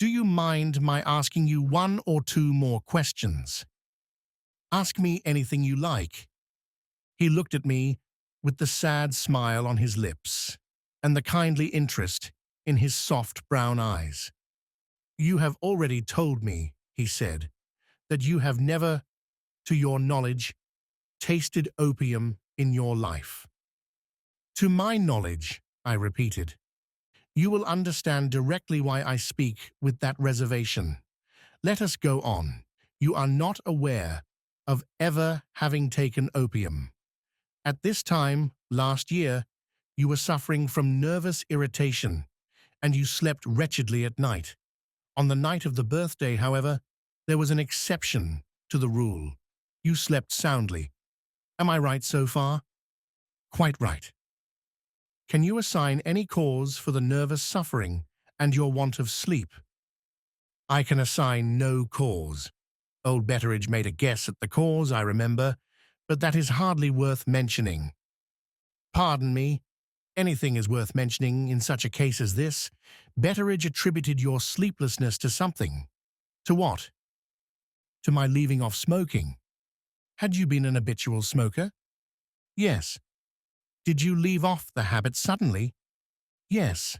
Do you mind my asking you 1 or 2 more questions?" "Ask me anything you like." He looked at me with the sad smile on his lips and the kindly interest in his soft brown eyes. "You have already told me," he said, "that you have never, to your knowledge, tasted opium in your life." "To my knowledge," I repeated. "You will understand directly why I speak with that reservation. Let us go on. You are not aware of ever having taken opium. At this time, last year, you were suffering from nervous irritation, and you slept wretchedly at night. On the night of the birthday, however, there was an exception to the rule. You slept soundly. Am I right so far?" "Quite right." "Can you assign any cause for the nervous suffering and your want of sleep?" "I can assign no cause. Old Betteridge made a guess at the cause, I remember, but that is hardly worth mentioning." "Pardon me. Anything is worth mentioning in such a case as this. Betteridge attributed your sleeplessness to something." "To what?" "To my leaving off smoking." "Had you been an habitual smoker?" "Yes." "Did you leave off the habit suddenly?" "Yes."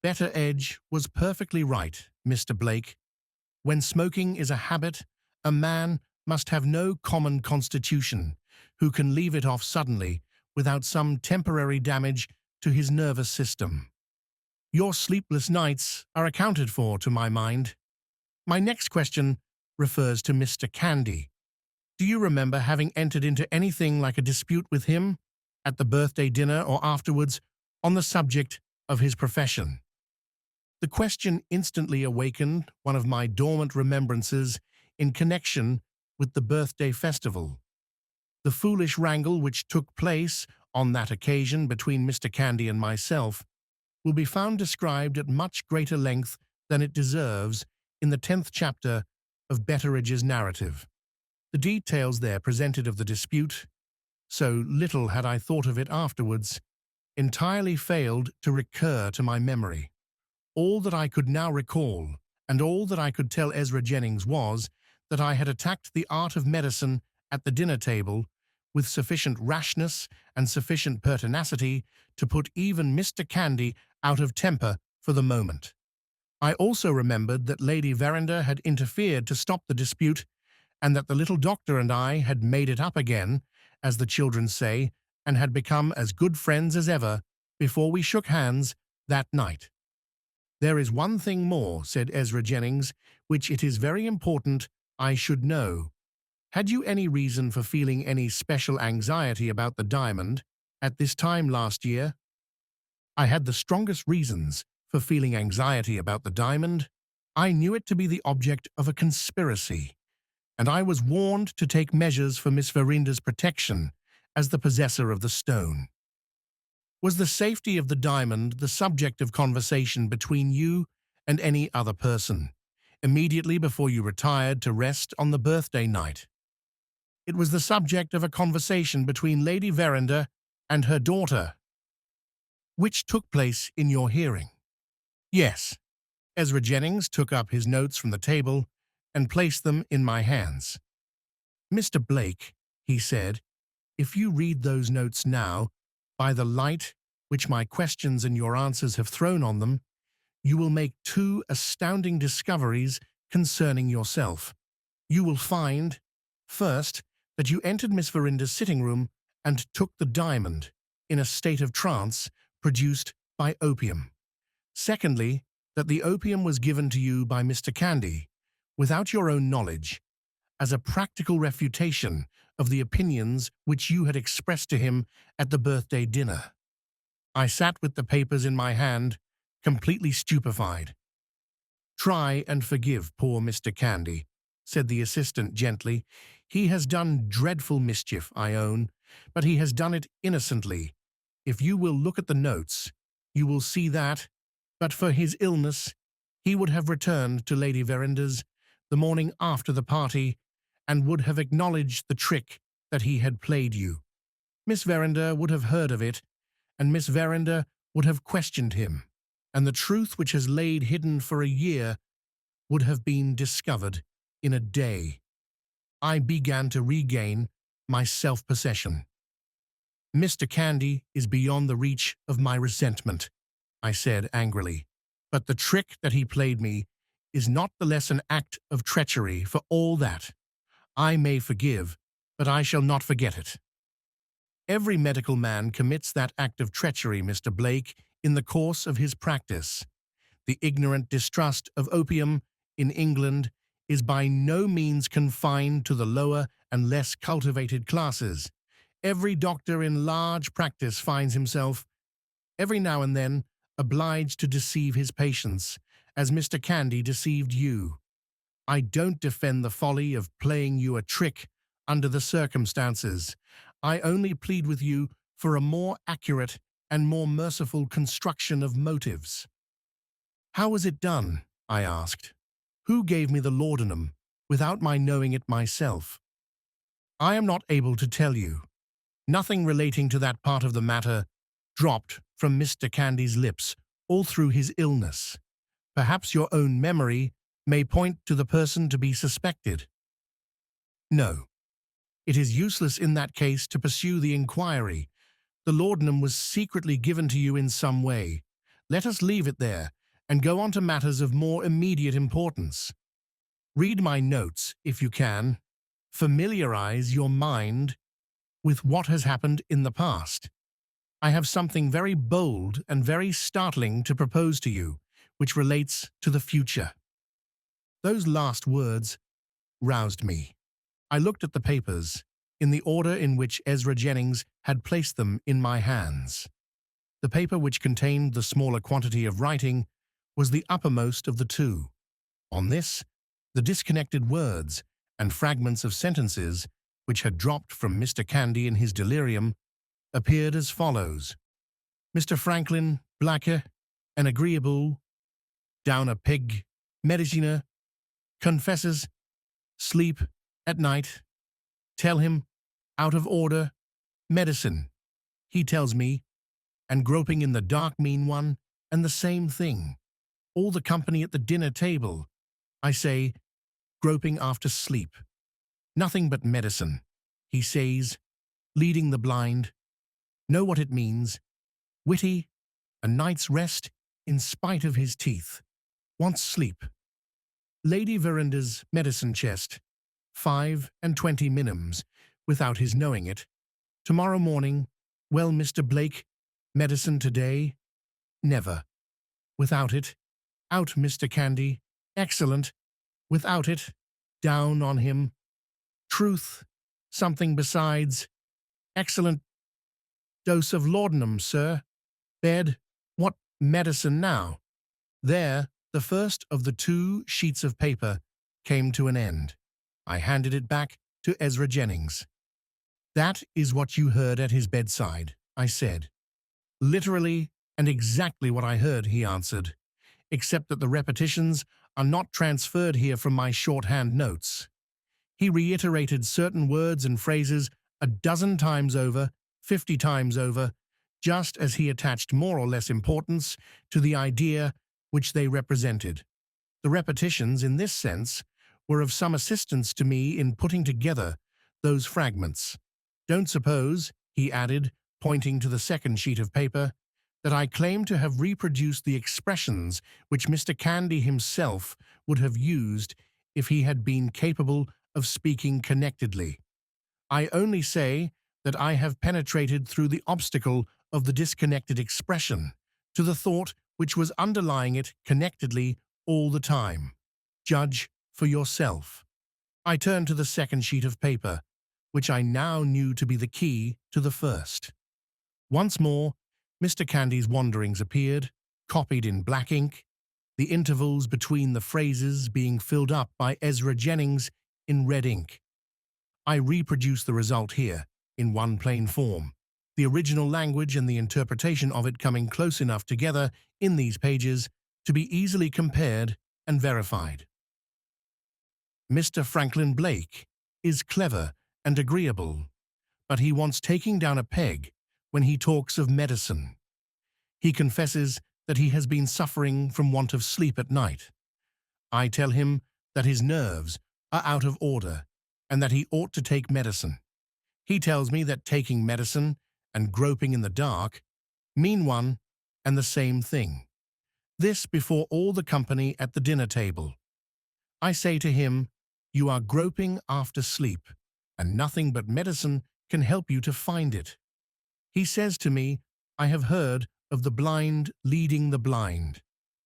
Betteridge was perfectly right, Mr. Blake. When smoking is a habit, a man must have no common constitution who can leave it off suddenly without some temporary damage to his nervous system. Your sleepless nights are accounted for, to my mind. My next question refers to Mr. Candy. Do you remember having entered into anything like a dispute with him, at the birthday dinner or afterwards, on the subject of his profession? The question instantly awakened one of my dormant remembrances in connection with the birthday festival. The foolish wrangle which took place on that occasion between Mr. Candy and myself will be found described at much greater length than it deserves in the 10th chapter of Betteridge's narrative. The details there presented of the dispute, so little had I thought of it afterwards, entirely failed to recur to my memory. All that I could now recall, and all that I could tell Ezra Jennings, was that I had attacked the art of medicine at the dinner table with sufficient rashness and sufficient pertinacity to put even Mr. Candy out of temper for the moment. I also remembered that Lady Verinder had interfered to stop the dispute, and that the little doctor and I had made it up again, as the children say, and had become as good friends as ever before we shook hands that night. "There is one thing more," said Ezra Jennings, "which it is very important I should know. Had you any reason for feeling any special anxiety about the diamond at this time last year?" "I had the strongest reasons for feeling anxiety about the diamond. I knew it to be the object of a conspiracy, and I was warned to take measures for Miss Verinder's protection as the possessor of the stone." "Was the safety of the diamond the subject of conversation between you and any other person, immediately before you retired to rest on the birthday night?" "It was the subject of a conversation between Lady Verinder and her daughter." "Which took place in your hearing?" "Yes." Ezra Jennings took up his notes from the table and placed them in my hands. "Mr. Blake," he said, "if you read those notes now, by the light which my questions and your answers have thrown on them, you will make two astounding discoveries concerning yourself. You will find, first, that you entered Miss Verinder's sitting room and took the diamond, in a state of trance produced by opium. Secondly, that the opium was given to you by Mr. Candy, without your own knowledge, as a practical refutation of the opinions which you had expressed to him at the birthday dinner. I sat with the papers in my hand, completely stupefied. "Try and forgive poor Mr. Candy," said the assistant gently. "He has done dreadful mischief, I own, but he has done it innocently. If you will look at the notes, you will see that, but for his illness, he would have returned to Lady Verinder's the morning after the party and would have acknowledged the trick that he had played you. Miss Verinder would have heard of it, and Miss Verinder would have questioned him, and the truth which has laid hidden for a year would have been discovered in a day. I began to regain my self-possession. Mr. Candy is beyond the reach of my resentment, I said angrily, but the trick that he played me is not the less an act of treachery for all that. I may forgive, but I shall not forget it. Every medical man commits that act of treachery, Mr. Blake, in the course of his practice. The ignorant distrust of opium in England is by no means confined to the lower and less cultivated classes. Every doctor in large practice finds himself, every now and then, obliged to deceive his patients, as Mr. Candy deceived you. I don't defend the folly of playing you a trick under the circumstances. I only plead with you for a more accurate and more merciful construction of motives." "How was it done?" I asked. "Who gave me the laudanum without my knowing it myself?" "I am not able to tell you. Nothing relating to that part of the matter dropped from Mr. Candy's lips all through his illness. Perhaps your own memory may point to the person to be suspected." "No. It is useless in that case to pursue the inquiry. The laudanum was secretly given to you in some way. Let us leave it there and go on to matters of more immediate importance. Read my notes, if you can. Familiarize your mind with what has happened in the past. I have something very bold and very startling to propose to you, which relates to the future." Those last words roused me. I looked at the papers, in the order in which Ezra Jennings had placed them in my hands. The paper which contained the smaller quantity of writing was the uppermost of the two. On this, the disconnected words and fragments of sentences which had dropped from Mr. Candy in his delirium appeared as follows: "Mr. Franklin Blacker, an agreeable, down a pig, mediciner, confesses, sleep at night, tell him, out of order, medicine, he tells me, and groping in the dark mean one, and the same thing. All the company at the dinner table, I say, groping after sleep. Nothing but medicine, he says, leading the blind. Know what it means. Witty, a night's rest in spite of his teeth. Wants sleep. Lady Verinder's medicine chest, 25 minims, without his knowing it. Tomorrow morning, well, Mr. Blake, medicine today? Never. Without it, out Mr. Candy, excellent. Without it, down on him. Truth, something besides. Excellent. Dose of laudanum, sir. Bed, what medicine now?" There, the first of the two sheets of paper came to an end. I handed it back to Ezra Jennings. "That is what you heard at his bedside," I said. "Literally and exactly what I heard," he answered, "except that the repetitions are not transferred here from my shorthand notes." He reiterated certain words and phrases a dozen times over, 50 times over, just as he attached more or less importance to the idea which they represented. The repetitions, in this sense, were of some assistance to me in putting together those fragments. "Don't suppose," he added, pointing to the second sheet of paper, that I claim to have reproduced the expressions which Mr. Candy himself would have used if he had been capable of speaking connectedly. I only say that I have penetrated through the obstacle of the disconnected expression to the thought which was underlying it connectedly all the time. Judge for yourself. I turned to the second sheet of paper, which I now knew to be the key to the first. Once more, Mr. Candy's wanderings appeared, copied in black ink, the intervals between the phrases being filled up by Ezra Jennings in red ink. I reproduce the result here, in one plain form, the original language and the interpretation of it coming close enough together in these pages to be easily compared and verified. Mr. Franklin Blake is clever and agreeable, but he wants taking down a peg when he talks of medicine. He confesses that he has been suffering from want of sleep at night. I tell him that his nerves are out of order and that he ought to take medicine. He tells me that taking medicine and groping in the dark mean one and the same thing. This before all the company at the dinner table. I say to him, "You are groping after sleep, and nothing but medicine can help you to find it." He says to me, "I have heard of the blind leading the blind,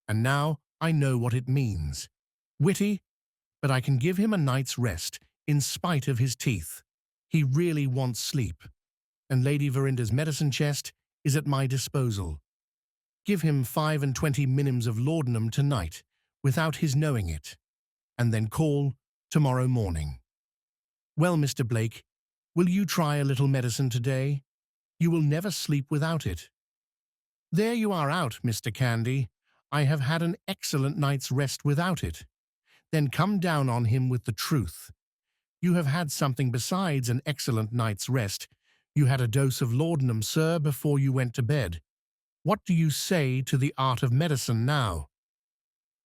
and now I know what it means." Witty, but I can give him a night's rest in spite of his teeth. He really wants sleep, and Lady Verinder's medicine chest is at my disposal. Give him 25 minims of laudanum tonight, without his knowing it, and then call tomorrow morning. Well, Mr. Blake, will you try a little medicine today? You will never sleep without it. There you are out, Mr. Candy. I have had an excellent night's rest without it. Then come down on him with the truth. You have had something besides an excellent night's rest. You had a dose of laudanum, sir, before you went to bed. What do you say to the art of medicine now?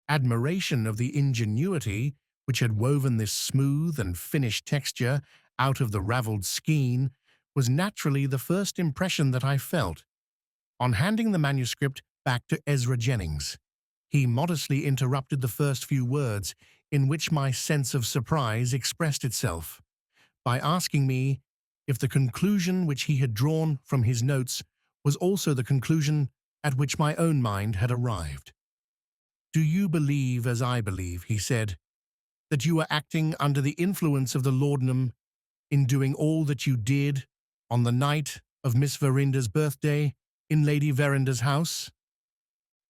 Admiration of the ingenuity which had woven this smooth and finished texture out of the ravelled skein was naturally the first impression that I felt. On handing the manuscript back to Ezra Jennings, he modestly interrupted the first few words in which my sense of surprise expressed itself, by asking me if the conclusion which he had drawn from his notes was also the conclusion at which my own mind had arrived. "Do you believe, as I believe," he said, "that you were acting under the influence of the laudanum in doing all that you did on the night of Miss Verinder's birthday in Lady Verinder's house?"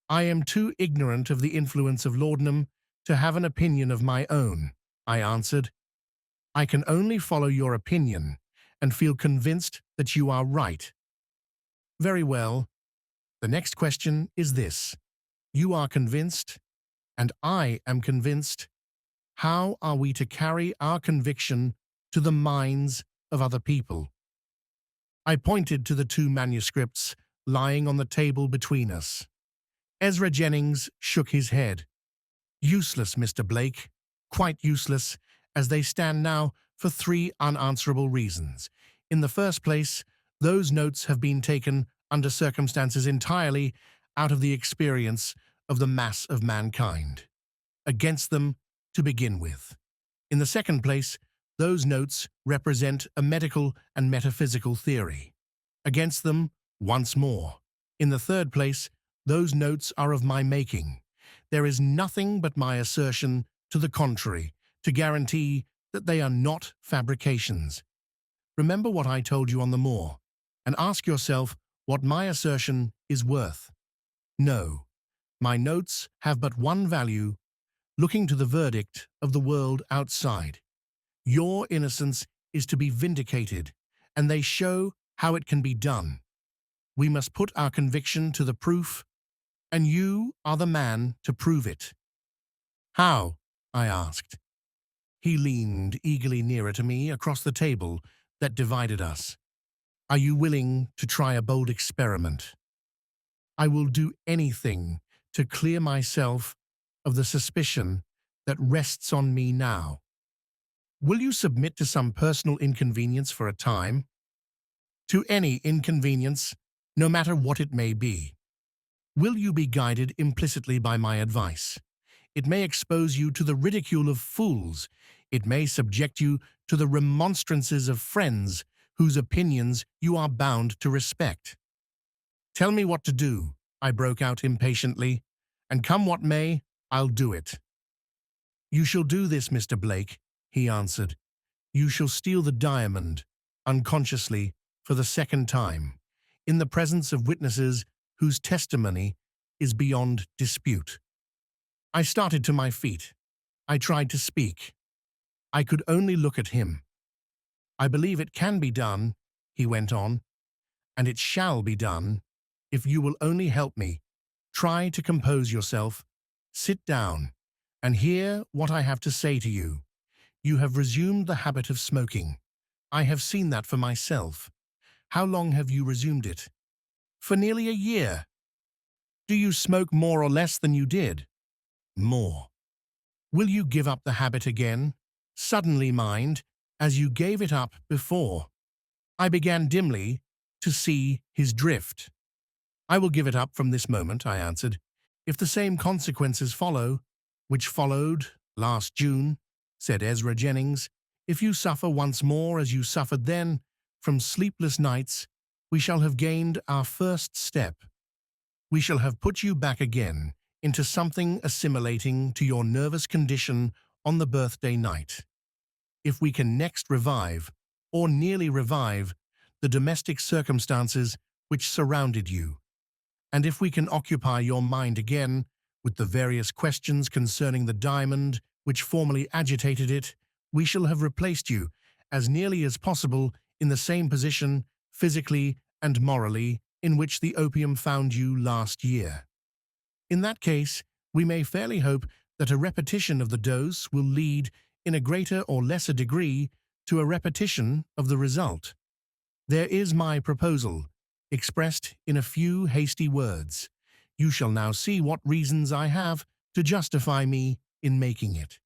"I am too ignorant of the influence of laudanum to have an opinion of my own," I answered. "I can only follow your opinion and feel convinced that you are right." "Very well. The next question is this. You are convinced, and I am convinced. How are we to carry our conviction to the minds of other people?" I pointed to the two manuscripts lying on the table between us. Ezra Jennings shook his head. "Useless, Mr. Blake, quite useless, as they stand now for 3 unanswerable reasons. In the first place, those notes have been taken under circumstances entirely out of the experience of the mass of mankind. Against them, to begin with. In the second place, those notes represent a medical and metaphysical theory. Against them, once more. In the third place, those notes are of my making. There is nothing but my assertion to the contrary to guarantee that they are not fabrications. Remember what I told you on the moor, and ask yourself what my assertion is worth. No, my notes have but one value, looking to the verdict of the world outside. Your innocence is to be vindicated, and they show how it can be done. We must put our conviction to the proof, and you are the man to prove it." "How?" I asked. He leaned eagerly nearer to me across the table that divided us. "Are you willing to try a bold experiment?" "I will do anything to clear myself of the suspicion that rests on me now." "Will you submit to some personal inconvenience for a time?" "To any inconvenience, no matter what it may be." Will you be guided implicitly by my advice? It may expose you to the ridicule of fools. It may subject you to the remonstrances of friends whose opinions you are bound to respect. Tell me what to do, I broke out impatiently, and come what may, I'll do it. You shall do this, Mr. Blake, he answered. You shall steal the diamond, unconsciously, for the second time, in the presence of witnesses whose testimony is beyond dispute. I started to my feet. I tried to speak. I could only look at him. I believe it can be done, he went on, and it shall be done, if you will only help me. Try to compose yourself, sit down, and hear what I have to say to you. You have resumed the habit of smoking. I have seen that for myself. How long have you resumed it? For nearly a year. Do you smoke more or less than you did? More. Will you give up the habit again? Suddenly, mind, as you gave it up before. I began dimly to see his drift. I will give it up from this moment, I answered, if the same consequences follow, which followed last June, said Ezra Jennings. If you suffer once more as you suffered then, from sleepless nights, we shall have gained our first step. We shall have put you back again into something assimilating to your nervous condition on the birthday night. If we can next revive, or nearly revive, the domestic circumstances which surrounded you, and if we can occupy your mind again with the various questions concerning the diamond which formerly agitated it, we shall have replaced you, as nearly as possible, in the same position, physically and morally, in which the opium found you last year. In that case, we may fairly hope that a repetition of the dose will lead, in a greater or lesser degree, to a repetition of the result. There is my proposal, expressed in a few hasty words. You shall now see what reasons I have to justify me in making it.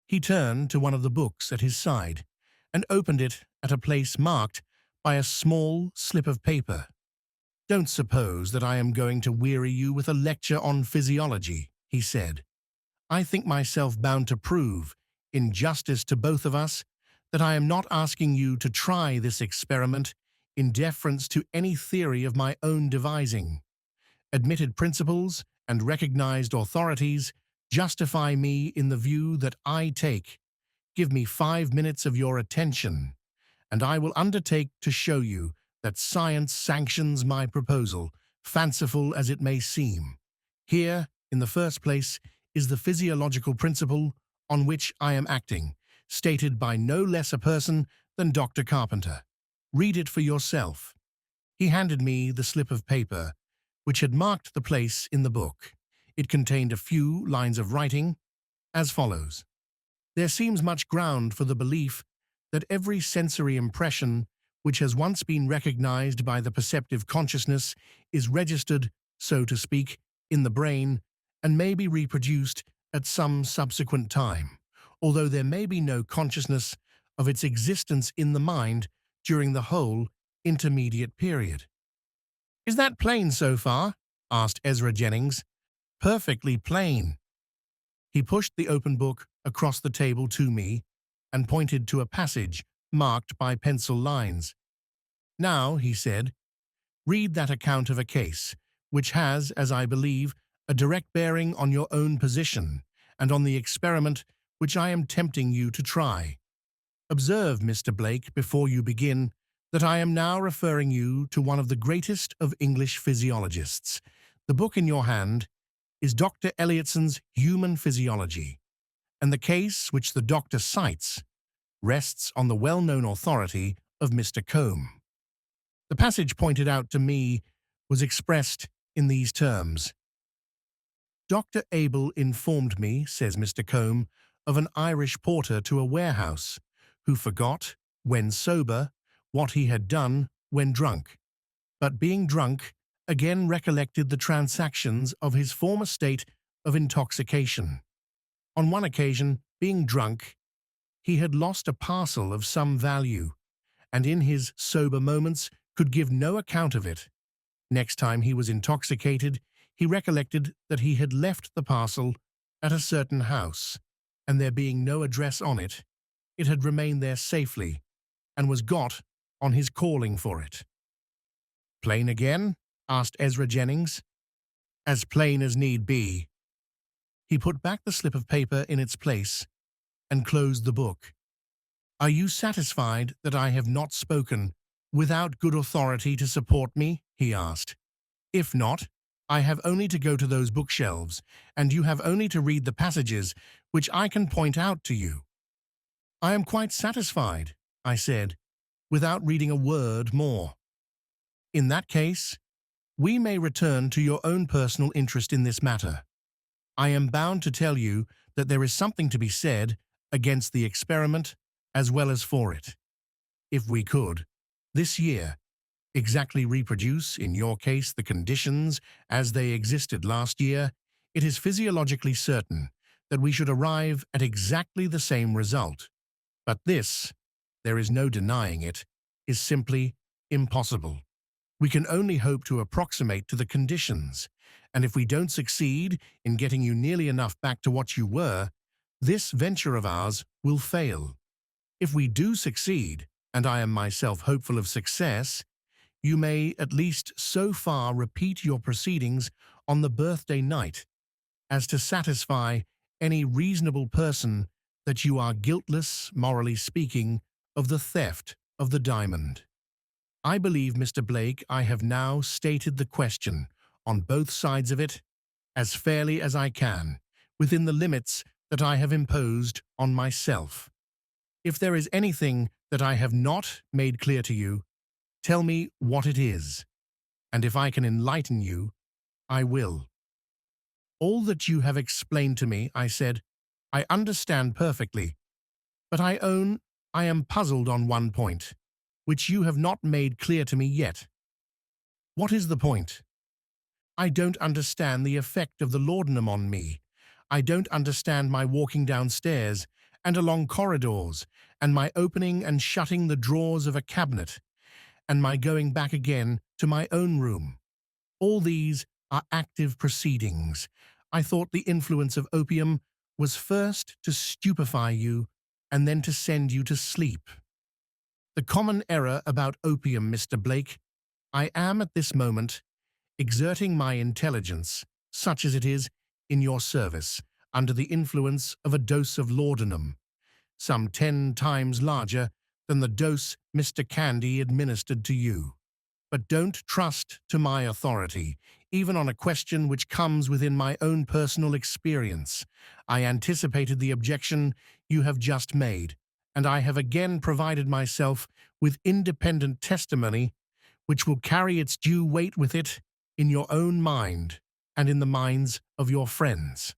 He turned to one of the books at his side and opened it at a place marked by a small slip of paper. Don't suppose that I am going to weary you with a lecture on physiology, he said. I think myself bound to prove, in justice to both of us, that I am not asking you to try this experiment in deference to any theory of my own devising. Admitted principles and recognized authorities justify me in the view that I take. Give me 5 minutes of your attention, and I will undertake to show you that science sanctions my proposal, fanciful as it may seem. Here, in the first place, is the physiological principle on which I am acting, stated by no less a person than Dr. Carpenter. Read it for yourself. He handed me the slip of paper, which had marked the place in the book. It contained a few lines of writing, as follows. There seems much ground for the belief that every sensory impression which has once been recognized by the perceptive consciousness is registered, so to speak, in the brain and may be reproduced at some subsequent time, although there may be no consciousness of its existence in the mind during the whole intermediate period. Is that plain so far? Asked Ezra Jennings. Perfectly plain. He pushed the open book across the table to me and pointed to a passage marked by pencil lines. Now, he said, read that account of a case, which has, as I believe, a direct bearing on your own position and on the experiment which I am tempting you to try. Observe, Mr. Blake, before you begin, that I am now referring you to one of the greatest of English physiologists. The book in your hand is Dr. Elliotson's Human Physiology, and the case which the doctor cites rests on the well-known authority of Mr. Combe. The passage pointed out to me was expressed in these terms. Dr. Abel informed me, says Mr. Combe, of an Irish porter to a warehouse, who forgot, when sober, what he had done when drunk, but being drunk, again recollected the transactions of his former state of intoxication. On one occasion, being drunk, he had lost a parcel of some value, and in his sober moments could give no account of it. Next time he was intoxicated, he recollected that he had left the parcel at a certain house, and there being no address on it, it had remained there safely, and was got on his calling for it. "Plain again?" asked Ezra Jennings. "As plain as need be." He put back the slip of paper in its place and closed the book. "Are you satisfied that I have not spoken without good authority to support me?" he asked. "If not, I have only to go to those bookshelves, and you have only to read the passages which I can point out to you." "I am quite satisfied," I said, without reading a word more. "In that case, we may return to your own personal interest in this matter. I am bound to tell you that there is something to be said against the experiment as well as for it. If we could, this year, exactly reproduce, in your case, the conditions as they existed last year, it is physiologically certain that we should arrive at exactly the same result. But this, there is no denying it, is simply impossible. We can only hope to approximate to the conditions, and if we don't succeed in getting you nearly enough back to what you were, this venture of ours will fail. If we do succeed, and I am myself hopeful of success, you may at least so far repeat your proceedings on the birthday night as to satisfy any reasonable person that you are guiltless, morally speaking, of the theft of the diamond. I believe, Mr. Blake, I have now stated the question, on both sides of it, as fairly as I can, within the limits that I have imposed on myself. If there is anything that I have not made clear to you, tell me what it is, and if I can enlighten you, I will." "All that you have explained to me," I said, "I understand perfectly, but I own I am puzzled on one point, which you have not made clear to me yet." "What is the point?" "I don't understand the effect of the laudanum on me. I don't understand my walking downstairs and along corridors, and my opening and shutting the drawers of a cabinet, and my going back again to my own room. All these are active proceedings. I thought the influence of opium was first to stupefy you and then to send you to sleep." "The common error about opium, Mr. Blake, I am at this moment exerting my intelligence, such as it is, in your service, under the influence of a dose of laudanum, some 10 times larger than the dose Mr. Candy administered to you. But don't trust to my authority, even on a question which comes within my own personal experience. I anticipated the objection you have just made, and I have again provided myself with independent testimony which will carry its due weight with it in your own mind and in the minds of your friends."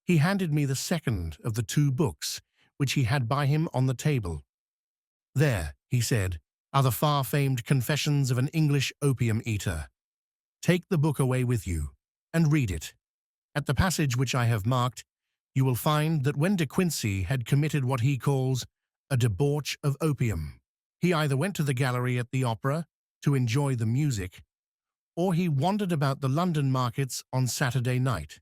He handed me the second of the 2 books which he had by him on the table. "There," he said, "are the far-famed Confessions of an English Opium Eater. Take the book away with you, and read it. At the passage which I have marked, you will find that when De Quincey had committed what he calls a debauch of opium, he either went to the gallery at the opera to enjoy the music, or he wandered about the London markets on Saturday night,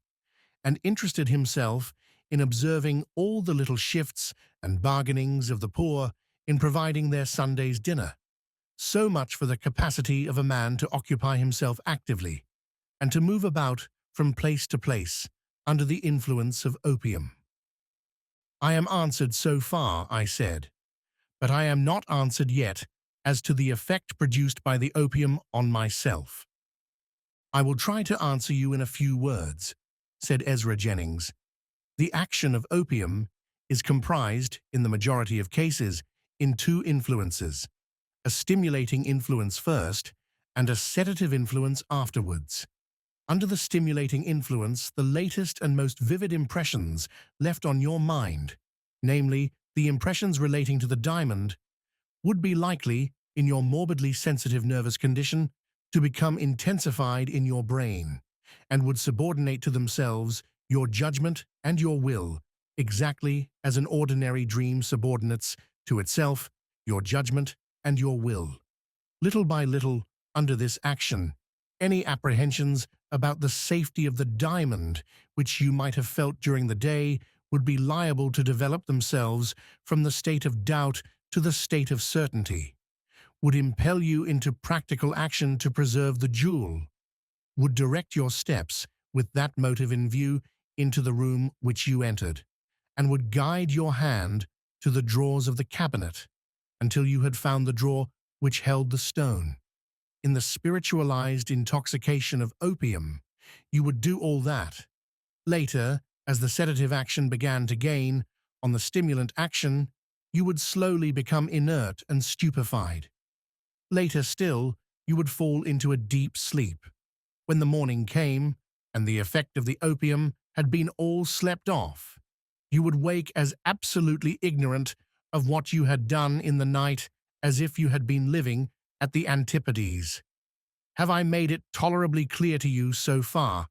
and interested himself in observing all the little shifts and bargainings of the poor in providing their Sunday's dinner. So much for the capacity of a man to occupy himself actively, and to move about from place to place under the influence of opium." "I am answered so far," I said, "but I am not answered yet as to the effect produced by the opium on myself." "I will try to answer you in a few words," said Ezra Jennings. "The action of opium is comprised, in the majority of cases, in 2 influences, a stimulating influence first, and a sedative influence afterwards. Under the stimulating influence, the latest and most vivid impressions left on your mind, namely, the impressions relating to the diamond, would be likely, in your morbidly sensitive nervous condition, to become intensified in your brain, and would subordinate to themselves your judgment and your will, exactly as an ordinary dream subordinates to itself your judgment and your will. Little by little, under this action, any apprehensions about the safety of the diamond, which you might have felt during the day, would be liable to develop themselves from the state of doubt to the state of certainty, would impel you into practical action to preserve the jewel, would direct your steps with that motive in view into the room which you entered, and would guide your hand to the drawers of the cabinet until you had found the drawer which held the stone. In the spiritualized intoxication of opium, you would do all that. Later, as the sedative action began to gain on the stimulant action, you would slowly become inert and stupefied. Later still, you would fall into a deep sleep. When the morning came, and the effect of the opium had been all slept off, you would wake as absolutely ignorant of what you had done in the night as if you had been living at the Antipodes. Have I made it tolerably clear to you so far?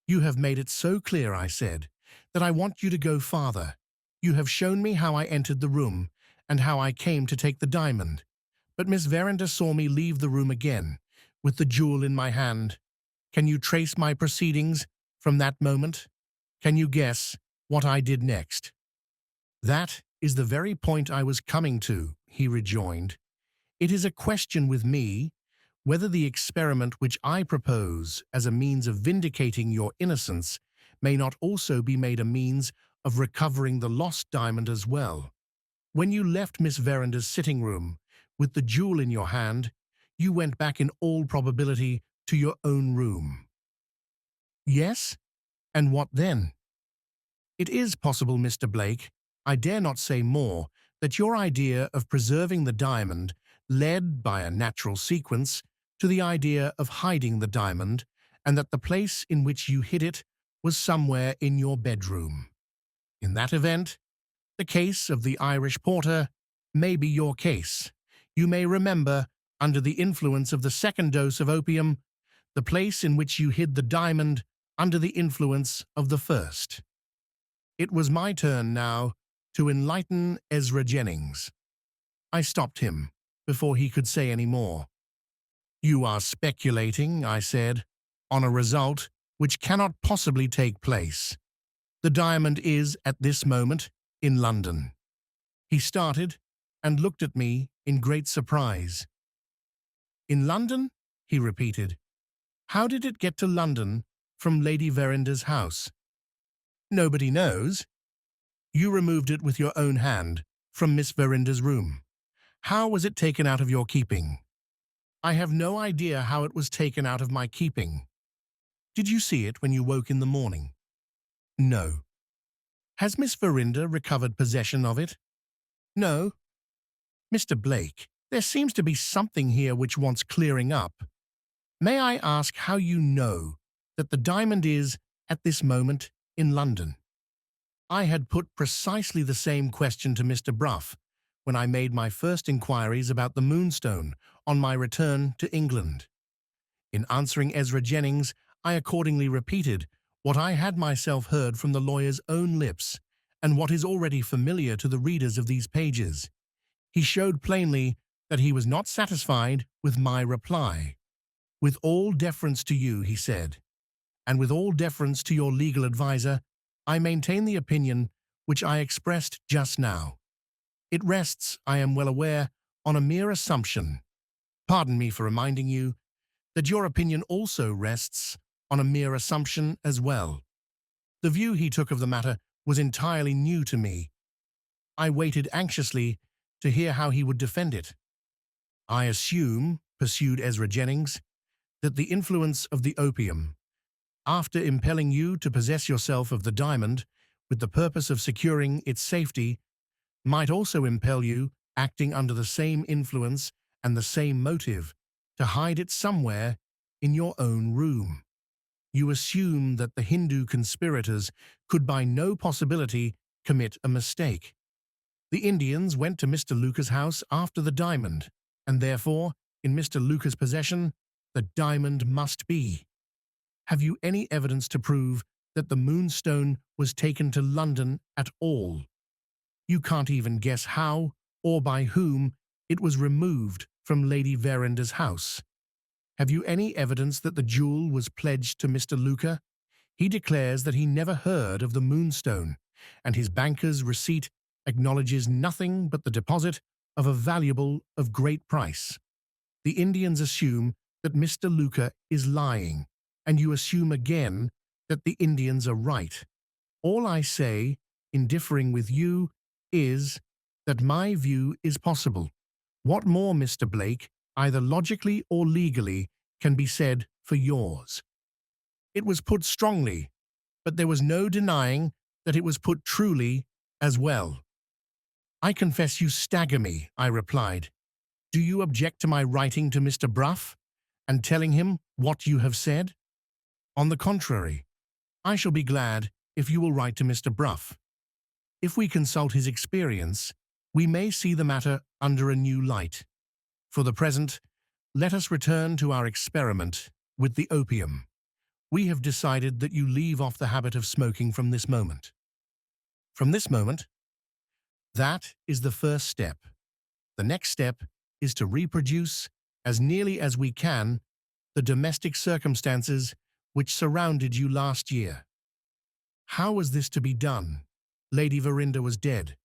You have made it so clear, I said, that I want you to go farther. You have shown me how I entered the room and how I came to take the diamond. But Miss Verinder saw me leave the room again, with the jewel in my hand. Can you trace my proceedings from that moment? Can you guess what I did next? That is the very point I was coming to, he rejoined. It is a question with me whether the experiment which I propose as a means of vindicating your innocence may not also be made a means of recovering the lost diamond as well. When you left Miss Verinder's sitting room with the jewel in your hand, you went back in all probability to your own room. Yes? And what then? It is possible, Mr. Blake, I dare not say more, that your idea of preserving the diamond led, by a natural sequence, to the idea of hiding the diamond, and that the place in which you hid it was somewhere in your bedroom. In that event, the case of the Irish porter may be your case. You may remember, under the influence of the second dose of opium, the place in which you hid the diamond under the influence of the first. It was my turn now to enlighten Ezra Jennings. I stopped him before he could say any more. You are speculating, I said, on a result which cannot possibly take place. The diamond is, at this moment, in London. He started and looked at me in great surprise. In London? He repeated. How did it get to London from Lady Verinder's house? Nobody knows. You removed it with your own hand from Miss Verinder's room. How was it taken out of your keeping? I have no idea how it was taken out of my keeping. Did you see it when you woke in the morning? No. Has Miss Verinder recovered possession of it? No. Mr. Blake, there seems to be something here which wants clearing up. May I ask how you know that the diamond is, at this moment, in London? I had put precisely the same question to Mr. Bruff when I made my first inquiries about the Moonstone on my return to England. In answering Ezra Jennings, I accordingly repeated what I had myself heard from the lawyer's own lips and what is already familiar to the readers of these pages. He showed plainly that he was not satisfied with my reply. With all deference to you, he said, and with all deference to your legal adviser, I maintain the opinion which I expressed just now. It rests, I am well aware, on a mere assumption. Pardon me for reminding you that your opinion also rests on a mere assumption as well. The view he took of the matter was entirely new to me. I waited anxiously to hear how he would defend it. I assume, pursued Ezra Jennings, that the influence of the opium, after impelling you to possess yourself of the diamond with the purpose of securing its safety, might also impel you, acting under the same influence and the same motive, to hide it somewhere in your own room. You assume that the Hindu conspirators could by no possibility commit a mistake. The Indians went to Mr. Luca's house after the diamond, and therefore, in Mr. Luca's possession, the diamond must be. Have you any evidence to prove that the Moonstone was taken to London at all? You can't even guess how or by whom it was removed from Lady Verinder's house. Have you any evidence that the jewel was pledged to Mr. Luca? He declares that he never heard of the Moonstone, and his banker's receipt acknowledges nothing but the deposit of a valuable of great price. The Indians assume that Mr. Luca is lying, and you assume again that the Indians are right. All I say, in differing with you, is that my view is possible. What more, Mr. Blake, either logically or legally, can be said for yours? It was put strongly, but there was no denying that it was put truly as well. I confess you stagger me, I replied. Do you object to my writing to Mr. Bruff and telling him what you have said? On the contrary, I shall be glad if you will write to Mr. Bruff. If we consult his experience, we may see the matter under a new light. For the present, let us return to our experiment with the opium. We have decided that you leave off the habit of smoking from this moment. From this moment? That is the first step. The next step is to reproduce, as nearly as we can, the domestic circumstances which surrounded you last year. How was this to be done? Lady Verinder was dead.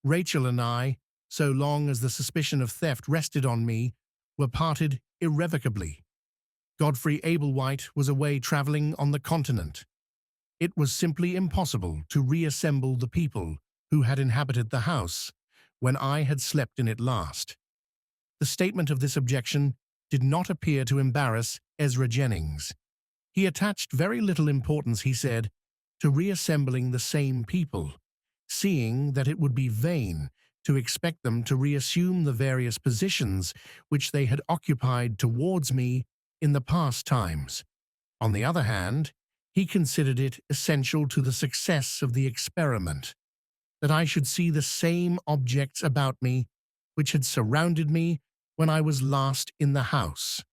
Rachel and I, so long as the suspicion of theft rested on me, were parted irrevocably. Godfrey Ablewhite was away travelling on the continent. It was simply impossible to reassemble the people who had inhabited the house when I had slept in it last. The statement of this objection did not appear to embarrass Ezra Jennings. He attached very little importance, he said, to reassembling the same people, seeing that it would be vain to expect them to reassume the various positions which they had occupied towards me in the past times. On the other hand, he considered it essential to the success of the experiment that I should see the same objects about me which had surrounded me when I was last in the house.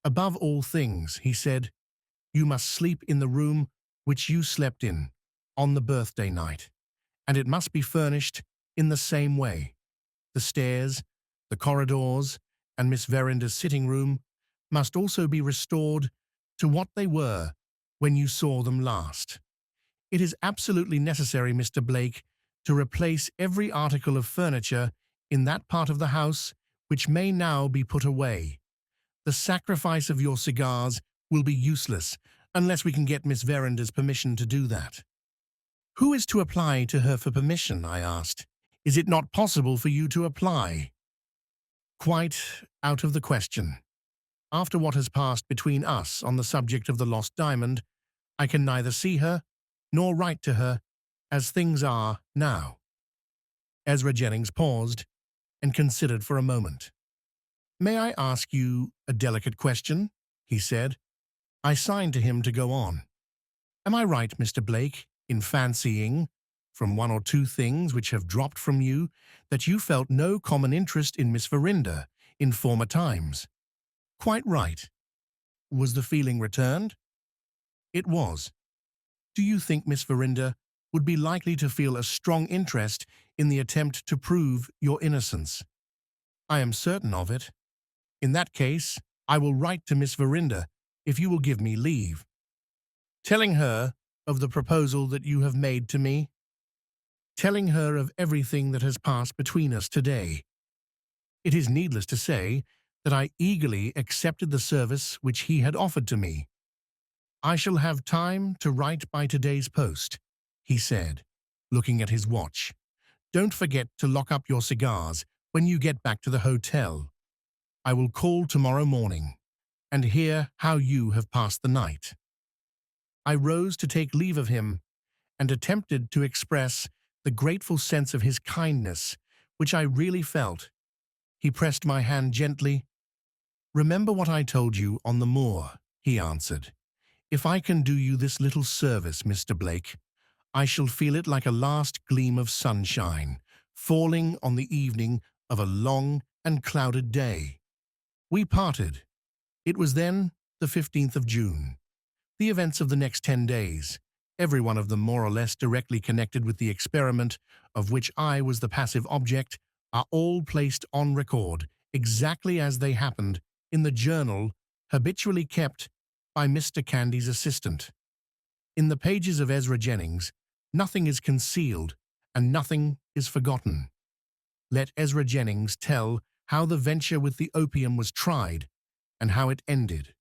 Above all things, he said, you must sleep in the room which you slept in on the birthday night, and it must be furnished in the same way. The stairs, the corridors, and Miss Verinder's sitting room must also be restored to what they were when you saw them last. It is absolutely necessary, Mr. Blake, to replace every article of furniture in that part of the house which may now be put away. The sacrifice of your cigars will be useless unless we can get Miss Verinder's permission to do that. Who is to apply to her for permission? I asked. Is it not possible for you to apply? Quite out of the question. After what has passed between us on the subject of the lost diamond, I can neither see her nor write to her as things are now. Ezra Jennings paused and considered for a moment. May I ask you a delicate question? He said. I signed to him to go on. Am I right, Mr. Blake, in fancying, from one or two things which have dropped from you, that you felt no common interest in Miss Verinder in former times? Quite right. Was the feeling returned? It was. Do you think Miss Verinder would be likely to feel a strong interest in the attempt to prove your innocence? I am certain of it. In that case, I will write to Miss Verinder, if you will give me leave, telling her of the proposal that you have made to me, telling her of everything that has passed between us today. It is needless to say that I eagerly accepted the service which he had offered to me. I shall have time to write by today's post, he said, looking at his watch. Don't forget to lock up your cigars when you get back to the hotel. I will call tomorrow morning and hear how you have passed the night. I rose to take leave of him and attempted to express the grateful sense of his kindness, which I really felt. He pressed my hand gently. Remember what I told you on the moor, he answered. If I can do you this little service, Mr. Blake, I shall feel it like a last gleam of sunshine, falling on the evening of a long and clouded day. We parted. It was then the 15th of June. The events of the next 10 days, every one of them more or less directly connected with the experiment of which I was the passive object, are all placed on record, exactly as they happened, in the journal habitually kept by Mr. Candy's assistant. In the pages of Ezra Jennings, nothing is concealed and nothing is forgotten. Let Ezra Jennings tell how the venture with the opium was tried and how it ended.